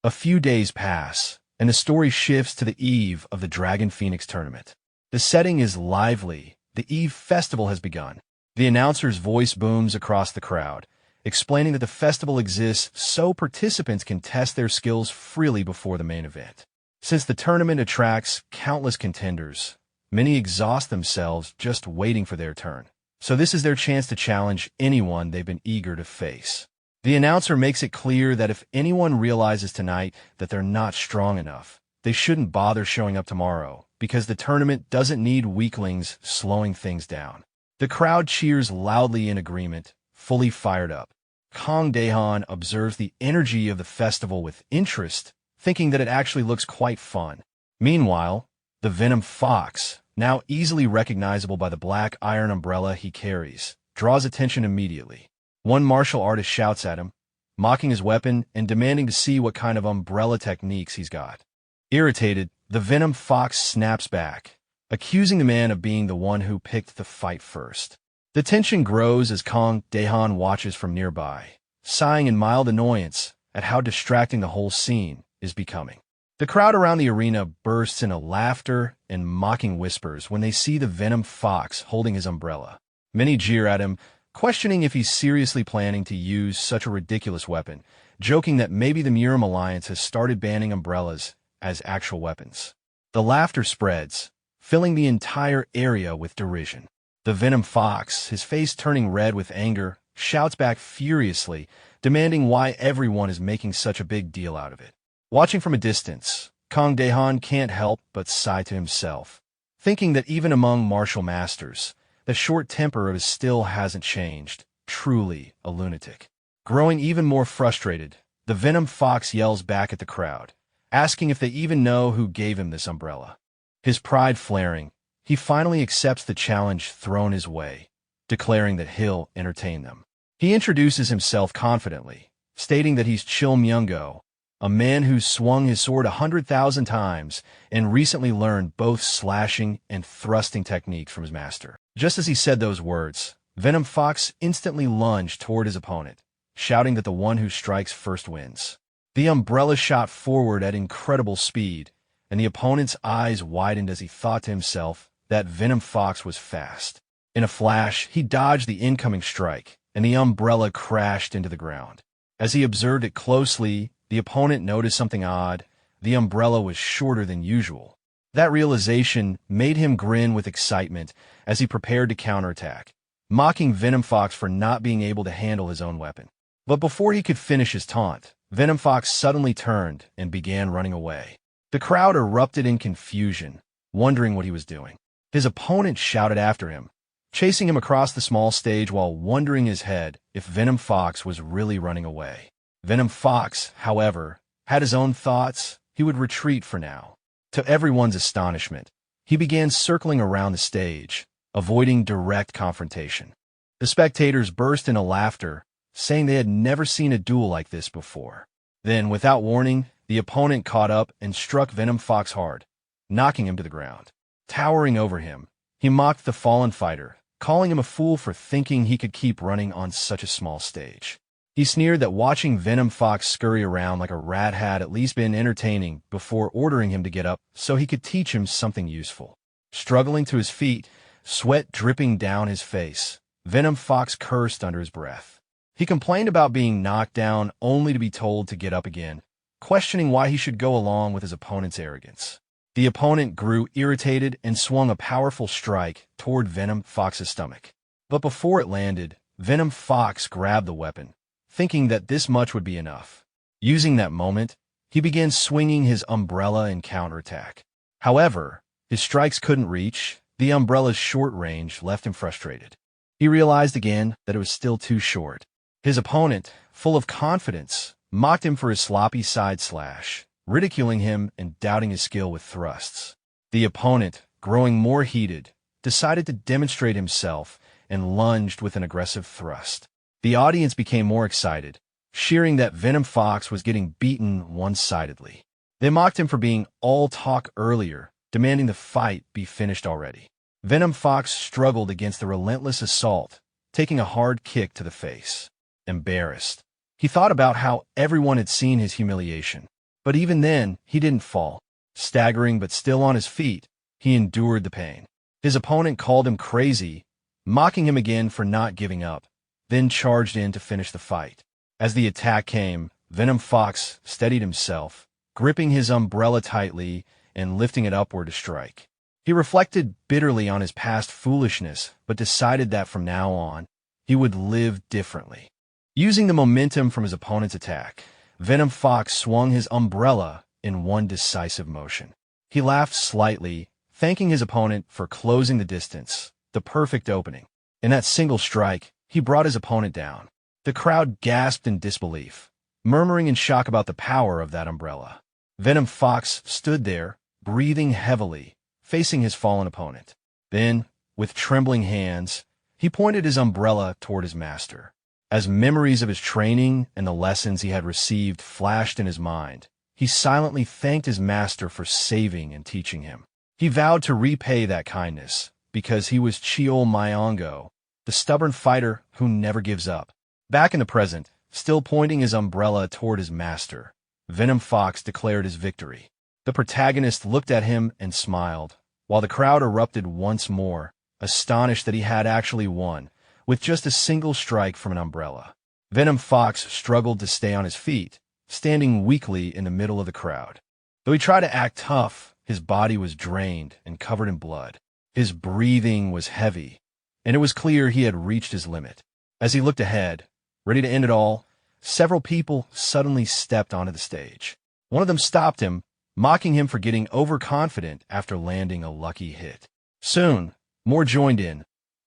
[SPEAKER 1] A few days pass, and the story shifts to the eve of the Dragon Phoenix tournament. The setting is lively. The Eve Festival has begun. The announcer's voice booms across the crowd, explaining that the festival exists so participants can test their skills freely before the main event. Since the tournament attracts countless contenders, many exhaust themselves just waiting for their turn. So this is their chance to challenge anyone they've been eager to face. The announcer makes it clear that if anyone realizes tonight that they're not strong enough, they shouldn't bother showing up tomorrow, because the tournament doesn't need weaklings slowing things down. The crowd cheers loudly in agreement, fully fired up. Kang Daehan observes the energy of the festival with interest, thinking that it actually looks quite fun. Meanwhile, the Venom Fox, now easily recognizable by the black iron umbrella he carries, draws attention immediately. One martial artist shouts at him, mocking his weapon and demanding to see what kind of umbrella techniques he's got. Irritated, the Venom Fox snaps back, accusing the man of being the one who picked the fight first. The tension grows as Kang Daehan watches from nearby, sighing in mild annoyance at how distracting the whole scene is becoming. The crowd around the arena bursts into laughter and mocking whispers when they see the Venom Fox holding his umbrella. Many jeer at him, questioning if he's seriously planning to use such a ridiculous weapon, joking that maybe the Muram Alliance has started banning umbrellas as actual weapons. The laughter spreads, filling the entire area with derision. The Venom Fox, his face turning red with anger, shouts back furiously, demanding why everyone is making such a big deal out of it. Watching from a distance, Kang Daehan can't help but sigh to himself, thinking that even among martial masters, the short temper of his still hasn't changed. Truly a lunatic. Growing even more frustrated, the Venom Fox yells back at the crowd, asking if they even know who gave him this umbrella. His pride flaring, he finally accepts the challenge thrown his way, declaring that he'll entertain them. He introduces himself confidently, stating that he's Chil Myung-go, a man who's swung his sword 100,000 times and recently learned both slashing and thrusting techniques from his master. Just as he said those words, Venom Fox instantly lunged toward his opponent, shouting that the one who strikes first wins. The umbrella shot forward at incredible speed, and the opponent's eyes widened as he thought to himself that Venom Fox was fast. In a flash, he dodged the incoming strike, and the umbrella crashed into the ground. As he observed it closely, the opponent noticed something odd. The umbrella was shorter than usual. That realization made him grin with excitement as he prepared to counterattack, mocking Venom Fox for not being able to handle his own weapon. But before he could finish his taunt, Venom Fox suddenly turned and began running away. The crowd erupted in confusion, wondering what he was doing. His opponent shouted after him, chasing him across the small stage while wondering his head if Venom Fox was really running away. Venom Fox, however, had his own thoughts. He would retreat for now. To everyone's astonishment, he began circling around the stage, avoiding direct confrontation. The spectators burst into laughter, saying they had never seen a duel like this before. Then, without warning, the opponent caught up and struck Venom Fox hard, knocking him to the ground. Towering over him, he mocked the fallen fighter, calling him a fool for thinking he could keep running on such a small stage. He sneered that watching Venom Fox scurry around like a rat had at least been entertaining before ordering him to get up so he could teach him something useful. Struggling to his feet, sweat dripping down his face, Venom Fox cursed under his breath. He complained about being knocked down only to be told to get up again, questioning why he should go along with his opponent's arrogance. The opponent grew irritated and swung a powerful strike toward Venom Fox's stomach. But before it landed, Venom Fox grabbed the weapon, thinking that this much would be enough. Using that moment, he began swinging his umbrella in counterattack. However, his strikes couldn't reach. The umbrella's short range left him frustrated. He realized again that it was still too short. His opponent, full of confidence, mocked him for his sloppy side slash, ridiculing him and doubting his skill with thrusts. The opponent, growing more heated, decided to demonstrate himself and lunged with an aggressive thrust. The audience became more excited, cheering that Venom Fox was getting beaten one-sidedly. They mocked him for being all talk earlier, demanding the fight be finished already. Venom Fox struggled against the relentless assault, taking a hard kick to the face. Embarrassed, he thought about how everyone had seen his humiliation. But even then, he didn't fall. Staggering but still on his feet, he endured the pain. His opponent called him crazy, mocking him again for not giving up, then charged in to finish the fight. As the attack came, Venom Fox steadied himself, gripping his umbrella tightly and lifting it upward to strike. He reflected bitterly on his past foolishness, but decided that from now on, he would live differently. Using the momentum from his opponent's attack, Venom Fox swung his umbrella in one decisive motion. He laughed slightly, thanking his opponent for closing the distance, the perfect opening. In that single strike, he brought his opponent down. The crowd gasped in disbelief, murmuring in shock about the power of that umbrella. Venom Fox stood there, breathing heavily, facing his fallen opponent. Then, with trembling hands, he pointed his umbrella toward his master. As memories of his training and the lessons he had received flashed in his mind, he silently thanked his master for saving and teaching him. He vowed to repay that kindness, because he was Cheol Myongo, the stubborn fighter who never gives up. Back in the present, still pointing his umbrella toward his master, Venom Fox declared his victory. The protagonist looked at him and smiled, while the crowd erupted once more, astonished that he had actually won, with just a single strike from an umbrella. Venom Fox struggled to stay on his feet, standing weakly in the middle of the crowd. Though he tried to act tough, his body was drained and covered in blood. His breathing was heavy, and it was clear he had reached his limit. As he looked ahead, ready to end it all, several people suddenly stepped onto the stage. One of them stopped him, mocking him for getting overconfident after landing a lucky hit. Soon, more joined in,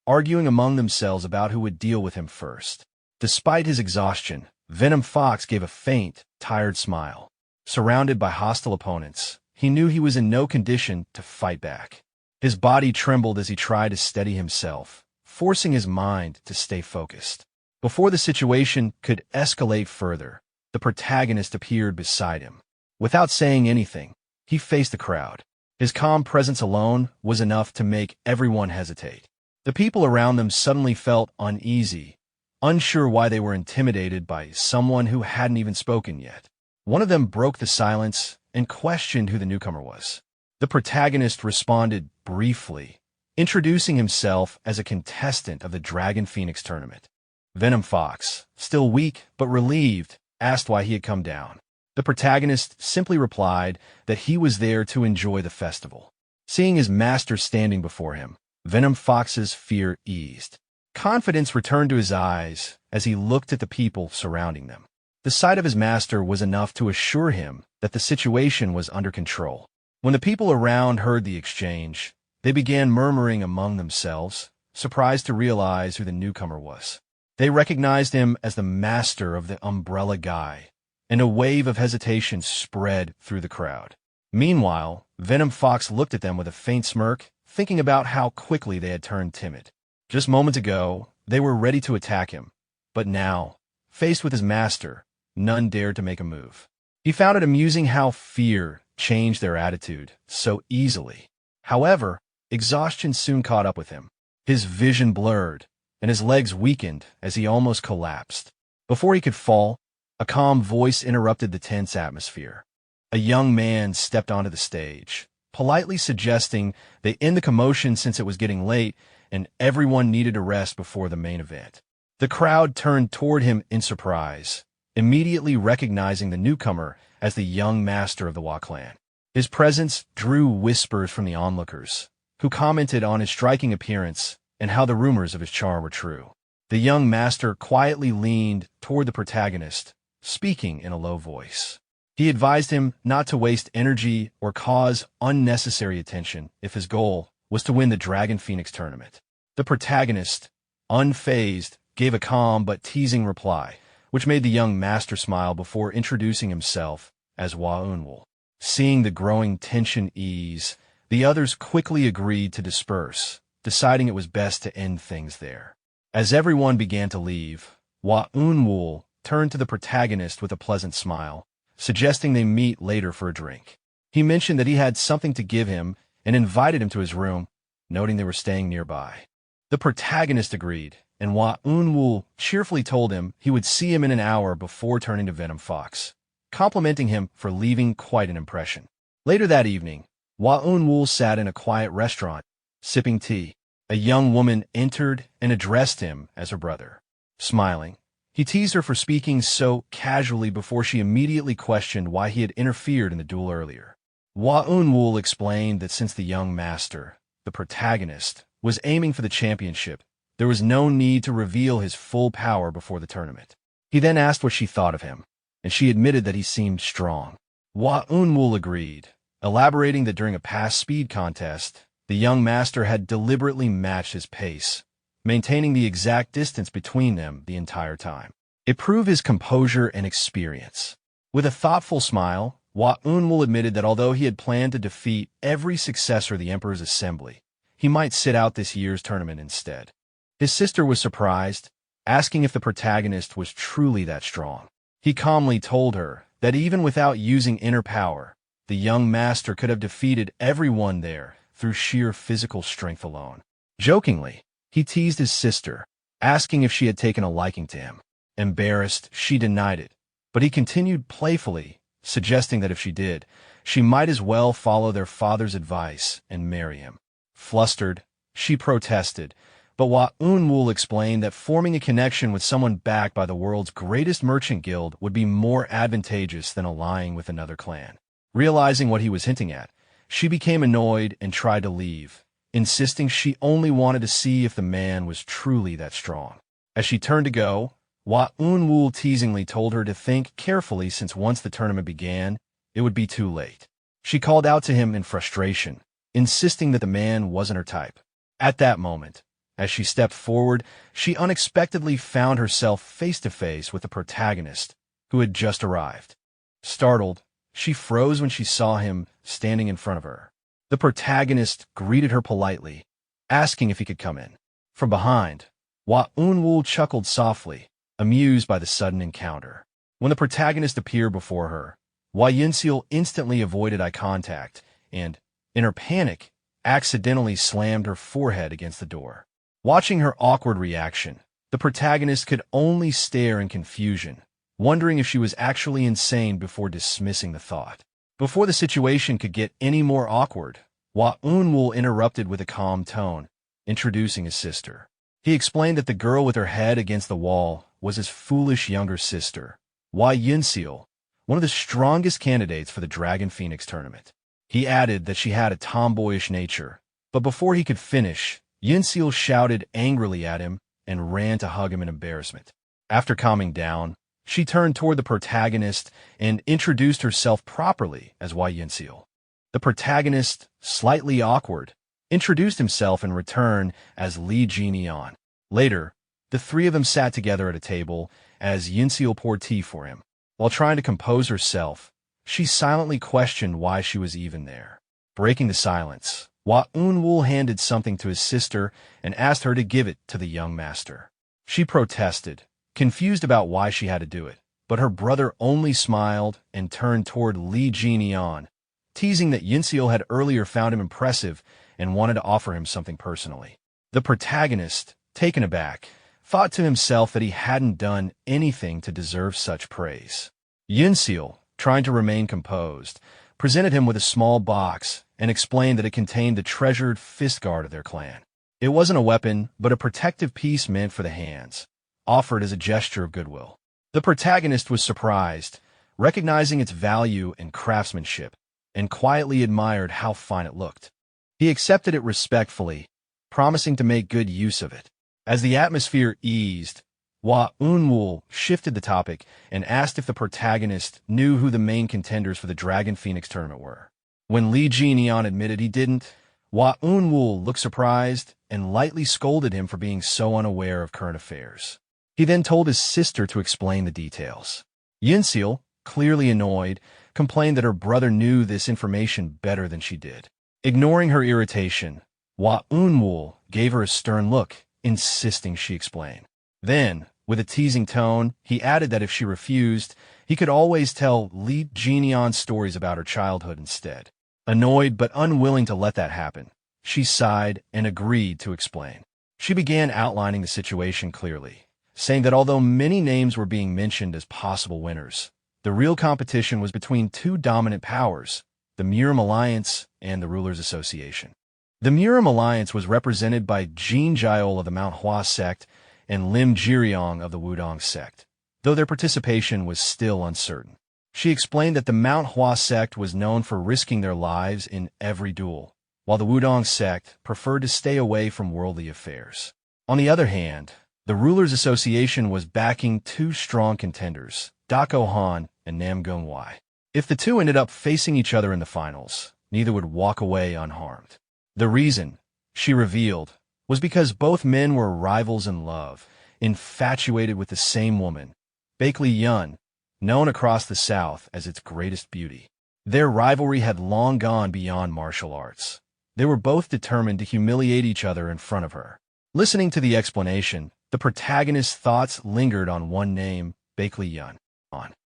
[SPEAKER 1] arguing among themselves about who would deal with him first. Despite his exhaustion, Venom Fox gave a faint, tired smile. Surrounded by hostile opponents, he knew he was in no condition to fight back. His body trembled as he tried to steady himself, forcing his mind to stay focused. Before the situation could escalate further, the protagonist appeared beside him. Without saying anything, he faced the crowd. His calm presence alone was enough to make everyone hesitate. The people around them suddenly felt uneasy, unsure why they were intimidated by someone who hadn't even spoken yet. One of them broke the silence and questioned who the newcomer was. The protagonist responded briefly, introducing himself as a contestant of the Dragon Phoenix tournament. Venom Fox, still weak but relieved, asked why he had come down. The protagonist simply replied that he was there to enjoy the festival. Seeing his master standing before him, Venom Fox's fear eased. Confidence returned to his eyes as he looked at the people surrounding them. The sight of his master was enough to assure him that the situation was under control. When the people around heard the exchange, they began murmuring among themselves, surprised to realize who the newcomer was. They recognized him as the master of the Umbrella Guy, and a wave of hesitation spread through the crowd. Meanwhile, Venom Fox looked at them with a faint smirk, thinking about how quickly they had turned timid. Just moments ago, they were ready to attack him, but now, faced with his master, none dared to make a move. He found it amusing how fear changed their attitude so easily. However, exhaustion soon caught up with him. His vision blurred, and his legs weakened as he almost collapsed. Before he could fall, a calm voice interrupted the tense atmosphere. A young man stepped onto the stage, politely suggesting they end the commotion since it was getting late and everyone needed a rest before the main event. The crowd turned toward him in surprise, immediately recognizing the newcomer as the young master of the Wa clan. His presence drew whispers from the onlookers, who commented on his striking appearance and how the rumors of his charm were true. The young master quietly leaned toward the protagonist, speaking in a low voice. He advised him not to waste energy or cause unnecessary attention if his goal was to win the Dragon Phoenix tournament. The protagonist, unfazed, gave a calm but teasing reply, which made the young master smile before introducing himself as Waunwul. Seeing the growing tension ease, the others quickly agreed to disperse, deciding it was best to end things there. As everyone began to leave, Waunwul turned to the protagonist with a pleasant smile, suggesting they meet later for a drink. He mentioned that he had something to give him and invited him to his room, noting they were staying nearby. The protagonist agreed, and Waunwul cheerfully told him he would see him in an hour before turning to Venom Fox, complimenting him for leaving quite an impression. Later that evening, Waunwul sat in a quiet restaurant, sipping tea. A young woman entered and addressed him as her brother. Smiling, he teased her for speaking so casually before she immediately questioned why he had interfered in the duel earlier. Waunwul explained that since the young master, the protagonist, was aiming for the championship, there was no need to reveal his full power before the tournament. He then asked what she thought of him, and she admitted that he seemed strong. Waunwul agreed, elaborating that during a past speed contest, the young master had deliberately matched his pace, maintaining the exact distance between them the entire time. It proved his composure and experience. With a thoughtful smile, Waunwul admitted that although he had planned to defeat every successor of the Emperor's assembly, he might sit out this year's tournament instead. His sister was surprised, asking if the protagonist was truly that strong. He calmly told her that even without using inner power, the young master could have defeated everyone there through sheer physical strength alone. Jokingly, he teased his sister, asking if she had taken a liking to him. Embarrassed, she denied it, but he continued playfully, suggesting that if she did, she might as well follow their father's advice and marry him. Flustered, she protested, but Waunwul explained that forming a connection with someone backed by the world's greatest merchant guild would be more advantageous than allying with another clan. Realizing what he was hinting at, she became annoyed and tried to leave, insisting she only wanted to see if the man was truly that strong. As she turned to go, Waunwul teasingly told her to think carefully since once the tournament began, it would be too late. She called out to him in frustration, insisting that the man wasn't her type. At that moment, as she stepped forward, she unexpectedly found herself face to face with the protagonist, who had just arrived. Startled, she froze when she saw him standing in front of her. The protagonist greeted her politely, asking if he could come in. From behind, Waunwul chuckled softly, amused by the sudden encounter. When the protagonist appeared before her, Yinseal instantly avoided eye contact and, in her panic, accidentally slammed her forehead against the door. Watching her awkward reaction, the protagonist could only stare in confusion, wondering if she was actually insane before dismissing the thought. Before the situation could get any more awkward, Waunwul interrupted with a calm tone, introducing his sister. He explained that the girl with her head against the wall was his foolish younger sister, Yinseal, one of the strongest candidates for the Dragon Phoenix tournament. He added that she had a tomboyish nature, but before he could finish, Yinseal shouted angrily at him and ran to hug him in embarrassment. After calming down, she turned toward the protagonist and introduced herself properly as Yinseal. The protagonist, slightly awkward, introduced himself in return as Li Jianian. Later, the three of them sat together at a table as Yinseal poured tea for him. While trying to compose herself, she silently questioned why she was even there. Breaking the silence, Waunwul handed something to his sister and asked her to give it to the young master. She protested, confused about why she had to do it, but her brother only smiled and turned toward Li Jianian, teasing that Yinseal had earlier found him impressive and wanted to offer him something personally. The protagonist, taken aback, thought to himself that he hadn't done anything to deserve such praise. Yinseal, trying to remain composed, presented him with a small box and explained that it contained the treasured fist guard of their clan. It wasn't a weapon, but a protective piece meant for the hands, offered as a gesture of goodwill. The protagonist was surprised, recognizing its value and craftsmanship, and quietly admired how fine it looked. He accepted it respectfully, promising to make good use of it. As the atmosphere eased, Hua Unwoo shifted the topic and asked if the protagonist knew who the main contenders for the Dragon Phoenix tournament were. When Lee Ji-neon admitted he didn't, Hua Unwoo looked surprised and lightly scolded him for being so unaware of current affairs. He then told his sister to explain the details. Yinseal, clearly annoyed, complained that her brother knew this information better than she did. Ignoring her irritation, Hua Unwoo gave her a stern look, insisting she explain. Then, with a teasing tone, he added that if she refused, he could always tell Lee Ji-neon stories about her childhood instead. Annoyed but unwilling to let that happen, she sighed and agreed to explain. She began outlining the situation clearly, saying that although many names were being mentioned as possible winners, the real competition was between two dominant powers, the Murim Alliance and the Rulers Association. The Murim Alliance was represented by Jin Jiol of the Manhwa sect and Lim Jiryong of the Wudong sect, though their participation was still uncertain. She explained that the Manhwa sect was known for risking their lives in every duel, while the Wudong sect preferred to stay away from worldly affairs. On the other hand, the Rulers Association was backing two strong contenders, Dako Han and Nam Gung-wai. If the two ended up facing each other in the finals, neither would walk away unharmed. The reason, she revealed, was because both men were rivals in love, infatuated with the same woman, Baek Yun, known across the South as its greatest beauty. Their rivalry had long gone beyond martial arts. They were both determined to humiliate each other in front of her. Listening to the explanation, the protagonist's thoughts lingered on one name, Baek Yun.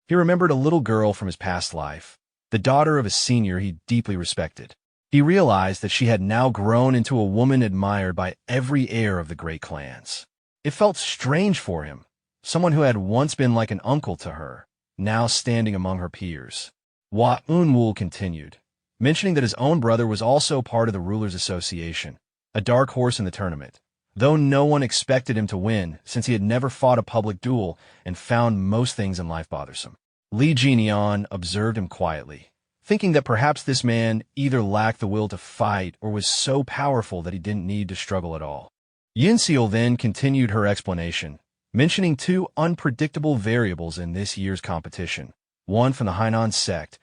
[SPEAKER 1] He remembered a little girl from his past life, the daughter of a senior he deeply respected. He realized that she had now grown into a woman admired by every heir of the great clans. It felt strange for him, someone who had once been like an uncle to her, now standing among her peers. Hua Unwoo continued, mentioning that his own brother was also part of the Rulers Association, a dark horse in the tournament, though no one expected him to win since he had never fought a public duel and found most things in life bothersome. Lee Ji-neon observed him quietly, thinking that perhaps this man either lacked the will to fight or was so powerful that he didn't need to struggle at all. Yinseal then continued her explanation, mentioning two unpredictable variables in this year's competition, one from the Hainan sect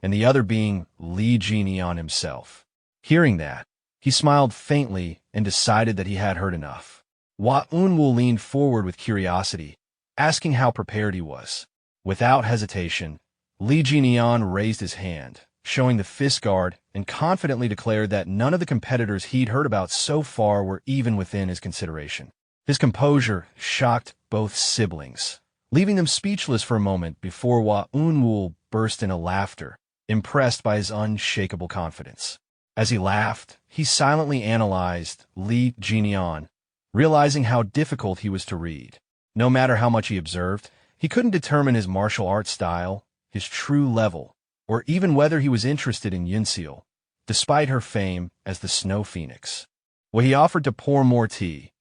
[SPEAKER 1] and the other being Lee Ji-neon himself. Hearing that, he smiled faintly and decided that he had heard enough. Hua Unwoo leaned forward with curiosity, asking how prepared he was. Without hesitation, Lee Ji-neon raised his hand, showing the fist guard, and confidently declared that none of the competitors he'd heard about so far were even within his consideration. His composure shocked both siblings, leaving them speechless for a moment before Hua Unwoo burst into laughter, impressed by his unshakable confidence. As he laughed, he silently analyzed Lee Ji-neon, realizing how difficult he was to read. No matter how much he observed, he couldn't determine his martial arts style, his true level, or even whether he was interested in Yinseal, despite her fame as the Snow Phoenix. When he offered to pour more tea,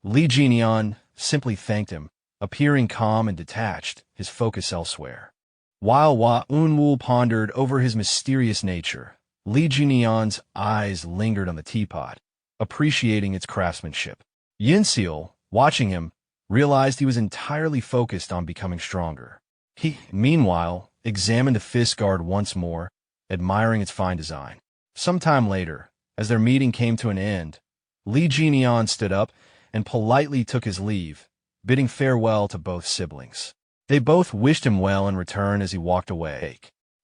[SPEAKER 1] Lee Ji-neon simply thanked him, appearing calm and detached, his focus elsewhere. While Hua Unwoo pondered over his mysterious nature, Lee Ji-neon's eyes lingered on the teapot, appreciating its craftsmanship. Yinseal, watching him, realized he was entirely focused on becoming stronger. He, meanwhile, examined the fist guard once more, admiring its fine design. Sometime later, as their meeting came to an end, Lee Ji-neon stood up and politely took his leave, bidding farewell to both siblings. They both wished him well in return as he walked away.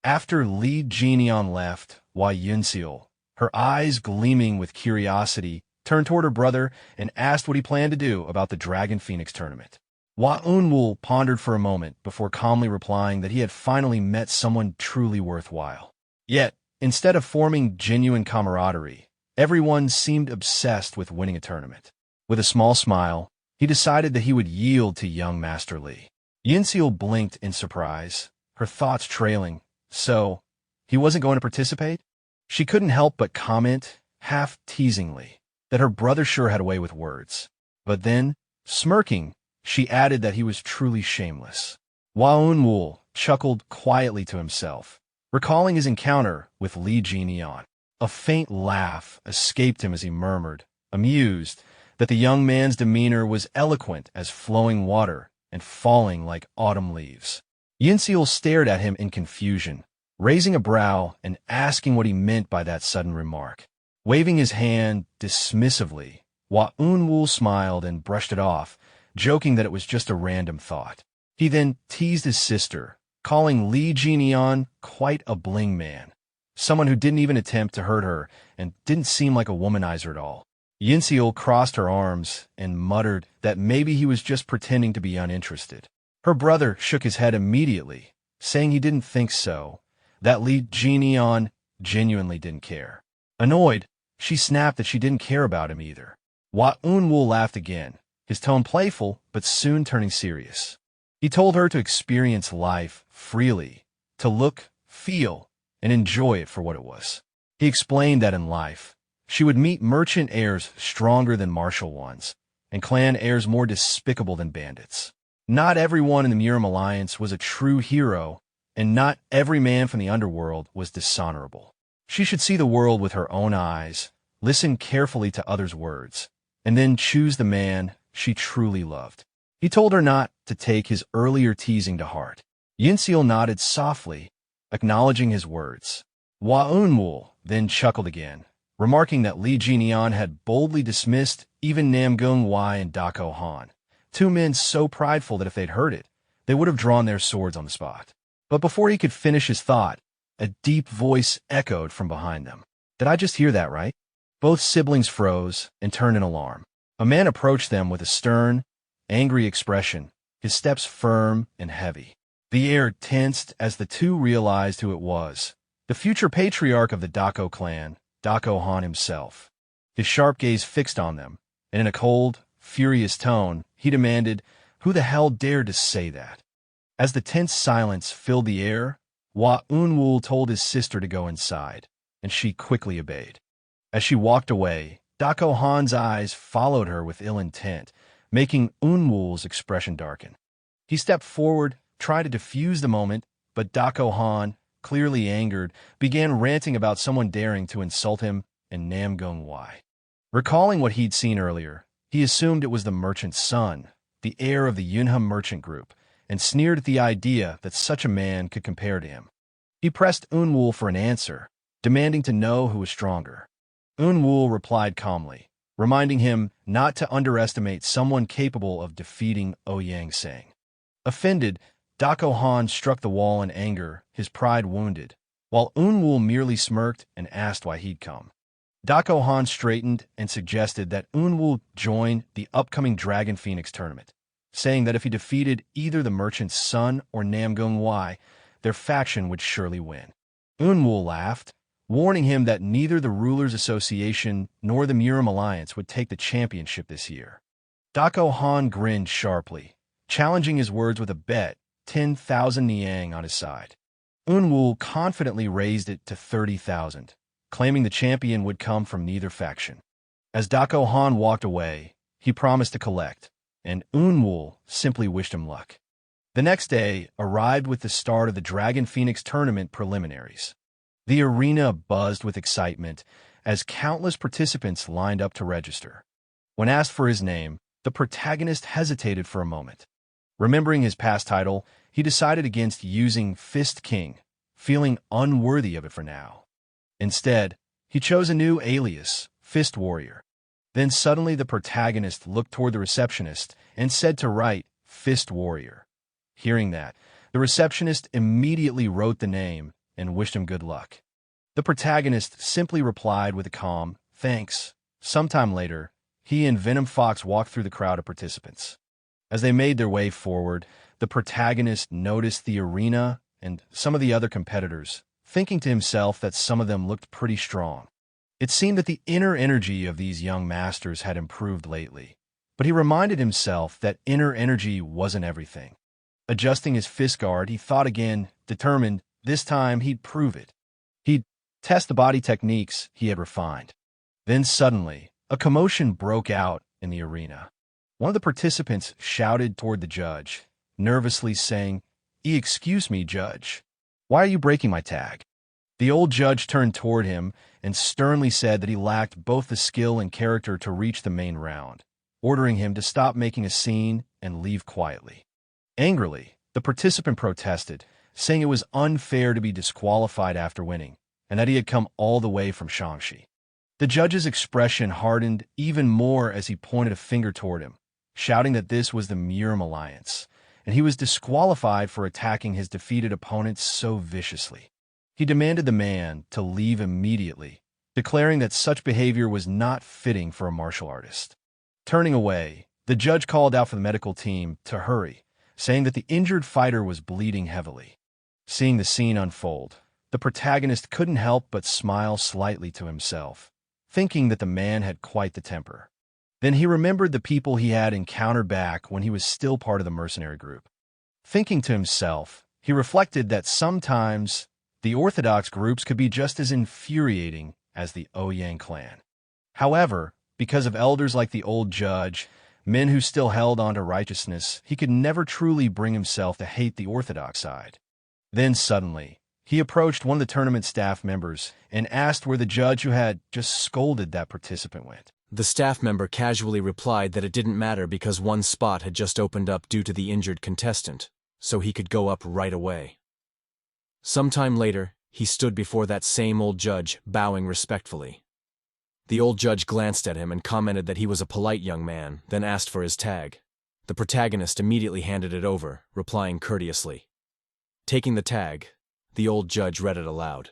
[SPEAKER 1] After Lee Ji-neon left, Hua Yinseal, her eyes gleaming with curiosity, turned toward her brother and asked what he planned to do about the Dragon Phoenix tournament. Hua Unwoo pondered for a moment before calmly replying that he had finally met someone truly worthwhile. Yet, instead of forming genuine camaraderie, everyone seemed obsessed with winning a tournament. With a small smile, he decided that he would yield to young Master Lee. Yinseal blinked in surprise, her thoughts trailing. So, he wasn't going to participate? She couldn't help but comment, half teasingly, that her brother sure had a way with words. But then, smirking, she added that he was truly shameless. Hua Unwoo chuckled quietly to himself, recalling his encounter with Li Jianian. A faint laugh escaped him as he murmured, amused, that the young man's demeanor was eloquent as flowing water and falling like autumn leaves. Yinseal stared at him in confusion, raising a brow and asking what he meant by that sudden remark. Waving his hand dismissively, Hua Unwoo smiled and brushed it off, joking that it was just a random thought. He then teased his sister, calling Li Jianian quite a bling man, someone who didn't even attempt to hurt her and didn't seem like a womanizer at all. Yinseal crossed her arms and muttered that maybe he was just pretending to be uninterested. Her brother shook his head immediately, saying he didn't think so, that Li Jianian genuinely didn't care. Annoyed, she snapped that she didn't care about him either. Hua Unwoo laughed again, his tone playful but soon turning serious. He told her to experience life freely, to look, feel, and enjoy it for what it was. He explained that in life, she would meet merchant heirs stronger than martial ones, and clan heirs more despicable than bandits. Not everyone in the Murim Alliance was a true hero, and not every man from the underworld was dishonorable. She should see the world with her own eyes, listen carefully to others' words, and then choose the man she truly loved. He told her not to take his earlier teasing to heart. Yinseal nodded softly, acknowledging his words. Hua Unwoo then chuckled again, remarking that Li Jianian had boldly dismissed even Namgung Wai and Dako Han, two men so prideful that if they'd heard it, they would have drawn their swords on the spot. But before he could finish his thought, a deep voice echoed from behind them. Did I just hear that right? Both siblings froze and turned in alarm. A man approached them with a stern, angry expression, his steps firm and heavy. The air tensed as the two realized who it was, the future patriarch of the Dako clan, Dako Han himself. His sharp gaze fixed on them, and in a cold, furious tone, he demanded, "Who the hell dared to say that?" As the tense silence filled the air, Hua Unwoo told his sister to go inside, and she quickly obeyed. As she walked away, Dako Han's eyes followed her with ill intent, making Unwoo's expression darken. He stepped forward, tried to defuse the moment, but Dako Han, clearly angered, began ranting about someone daring to insult him and Namgung Wai. Recalling what he'd seen earlier, he assumed it was the merchant's son, the heir of the Yunham merchant group, and sneered at the idea that such a man could compare to him. He pressed Unwoo for an answer, demanding to know who was stronger. Unwoo replied calmly, reminding him not to underestimate someone capable of defeating Ouyang Sang. Offended, Dako Han struck the wall in anger, his pride wounded, while Unwoo merely smirked and asked why he'd come. Dako Han straightened and suggested that Unwoo join the upcoming Dragon Phoenix tournament, saying that if he defeated either the merchant's son or Namgung Wai, their faction would surely win. Unwoo laughed, warning him that neither the Rulers Association nor the Murim Alliance would take the championship this year. Dako Han grinned sharply, challenging his words with a bet, 10,000 Niang on his side. Unwoo confidently raised it to 30,000, claiming the champion would come from neither faction. As Dako Han walked away, he promised to collect, and Unwoo simply wished him luck. The next day arrived with the start of the Dragon Phoenix tournament preliminaries. The arena buzzed with excitement as countless participants lined up to register. When asked for his name, the protagonist hesitated for a moment. Remembering his past title, he decided against using Fist King, feeling unworthy of it for now. Instead, he chose a new alias, Fist Warrior. Then suddenly the protagonist looked toward the receptionist and said to write Fist Warrior. Hearing that, the receptionist immediately wrote the name and wished him good luck. The protagonist simply replied with a calm, "Thanks." Sometime later, he and Venom Fox walked through the crowd of participants. As they made their way forward, the protagonist noticed the arena and some of the other competitors, thinking to himself that some of them looked pretty strong. It seemed that the inner energy of these young masters had improved lately, but he reminded himself that inner energy wasn't everything. Adjusting his fist guard, he thought again, determined this time he'd prove it. He'd test the body techniques he had refined. Then suddenly, a commotion broke out in the arena. One of the participants shouted toward the judge, nervously saying, "Excuse me, Judge." Why are you breaking my tag? The old judge turned toward him and sternly said that he lacked both the skill and character to reach the main round, ordering him to stop making a scene and leave quietly. Angrily, the participant protested, saying it was unfair to be disqualified after winning, and that he had come all the way from Shaanxi. The judge's expression hardened even more as he pointed a finger toward him, shouting that this was the Murim Alliance, and he was disqualified for attacking his defeated opponent so viciously. He demanded the man to leave immediately, declaring that such behavior was not fitting for a martial artist. Turning away, the judge called out for the medical team to hurry, saying that the injured fighter was bleeding heavily. Seeing the scene unfold, the protagonist couldn't help but smile slightly to himself, thinking that the man had quite the temper. Then he remembered the people he had encountered back when he was still part of the mercenary group. Thinking to himself, he reflected that sometimes the orthodox groups could be just as infuriating as the Ouyang clan. However, because of elders like the old judge, men who still held on to righteousness, he could never truly bring himself to hate the orthodox side. Then suddenly, he approached one of the tournament staff members and asked where the judge who had just scolded that participant went.
[SPEAKER 2] The staff member casually replied that it didn't matter because one spot had just opened up due to the injured contestant, so he could go up right away. Sometime later, he stood before that same old judge, bowing respectfully. The old judge glanced at him and commented that he was a polite young man, then asked for his tag. The protagonist immediately handed it over, replying courteously. Taking the tag, the old judge read it aloud.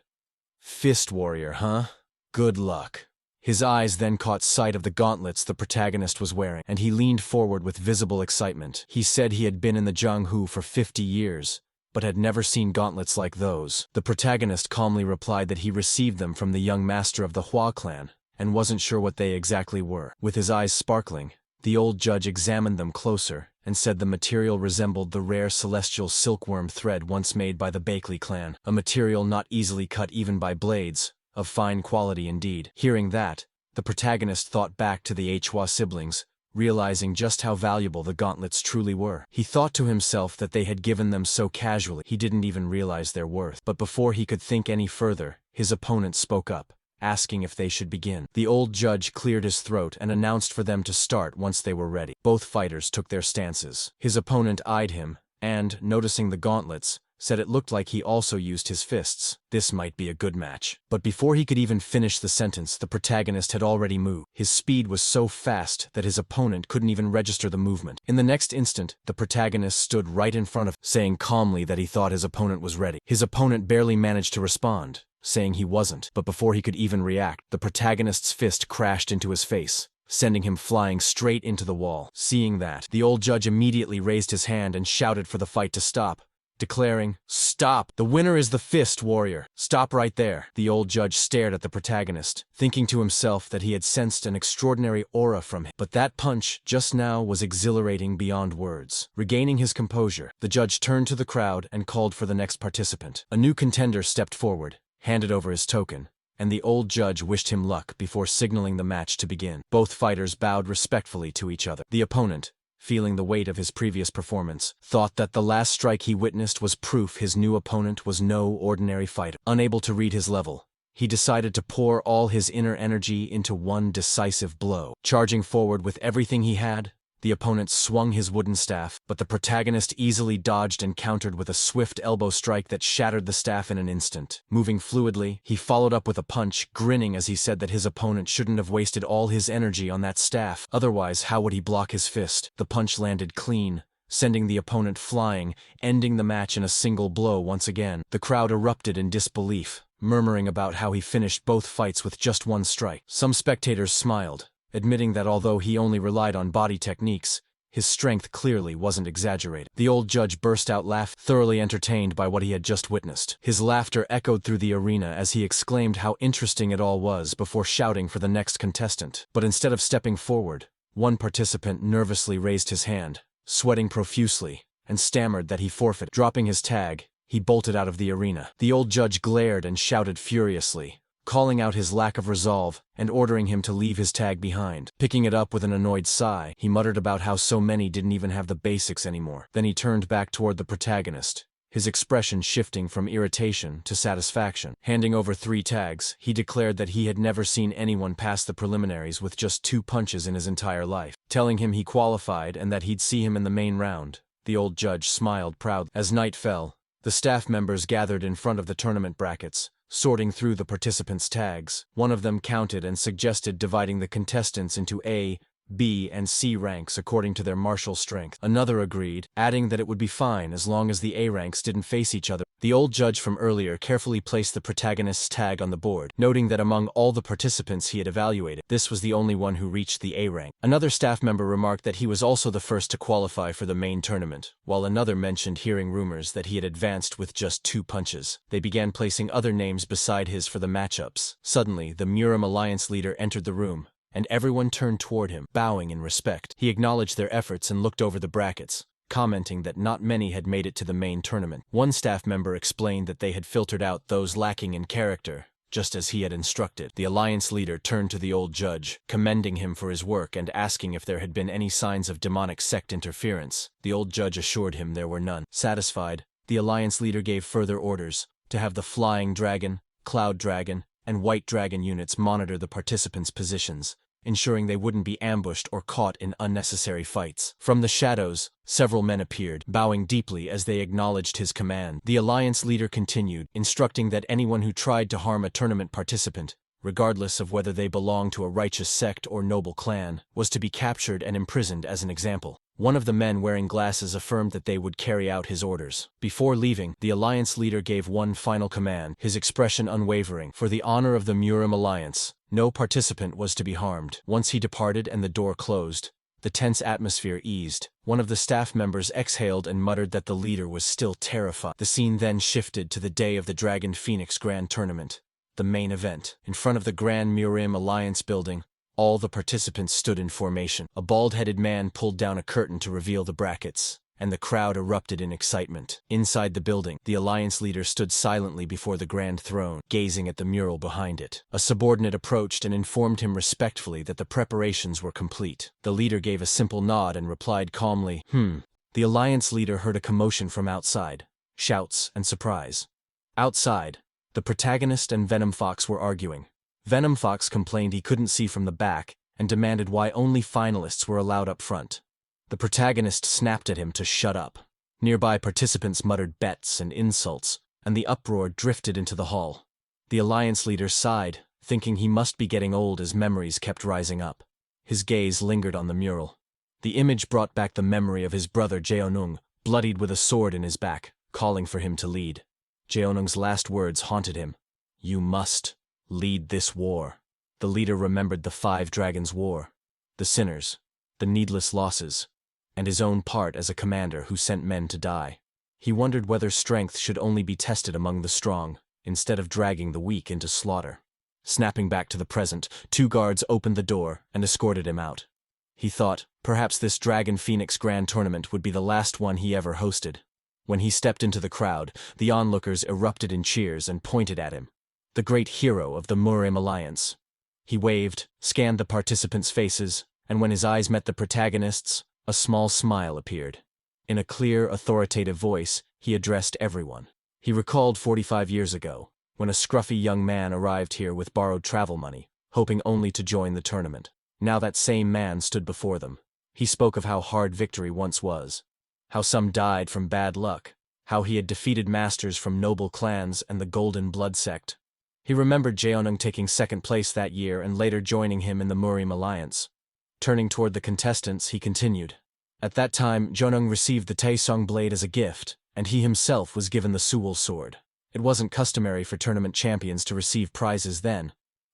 [SPEAKER 2] "Fist warrior, huh? Good luck." His eyes then caught sight of the gauntlets the protagonist was wearing, and he leaned forward with visible excitement. He said he had been in the Jianghu for 50 years, but had never seen gauntlets like those. The protagonist calmly replied that he received them from the young master of the Hua clan, and wasn't sure what they exactly were. With his eyes sparkling, the old judge examined them closer, and said the material resembled the rare celestial silkworm thread once made by the Bakley clan, a material not easily cut even by blades, of fine quality indeed. Hearing that, the protagonist thought back to the Hua siblings, realizing just how valuable the gauntlets truly were. He thought to himself that they had given them so casually he didn't even realize their worth. But before he could think any further, his opponent spoke up, asking if they should begin. The old judge cleared his throat and announced for them to start once they were ready. Both fighters took their stances. His opponent eyed him, and, noticing the gauntlets, said it looked like he also used his fists. This might be a good match. But before he could even finish the sentence, the protagonist had already moved. His speed was so fast that his opponent couldn't even register the movement. In the next instant, the protagonist stood right in front of him, saying calmly that he thought his opponent was ready. His opponent barely managed to respond, saying he wasn't. But before he could even react, the protagonist's fist crashed into his face, sending him flying straight into the wall. Seeing that, the old judge immediately raised his hand and shouted for the fight to stop, declaring, "Stop! The winner is the fist warrior. Stop right there." The old judge stared at the protagonist, thinking to himself that he had sensed an extraordinary aura from him. But that punch just now was exhilarating beyond words. Regaining his composure, the judge turned to the crowd and called for the next participant. A new contender stepped forward, handed over his token, and the old judge wished him luck before signaling the match to begin. Both fighters bowed respectfully to each other. The opponent, feeling the weight of his previous performance, thought that the last strike he witnessed was proof his new opponent was no ordinary fighter. Unable to read his level, he decided to pour all his inner energy into one decisive blow. Charging forward with everything he had, the opponent swung his wooden staff, but the protagonist easily dodged and countered with a swift elbow strike that shattered the staff in an instant. Moving fluidly, he followed up with a punch, grinning as he said that his opponent shouldn't have wasted all his energy on that staff. Otherwise, how would he block his fist? The punch landed clean, sending the opponent flying, ending the match in a single blow once again. The crowd erupted in disbelief, murmuring about how he finished both fights with just one strike. Some spectators smiled, admitting that although he only relied on body techniques, his strength clearly wasn't exaggerated. The old judge burst out laughing, thoroughly entertained by what he had just witnessed. His laughter echoed through the arena as he exclaimed how interesting it all was before shouting for the next contestant. But instead of stepping forward, one participant nervously raised his hand, sweating profusely, and stammered that he forfeited. Dropping his tag, he bolted out of the arena. The old judge glared and shouted furiously, calling out his lack of resolve and ordering him to leave his tag behind. Picking it up with an annoyed sigh, he muttered about how so many didn't even have the basics anymore. Then he turned back toward the protagonist, his expression shifting from irritation to satisfaction. Handing over 3 tags, he declared that he had never seen anyone pass the preliminaries with just 2 punches in his entire life. Telling him he qualified and that he'd see him in the main round, the old judge smiled proudly. As night fell, the staff members gathered in front of the tournament brackets, sorting through the participants' tags. One of them counted and suggested dividing the contestants into A, B, and C ranks according to their martial strength. Another agreed, adding that it would be fine as long as the A ranks didn't face each other. The old judge from earlier carefully placed the protagonist's tag on the board, noting that among all the participants he had evaluated, this was the only one who reached the A rank. Another staff member remarked that he was also the first to qualify for the main tournament, while another mentioned hearing rumors that he had advanced with just 2 punches. They began placing other names beside his for the matchups. Suddenly, the Murim Alliance leader entered the room, and everyone turned toward him, bowing in respect. He acknowledged their efforts and looked over the brackets, commenting that not many had made it to the main tournament. One staff member explained that they had filtered out those lacking in character, just as he had instructed. The alliance leader turned to the old judge, commending him for his work and asking if there had been any signs of demonic sect interference. The old judge assured him there were none. Satisfied, the alliance leader gave further orders to have the Flying Dragon, Cloud Dragon, and White Dragon units monitor the participants' positions, ensuring they wouldn't be ambushed or caught in unnecessary fights. From the shadows, several men appeared, bowing deeply as they acknowledged his command. The alliance leader continued, instructing that anyone who tried to harm a tournament participant, regardless of whether they belonged to a righteous sect or noble clan, was to be captured and imprisoned as an example. One of the men wearing glasses affirmed that they would carry out his orders. Before leaving, the alliance leader gave one final command, his expression unwavering. For the honor of the Murim Alliance, no participant was to be harmed. Once he departed and the door closed, the tense atmosphere eased. One of the staff members exhaled and muttered that the leader was still terrified. The scene then shifted to the day of the Dragon Phoenix Grand Tournament, the main event. In front of the Grand Murim Alliance building, all the participants stood in formation. A bald-headed man pulled down a curtain to reveal the brackets, and the crowd erupted in excitement. Inside the building, the alliance leader stood silently before the grand throne, gazing at the mural behind it. A subordinate approached and informed him respectfully that the preparations were complete. The leader gave a simple nod and replied calmly, The alliance leader heard a commotion from outside, shouts and surprise. Outside, the protagonist and Venom Fox were arguing. Venom Fox complained he couldn't see from the back and demanded why only finalists were allowed up front. The protagonist snapped at him to shut up. Nearby participants muttered bets and insults, and the uproar drifted into the hall. The alliance leader sighed, thinking he must be getting old as memories kept rising up. His gaze lingered on the mural. The image brought back the memory of his brother Jeonung, bloodied with a sword in his back, calling for him to lead. Jeonung's last words haunted him. "You must lead this war." The leader remembered the 5 Dragons' War, the sinners, the needless losses, and his own part as a commander who sent men to die. He wondered whether strength should only be tested among the strong, instead of dragging the weak into slaughter. Snapping back to the present, 2 guards opened the door and escorted him out. He thought, perhaps this Dragon Phoenix Grand Tournament would be the last one he ever hosted. When he stepped into the crowd, the onlookers erupted in cheers and pointed at him, the great hero of the Murim Alliance. He waved, scanned the participants' faces, and when his eyes met the protagonists, a small smile appeared. In a clear, authoritative voice, he addressed everyone. He recalled 45 years ago, when a scruffy young man arrived here with borrowed travel money, hoping only to join the tournament. Now that same man stood before them. He spoke of how hard victory once was, how some died from bad luck, how he had defeated masters from noble clans and the Golden Blood sect. He remembered Jeonung taking 2nd place that year and later joining him in the Murim Alliance. Turning toward the contestants, he continued. At that time, Jeonung received the Taesong blade as a gift, and he himself was given the Suwol sword. It wasn't customary for tournament champions to receive prizes then,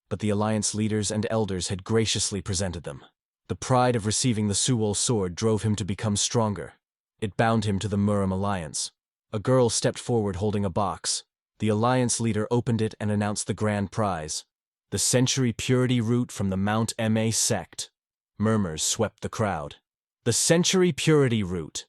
[SPEAKER 2] but the alliance leaders and elders had graciously presented them. The pride of receiving the Suwol sword drove him to become stronger. It bound him to the Murim Alliance. A girl stepped forward holding a box. The alliance leader opened it and announced the grand prize, the Century Purity Root from the Mount Ma sect. Murmurs swept the crowd. The Century Purity Root.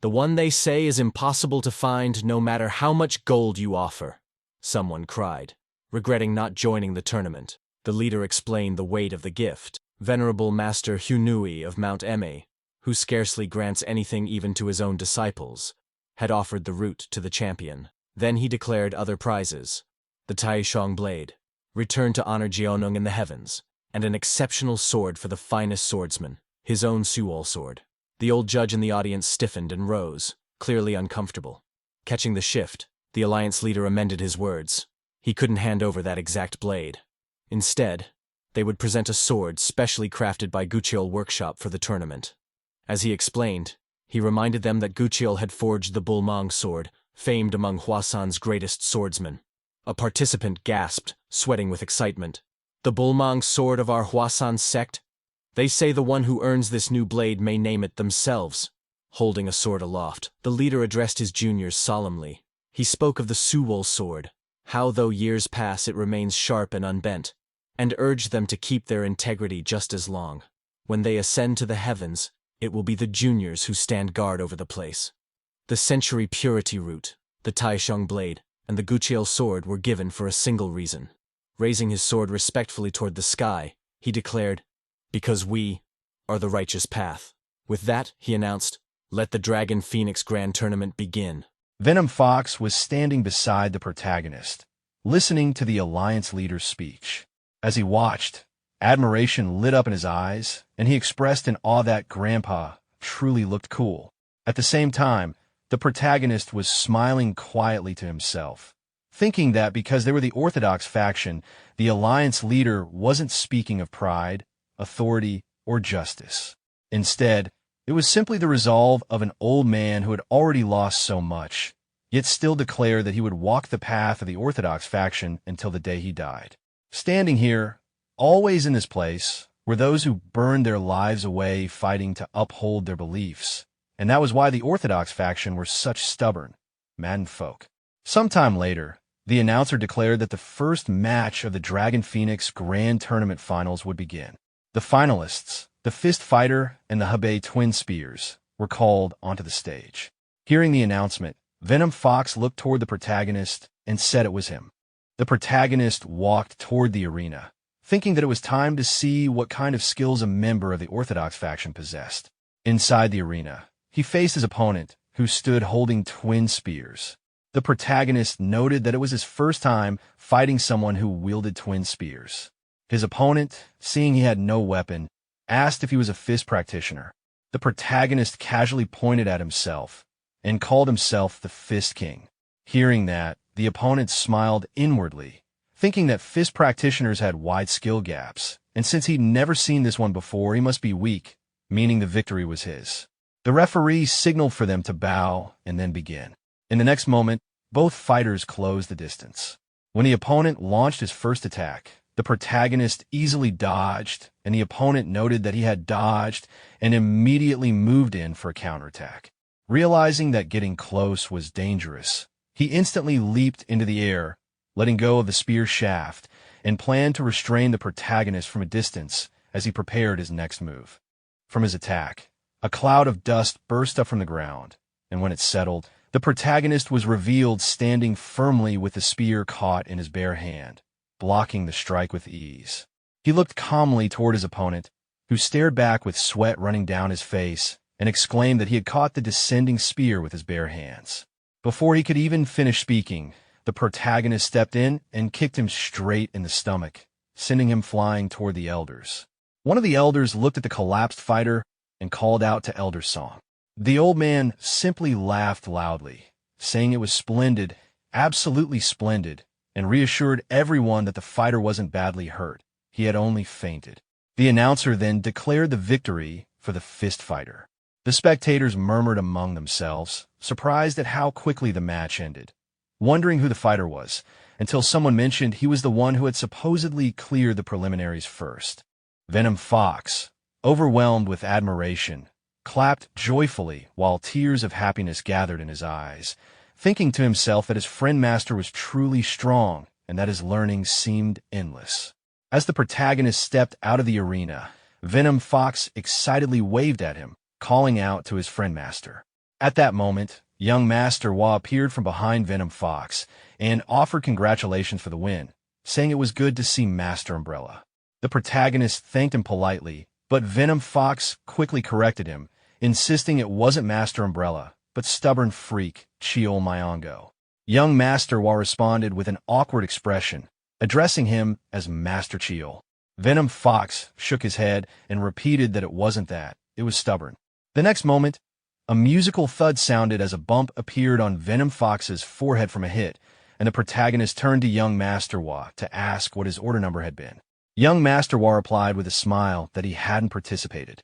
[SPEAKER 2] The one they say is impossible to find no matter how much gold you offer, someone cried. Regretting not joining the tournament, the leader explained the weight of the gift. Venerable Master Hunui of Mount Ma, who scarcely grants anything even to his own disciples, had offered the route to the champion. Then he declared other prizes: the Taishong blade, return to honor Jeonung in the heavens, and an exceptional sword for the finest swordsman, his own Suol sword. The old judge in the audience stiffened and rose, clearly uncomfortable. Catching the shift, the alliance leader amended his words. He couldn't hand over that exact blade. Instead, they would present a sword specially crafted by Gucheol Workshop for the tournament. As he explained, he reminded them that Gucheol had forged the Bulmang sword, famed among Hwasan's greatest swordsmen. A participant gasped, sweating with excitement. The Bulmang sword of our Hwasan sect? They say the one who earns this new blade may name it themselves. Holding a sword aloft, the leader addressed his juniors solemnly. He spoke of the Suwol sword, how though years pass it remains sharp and unbent, and urged them to keep their integrity just as long. When they ascend to the heavens, it will be the juniors who stand guard over the place. The century purity root, the Taishong blade, and the Gucheol sword were given for a single reason. Raising his sword respectfully toward the sky, he declared, "Because we are the righteous path." With that, he announced, "Let the Dragon Phoenix Grand Tournament begin."
[SPEAKER 1] Venom Fox was standing beside the protagonist, listening to the Alliance leader's speech. As he watched, admiration lit up in his eyes, and he expressed in awe that Grandpa truly looked cool. At the same time, the protagonist was smiling quietly to himself, thinking that because they were the Orthodox faction, the Alliance leader wasn't speaking of pride, authority, or justice. Instead, it was simply the resolve of an old man who had already lost so much, yet still declared that he would walk the path of the Orthodox faction until the day he died. Standing here, always in this place, were those who burned their lives away fighting to uphold their beliefs, and that was why the Orthodox faction were such stubborn, maddened folk. Sometime later, the announcer declared that the first match of the Dragon Phoenix Grand Tournament Finals would begin. The finalists, the Fist Fighter and the Hebei Twin Spears, were called onto the stage. Hearing the announcement, Venom Fox looked toward the protagonist and said it was him. The protagonist walked toward the arena, thinking that it was time to see what kind of skills a member of the Orthodox faction possessed. Inside the arena, he faced his opponent, who stood holding twin spears. The protagonist noted that it was his first time fighting someone who wielded twin spears. His opponent, seeing he had no weapon, asked if he was a fist practitioner. The protagonist casually pointed at himself and called himself the Fist King. Hearing that, the opponent smiled inwardly, thinking that fist practitioners had wide skill gaps, and since he'd never seen this one before, he must be weak, meaning the victory was his. The referee signaled for them to bow and then begin. In the next moment, both fighters closed the distance. When the opponent launched his first attack, the protagonist easily dodged, and the opponent noted that he had dodged and immediately moved in for a counterattack. Realizing that getting close was dangerous, he instantly leaped into the air, letting go of the spear shaft, and planned to restrain the protagonist from a distance as he prepared his next move. From his attack, a cloud of dust burst up from the ground, and when it settled, the protagonist was revealed standing firmly with the spear caught in his bare hand, blocking the strike with ease. He looked calmly toward his opponent, who stared back with sweat running down his face, and exclaimed that he had caught the descending spear with his bare hands. Before he could even finish speaking, the protagonist stepped in and kicked him straight in the stomach, sending him flying toward the elders. One of the elders looked at the collapsed fighter and called out to Elder Song. The old man simply laughed loudly, saying it was splendid, absolutely splendid, and reassured everyone that the fighter wasn't badly hurt. He had only fainted. The announcer then declared the victory for the fist fighter. The spectators murmured among themselves, surprised at how quickly the match ended, wondering who the fighter was, until someone mentioned he was the one who had supposedly cleared the preliminaries first. Venom Fox, overwhelmed with admiration, clapped joyfully while tears of happiness gathered in his eyes, thinking to himself that his friend master was truly strong and that his learning seemed endless. As the protagonist stepped out of the arena, Venom Fox excitedly waved at him, calling out to his friend master. At that moment, young Master Hua appeared from behind Venom Fox and offered congratulations for the win, saying it was good to see Master Umbrella. The protagonist thanked him politely, but Venom Fox quickly corrected him, insisting it wasn't Master Umbrella, but stubborn freak, Chiol Myongo. Young Master Wa responded with an awkward expression, addressing him as Master Chiol. Venom Fox shook his head and repeated that it wasn't that, it was stubborn. The next moment, a musical thud sounded as a bump appeared on Venom Fox's forehead from a hit, and the protagonist turned to young Master Wa to ask what his order number had been. Young Master Wa replied with a smile that he hadn't participated.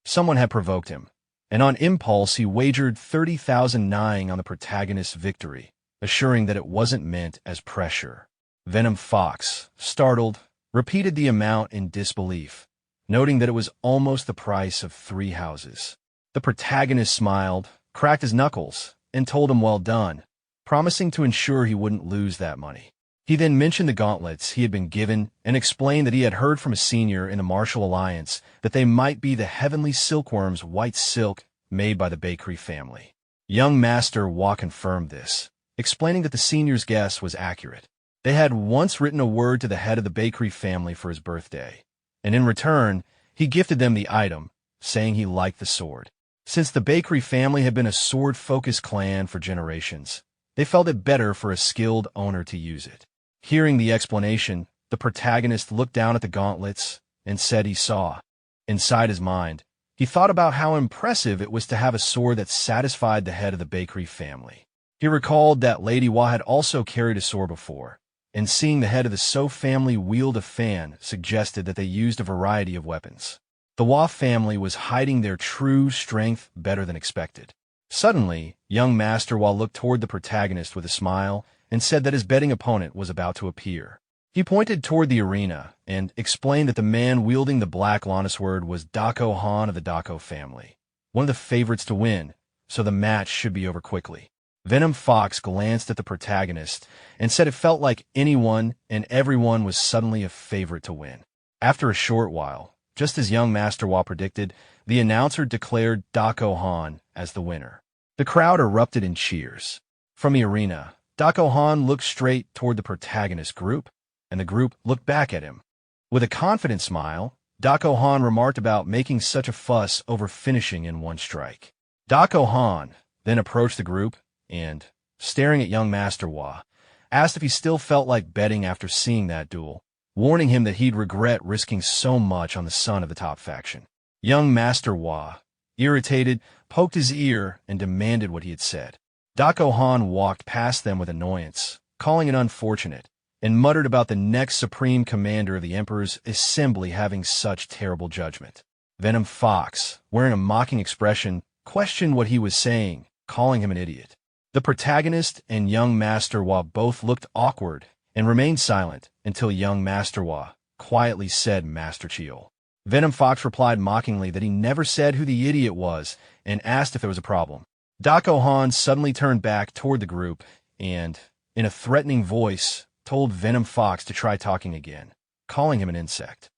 [SPEAKER 1] Someone had provoked him, and on impulse he wagered 30,000 nying on the protagonist's victory, assuring that it wasn't meant as pressure. Venom Fox, startled, repeated the amount in disbelief, noting that it was almost the price of 3 houses. The protagonist smiled, cracked his knuckles, and told him well done, promising to ensure he wouldn't lose that money. He then mentioned the gauntlets he had been given and explained that he had heard from a senior in the Martial Alliance that they might be the heavenly silkworm's white silk made by the bakery family. Young Master Wa confirmed this, explaining that the senior's guess was accurate. They had once written a word to the head of the bakery family for his birthday, and in return, he gifted them the item, saying he liked the sword. Since the bakery family had been a sword-focused clan for generations, they felt it better for a skilled owner to use it. Hearing the explanation, the protagonist looked down at the gauntlets and said he saw. Inside his mind, he thought about how impressive it was to have a sword that satisfied the head of the bakery family. He recalled that Lady Wa had also carried a sword before, and seeing the head of the So family wield a fan suggested that they used a variety of weapons. The Wa family was hiding their true strength better than expected. Suddenly, young Master Wa looked toward the protagonist with a smile and said that his betting opponent was about to appear. He pointed toward the arena and explained that the man wielding the black Lana sword was Dako Han of the Dako family, one of the favorites to win, so the match should be over quickly. Venom Fox glanced at the protagonist and said it felt like anyone and everyone was suddenly a favorite to win. After a short while, just as young Master Wa predicted, the announcer declared Dako Han as the winner. The crowd erupted in cheers. From the arena, Dako Han looked straight toward the protagonist group, and the group looked back at him. With a confident smile, Dako Han remarked about making such a fuss over finishing in one strike. Dako Han then approached the group and, staring at young Master Wa, asked if he still felt like betting after seeing that duel, warning him that he'd regret risking so much on the son of the top faction. Young Master Wa, irritated, poked his ear and demanded what he had said. Dako Han walked past them with annoyance, calling it unfortunate, and muttered about the next Supreme Commander of the Emperor's assembly having such terrible judgment. Venom Fox, wearing a mocking expression, questioned what he was saying, calling him an idiot. The protagonist and young Master Wa both looked awkward and remained silent until young Master Wa quietly said Master Chiol. Venom Fox replied mockingly that he never said who the idiot was and asked if there was a problem. Dako Han suddenly turned back toward the group and, in a threatening voice, told Venom Fox to try talking again, calling him an insect.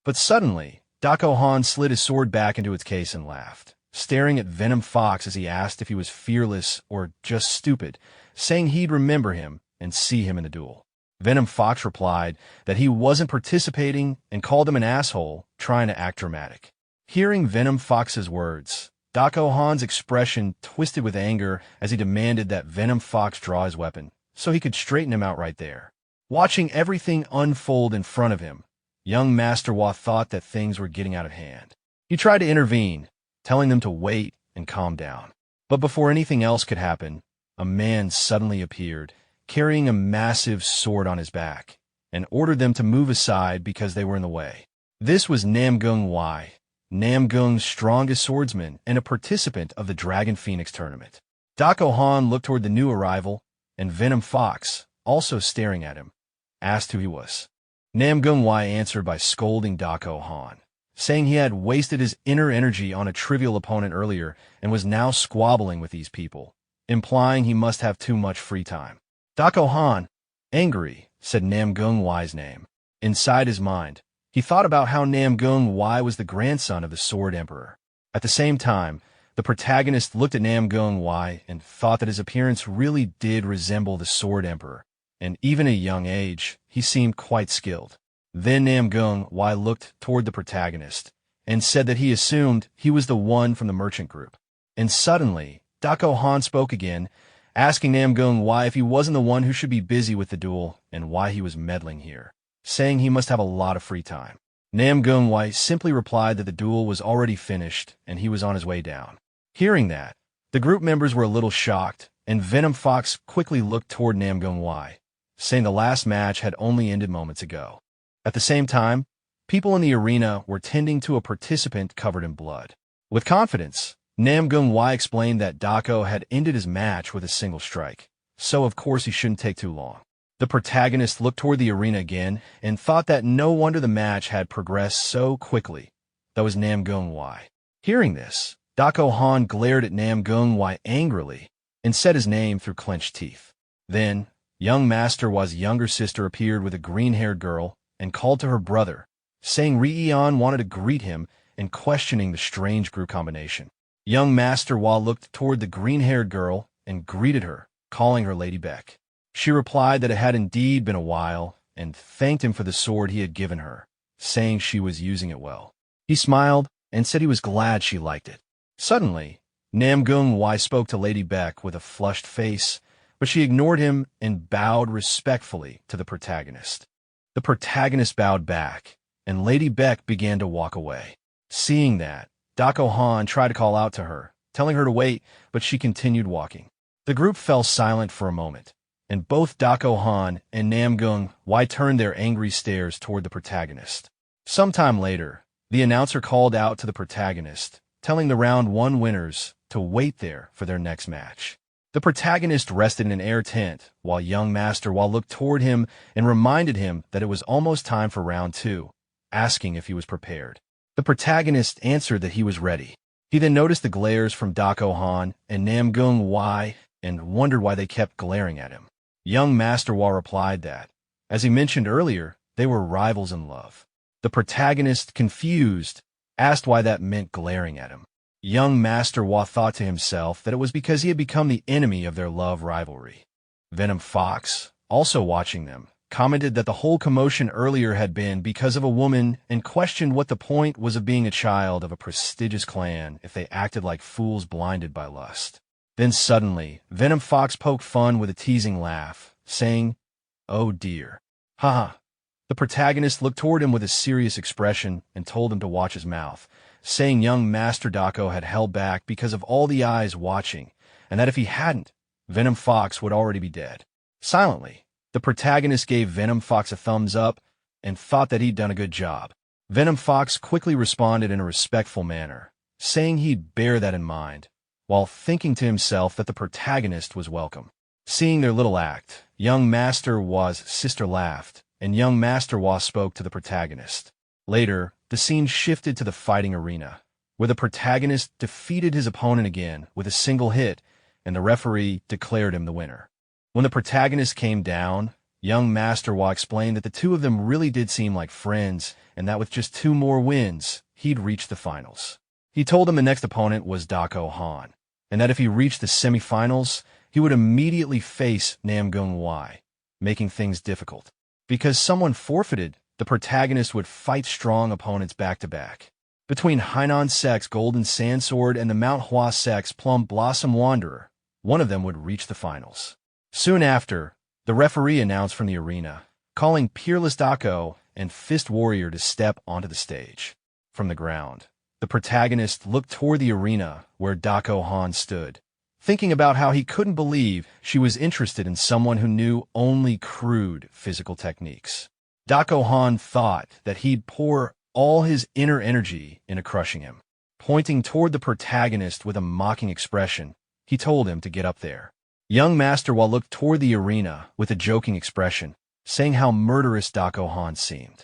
[SPEAKER 1] But suddenly, Dako Han slid his sword back into its case and laughed, staring at Venom Fox as he asked if he was fearless or just stupid, saying he'd remember him and see him in the duel. Venom Fox replied that he wasn't participating and called him an asshole, trying to act dramatic. Hearing Venom Fox's words, Dako Han's expression twisted with anger as he demanded that Venom Fox draw his weapon, so he could straighten him out right there. Watching everything unfold in front of him, young Master Wa thought that things were getting out of hand. He tried to intervene, telling them to wait and calm down. But before anything else could happen, a man suddenly appeared, carrying a massive sword on his back, and ordered them to move aside because they were in the way. This was Namgung Wai, Namgung's strongest swordsman and a participant of the Dragon Phoenix tournament. Dako Han looked toward the new arrival, and Venom Fox, also staring at him, asked who he was. Namgung Wai answered by scolding Dako Han, saying he had wasted his inner energy on a trivial opponent earlier and was now squabbling with these people, implying he must have too much free time. Dako Han, angry, said Namgung Wai's name. Inside his mind, he thought about how Namgung Wai was the grandson of the Sword Emperor. At the same time, the protagonist looked at Namgung Wai and thought that his appearance really did resemble the Sword Emperor, and even at a young age, he seemed quite skilled. Then Namgung Wai looked toward the protagonist and said that he assumed he was the one from the merchant group. And suddenly, Dako Han spoke again, asking Namgung why if he wasn't the one who should be busy with the duel and why he was meddling here, saying he must have a lot of free time. Namgung Wai simply replied that the duel was already finished and he was on his way down. Hearing that, the group members were a little shocked, and Venom Fox quickly looked toward Namgung Wai, saying the last match had only ended moments ago. At the same time, people in the arena were tending to a participant covered in blood. With confidence, Namgung Wai explained that Dako had ended his match with a single strike, so of course he shouldn't take too long. The protagonist looked toward the arena again and thought that no wonder the match had progressed so quickly. That was Namgung Wai. Hearing this, Dako Han glared at Namgung Wai angrily and said his name through clenched teeth. Then, young Master Wa's younger sister appeared with a green-haired girl and called to her brother, saying Rei-Eon wanted to greet him and questioning the strange group combination. Young Master Wa looked toward the green-haired girl and greeted her, calling her Lady Beck. She replied that it had indeed been a while and thanked him for the sword he had given her, saying she was using it well. He smiled and said he was glad she liked it. Suddenly, Namgung Wai spoke to Lady Beck with a flushed face, but she ignored him and bowed respectfully to the protagonist. The protagonist bowed back, and Lady Beck began to walk away. Seeing that, Dako Han tried to call out to her, telling her to wait, but she continued walking. The group fell silent for a moment, and both Dako Han and Namgung Wai turned their angry stares toward the protagonist. Sometime later, the announcer called out to the protagonist, telling the round 1 winners to wait there for their next match. The protagonist rested in an air tent while young Master Wa looked toward him and reminded him that it was almost time for round 2, asking if he was prepared. The protagonist answered that he was ready. He then noticed the glares from Dako Han and Namgung Wai and wondered why they kept glaring at him. Young Master Wa replied that, as he mentioned earlier, they were rivals in love. The protagonist, confused, asked why that meant glaring at him. Young Master Wa thought to himself that it was because he had become the enemy of their love rivalry. Venom Fox, also watching them, commented that the whole commotion earlier had been because of a woman and questioned what the point was of being a child of a prestigious clan if they acted like fools blinded by lust. Then suddenly, Venom Fox poked fun with a teasing laugh, saying, "Oh dear. Haha." The protagonist looked toward him with a serious expression and told him to watch his mouth, saying young Master Dako had held back because of all the eyes watching, and that if he hadn't, Venom Fox would already be dead. Silently, the protagonist gave Venom Fox a thumbs up and thought that he'd done a good job. Venom Fox quickly responded in a respectful manner, saying he'd bear that in mind, while thinking to himself that the protagonist was welcome. Seeing their little act, young Master Wa's sister laughed, and young Master Wa spoke to the protagonist. Later, the scene shifted to the fighting arena, where the protagonist defeated his opponent again with a single hit, and the referee declared him the winner. When the protagonist came down, young Master Wa explained that the two of them really did seem like friends, and that with just 2 more wins, he'd reach the finals. He told him the next opponent was Dako Han, and that if he reached the semifinals, he would immediately face Namgung Wai, making things difficult. Because someone forfeited, the protagonist would fight strong opponents back-to-back. Between Hainan Sect's Golden Sandsword and the Manhwa Sect's Plum Blossom Wanderer, one of them would reach the finals. Soon after, the referee announced from the arena, calling Peerless Dako and Fist Warrior to step onto the stage. From the ground, the protagonist looked toward the arena where Dako Han stood, thinking about how he couldn't believe she was interested in someone who knew only crude physical techniques. Dako Han thought that he'd pour all his inner energy into crushing him. Pointing toward the protagonist with a mocking expression, he told him to get up there. Young Master Wa looked toward the arena with a joking expression, saying how murderous Dako Han seemed.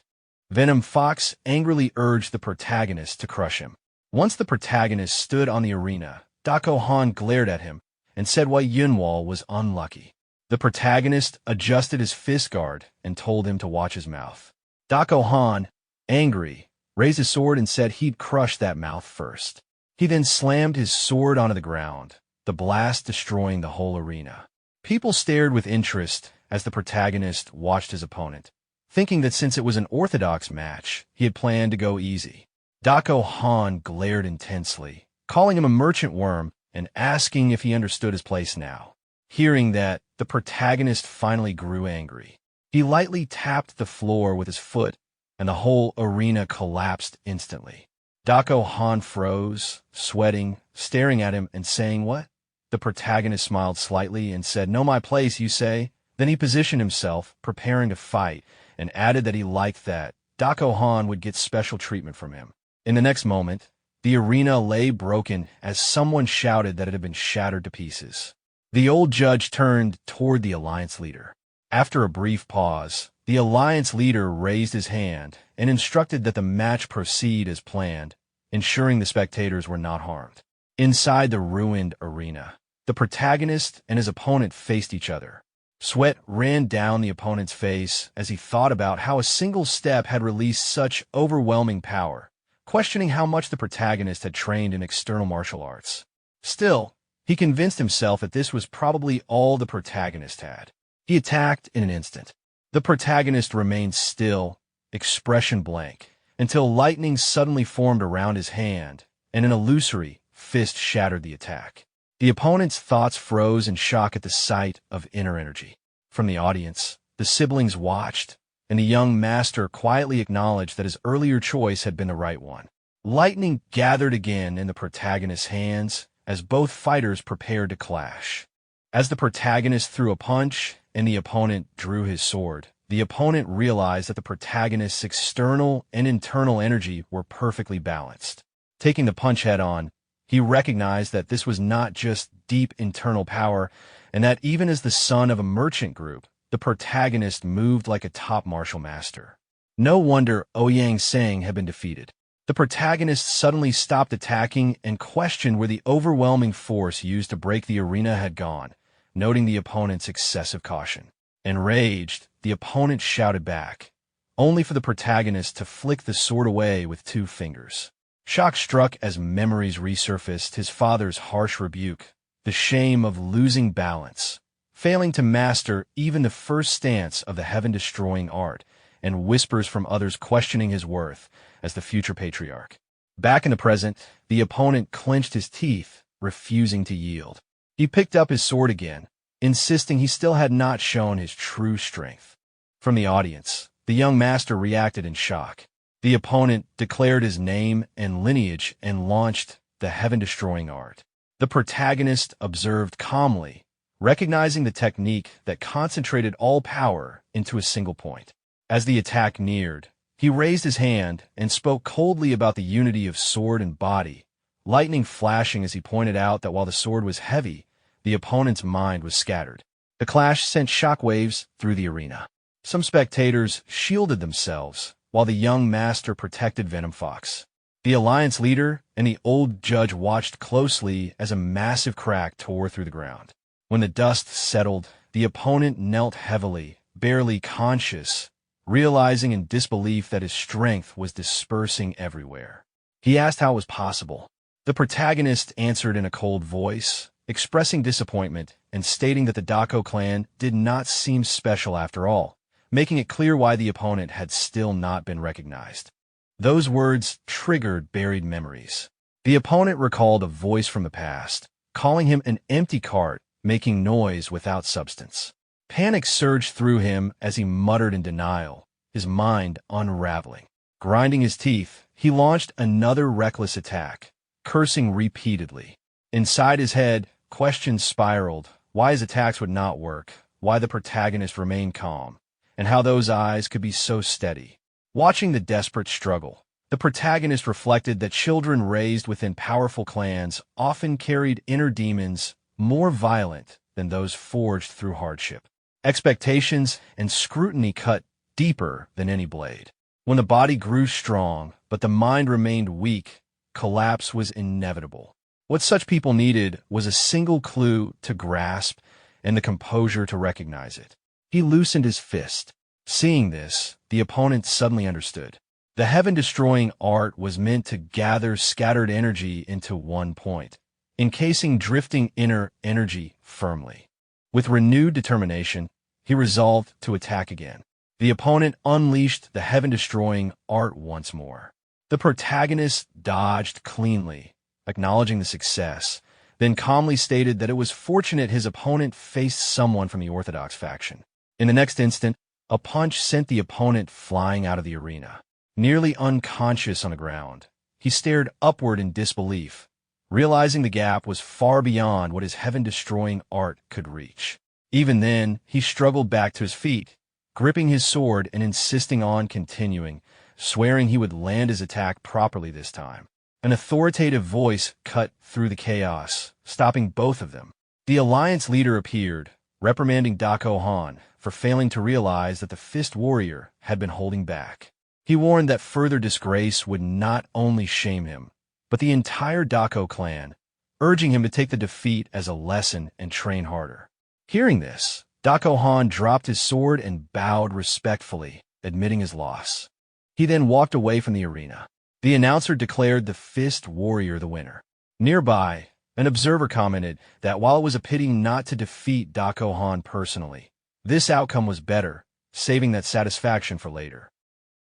[SPEAKER 1] Venom Fox angrily urged the protagonist to crush him. Once the protagonist stood on the arena, Dako Han glared at him and said why Yunwal was unlucky. The protagonist adjusted his fist guard and told him to watch his mouth. Dako Han, angry, raised his sword and said he'd crush that mouth first. He then slammed his sword onto the ground, the blast destroying the whole arena. People stared with interest as the protagonist watched his opponent, thinking that since it was an orthodox match, he had planned to go easy. Dako Han glared intensely, calling him a merchant worm and asking if he understood his place now. Hearing that, the protagonist finally grew angry. He lightly tapped the floor with his foot, and the whole arena collapsed instantly. Dako Han froze, sweating, staring at him and saying, "What?" The protagonist smiled slightly and said, "Know my place, you say?" Then he positioned himself, preparing to fight, and added that he liked that Dako Han would get special treatment from him. In the next moment, the arena lay broken as someone shouted that it had been shattered to pieces. The old judge turned toward the alliance leader. After a brief pause, the alliance leader raised his hand and instructed that the match proceed as planned, ensuring the spectators were not harmed. Inside the ruined arena, the protagonist and his opponent faced each other. Sweat ran down the opponent's face as he thought about how a single step had released such overwhelming power, questioning how much the protagonist had trained in external martial arts. Still, he convinced himself that this was probably all the protagonist had. He attacked in an instant. The protagonist remained still, expression blank, until lightning suddenly formed around his hand, and an illusory fist shattered the attack. The opponent's thoughts froze in shock at the sight of inner energy. From the audience, the siblings watched, and the young master quietly acknowledged that his earlier choice had been the right one. Lightning gathered again in the protagonist's hands as both fighters prepared to clash. As the protagonist threw a punch and the opponent drew his sword, the opponent realized that the protagonist's external and internal energy were perfectly balanced. Taking the punch head-on, he recognized that this was not just deep internal power, and that even as the son of a merchant group, the protagonist moved like a top martial master. No wonder Ouyang Sang had been defeated. The protagonist suddenly stopped attacking and questioned where the overwhelming force used to break the arena had gone, noting the opponent's excessive caution. Enraged, the opponent shouted back, only for the protagonist to flick the sword away with 2 fingers. Shock struck as memories resurfaced his father's harsh rebuke, the shame of losing balance, failing to master even the first stance of the heaven-destroying art, and whispers from others questioning his worth as the future patriarch. Back in the present, the opponent clenched his teeth, refusing to yield. He picked up his sword again, insisting he still had not shown his true strength. From the audience, the young master reacted in shock. The opponent declared his name and lineage and launched the heaven-destroying art. The protagonist observed calmly, recognizing the technique that concentrated all power into a single point. As the attack neared, he raised his hand and spoke coldly about the unity of sword and body, lightning flashing as he pointed out that while the sword was heavy, the opponent's mind was scattered. The clash sent shockwaves through the arena. Some spectators shielded themselves, while the young master protected Venom Fox. The alliance leader and the old judge watched closely as a massive crack tore through the ground. When the dust settled, the opponent knelt heavily, barely conscious, realizing in disbelief that his strength was dispersing everywhere. He asked how it was possible. The protagonist answered in a cold voice, expressing disappointment and stating that the Dako clan did not seem special after all, making it clear why the opponent had still not been recognized. Those words triggered buried memories. The opponent recalled a voice from the past, calling him an empty cart, making noise without substance. Panic surged through him as he muttered in denial, his mind unraveling. Grinding his teeth, he launched another reckless attack, cursing repeatedly. Inside his head, questions spiraled, why his attacks would not work, why the protagonist remained calm, and how those eyes could be so steady. Watching the desperate struggle, the protagonist reflected that children raised within powerful clans often carried inner demons more violent than those forged through hardship. Expectations and scrutiny cut deeper than any blade. When the body grew strong, but the mind remained weak, collapse was inevitable. What such people needed was a single clue to grasp and the composure to recognize it. He loosened his fist. Seeing this, the opponent suddenly understood. The heaven-destroying art was meant to gather scattered energy into one point, encasing drifting inner energy firmly. With renewed determination, he resolved to attack again. The opponent unleashed the heaven-destroying art once more. The protagonist dodged cleanly, acknowledging the success, then calmly stated that it was fortunate his opponent faced someone from the Orthodox faction. In the next instant, a punch sent the opponent flying out of the arena. Nearly unconscious on the ground, he stared upward in disbelief, realizing the gap was far beyond what his heaven-destroying art could reach. Even then, he struggled back to his feet, gripping his sword and insisting on continuing, swearing he would land his attack properly this time. An authoritative voice cut through the chaos, stopping both of them. The Alliance leader appeared, reprimanding Dako Han for failing to realize that the Fist Warrior had been holding back. He warned that further disgrace would not only shame him, but the entire Dako clan, urging him to take the defeat as a lesson and train harder. Hearing this, Dako Han dropped his sword and bowed respectfully, admitting his loss. He then walked away from the arena. The announcer declared the Fist Warrior the winner. Nearby, an observer commented that while it was a pity not to defeat Dako Han personally, this outcome was better, saving that satisfaction for later.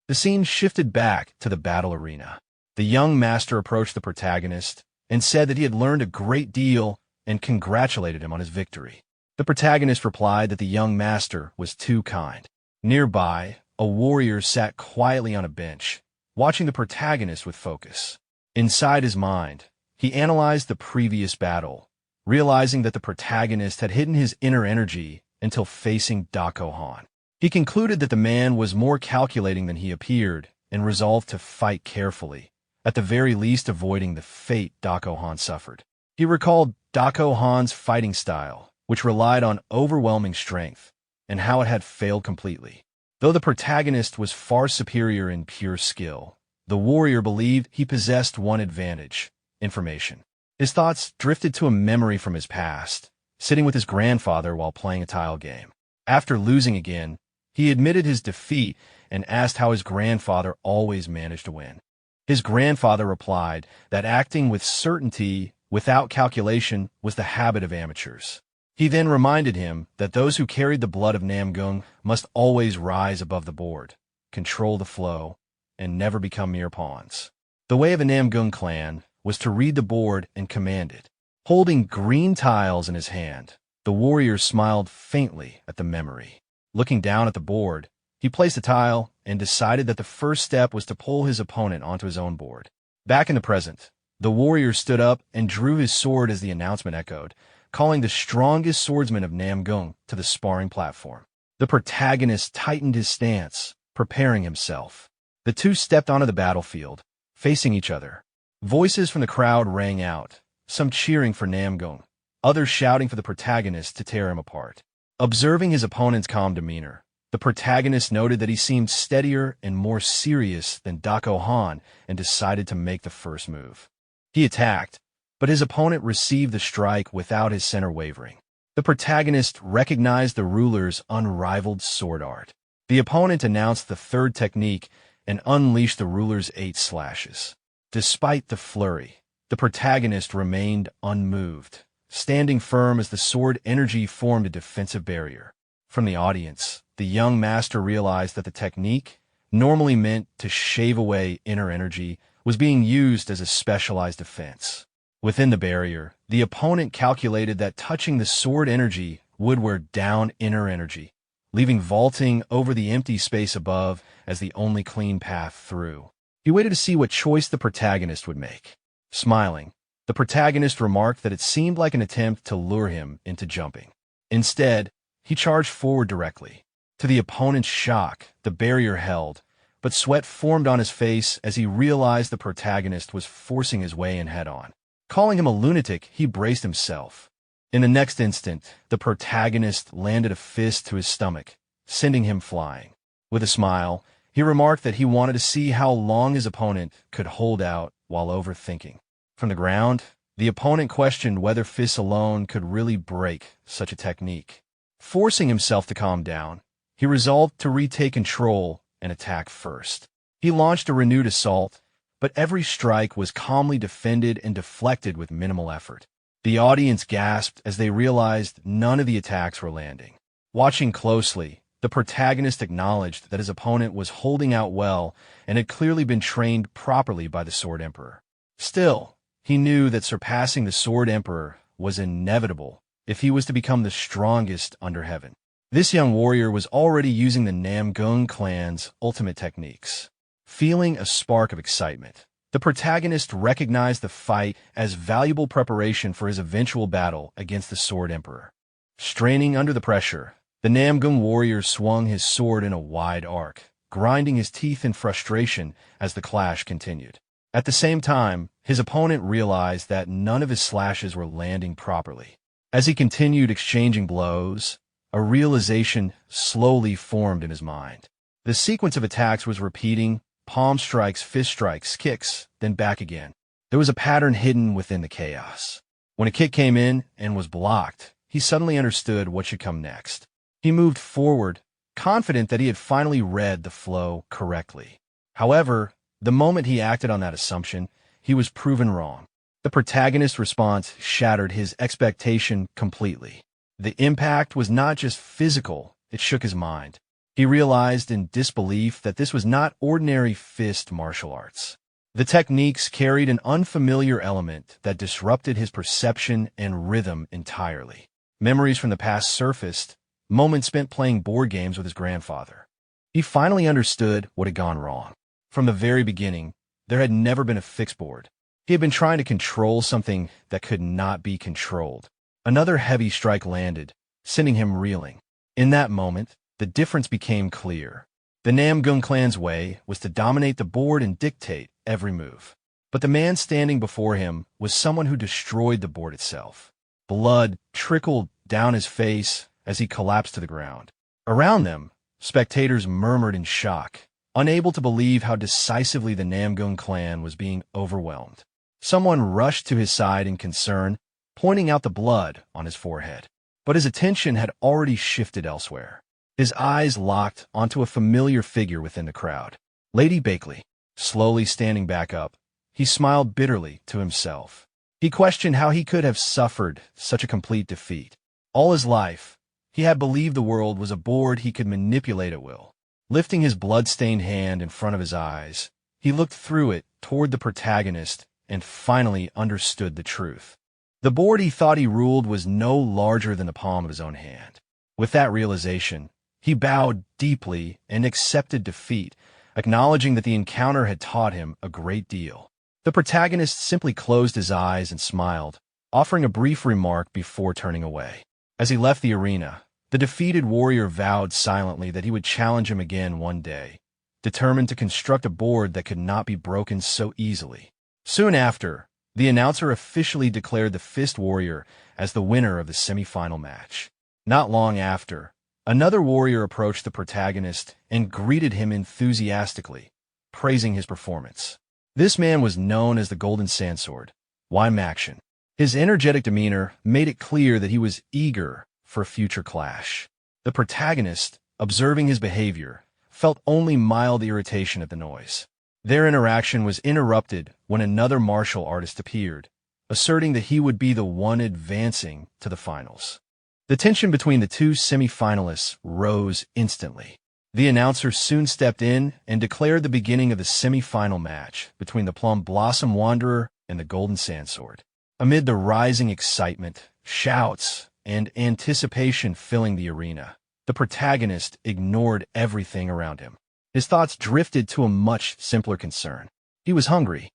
[SPEAKER 1] The scene shifted back to the battle arena. The young master approached the protagonist and said that he had learned a great deal and congratulated him on his victory. The protagonist replied that the young master was too kind. Nearby, a warrior sat quietly on a bench, watching the protagonist with focus. Inside his mind, he analyzed the previous battle, realizing that the protagonist had hidden his inner energy until facing Dako Han. He concluded that the man was more calculating than he appeared and resolved to fight carefully, at the very least avoiding the fate Dako Han suffered. He recalled Dako Han's fighting style, which relied on overwhelming strength, and how it had failed completely. Though the protagonist was far superior in pure skill, the warrior believed he possessed one advantage: information. His thoughts drifted to a memory from his past, sitting with his grandfather while playing a tile game. After losing again, he admitted his defeat and asked how his grandfather always managed to win. His grandfather replied that acting with certainty without calculation was the habit of amateurs. He then reminded him that those who carried the blood of Namgung must always rise above the board, control the flow, and never become mere pawns. The way of a Namgung clan was to read the board and command it. Holding green tiles in his hand, the warrior smiled faintly at the memory. Looking down at the board, he placed a tile and decided that the first step was to pull his opponent onto his own board. Back in the present, the warrior stood up and drew his sword as the announcement echoed, calling the strongest swordsman of Namgung to the sparring platform. The protagonist tightened his stance, preparing himself. The two stepped onto the battlefield, facing each other. Voices from the crowd rang out, some cheering for Namgung, others shouting for the protagonist to tear him apart. Observing his opponent's calm demeanor, the protagonist noted that he seemed steadier and more serious than Dako Han and decided to make the first move. He attacked, but his opponent received the strike without his center wavering. The protagonist recognized the ruler's unrivaled sword art. The opponent announced the third technique and unleashed the ruler's 8 slashes. Despite the flurry, the protagonist remained unmoved, standing firm as the sword energy formed a defensive barrier. From the audience, the young master realized that the technique, normally meant to shave away inner energy, was being used as a specialized defense. Within the barrier, the opponent calculated that touching the sword energy would wear down inner energy, leaving vaulting over the empty space above as the only clean path through. He waited to see what choice the protagonist would make. Smiling, the protagonist remarked that it seemed like an attempt to lure him into jumping. Instead, he charged forward directly. To the opponent's shock, the barrier held, but sweat formed on his face as he realized the protagonist was forcing his way in head-on. Calling him a lunatic, he braced himself. In the next instant, the protagonist landed a fist to his stomach, sending him flying. With a smile, he remarked that he wanted to see how long his opponent could hold out while overthinking. From the ground, the opponent questioned whether fists alone could really break such a technique. Forcing himself to calm down, he resolved to retake control and attack first. He launched a renewed assault, but every strike was calmly defended and deflected with minimal effort. The audience gasped as they realized none of the attacks were landing. Watching closely, the protagonist acknowledged that his opponent was holding out well and had clearly been trained properly by the Sword Emperor. Still, he knew that surpassing the Sword Emperor was inevitable if he was to become the strongest under heaven. This young warrior was already using the Namgung clan's ultimate techniques. Feeling a spark of excitement, the protagonist recognized the fight as valuable preparation for his eventual battle against the Sword Emperor. Straining under the pressure, the Namgung warrior swung his sword in a wide arc, grinding his teeth in frustration as the clash continued. At the same time, his opponent realized that none of his slashes were landing properly. As he continued exchanging blows, a realization slowly formed in his mind. The sequence of attacks was repeating: palm strikes, fist strikes, kicks, then back again. There was a pattern hidden within the chaos. When a kick came in and was blocked, he suddenly understood what should come next. He moved forward, confident that he had finally read the flow correctly. However, the moment he acted on that assumption, he was proven wrong. The protagonist's response shattered his expectation completely. The impact was not just physical, it shook his mind. He realized in disbelief that this was not ordinary fist martial arts. The techniques carried an unfamiliar element that disrupted his perception and rhythm entirely. Memories from the past surfaced, moments spent playing board games with his grandfather. He finally understood what had gone wrong. From the very beginning, there had never been a fixed board. He had been trying to control something that could not be controlled. Another heavy strike landed, sending him reeling. In that moment, the difference became clear. The Namgung clan's way was to dominate the board and dictate every move. But the man standing before him was someone who destroyed the board itself. Blood trickled down his face as he collapsed to the ground. Around them, spectators murmured in shock, unable to believe how decisively the Namgung clan was being overwhelmed. Someone rushed to his side in concern, pointing out the blood on his forehead. But his attention had already shifted elsewhere. His eyes locked onto a familiar figure within the crowd. Lady Bakley. Slowly standing back up, he smiled bitterly to himself. He questioned how he could have suffered such a complete defeat. All his life, he had believed the world was a board he could manipulate at will. Lifting his blood-stained hand in front of his eyes, he looked through it toward the protagonist and finally understood the truth. The board he thought he ruled was no larger than the palm of his own hand. With that realization, he bowed deeply and accepted defeat, acknowledging that the encounter had taught him a great deal. The protagonist simply closed his eyes and smiled, offering a brief remark before turning away. As he left the arena, the defeated warrior vowed silently that he would challenge him again one day, determined to construct a board that could not be broken so easily. Soon after, the announcer officially declared the Fist Warrior as the winner of the semi-final match. Not long after, another warrior approached the protagonist and greeted him enthusiastically, praising his performance. This man was known as the Golden Sandsword, Action. His energetic demeanor made it clear that he was eager for a future clash. The protagonist, observing his behavior, felt only mild irritation at the noise. Their interaction was interrupted when another martial artist appeared, asserting that he would be the one advancing to the finals. The tension between the two semi-finalists rose instantly. The announcer soon stepped in and declared the beginning of the semi-final match between the Plum Blossom Wanderer and the Golden Sandsword. Amid the rising excitement, shouts, and anticipation filling the arena, the protagonist ignored everything around him. His thoughts drifted to a much simpler concern. He was hungry.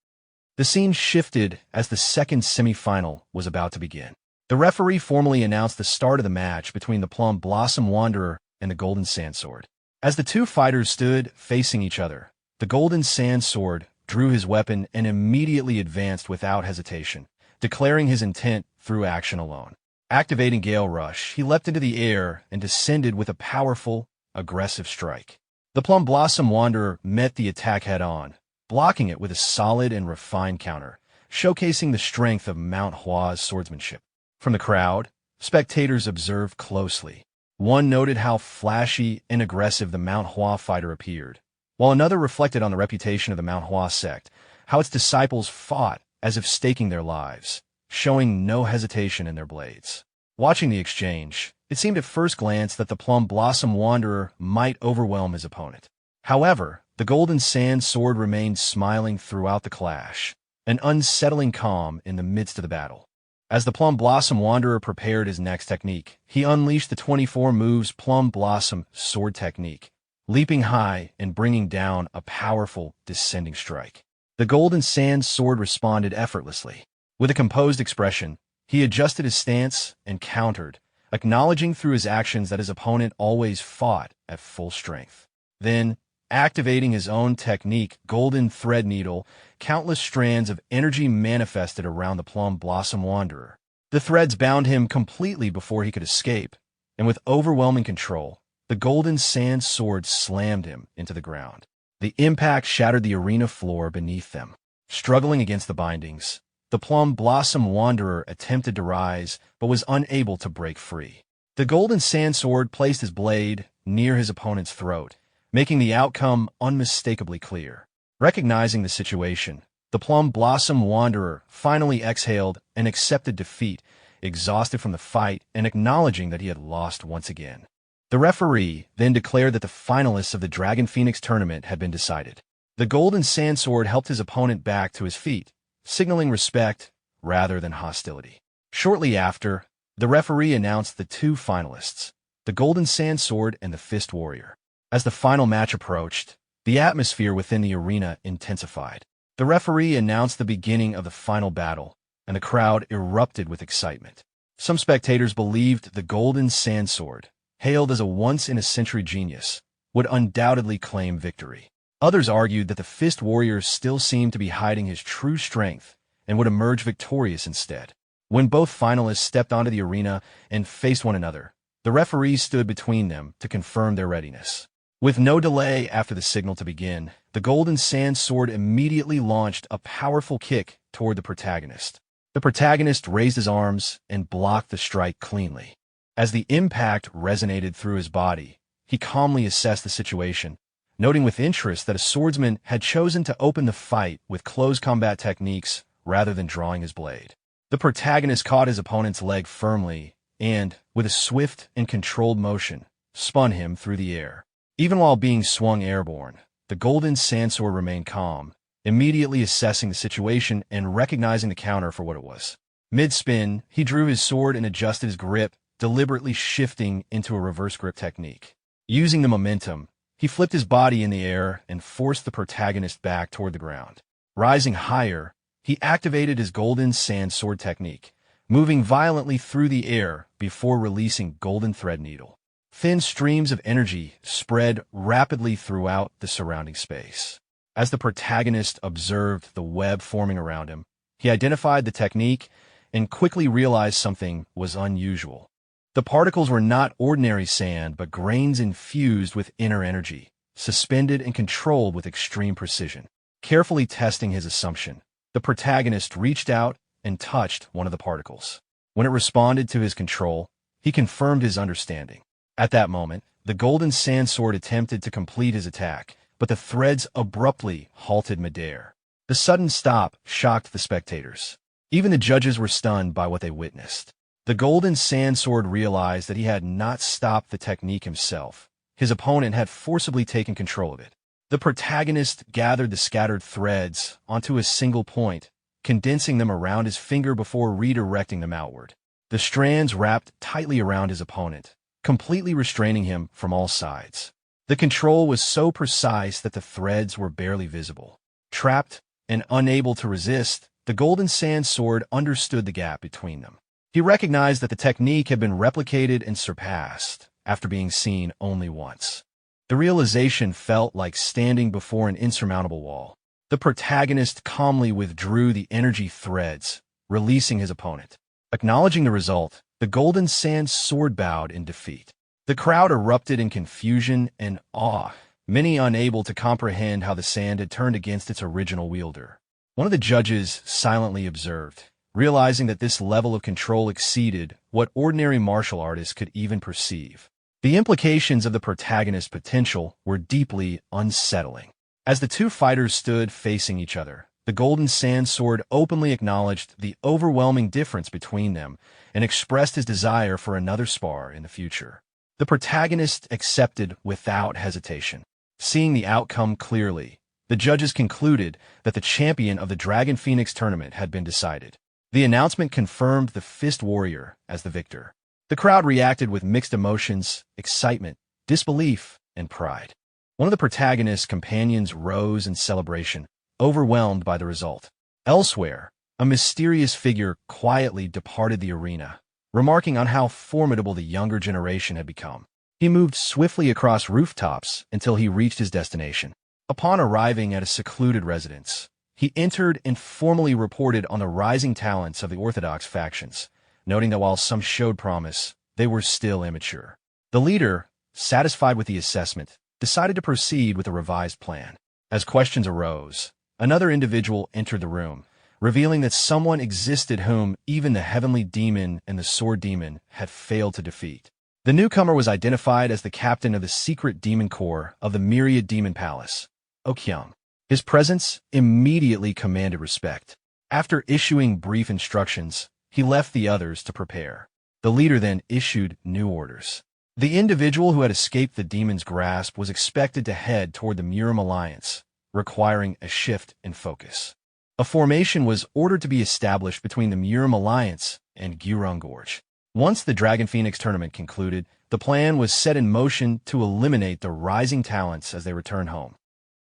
[SPEAKER 1] The scene shifted as the second semi-final was about to begin. The referee formally announced the start of the match between the Plum Blossom Wanderer and the Golden Sandsword. As the two fighters stood facing each other, the Golden Sandsword drew his weapon and immediately advanced without hesitation, declaring his intent through action alone. Activating Gale Rush, he leapt into the air and descended with a powerful, aggressive strike. The Plum Blossom Wanderer met the attack head-on, blocking it with a solid and refined counter, showcasing the strength of Manhwa's swordsmanship. From the crowd, spectators observed closely. One noted how flashy and aggressive the Manhwa fighter appeared, while another reflected on the reputation of the Manhwa sect, how its disciples fought as if staking their lives, showing no hesitation in their blades. Watching the exchange, it seemed at first glance that the Plum Blossom Wanderer might overwhelm his opponent. However, the Golden Sandsword remained smiling throughout the clash, an unsettling calm in the midst of the battle. As the Plum Blossom Wanderer prepared his next technique, he unleashed the 24 moves Plum Blossom Sword Technique, leaping high and bringing down a powerful, descending strike. The Golden Sand Sword responded effortlessly. With a composed expression, he adjusted his stance and countered, acknowledging through his actions that his opponent always fought at full strength. Then, activating his own technique, Golden Thread Needle, countless strands of energy manifested around the Plum Blossom Wanderer. The threads bound him completely before he could escape, and with overwhelming control, the Golden Sand Sword slammed him into the ground. The impact shattered the arena floor beneath them. Struggling against the bindings, the Plum Blossom Wanderer attempted to rise, but was unable to break free. The Golden Sand Sword placed his blade near his opponent's throat, making the outcome unmistakably clear. Recognizing the situation, the Plum Blossom Wanderer finally exhaled and accepted defeat, exhausted from the fight and acknowledging that he had lost once again. The referee then declared that the finalists of the Dragon Phoenix tournament had been decided. The Golden Sand Sword helped his opponent back to his feet, signaling respect rather than hostility. Shortly after, the referee announced the two finalists, the Golden Sand Sword and the Fist Warrior. As the final match approached, the atmosphere within the arena intensified. The referee announced the beginning of the final battle, and the crowd erupted with excitement. Some spectators believed the Golden Sand Sword, hailed as a once-in-a-century genius, would undoubtedly claim victory. Others argued that the Fist Warrior still seemed to be hiding his true strength and would emerge victorious instead. When both finalists stepped onto the arena and faced one another, the referee stood between them to confirm their readiness. With no delay after the signal to begin, the Golden Sand Sword immediately launched a powerful kick toward the protagonist. The protagonist raised his arms and blocked the strike cleanly. As the impact resonated through his body, he calmly assessed the situation, noting with interest that a swordsman had chosen to open the fight with close combat techniques rather than drawing his blade. The protagonist caught his opponent's leg firmly and, with a swift and controlled motion, spun him through the air. Even while being swung airborne, the Golden Sand Sword remained calm, immediately assessing the situation and recognizing the counter for what it was. Mid-spin, he drew his sword and adjusted his grip, deliberately shifting into a reverse grip technique. Using the momentum, he flipped his body in the air and forced the protagonist back toward the ground. Rising higher, he activated his Golden Sand Sword technique, moving violently through the air before releasing Golden Thread Needle. Thin streams of energy spread rapidly throughout the surrounding space. As the protagonist observed the web forming around him, he identified the technique and quickly realized something was unusual. The particles were not ordinary sand, but grains infused with inner energy, suspended and controlled with extreme precision. Carefully testing his assumption, the protagonist reached out and touched one of the particles. When it responded to his control, he confirmed his understanding. At that moment, the Golden Sand Sword attempted to complete his attack, but the threads abruptly halted midair. The sudden stop shocked the spectators. Even the judges were stunned by what they witnessed. The Golden Sand Sword realized that he had not stopped the technique himself. His opponent had forcibly taken control of it. The protagonist gathered the scattered threads onto a single point, condensing them around his finger before redirecting them outward. The strands wrapped tightly around his opponent, completely restraining him from all sides. The control was so precise that the threads were barely visible. Trapped and unable to resist, the Golden Sand Sword understood the gap between them. He recognized that the technique had been replicated and surpassed after being seen only once. The realization felt like standing before an insurmountable wall. The protagonist calmly withdrew the energy threads, releasing his opponent. Acknowledging the result, the Golden Sand Sword bowed in defeat. The crowd erupted in confusion and awe, many unable to comprehend how the sand had turned against its original wielder. One of the judges silently observed, realizing that this level of control exceeded what ordinary martial artists could even perceive. The implications of the protagonist's potential were deeply unsettling. As the two fighters stood facing each other, the Golden Sand Sword openly acknowledged the overwhelming difference between them and expressed his desire for another spar in the future. The protagonist accepted without hesitation. Seeing the outcome clearly, the judges concluded that the champion of the Dragon Phoenix tournament had been decided. The announcement confirmed the Fist Warrior as the victor. The crowd reacted with mixed emotions, excitement, disbelief, and pride. One of the protagonist's companions rose in celebration, overwhelmed by the result. Elsewhere, a mysterious figure quietly departed the arena, remarking on how formidable the younger generation had become. He moved swiftly across rooftops until he reached his destination. Upon arriving at a secluded residence, he entered and formally reported on the rising talents of the orthodox factions, noting that while some showed promise, they were still immature. The leader, satisfied with the assessment, decided to proceed with a revised plan. As questions arose, another individual entered the room, revealing that someone existed whom even the Heavenly Demon and the Sword Demon had failed to defeat. The newcomer was identified as the captain of the secret demon corps of the Myriad Demon Palace, Okyung. His presence immediately commanded respect. After issuing brief instructions, he left the others to prepare. The leader then issued new orders. The individual who had escaped the demon's grasp was expected to head toward the Murim Alliance, requiring a shift in focus. A formation was ordered to be established between the Murim Alliance and Gurung Gorge. Once the Dragon Phoenix tournament concluded, the plan was set in motion to eliminate the rising talents as they returned home.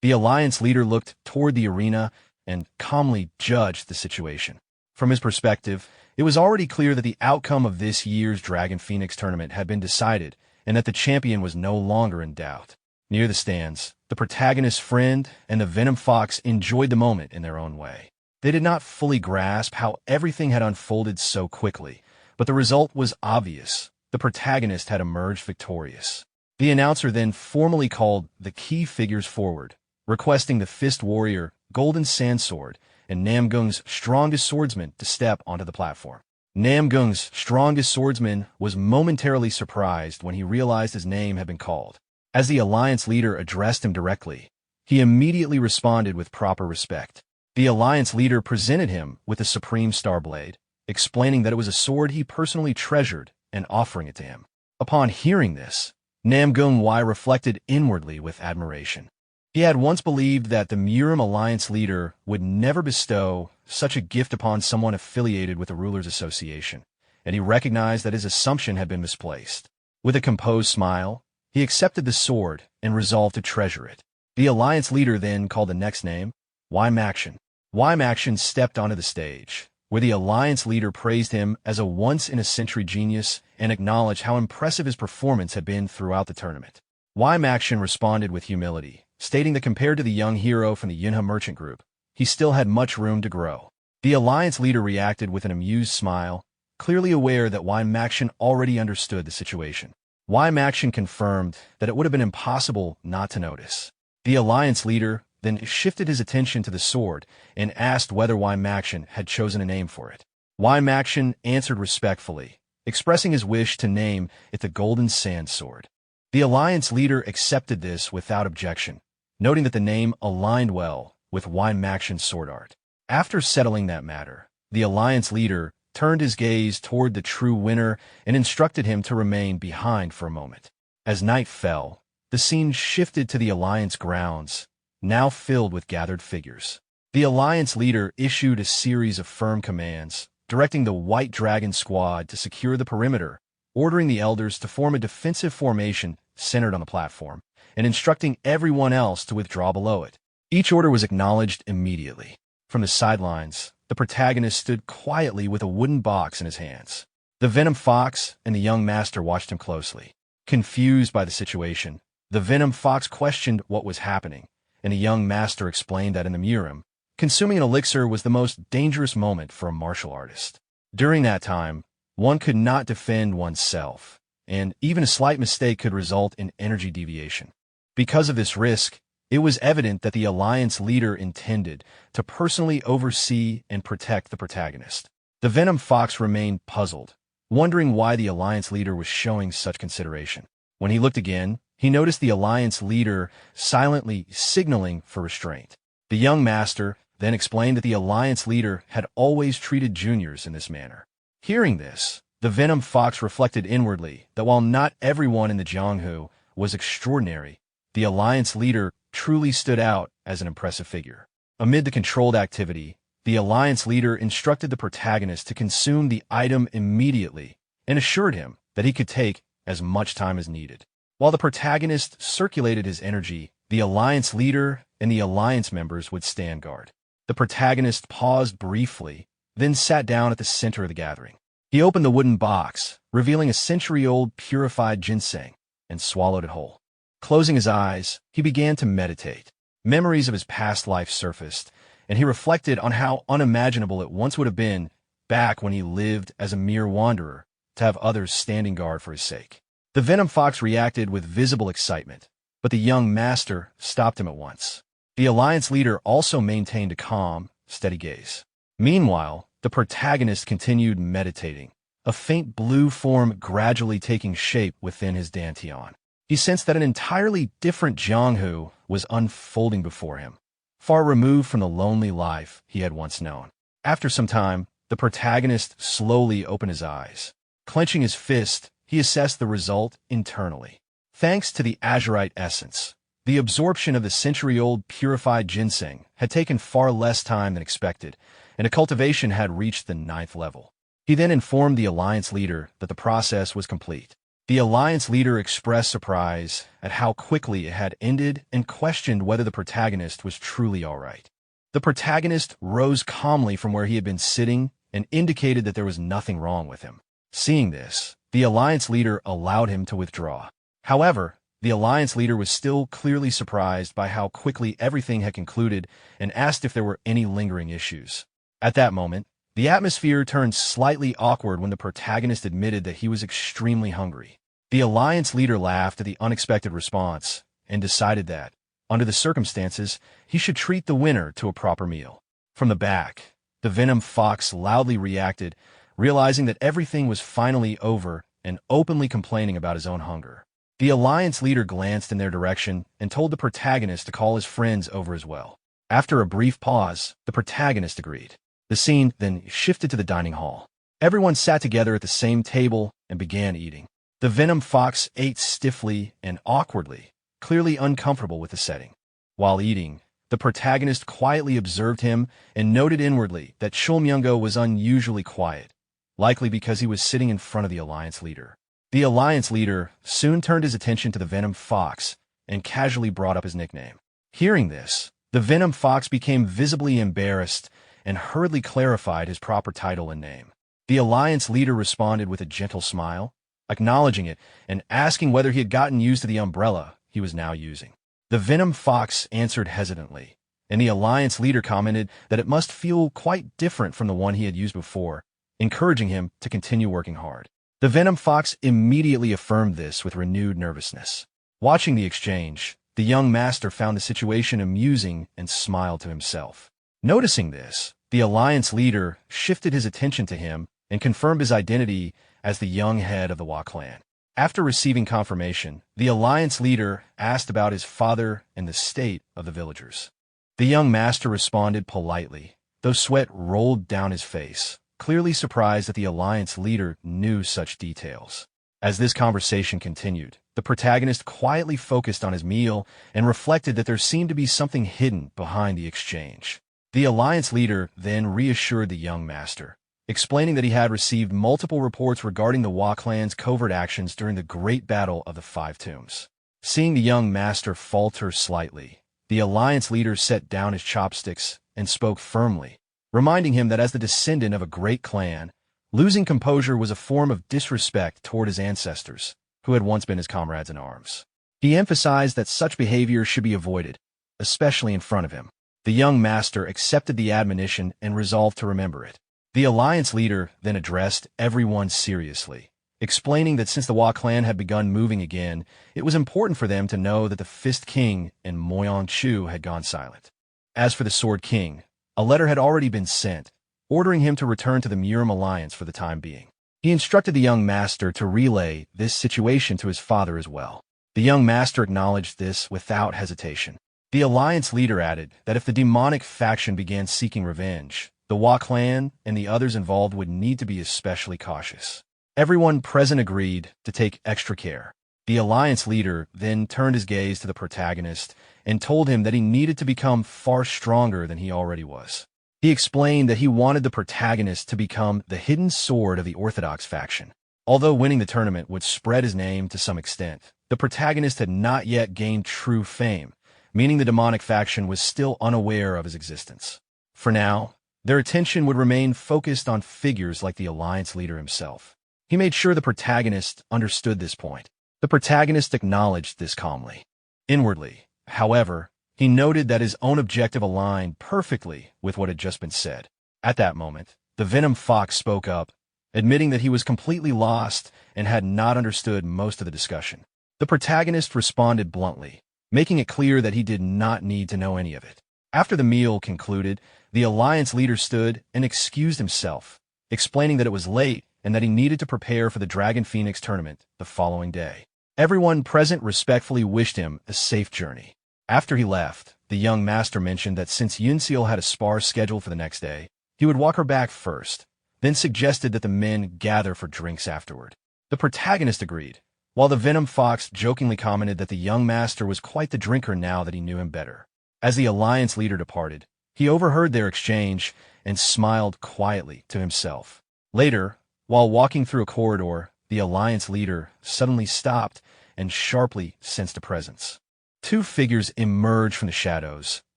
[SPEAKER 1] The Alliance leader looked toward the arena and calmly judged the situation. From his perspective, it was already clear that the outcome of this year's Dragon Phoenix tournament had been decided and that the champion was no longer in doubt. Near the stands, the protagonist's friend and the Venom Fox enjoyed the moment in their own way. They did not fully grasp how everything had unfolded so quickly, but the result was obvious. The protagonist had emerged victorious. The announcer then formally called the key figures forward, requesting the Fist Warrior, Golden Sandsword, and Namgung's strongest swordsman to step onto the platform. Namgung's strongest swordsman was momentarily surprised when he realized his name had been called. As the Alliance leader addressed him directly, he immediately responded with proper respect. The Alliance leader presented him with the Supreme Star Blade, explaining that it was a sword he personally treasured and offering it to him. Upon hearing this, Namgung Wai reflected inwardly with admiration. He had once believed that the Murim Alliance leader would never bestow such a gift upon someone affiliated with the Rulers Association, and he recognized that his assumption had been misplaced. With a composed smile, he accepted the sword and resolved to treasure it. The Alliance leader then called the next name, Maxian. Maxian stepped onto the stage, where the Alliance leader praised him as a once-in-a-century genius and acknowledged how impressive his performance had been throughout the tournament. Maxian responded with humility, stating that compared to the young hero from the Yunha merchant group, he still had much room to grow. The Alliance leader reacted with an amused smile, clearly aware that Maxian already understood the situation. Maxian confirmed that it would have been impossible not to notice. The Alliance leader then shifted his attention to the sword and asked whether Maxian had chosen a name for it. Maxian answered respectfully, expressing his wish to name it the Golden Sand Sword. The Alliance leader accepted this without objection, noting that the name aligned well with Maxian's sword art. After settling that matter, the Alliance leader turned his gaze toward the true winner and instructed him to remain behind for a moment. As night fell, the scene shifted to the Alliance grounds, now filled with gathered figures. The Alliance leader issued a series of firm commands, directing the White Dragon squad to secure the perimeter, ordering the elders to form a defensive formation centered on the platform, and instructing everyone else to withdraw below it. Each order was acknowledged immediately. From the sidelines, the protagonist stood quietly with a wooden box in his hands. The Venom Fox and the young master watched him closely. Confused by the situation, the Venom Fox questioned what was happening, and the young master explained that in the Murim, consuming an elixir was the most dangerous moment for a martial artist. During that time, one could not defend oneself, and even a slight mistake could result in energy deviation. Because of this risk, it was evident that the Alliance leader intended to personally oversee and protect the protagonist. The Venom Fox remained puzzled, wondering why the Alliance leader was showing such consideration. When he looked again, he noticed the Alliance leader silently signaling for restraint. The young master then explained that the Alliance leader had always treated juniors in this manner. Hearing this, the Venom Fox reflected inwardly that while not everyone in the Jianghu was extraordinary, the Alliance leader truly stood out as an impressive figure. Amid the controlled activity, The Alliance leader instructed the protagonist to consume the item immediately and assured him that he could take as much time as needed. While the protagonist circulated his energy, the Alliance leader and the Alliance members would stand guard. The protagonist paused briefly, then sat down at the center of the gathering. He opened the wooden box, revealing a century-old purified ginseng, and swallowed it whole. Closing his eyes, he began to meditate. Memories of his past life surfaced, and he reflected on how unimaginable it once would have been back when he lived as a mere wanderer to have others standing guard for his sake. The Venom Fox reacted with visible excitement, but the young master stopped him at once. The Alliance leader also maintained a calm, steady gaze. Meanwhile, the protagonist continued meditating, a faint blue form gradually taking shape within his dantian. He sensed that an entirely different Jianghu was unfolding before him, far removed from the lonely life he had once known. After some time, the protagonist slowly opened his eyes. Clenching his fist, he assessed the result internally. Thanks to the azurite essence, the absorption of the century-old purified ginseng had taken far less time than expected, and a cultivation had reached the 9th level. He then informed the Alliance leader that the process was complete. The Alliance leader expressed surprise at how quickly it had ended and questioned whether the protagonist was truly all right. The protagonist rose calmly from where he had been sitting and indicated that there was nothing wrong with him. Seeing this, the Alliance leader allowed him to withdraw. However, the Alliance leader was still clearly surprised by how quickly everything had concluded and asked if there were any lingering issues. At that moment, the atmosphere turned slightly awkward when the protagonist admitted that he was extremely hungry. The Alliance leader laughed at the unexpected response and decided that, under the circumstances, he should treat the winner to a proper meal. From the back, the Venom Fox loudly reacted, realizing that everything was finally over and openly complaining about his own hunger. The Alliance leader glanced in their direction and told the protagonist to call his friends over as well. After a brief pause, the protagonist agreed. The scene then shifted to the dining hall. Everyone sat together at the same table and began eating. The Venom Fox ate stiffly and awkwardly, clearly uncomfortable with the setting. While eating, the protagonist quietly observed him and noted inwardly that Shulmyungo was unusually quiet, likely because he was sitting in front of the Alliance leader. The Alliance leader soon turned his attention to the Venom Fox and casually brought up his nickname. Hearing this, the Venom Fox became visibly embarrassed and hurriedly clarified his proper title and name. The Alliance leader responded with a gentle smile, acknowledging it and asking whether he had gotten used to the umbrella he was now using. The Venom Fox answered hesitantly, and the Alliance leader commented that it must feel quite different from the one he had used before, encouraging him to continue working hard. The Venom Fox immediately affirmed this with renewed nervousness. Watching the exchange, the young master found the situation amusing and smiled to himself. Noticing this, the Alliance leader shifted his attention to him and confirmed his identity as the young head of the Wa clan. After receiving confirmation, the Alliance leader asked about his father and the state of the villagers. The young master responded politely, though sweat rolled down his face, clearly surprised that the Alliance leader knew such details. As this conversation continued, the protagonist quietly focused on his meal and reflected that there seemed to be something hidden behind the exchange. The Alliance leader then reassured the young master, explaining that he had received multiple reports regarding the Wa clan's covert actions during the Great Battle of the Five Tombs. Seeing the young master falter slightly, the Alliance leader set down his chopsticks and spoke firmly, reminding him that as the descendant of a great clan, losing composure was a form of disrespect toward his ancestors, who had once been his comrades in arms. He emphasized that such behavior should be avoided, especially in front of him. The young master accepted the admonition and resolved to remember it. The Alliance leader then addressed everyone seriously, explaining that since the Wa clan had begun moving again, it was important for them to know that the Fist King and Moyon Chu had gone silent. As for the Sword King, a letter had already been sent, ordering him to return to the Murim Alliance for the time being. He instructed the young master to relay this situation to his father as well. The young master acknowledged this without hesitation. The Alliance leader added that if the demonic faction began seeking revenge, the Wa clan and the others involved would need to be especially cautious. Everyone present agreed to take extra care. The Alliance leader then turned his gaze to the protagonist and told him that he needed to become far stronger than he already was. He explained that he wanted the protagonist to become the hidden sword of the Orthodox faction. Although winning the tournament would spread his name to some extent, the protagonist had not yet gained true fame, meaning the demonic faction was still unaware of his existence. For now, their attention would remain focused on figures like the Alliance leader himself. He made sure the protagonist understood this point. The protagonist acknowledged this calmly. Inwardly, however, he noted that his own objective aligned perfectly with what had just been said. At that moment, the Venom Fox spoke up, admitting that he was completely lost and had not understood most of the discussion. The protagonist responded bluntly, making it clear that he did not need to know any of it. After the meal concluded, the Alliance leader stood and excused himself, explaining that it was late and that he needed to prepare for the Dragon Phoenix tournament the following day. Everyone present respectfully wished him a safe journey. After he left, the young master mentioned that since Yunseal had a spar scheduled for the next day, he would walk her back first, then suggested that the men gather for drinks afterward. The protagonist agreed, while the Venom Fox jokingly commented that the young master was quite the drinker now that he knew him better. As the Alliance leader departed, he overheard their exchange and smiled quietly to himself. Later, while walking through a corridor, the Alliance leader suddenly stopped and sharply sensed a presence. Two figures emerged from the shadows,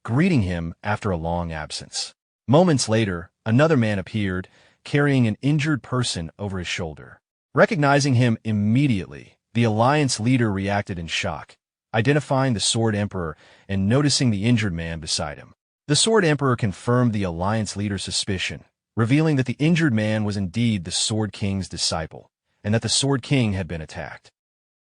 [SPEAKER 1] greeting him after a long absence. Moments later, another man appeared, carrying an injured person over his shoulder. Recognizing him immediately, the Alliance leader reacted in shock, identifying the Sword Emperor and noticing the injured man beside him. The Sword Emperor confirmed the Alliance leader's suspicion, revealing that the injured man was indeed the Sword King's disciple, and that the Sword King had been attacked.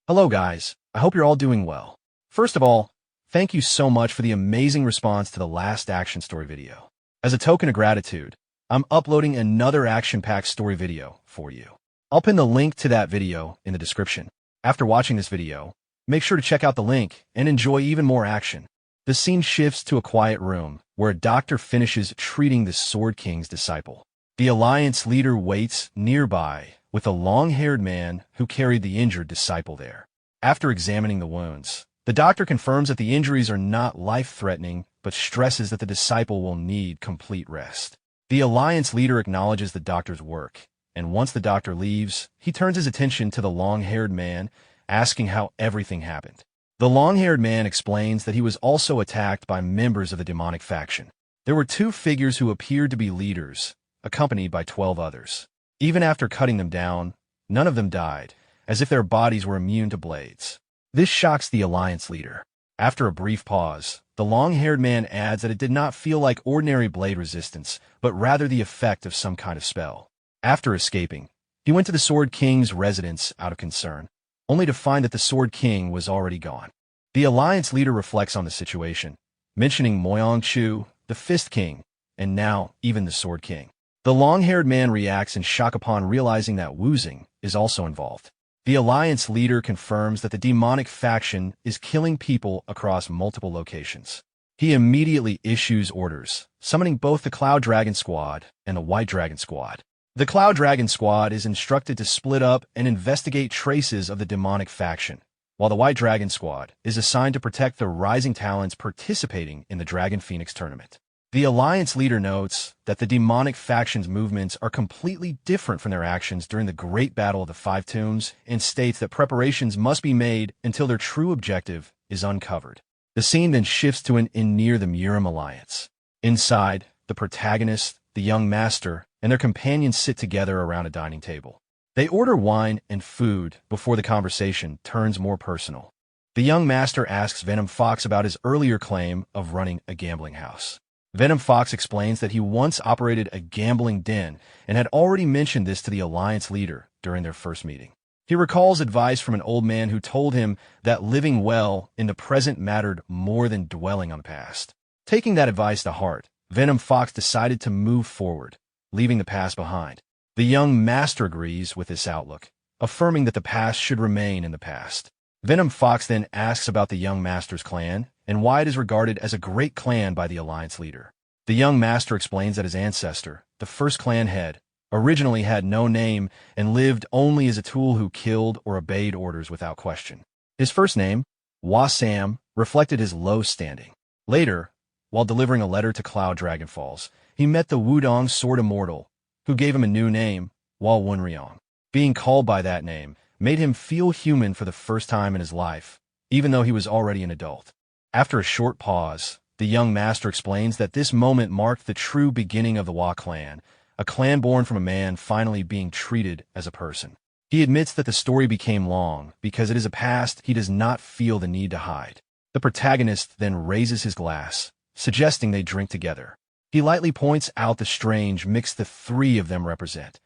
[SPEAKER 1] Hello guys, I hope you're all doing well. First of all, thank you so much for the amazing response to the last action story video. As a token of gratitude, I'm uploading another action-packed story video for you. I'll pin the link to that video in the description. After watching this video, make sure to check out the link and enjoy even more action. The scene shifts to a quiet room where a doctor finishes treating the Sword King's disciple. The Alliance leader waits nearby with a long-haired man who carried the injured disciple there. After examining the wounds, the doctor confirms that the injuries are not life-threatening, but stresses that the disciple will need complete rest. The Alliance leader acknowledges the doctor's work, and once the doctor leaves, he turns his attention to the long-haired man, asking how everything happened. The long-haired man explains that he was also attacked by members of the demonic faction. There were two figures who appeared to be leaders, accompanied by 12 others. Even after cutting them down, none of them died, as if their bodies were immune to blades. This shocks the Alliance leader. After a brief pause, the long-haired man adds that it did not feel like ordinary blade resistance, but rather the effect of some kind of spell. After escaping, he went to the Sword King's residence out of concern, only to find that the Sword King was already gone. The Alliance leader reflects on the situation, mentioning Moyang Chu, the Fist King, and now even the Sword King. The long-haired man reacts in shock upon realizing that Wu Xing is also involved. The Alliance leader confirms that the demonic faction is killing people across multiple locations. He immediately issues orders, summoning both the Cloud Dragon Squad and the White Dragon Squad. The Cloud Dragon Squad is instructed to split up and investigate traces of the demonic faction, while the White Dragon Squad is assigned to protect the rising talents participating in the Dragon Phoenix tournament. The Alliance leader notes that the demonic faction's movements are completely different from their actions during the Great Battle of the Five Tombs and states that preparations must be made until their true objective is uncovered. The scene then shifts to an inn near the Murim Alliance. Inside, the protagonist, the young master, and their companions sit together around a dining table. They order wine and food before the conversation turns more personal. The young master asks Venom Fox about his earlier claim of running a gambling house. Venom Fox explains that he once operated a gambling den and had already mentioned this to the Alliance leader during their first meeting. He recalls advice from an old man who told him that living well in the present mattered more than dwelling on the past. Taking that advice to heart, Venom Fox decided to move forward, leaving the past behind. The young master agrees with this outlook, affirming that the past should remain in the past. Venom Fox then asks about the young master's clan and why it is regarded as a great clan by the Alliance leader. The young master explains that his ancestor, the first clan head, originally had no name and lived only as a tool who killed or obeyed orders without question. His first name, Hua Sam, reflected his low standing. Later, while delivering a letter to Cloud Dragonfalls, he met the Wudong Sword Immortal, who gave him a new name, Wal Wunryong. Being called by that name made him feel human for the first time in his life, even though he was already an adult. After a short pause, the young master explains that this moment marked the true beginning of the Wa clan, a clan born from a man finally being treated as a person. He admits that the story became long because it is a past he does not feel the need to hide. The protagonist then raises his glass, suggesting they drink together. He lightly points out the strange mix the three of them represent: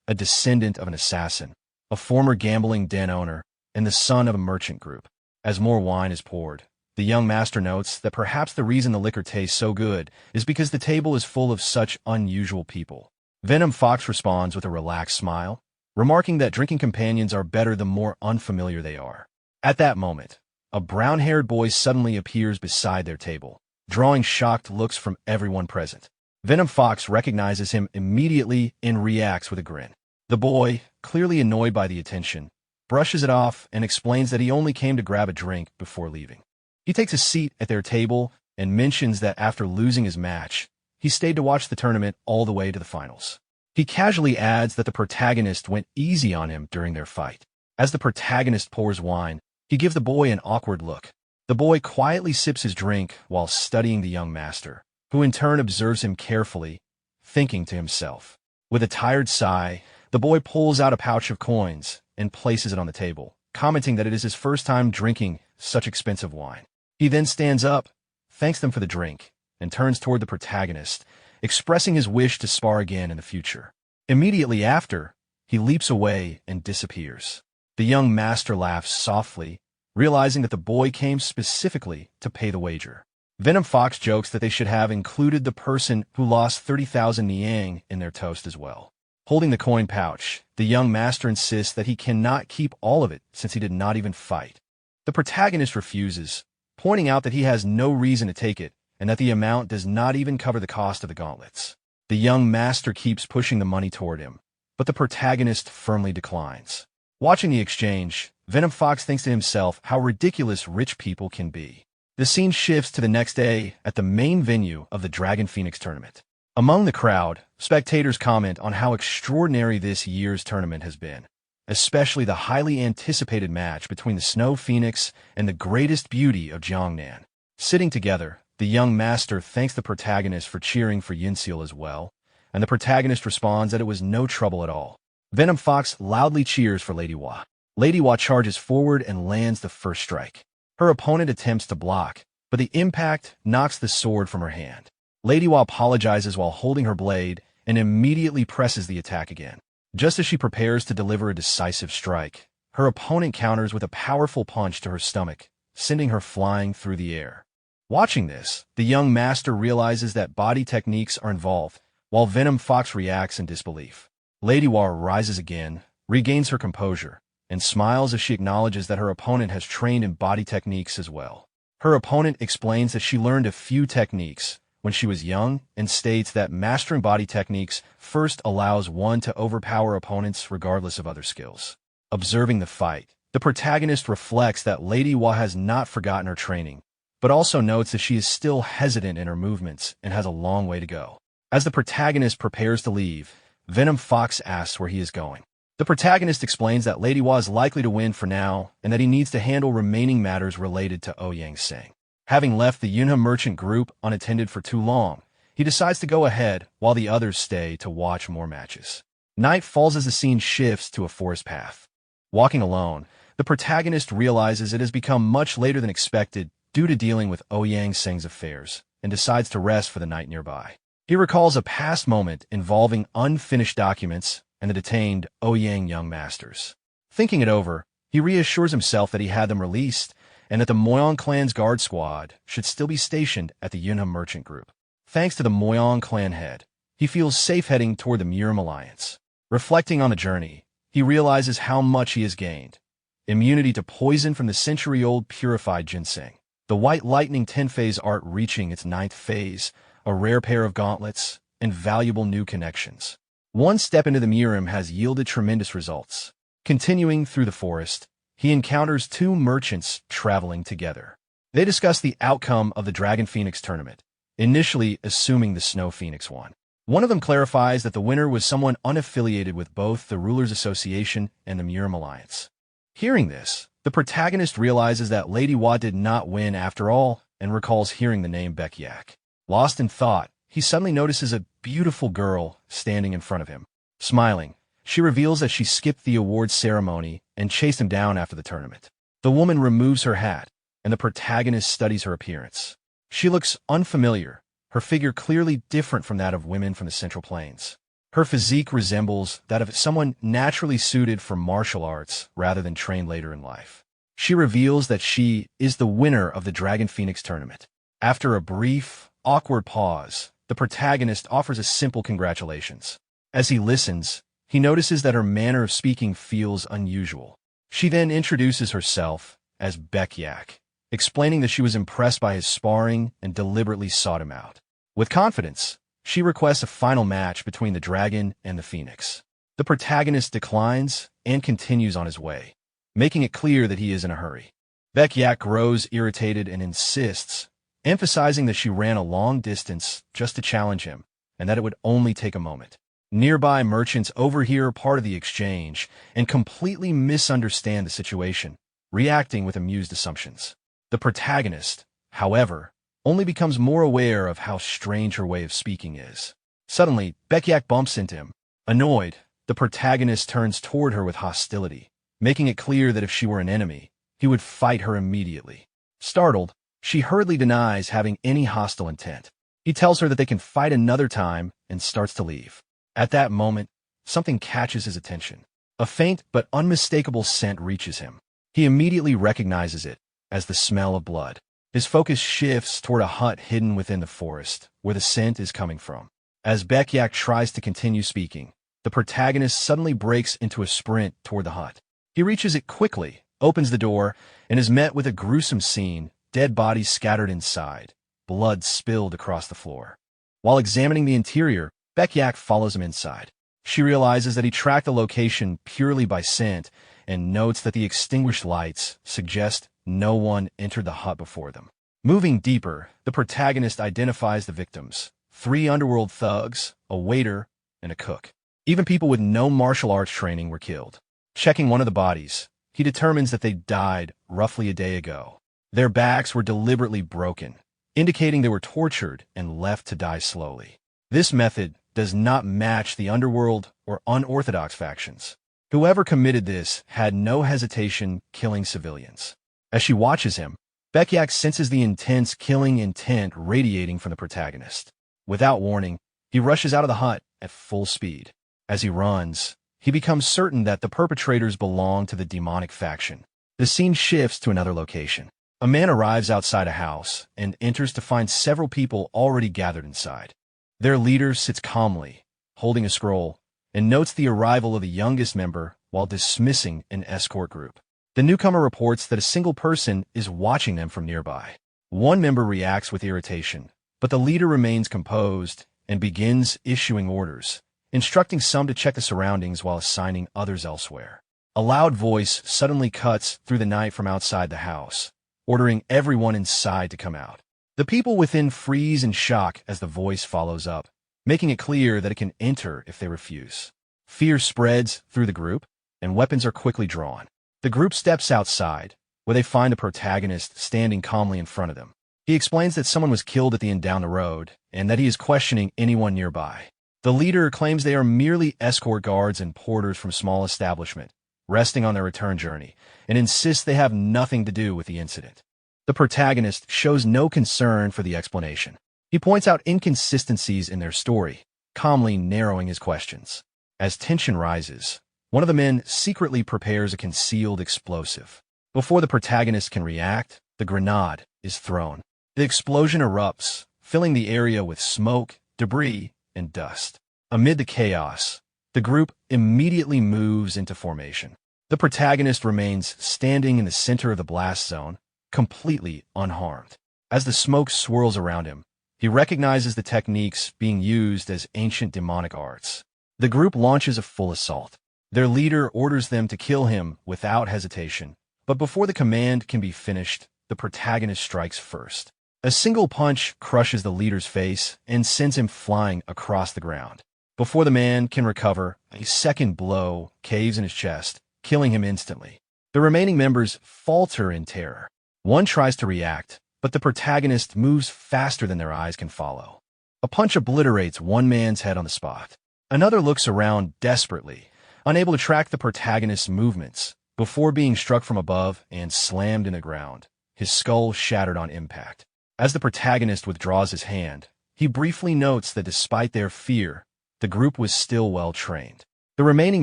[SPEAKER 1] a descendant of an assassin, a former gambling den owner, and the son of a merchant group. As more wine is poured, the young master notes that perhaps the reason the liquor tastes so good is because the table is full of such unusual people. Venom Fox responds with a relaxed smile, remarking that drinking companions are better the more unfamiliar they are. At that moment, a brown-haired boy suddenly appears beside their table, drawing shocked looks from everyone present. Venom Fox recognizes him immediately and reacts with a grin. The boy, clearly annoyed by the attention, brushes it off and explains that he only came to grab a drink before leaving. He takes a seat at their table and mentions that after losing his match, he stayed to watch the tournament all the way to the finals. He casually adds that the protagonist went easy on him during their fight. As the protagonist pours wine, he gives the boy an awkward look. The boy quietly sips his drink while studying the young master, who in turn observes him carefully, thinking to himself. With a tired sigh, the boy pulls out a pouch of coins and places it on the table, commenting that it is his first time drinking such expensive wine. He then stands up, thanks them for the drink, and turns toward the protagonist, expressing his wish to spar again in the future. Immediately after, he leaps away and disappears. The young master laughs softly, realizing that the boy came specifically to pay the wager. Venom Fox jokes that they should have included the person who lost 30,000 Niang in their toast as well. Holding the coin pouch, the young master insists that he cannot keep all of it since he did not even fight. The protagonist refuses, pointing out that he has no reason to take it and that the amount does not even cover the cost of the gauntlets. The young master keeps pushing the money toward him, but the protagonist firmly declines. Watching the exchange, Venom Fox thinks to himself how ridiculous rich people can be. The scene shifts to the next day at the main venue of the Dragon Phoenix tournament. Among the crowd, spectators comment on how extraordinary this year's tournament has been, especially the highly anticipated match between the Snow Phoenix and the greatest beauty of Jiangnan. Sitting together, the young master thanks the protagonist for cheering for Yinseal as well, and the protagonist responds that it was no trouble at all. Venom Fox loudly cheers for Lady Wa. Lady Wa charges forward and lands the first strike. Her opponent attempts to block, but the impact knocks the sword from her hand. Lady Wa apologizes while holding her blade and immediately presses the attack again. Just as she prepares to deliver a decisive strike, her opponent counters with a powerful punch to her stomach, sending her flying through the air. Watching this, the young master realizes that body techniques are involved, while Venom Fox reacts in disbelief. Lady Wa rises again, regains her composure, and smiles as she acknowledges that her opponent has trained in body techniques as well. Her opponent explains that she learned a few techniques when she was young and states that mastering body techniques first allows one to overpower opponents regardless of other skills. Observing the fight, the protagonist reflects that Lady Wa has not forgotten her training, but also notes that she is still hesitant in her movements and has a long way to go. As the protagonist prepares to leave, Venom Fox asks where he is going. The protagonist explains that Lady Wa is likely to win for now and that he needs to handle remaining matters related to Ouyang Seng. Having left the Yunhe merchant group unattended for too long, he decides to go ahead while the others stay to watch more matches. Night falls as the scene shifts to a forest path. Walking alone, the protagonist realizes it has become much later than expected due to dealing with Ouyang Seng's affairs, and decides to rest for the night nearby. He recalls a past moment involving unfinished documents and the detained Ouyang young masters. Thinking it over, he reassures himself that he had them released and that the Moyong clan's guard squad should still be stationed at the Yunhe merchant group. Thanks to the Moyong clan head, he feels safe heading toward the Murim Alliance. Reflecting on the journey, he realizes how much he has gained. Immunity to poison from the century-old purified ginseng, the White Lightning 10-phase art reaching its 9th phase, a rare pair of gauntlets, and valuable new connections. One step into the Murim has yielded tremendous results. Continuing through the forest, he encounters two merchants traveling together. They discuss the outcome of the Dragon Phoenix tournament, initially assuming the Snow Phoenix won. One of them clarifies that the winner was someone unaffiliated with both the Rulers Association and the Murim Alliance. Hearing this, the protagonist realizes that Lady Hua did not win after all and recalls hearing the name Baekyak. Lost in thought, he suddenly notices a beautiful girl standing in front of him. Smiling, she reveals that she skipped the awards ceremony and chased him down after the tournament. The woman removes her hat, and the protagonist studies her appearance. She looks unfamiliar, her figure clearly different from that of women from the Central Plains. Her physique resembles that of someone naturally suited for martial arts rather than trained later in life. She reveals that she is the winner of the Dragon Phoenix tournament. After a brief, awkward pause, the protagonist offers a simple congratulations. As he listens, he notices that her manner of speaking feels unusual. She then introduces herself as Baekyak, explaining that she was impressed by his sparring and deliberately sought him out. With confidence, she requests a final match between the dragon and the phoenix. The protagonist declines and continues on his way, making it clear that he is in a hurry. Baekyak grows irritated and insists, emphasizing that she ran a long distance just to challenge him and that it would only take a moment. Nearby merchants overhear part of the exchange and completely misunderstand the situation, reacting with amused assumptions. The protagonist, however, only becomes more aware of how strange her way of speaking is. Suddenly, Baekyak bumps into him. Annoyed, the protagonist turns toward her with hostility, making it clear that if she were an enemy, he would fight her immediately. Startled, she hurriedly denies having any hostile intent. He tells her that they can fight another time and starts to leave. At that moment, something catches his attention. A faint but unmistakable scent reaches him. He immediately recognizes it as the smell of blood. His focus shifts toward a hut hidden within the forest, where the scent is coming from. As Baekyak tries to continue speaking, the protagonist suddenly breaks into a sprint toward the hut. He reaches it quickly, opens the door, and is met with a gruesome scene, dead bodies scattered inside, blood spilled across the floor. While examining the interior, Baekyak follows him inside. She realizes that he tracked the location purely by scent and notes that the extinguished lights suggest no one entered the hut before them. Moving deeper, the protagonist identifies the victims: 3 underworld thugs, a waiter, and a cook. Even people with no martial arts training were killed. Checking one of the bodies, he determines that they died roughly a day ago. Their backs were deliberately broken, indicating they were tortured and left to die slowly. This method does not match the underworld or unorthodox factions. Whoever committed this had no hesitation killing civilians. As she watches him, Baekyak senses the intense killing intent radiating from the protagonist. Without warning, he rushes out of the hut at full speed. As he runs, he becomes certain that the perpetrators belong to the demonic faction. The scene shifts to another location. A man arrives outside a house and enters to find several people already gathered inside. Their leader sits calmly, holding a scroll, and notes the arrival of the youngest member while dismissing an escort group. The newcomer reports that a single person is watching them from nearby. One member reacts with irritation, but the leader remains composed and begins issuing orders, instructing some to check the surroundings while assigning others elsewhere. A loud voice suddenly cuts through the night from outside the house, ordering everyone inside to come out. The people within freeze in shock as the voice follows up, making it clear that it can enter if they refuse. Fear spreads through the group, and weapons are quickly drawn. The group steps outside, where they find the protagonist standing calmly in front of them. He explains that someone was killed at the inn down the road, and that he is questioning anyone nearby. The leader claims they are merely escort guards and porters from a small establishment, resting on their return journey, and insists they have nothing to do with the incident. The protagonist shows no concern for the explanation. He points out inconsistencies in their story, calmly narrowing his questions. As tension rises, one of the men secretly prepares a concealed explosive. Before the protagonist can react, the grenade is thrown. The explosion erupts, filling the area with smoke, debris, and dust. Amid the chaos, the group immediately moves into formation. The protagonist remains standing in the center of the blast zone, completely unharmed. As the smoke swirls around him, he recognizes the techniques being used as ancient demonic arts. The group launches a full assault. Their leader orders them to kill him without hesitation, but before the command can be finished, the protagonist strikes first. A single punch crushes the leader's face and sends him flying across the ground. Before the man can recover, a second blow caves in his chest, killing him instantly. The remaining members falter in terror. One tries to react, but the protagonist moves faster than their eyes can follow. A punch obliterates one man's head on the spot. Another looks around desperately, unable to track the protagonist's movements, before being struck from above and slammed in the ground, his skull shattered on impact. As the protagonist withdraws his hand, he briefly notes that despite their fear, the group was still well trained. The remaining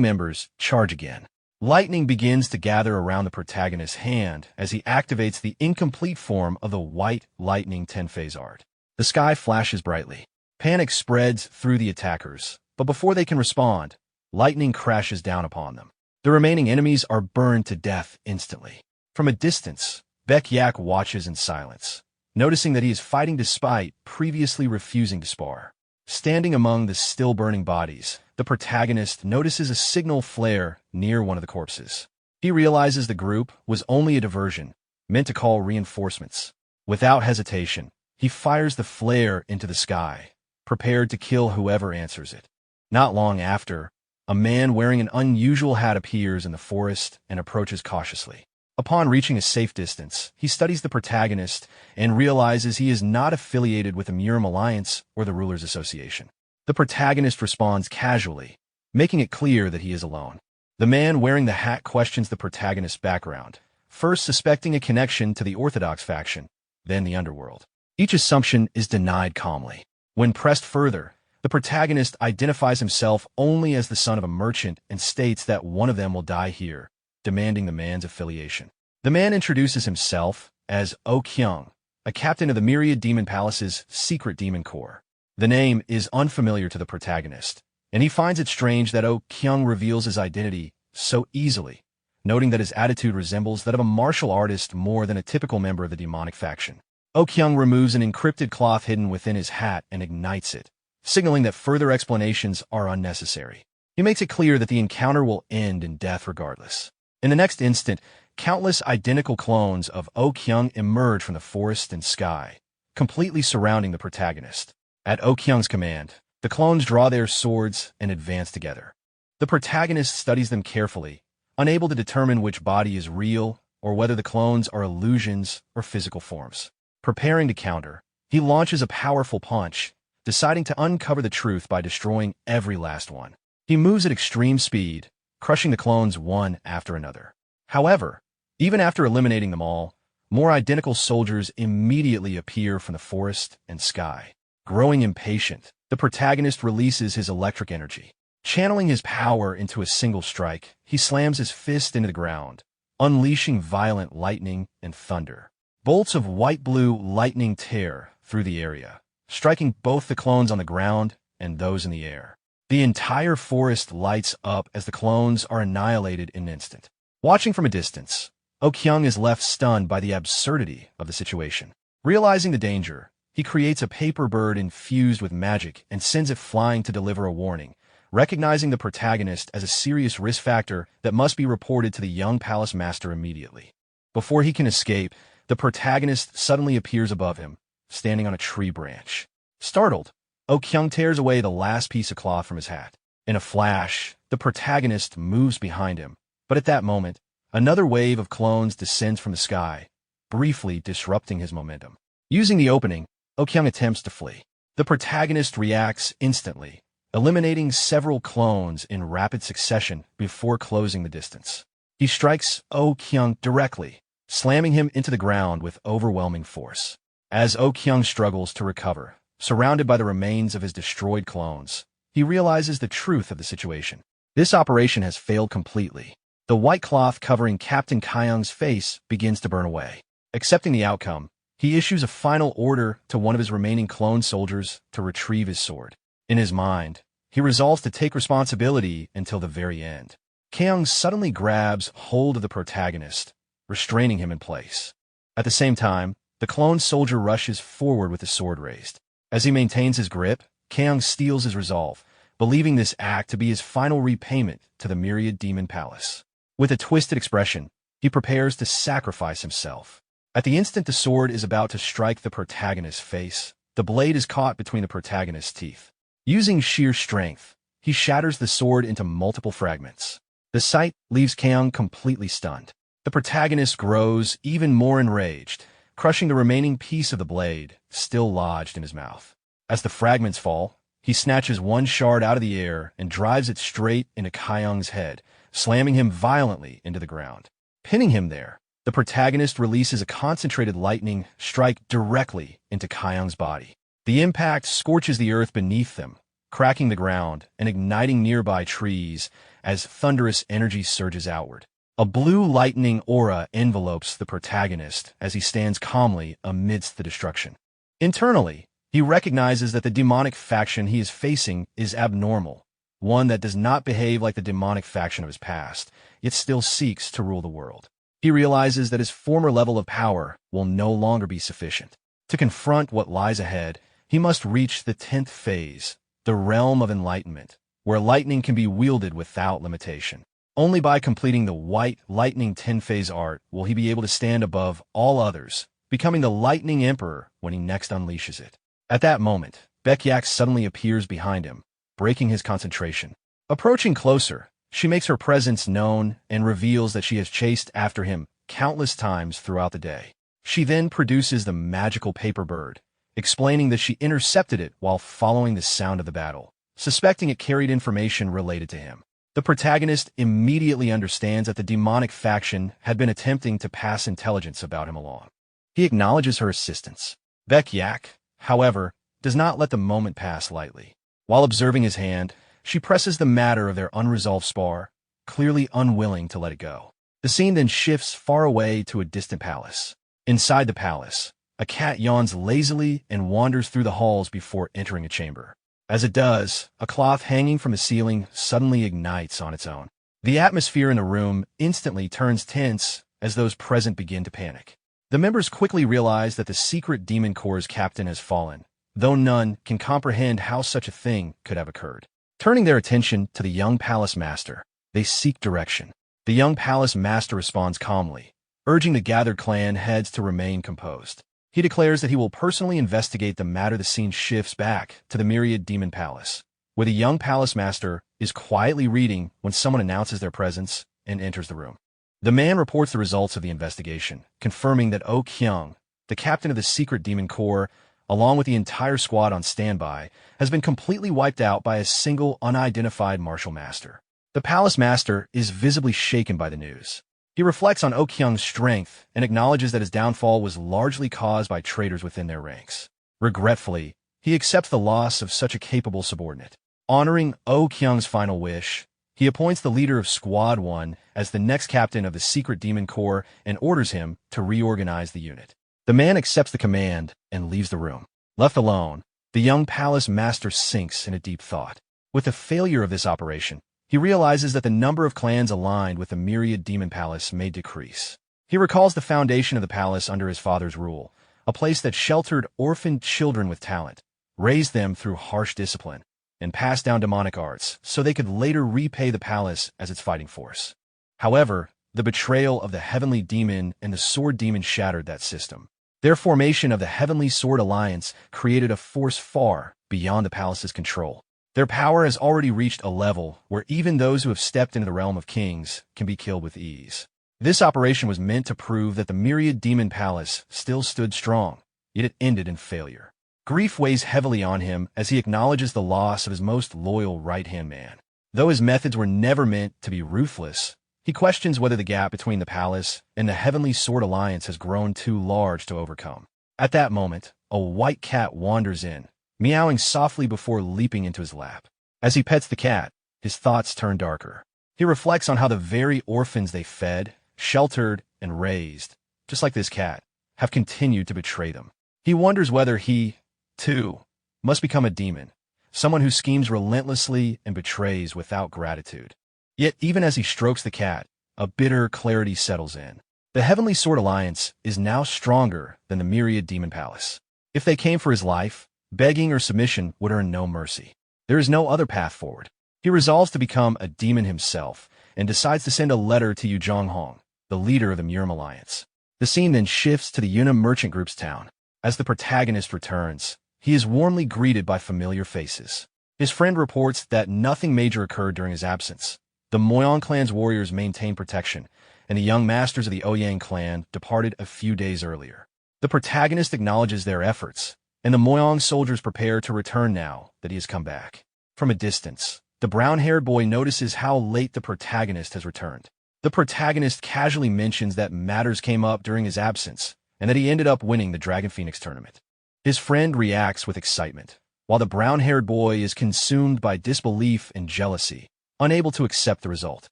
[SPEAKER 1] members charge again. Lightning begins to gather around the protagonist's hand as he activates the incomplete form of the white lightning 10-phase art. The sky flashes brightly. Panic spreads through the attackers, but before they can respond, lightning crashes down upon them. The remaining enemies are burned to death instantly. From a distance, Baek-yak watches in silence, noticing that he is fighting despite previously refusing to spar. Standing among the still-burning bodies, the protagonist notices a signal flare near one of the corpses. He realizes the group was only a diversion, meant to call reinforcements. Without hesitation, he fires the flare into the sky, prepared to kill whoever answers it. Not long after, a man wearing an unusual hat appears in the forest and approaches cautiously. Upon reaching a safe distance, he studies the protagonist and realizes he is not affiliated with the Murim Alliance or the Rulers Association. The protagonist responds casually, making it clear that he is alone. The man wearing the hat questions the protagonist's background, first suspecting a connection to the Orthodox faction, then the underworld. Each assumption is denied calmly. When pressed further, the protagonist identifies himself only as the son of a merchant and states that one of them will die here, demanding the man's affiliation. The man introduces himself as Oh Kyung, a captain of the Myriad Demon Palace's secret demon corps. The name is unfamiliar to the protagonist, and he finds it strange that Oh Kyung reveals his identity so easily, noting that his attitude resembles that of a martial artist more than a typical member of the demonic faction. Oh Kyung removes an encrypted cloth hidden within his hat and ignites it, signaling that further explanations are unnecessary. He makes it clear that the encounter will end in death regardless. In the next instant, countless identical clones of Oh Kyung emerge from the forest and sky, completely surrounding the protagonist. At Oh Kyung's command, the clones draw their swords and advance together. The protagonist studies them carefully, unable to determine which body is real or whether the clones are illusions or physical forms. Preparing to counter, he launches a powerful punch, deciding to uncover the truth by destroying every last one. He moves at extreme speed, crushing the clones one after another. However, even after eliminating them all, more identical soldiers immediately appear from the forest and sky. Growing impatient, the protagonist releases his electric energy. Channeling his power into a single strike, he slams his fist into the ground, unleashing violent lightning and thunder. Bolts of white-blue lightning tear through the area, striking both the clones on the ground and those in the air. The entire forest lights up as the clones are annihilated in an instant. Watching from a distance, Oh Kyung is left stunned by the absurdity of the situation. Realizing the danger, he creates a paper bird infused with magic and sends it flying to deliver a warning, recognizing the protagonist as a serious risk factor that must be reported to the young palace master immediately. Before he can escape, the protagonist suddenly appears above him, standing on a tree branch. Startled, Oh Kyung tears away the last piece of cloth from his hat. In a flash, the protagonist moves behind him, but at that moment, another wave of clones descends from the sky, briefly disrupting his momentum. Using the opening, Oh Kyung attempts to flee. The protagonist reacts instantly, eliminating several clones in rapid succession before closing the distance. He strikes Oh Kyung directly, slamming him into the ground with overwhelming force. As Oh Kyung struggles to recover, surrounded by the remains of his destroyed clones, he realizes the truth of the situation. This operation has failed completely. The white cloth covering Captain Kyung's face begins to burn away. Accepting the outcome, he issues a final order to one of his remaining clone soldiers to retrieve his sword. In his mind, he resolves to take responsibility until the very end. Kyung suddenly grabs hold of the protagonist, restraining him in place. At the same time, the clone soldier rushes forward with his sword raised. As he maintains his grip, Kyung steals his resolve, believing this act to be his final repayment to the Myriad Demon Palace. With a twisted expression, he prepares to sacrifice himself. At the instant the sword is about to strike the protagonist's face, the blade is caught between the protagonist's teeth. Using sheer strength, he shatters the sword into multiple fragments. The sight leaves Kyung completely stunned. The protagonist grows even more enraged, crushing the remaining piece of the blade, still lodged in his mouth. As the fragments fall, he snatches one shard out of the air and drives it straight into Kyung's head, slamming him violently into the ground. Pinning him there, the protagonist releases a concentrated lightning strike directly into Kyung's body. The impact scorches the earth beneath them, cracking the ground and igniting nearby trees as thunderous energy surges outward. A blue lightning aura envelopes the protagonist as he stands calmly amidst the destruction. Internally, he recognizes that the demonic faction he is facing is abnormal, one that does not behave like the demonic faction of his past, yet still seeks to rule the world. He realizes that his former level of power will no longer be sufficient. To confront what lies ahead, he must reach the 10th phase, the realm of enlightenment, where lightning can be wielded without limitation. Only by completing the White Lightning 10-phase art will he be able to stand above all others, becoming the Lightning Emperor when he next unleashes it. At that moment, Baekyak suddenly appears behind him, breaking his concentration. Approaching closer, she makes her presence known and reveals that she has chased after him countless times throughout the day. She then produces the magical paper bird, explaining that she intercepted it while following the sound of the battle, suspecting it carried information related to him. The protagonist immediately understands that the demonic faction had been attempting to pass intelligence about him along. He acknowledges her assistance. Baekyak, however, does not let the moment pass lightly. While observing his hand, she presses the matter of their unresolved spar, clearly unwilling to let it go. The scene then shifts far away to a distant palace. Inside the palace, a cat yawns lazily and wanders through the halls before entering a chamber. As it does, a cloth hanging from the ceiling suddenly ignites on its own. The atmosphere in the room instantly turns tense as those present begin to panic. The members quickly realize that the secret Demon Corps' captain has fallen, though none can comprehend how such a thing could have occurred. Turning their attention to the young palace master, they seek direction. The young palace master responds calmly, urging the gathered clan heads to remain composed. He declares that he will personally investigate the matter. The scene shifts back to the Myriad Demon Palace, where the young palace master is quietly reading when someone announces their presence and enters the room. The man reports the results of the investigation, confirming that Oh Kyung, the captain of the secret Demon Corps, along with the entire squad on standby, has been completely wiped out by a single unidentified martial master. The palace master is visibly shaken by the news. He reflects on Oh Kyung's strength and acknowledges that his downfall was largely caused by traitors within their ranks. Regretfully, he accepts the loss of such a capable subordinate. Honoring Oh Kyung's final wish, he appoints the leader of Squad 1 as the next captain of the secret Demon Corps and orders him to reorganize the unit. The man accepts the command and leaves the room. Left alone, the young palace master sinks in a deep thought. With the failure of this operation, he realizes that the number of clans aligned with the Myriad Demon Palace may decrease. He recalls the foundation of the palace under his father's rule, a place that sheltered orphaned children with talent, raised them through harsh discipline, and passed down demonic arts so they could later repay the palace as its fighting force. However, the betrayal of the Heavenly Demon and the Sword Demon shattered that system. Their formation of the Heavenly Sword Alliance created a force far beyond the palace's control. Their power has already reached a level where even those who have stepped into the realm of kings can be killed with ease. This operation was meant to prove that the Myriad Demon Palace still stood strong, yet it ended in failure. Grief weighs heavily on him as he acknowledges the loss of his most loyal right-hand man. Though his methods were never meant to be ruthless, he questions whether the gap between the palace and the Heavenly Sword Alliance has grown too large to overcome. At that moment, a white cat wanders in, meowing softly before leaping into his lap. As he pets the cat, his thoughts turn darker. He reflects on how the very orphans they fed, sheltered, and raised, just like this cat, have continued to betray them. He wonders whether he, too, must become a demon, someone who schemes relentlessly and betrays without gratitude. Yet even as he strokes the cat, a bitter clarity settles in. The Heavenly Sword Alliance is now stronger than the Myriad Demon Palace. If they came for his life, begging or submission would earn no mercy. There is no other path forward. He resolves to become a demon himself and decides to send a letter to Yu Jonghong, the leader of the Murim Alliance. The scene then shifts to the Yuna Merchant Group's town. As the protagonist returns, he is warmly greeted by familiar faces. His friend reports that nothing major occurred during his absence. The Moyang clan's warriors maintained protection, and the young masters of the Ouyang clan departed a few days earlier. The protagonist acknowledges their efforts, and the Moyang soldiers prepare to return now that he has come back. From a distance, the brown-haired boy notices how late the protagonist has returned. The protagonist casually mentions that matters came up during his absence, and that he ended up winning the Dragon Phoenix tournament. His friend reacts with excitement, while the brown-haired boy is consumed by disbelief and jealousy, unable to accept the result.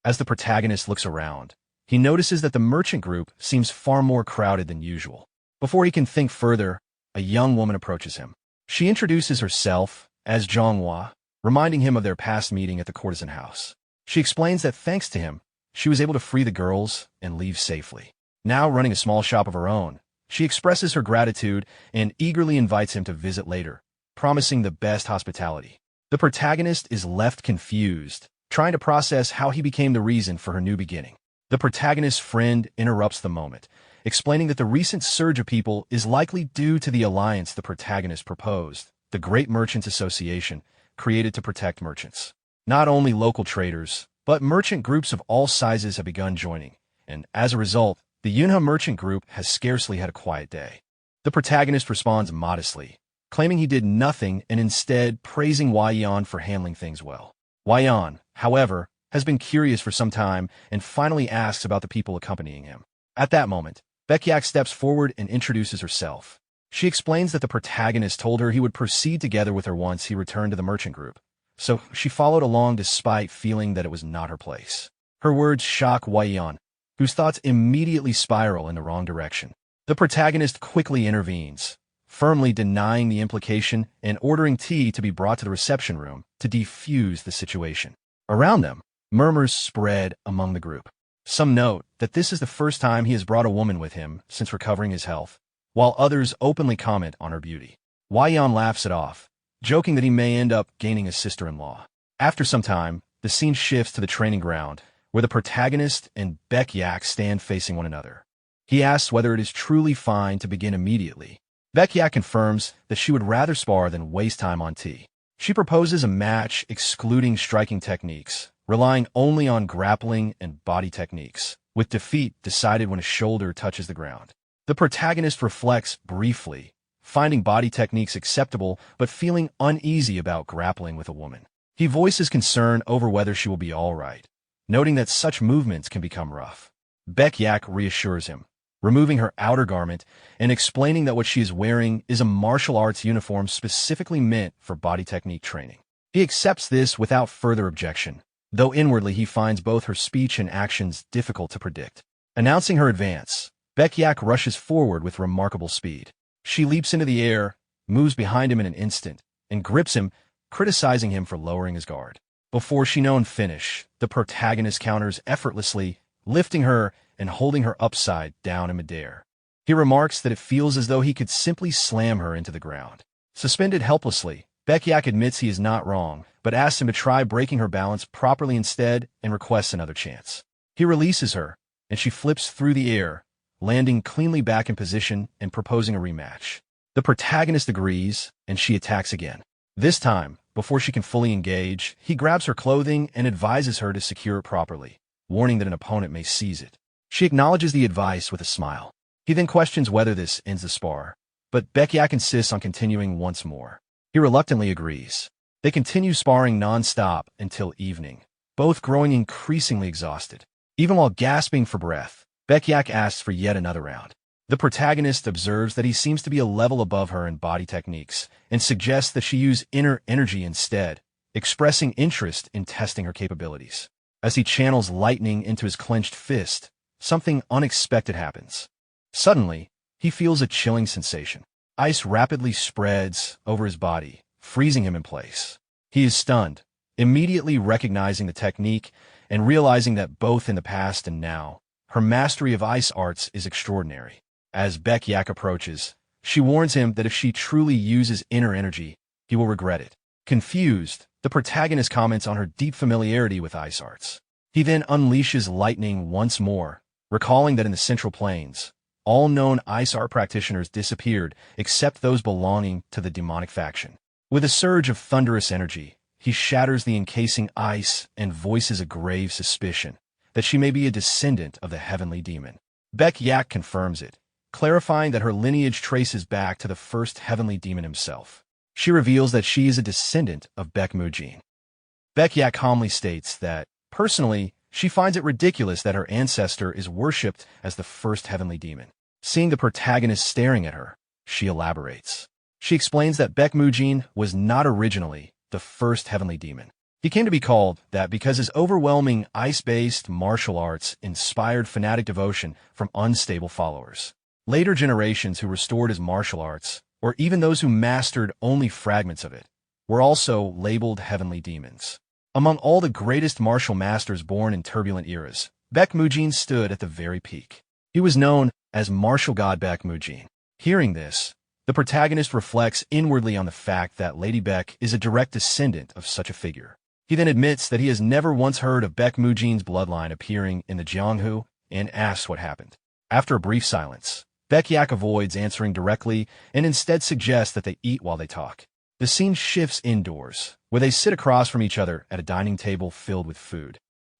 [SPEAKER 1] As the protagonist looks around, he notices that the merchant group seems far more crowded than usual. Before he can think further, a young woman approaches him. She introduces herself as Zhonghua, reminding him of their past meeting at the courtesan house. She explains that thanks to him, she was able to free the girls and leave safely. Now running a small shop of her own, she expresses her gratitude and eagerly invites him to visit later, promising the best hospitality. The protagonist is left confused, trying to process how he became the reason for her new beginning. The protagonist's friend interrupts the moment, explaining that the recent surge of people is likely due to the alliance the protagonist proposed, the Great Merchants Association, created to protect merchants. Not only local traders, but merchant groups of all sizes have begun joining, and as a result, the Yunha Merchant Group has scarcely had a quiet day. The protagonist responds modestly, claiming he did nothing and instead praising Wei Yan for handling things well. Wei Yan, however, has been curious for some time and finally asks about the people accompanying him. At that moment, Baekyak steps forward and introduces herself. She explains that the protagonist told her he would proceed together with her once he returned to the merchant group, so she followed along despite feeling that it was not her place. Her words shock Wei Yan, whose thoughts immediately spiral in the wrong direction. The protagonist quickly intervenes, firmly denying the implication and ordering tea to be brought to the reception room to defuse the situation. Around them, murmurs spread among the group. Some note that this is the first time he has brought a woman with him since recovering his health, while others openly comment on her beauty. Wei Yan laughs it off, joking that he may end up gaining a sister-in-law. After some time, the scene shifts to the training ground, where the protagonist and Baekyak stand facing one another. He asks whether it is truly fine to begin immediately. Baekyak confirms that she would rather spar than waste time on tea. She proposes a match excluding striking techniques, relying only on grappling and body techniques, with defeat decided when a shoulder touches the ground. The protagonist reflects briefly, finding body techniques acceptable but feeling uneasy about grappling with a woman. He voices concern over whether she will be all right, noting that such movements can become rough. Baekyak reassures him, removing her outer garment and explaining that what she is wearing is a martial arts uniform specifically meant for body technique training. He accepts this without further objection, though inwardly he finds both her speech and actions difficult to predict. Announcing her advance, Baekyak rushes forward with remarkable speed. She leaps into the air, moves behind him in an instant, and grips him, criticizing him for lowering his guard. Before she knows finish, the protagonist counters effortlessly, lifting her and holding her upside down in midair. He remarks that it feels as though he could simply slam her into the ground. Suspended helplessly, Baekyak admits he is not wrong, but asks him to try breaking her balance properly instead and requests another chance. He releases her, and she flips through the air, landing cleanly back in position and proposing a rematch. The protagonist agrees, and she attacks again. This time, before she can fully engage, he grabs her clothing and advises her to secure it properly, warning that an opponent may seize it. She acknowledges the advice with a smile. He then questions whether this ends the spar, but Baekyak insists on continuing once more. He reluctantly agrees. They continue sparring non-stop until evening, both growing increasingly exhausted. Even while gasping for breath, Baekyak asks for yet another round. The protagonist observes that he seems to be a level above her in body techniques and suggests that she use inner energy instead, expressing interest in testing her capabilities. As he channels lightning into his clenched fist, something unexpected happens. Suddenly, he feels a chilling sensation. Ice rapidly spreads over his body, freezing him in place. He is stunned, immediately recognizing the technique and realizing that both in the past and now, her mastery of ice arts is extraordinary. As Baekyak approaches, she warns him that if she truly uses inner energy, he will regret it. Confused, the protagonist comments on her deep familiarity with ice arts. He then unleashes lightning once more, recalling that in the Central Plains, all known ice art practitioners disappeared except those belonging to the demonic faction. With a surge of thunderous energy, he shatters the encasing ice and voices a grave suspicion that she may be a descendant of the heavenly demon. Baek Yak confirms it, clarifying that her lineage traces back to the first heavenly demon himself. She reveals that she is a descendant of Baek Mujin. Baek Yak calmly states that, personally, she finds it ridiculous that her ancestor is worshipped as the first heavenly demon. Seeing the protagonist staring at her, she elaborates. She explains that Baek Mujin was not originally the first heavenly demon. He came to be called that because his overwhelming ice-based martial arts inspired fanatic devotion from unstable followers. Later generations who restored his martial arts, or even those who mastered only fragments of it, were also labeled heavenly demons. Among all the greatest martial masters born in turbulent eras, Baek Mujin stood at the very peak. He was known as martial god Baek Mujin. Hearing this, the protagonist reflects inwardly on the fact that Lady Baek is a direct descendant of such a figure. He then admits that he has never once heard of Baek Mujin's bloodline appearing in the Jianghu and asks what happened. After a brief silence, Baek Yak avoids answering directly and instead suggests that they eat while they talk. The scene shifts indoors, where they sit across from each other at a dining table filled with food.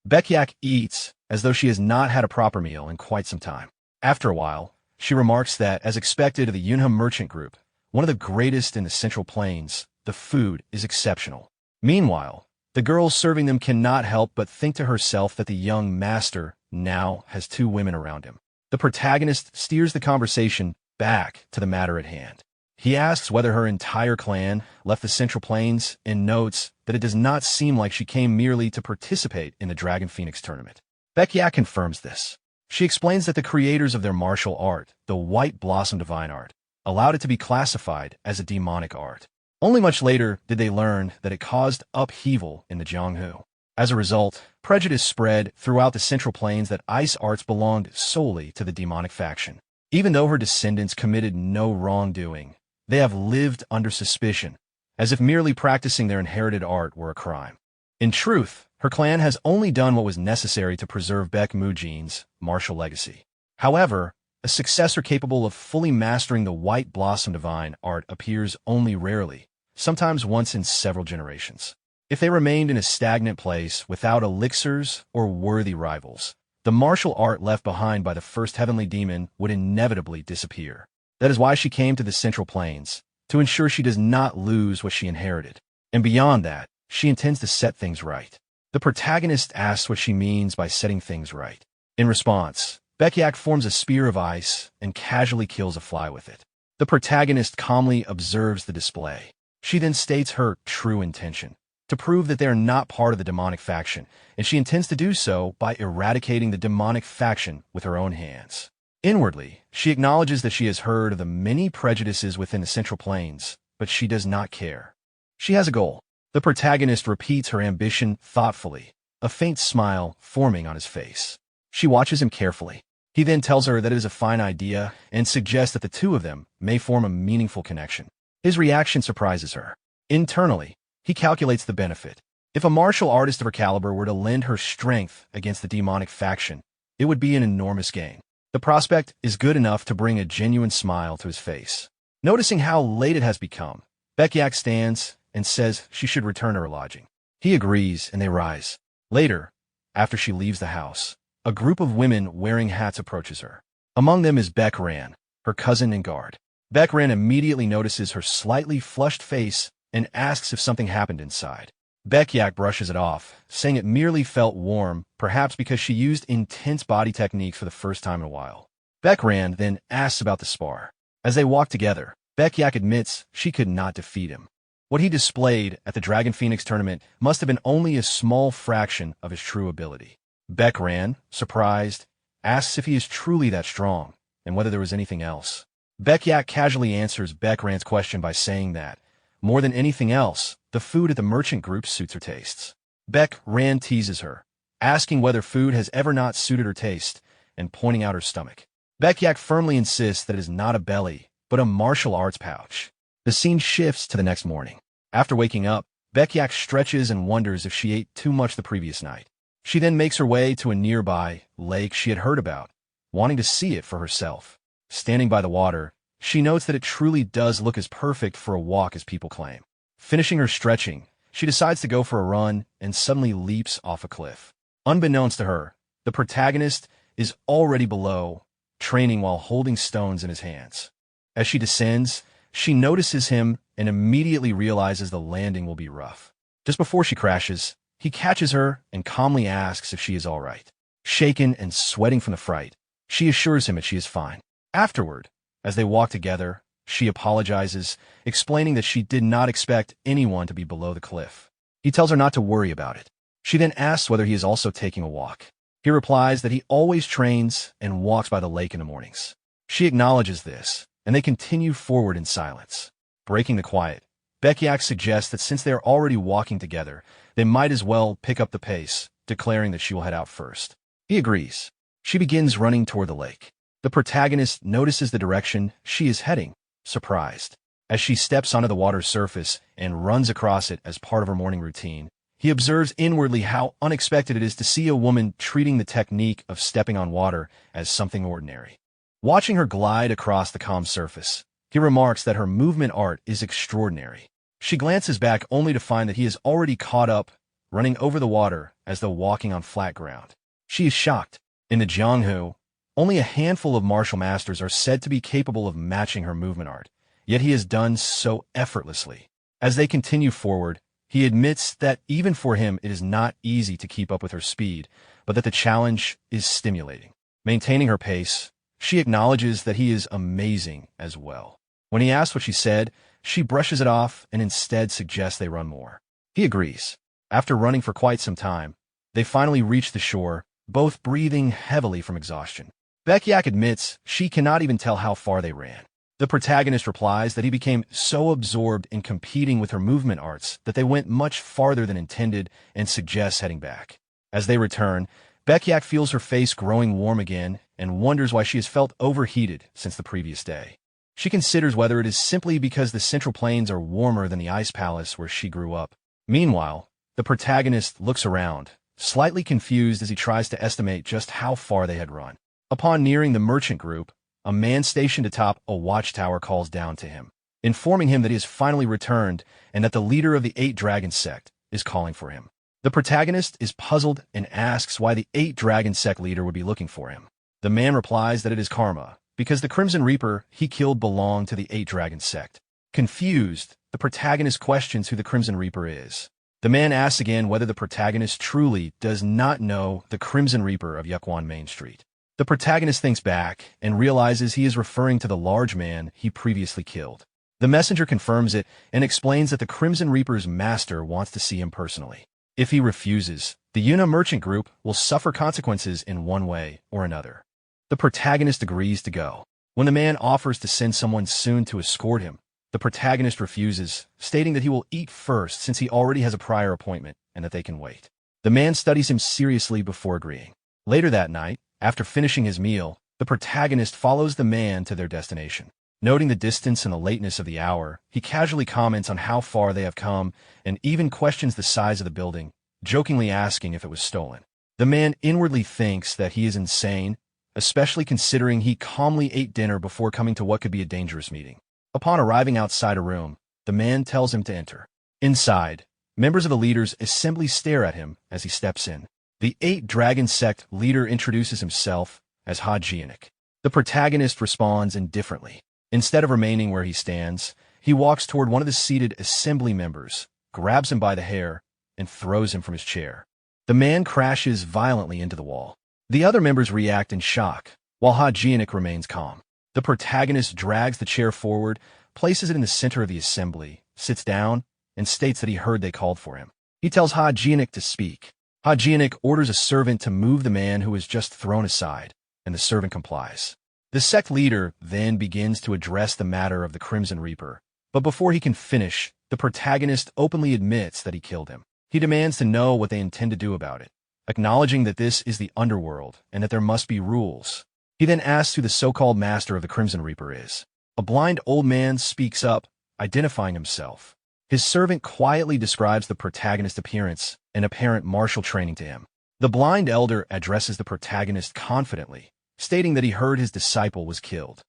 [SPEAKER 1] Baek Yak eats as though she has not had a proper meal in quite some time. After a while, she remarks that, as expected of the Yunhe merchant group, one of the greatest in the Central Plains, the food is exceptional. Meanwhile, the girl serving them cannot help but think to herself that the young master now has two women around him. The protagonist steers the conversation back to the matter at hand. He asks whether her entire clan left the Central Plains and notes that it does not seem like she came merely to participate in the Dragon Phoenix tournament. Baek Yak confirms this. She explains that the creators of their martial art, the White Blossom Divine Art, allowed it to be classified as a demonic art. Only much later did they learn that it caused upheaval in the Jianghu. As a result, prejudice spread throughout the Central Plains that ice arts belonged solely to the demonic faction. Even though her descendants committed no wrongdoing, they have lived under suspicion, as if merely practicing their inherited art were a crime. In truth, her clan has only done what was necessary to preserve Baek Mujin's martial legacy. However, a successor capable of fully mastering the White Blossom Divine Art appears only rarely, sometimes once in several generations. If they remained in a stagnant place without elixirs or worthy rivals, the martial art left behind by the first heavenly demon would inevitably disappear. That is why she came to the Central Plains, to ensure she does not lose what she inherited. And beyond that, she intends to set things right. The protagonist asks what she means by setting things right. In response, Baek Yak forms a spear of ice and casually kills a fly with it. The protagonist calmly observes the display. She then states her true intention, to prove that they are not part of the demonic faction, and she intends to do so by eradicating the demonic faction with her own hands. Inwardly, she acknowledges that she has heard of the many prejudices within the Central Plains, but she does not care. She has a goal. The protagonist repeats her ambition thoughtfully, a faint smile forming on his face. She watches him carefully. He then tells her that it is a fine idea and suggests that the two of them may form a meaningful connection. His reaction surprises her. Internally, he calculates the benefit. If a martial artist of her caliber were to lend her strength against the demonic faction, it would be an enormous gain. The prospect is good enough to bring a genuine smile to his face. Noticing how late it has become, Baek Yak stands and says she should return to her lodging. He agrees and they rise. Later, after she leaves the house, a group of women wearing hats approaches her. Among them is Baek Ran, her cousin and guard. Baek Ran immediately notices her slightly flushed face and asks if something happened inside. Baek Yak brushes it off, saying it merely felt warm, perhaps because she used intense body techniques for the first time in a while. Baek Ran then asks about the spar. As they walk together, Baek Yak admits she could not defeat him. What he displayed at the Dragon Phoenix tournament must have been only a small fraction of his true ability. Baek Ran, surprised, asks if he is truly that strong, and whether there was anything else. Baek Yak casually answers Baek Ran's question by saying that, more than anything else, the food at the merchant group suits her tastes. Baek Ran teases her, asking whether food has ever not suited her taste, and pointing out her stomach. Baek Yak firmly insists that it is not a belly, but a martial arts pouch. The scene shifts to the next morning. After waking up, Baek Yak stretches and wonders if she ate too much the previous night. She then makes her way to a nearby lake she had heard about, wanting to see it for herself. Standing by the water, she notes that it truly does look as perfect for a walk as people claim. Finishing her stretching, she decides to go for a run and suddenly leaps off a cliff. Unbeknownst to her, the protagonist is already below, training while holding stones in his hands. As she descends, she notices him and immediately realizes the landing will be rough. Just before she crashes, he catches her and calmly asks if she is all right. Shaken and sweating from the fright, she assures him that she is fine. Afterward, as they walk together, she apologizes, explaining that she did not expect anyone to be below the cliff. He tells her not to worry about it. She then asks whether he is also taking a walk. He replies that he always trains and walks by the lake in the mornings. She acknowledges this, and they continue forward in silence. Breaking the quiet, Beckiak suggests that since they are already walking together, they might as well pick up the pace, declaring that she will head out first. He agrees. She begins running toward the lake. The protagonist notices the direction she is heading, surprised. As she steps onto the water's surface and runs across it as part of her morning routine, he observes inwardly how unexpected it is to see a woman treating the technique of stepping on water as something ordinary. Watching her glide across the calm surface, he remarks that her movement art is extraordinary. She glances back only to find that he is already caught up, running over the water as though walking on flat ground. She is shocked. In the Jianghu, only a handful of martial masters are said to be capable of matching her movement art, yet he has done so effortlessly. As they continue forward, he admits that even for him it is not easy to keep up with her speed, but that the challenge is stimulating. Maintaining her pace, she acknowledges that he is amazing as well. When he asks what she said, she brushes it off and instead suggests they run more. He agrees. After running for quite some time, they finally reach the shore, both breathing heavily from exhaustion. Beckiak admits she cannot even tell how far they ran. The protagonist replies that he became so absorbed in competing with her movement arts that they went much farther than intended and suggests heading back. As they return, Beckiak feels her face growing warm again and wonders why she has felt overheated since the previous day. She considers whether it is simply because the Central Plains are warmer than the Ice Palace where she grew up. Meanwhile, the protagonist looks around, slightly confused as he tries to estimate just how far they had run. Upon nearing the merchant group, a man stationed atop a watchtower calls down to him, informing him that he has finally returned and that the leader of the 8 Dragon sect is calling for him. The protagonist is puzzled and asks why the 8 Dragon sect leader would be looking for him. The man replies that it is karma, because the Crimson Reaper he killed belonged to the 8 Dragon sect. Confused, the protagonist questions who the Crimson Reaper is. The man asks again whether the protagonist truly does not know the Crimson Reaper of Yukwan Main Street. The protagonist thinks back and realizes he is referring to the large man he previously killed. The messenger confirms it and explains that the Crimson Reaper's master wants to see him personally. If he refuses, the Yuna merchant group will suffer consequences in one way or another. The protagonist agrees to go. When the man offers to send someone soon to escort him, the protagonist refuses, stating that he will eat first since he already has a prior appointment and that they can wait. The man studies him seriously before agreeing. Later that night, after finishing his meal, the protagonist follows the man to their destination. Noting the distance and the lateness of the hour, he casually comments on how far they have come and even questions the size of the building, jokingly asking if it was stolen. The man inwardly thinks that he is insane, especially considering he calmly ate dinner before coming to what could be a dangerous meeting. Upon arriving outside a room, the man tells him to enter. Inside, members of the leader's assembly stare at him as he steps in. The 8 Dragon sect leader introduces himself as Hajianik. The protagonist responds indifferently. Instead of remaining where he stands, he walks toward one of the seated assembly members, grabs him by the hair, and throws him from his chair. The man crashes violently into the wall. The other members react in shock, while Hajianik remains calm. The protagonist drags the chair forward, places it in the center of the assembly, sits down, and states that he heard they called for him. He tells Hajianik to speak. Hajianik orders a servant to move the man who is just thrown aside, and the servant complies. The sect leader then begins to address the matter of the Crimson Reaper, but before he can finish, the protagonist openly admits that he killed him. He demands to know what they intend to do about it, acknowledging that this is the underworld and that there must be rules. He then asks who the so-called master of the Crimson Reaper is. A blind old man speaks up, identifying himself. His servant quietly describes the protagonist's appearance and apparent martial training to him. The blind elder addresses the protagonist confidently, stating that he heard his disciple was killed.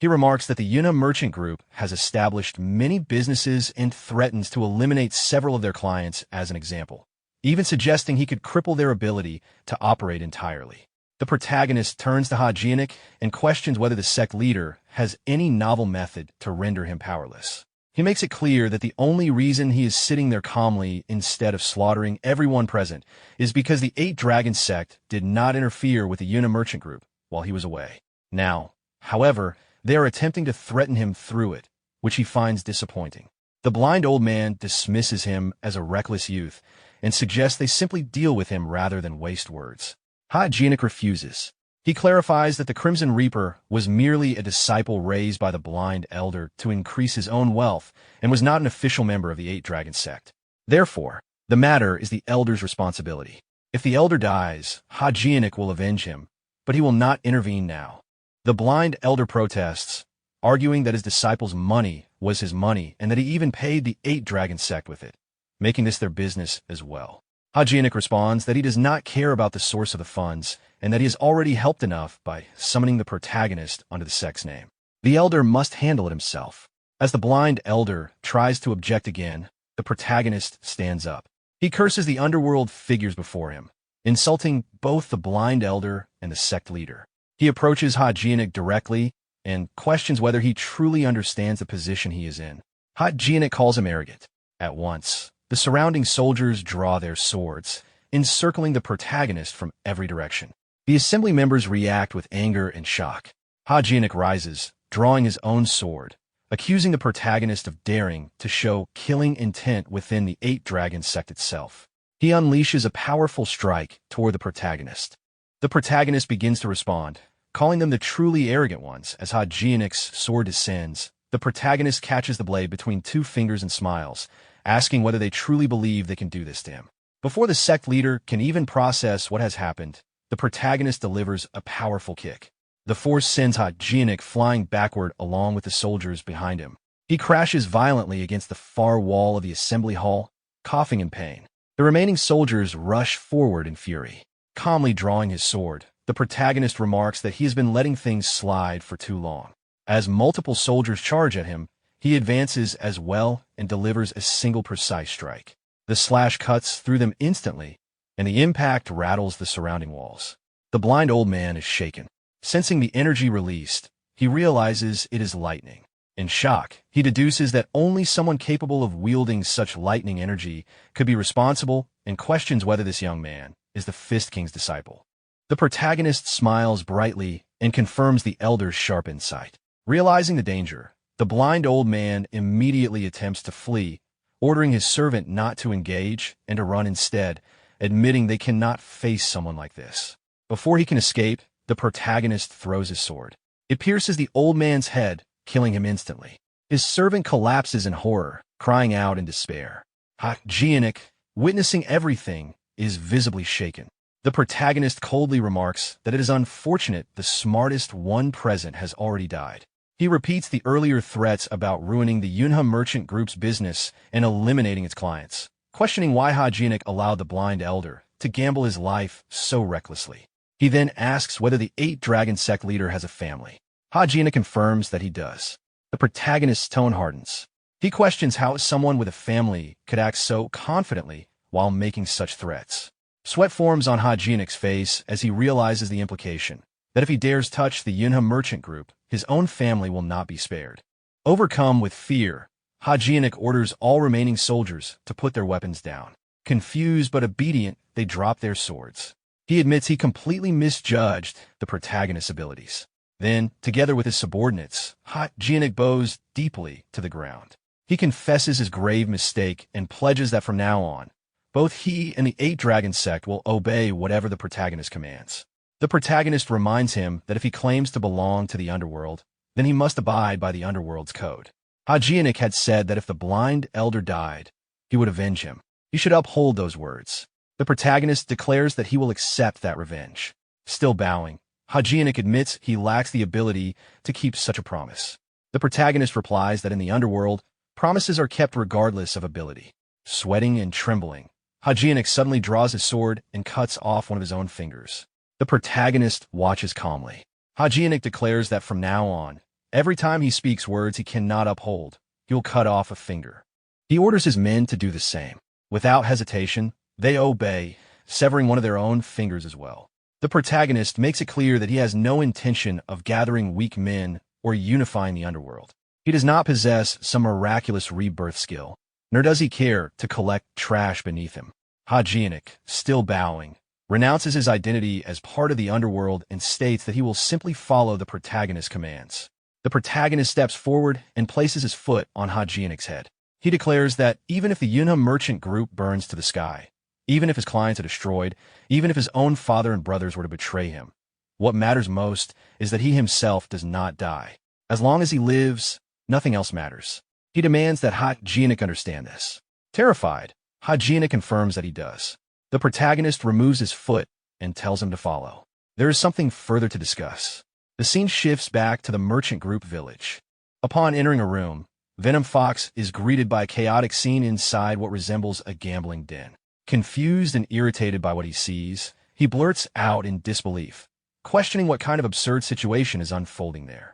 [SPEAKER 1] He remarks that the Yuna Merchant Group has established many businesses and threatens to eliminate several of their clients as an example, even suggesting he could cripple their ability to operate entirely. The protagonist turns to Hajinic and questions whether the sect leader has any novel method to render him powerless. He makes it clear that the only reason he is sitting there calmly instead of slaughtering everyone present is because the 8 Dragon sect did not interfere with the Yuna Merchant Group while he was away. Now, however, they are attempting to threaten him through it, which he finds disappointing. The blind old man dismisses him as a reckless youth and suggests they simply deal with him rather than waste words. Hajinic refuses. He clarifies that the Crimson Reaper was merely a disciple raised by the blind elder to increase his own wealth and was not an official member of the 8 Dragon sect. Therefore, the matter is the elder's responsibility. If the elder dies, Hajinic will avenge him, but he will not intervene now. The blind elder protests, arguing that his disciple's money was his money and that he even paid the 8 Dragon sect with it, making this their business as well. Hajinic responds that he does not care about the source of the funds and that he has already helped enough by summoning the protagonist under the sect's name. The elder must handle it himself. As the blind elder tries to object again, the protagonist stands up. He curses the underworld figures before him, insulting both the blind elder and the sect leader. He approaches Hajinic directly and questions whether he truly understands the position he is in. Hajinic calls him arrogant. At once, the surrounding soldiers draw their swords, encircling the protagonist from every direction. The assembly members react with anger and shock. Hajinic rises, drawing his own sword, accusing the protagonist of daring to show killing intent within the 8 Dragon sect itself. He unleashes a powerful strike toward the protagonist. The protagonist begins to respond, calling them the truly arrogant ones. As Hajinic's sword descends, the protagonist catches the blade between 2 fingers and smiles, asking whether they truly believe they can do this to him. Before the sect leader can even process what has happened, the protagonist delivers a powerful kick. The force sends Hajinic flying backward along with the soldiers behind him. He crashes violently against the far wall of the assembly hall, coughing in pain. The remaining soldiers rush forward in fury. Calmly drawing his sword, the protagonist remarks that he has been letting things slide for too long. As multiple soldiers charge at him, he advances as well and delivers a single precise strike. The slash cuts through them instantly, and the impact rattles the surrounding walls. The blind old man is shaken. Sensing the energy released, he realizes it is lightning. In shock, he deduces that only someone capable of wielding such lightning energy could be responsible and questions whether this young man is the Fist King's disciple. The protagonist smiles brightly and confirms the elder's sharp insight. Realizing the danger, the blind old man immediately attempts to flee, ordering his servant not to engage and to run instead, admitting they cannot face someone like this. Before he can escape, the protagonist throws his sword. It pierces the old man's head, killing him instantly. His servant collapses in horror, crying out in despair. Hajinic, witnessing everything, is visibly shaken. The protagonist coldly remarks that it is unfortunate the smartest one present has already died. He repeats the earlier threats about ruining the Yuna Merchant Group's business and eliminating its clients, questioning why Hajinic allowed the blind elder to gamble his life so recklessly. He then asks whether the 8 Dragon sect leader has a family. Hajinic confirms that he does. The protagonist's tone hardens. He questions how someone with a family could act so confidently while making such threats. Sweat forms on Hajinic's face as he realizes the implication that if he dares touch the Yuna Merchant Group, his own family will not be spared. Overcome with fear, Hajinic orders all remaining soldiers to put their weapons down. Confused but obedient, they drop their swords. He admits he completely misjudged the protagonist's abilities. Then, together with his subordinates, Hajinic bows deeply to the ground. He confesses his grave mistake and pledges that from now on, both he and the 8 Dragon sect will obey whatever the protagonist commands. The protagonist reminds him that if he claims to belong to the underworld, then he must abide by the underworld's code. Hajinic had said that if the blind elder died, he would avenge him. He should uphold those words. The protagonist declares that he will accept that revenge. Still bowing, Hajinic admits he lacks the ability to keep such a promise. The protagonist replies that in the underworld, promises are kept regardless of ability. Sweating and trembling, Hajinic suddenly draws his sword and cuts off one of his own fingers. The protagonist watches calmly. Hajinic declares that from now on, Every time he speaks words he cannot uphold, he will cut off a finger. He orders his men to do the same. Without hesitation, they obey, severing one of their own fingers as well. The protagonist makes it clear that he has no intention of gathering weak men or unifying the underworld. He does not possess some miraculous rebirth skill, nor does he care to collect trash beneath him. Hajionik, still bowing, renounces his identity as part of the underworld and states that he will simply follow the protagonist's commands. The protagonist steps forward and places his foot on Hajionik's head. He declares that even if the Yunha merchant group burns to the sky, even if his clients are destroyed, even if his own father and brothers were to betray him, what matters most is that he himself does not die. As long as he lives, nothing else matters. He demands that Hajionik understand this. Terrified, Hajionik confirms that he does. The protagonist removes his foot and tells him to follow. There is something further to discuss. The scene shifts back to the merchant group village. Upon entering a room, Venom Fox is greeted by a chaotic scene inside what resembles a gambling den. Confused and irritated by what he sees, he blurts out in disbelief, questioning what kind of absurd situation is unfolding there.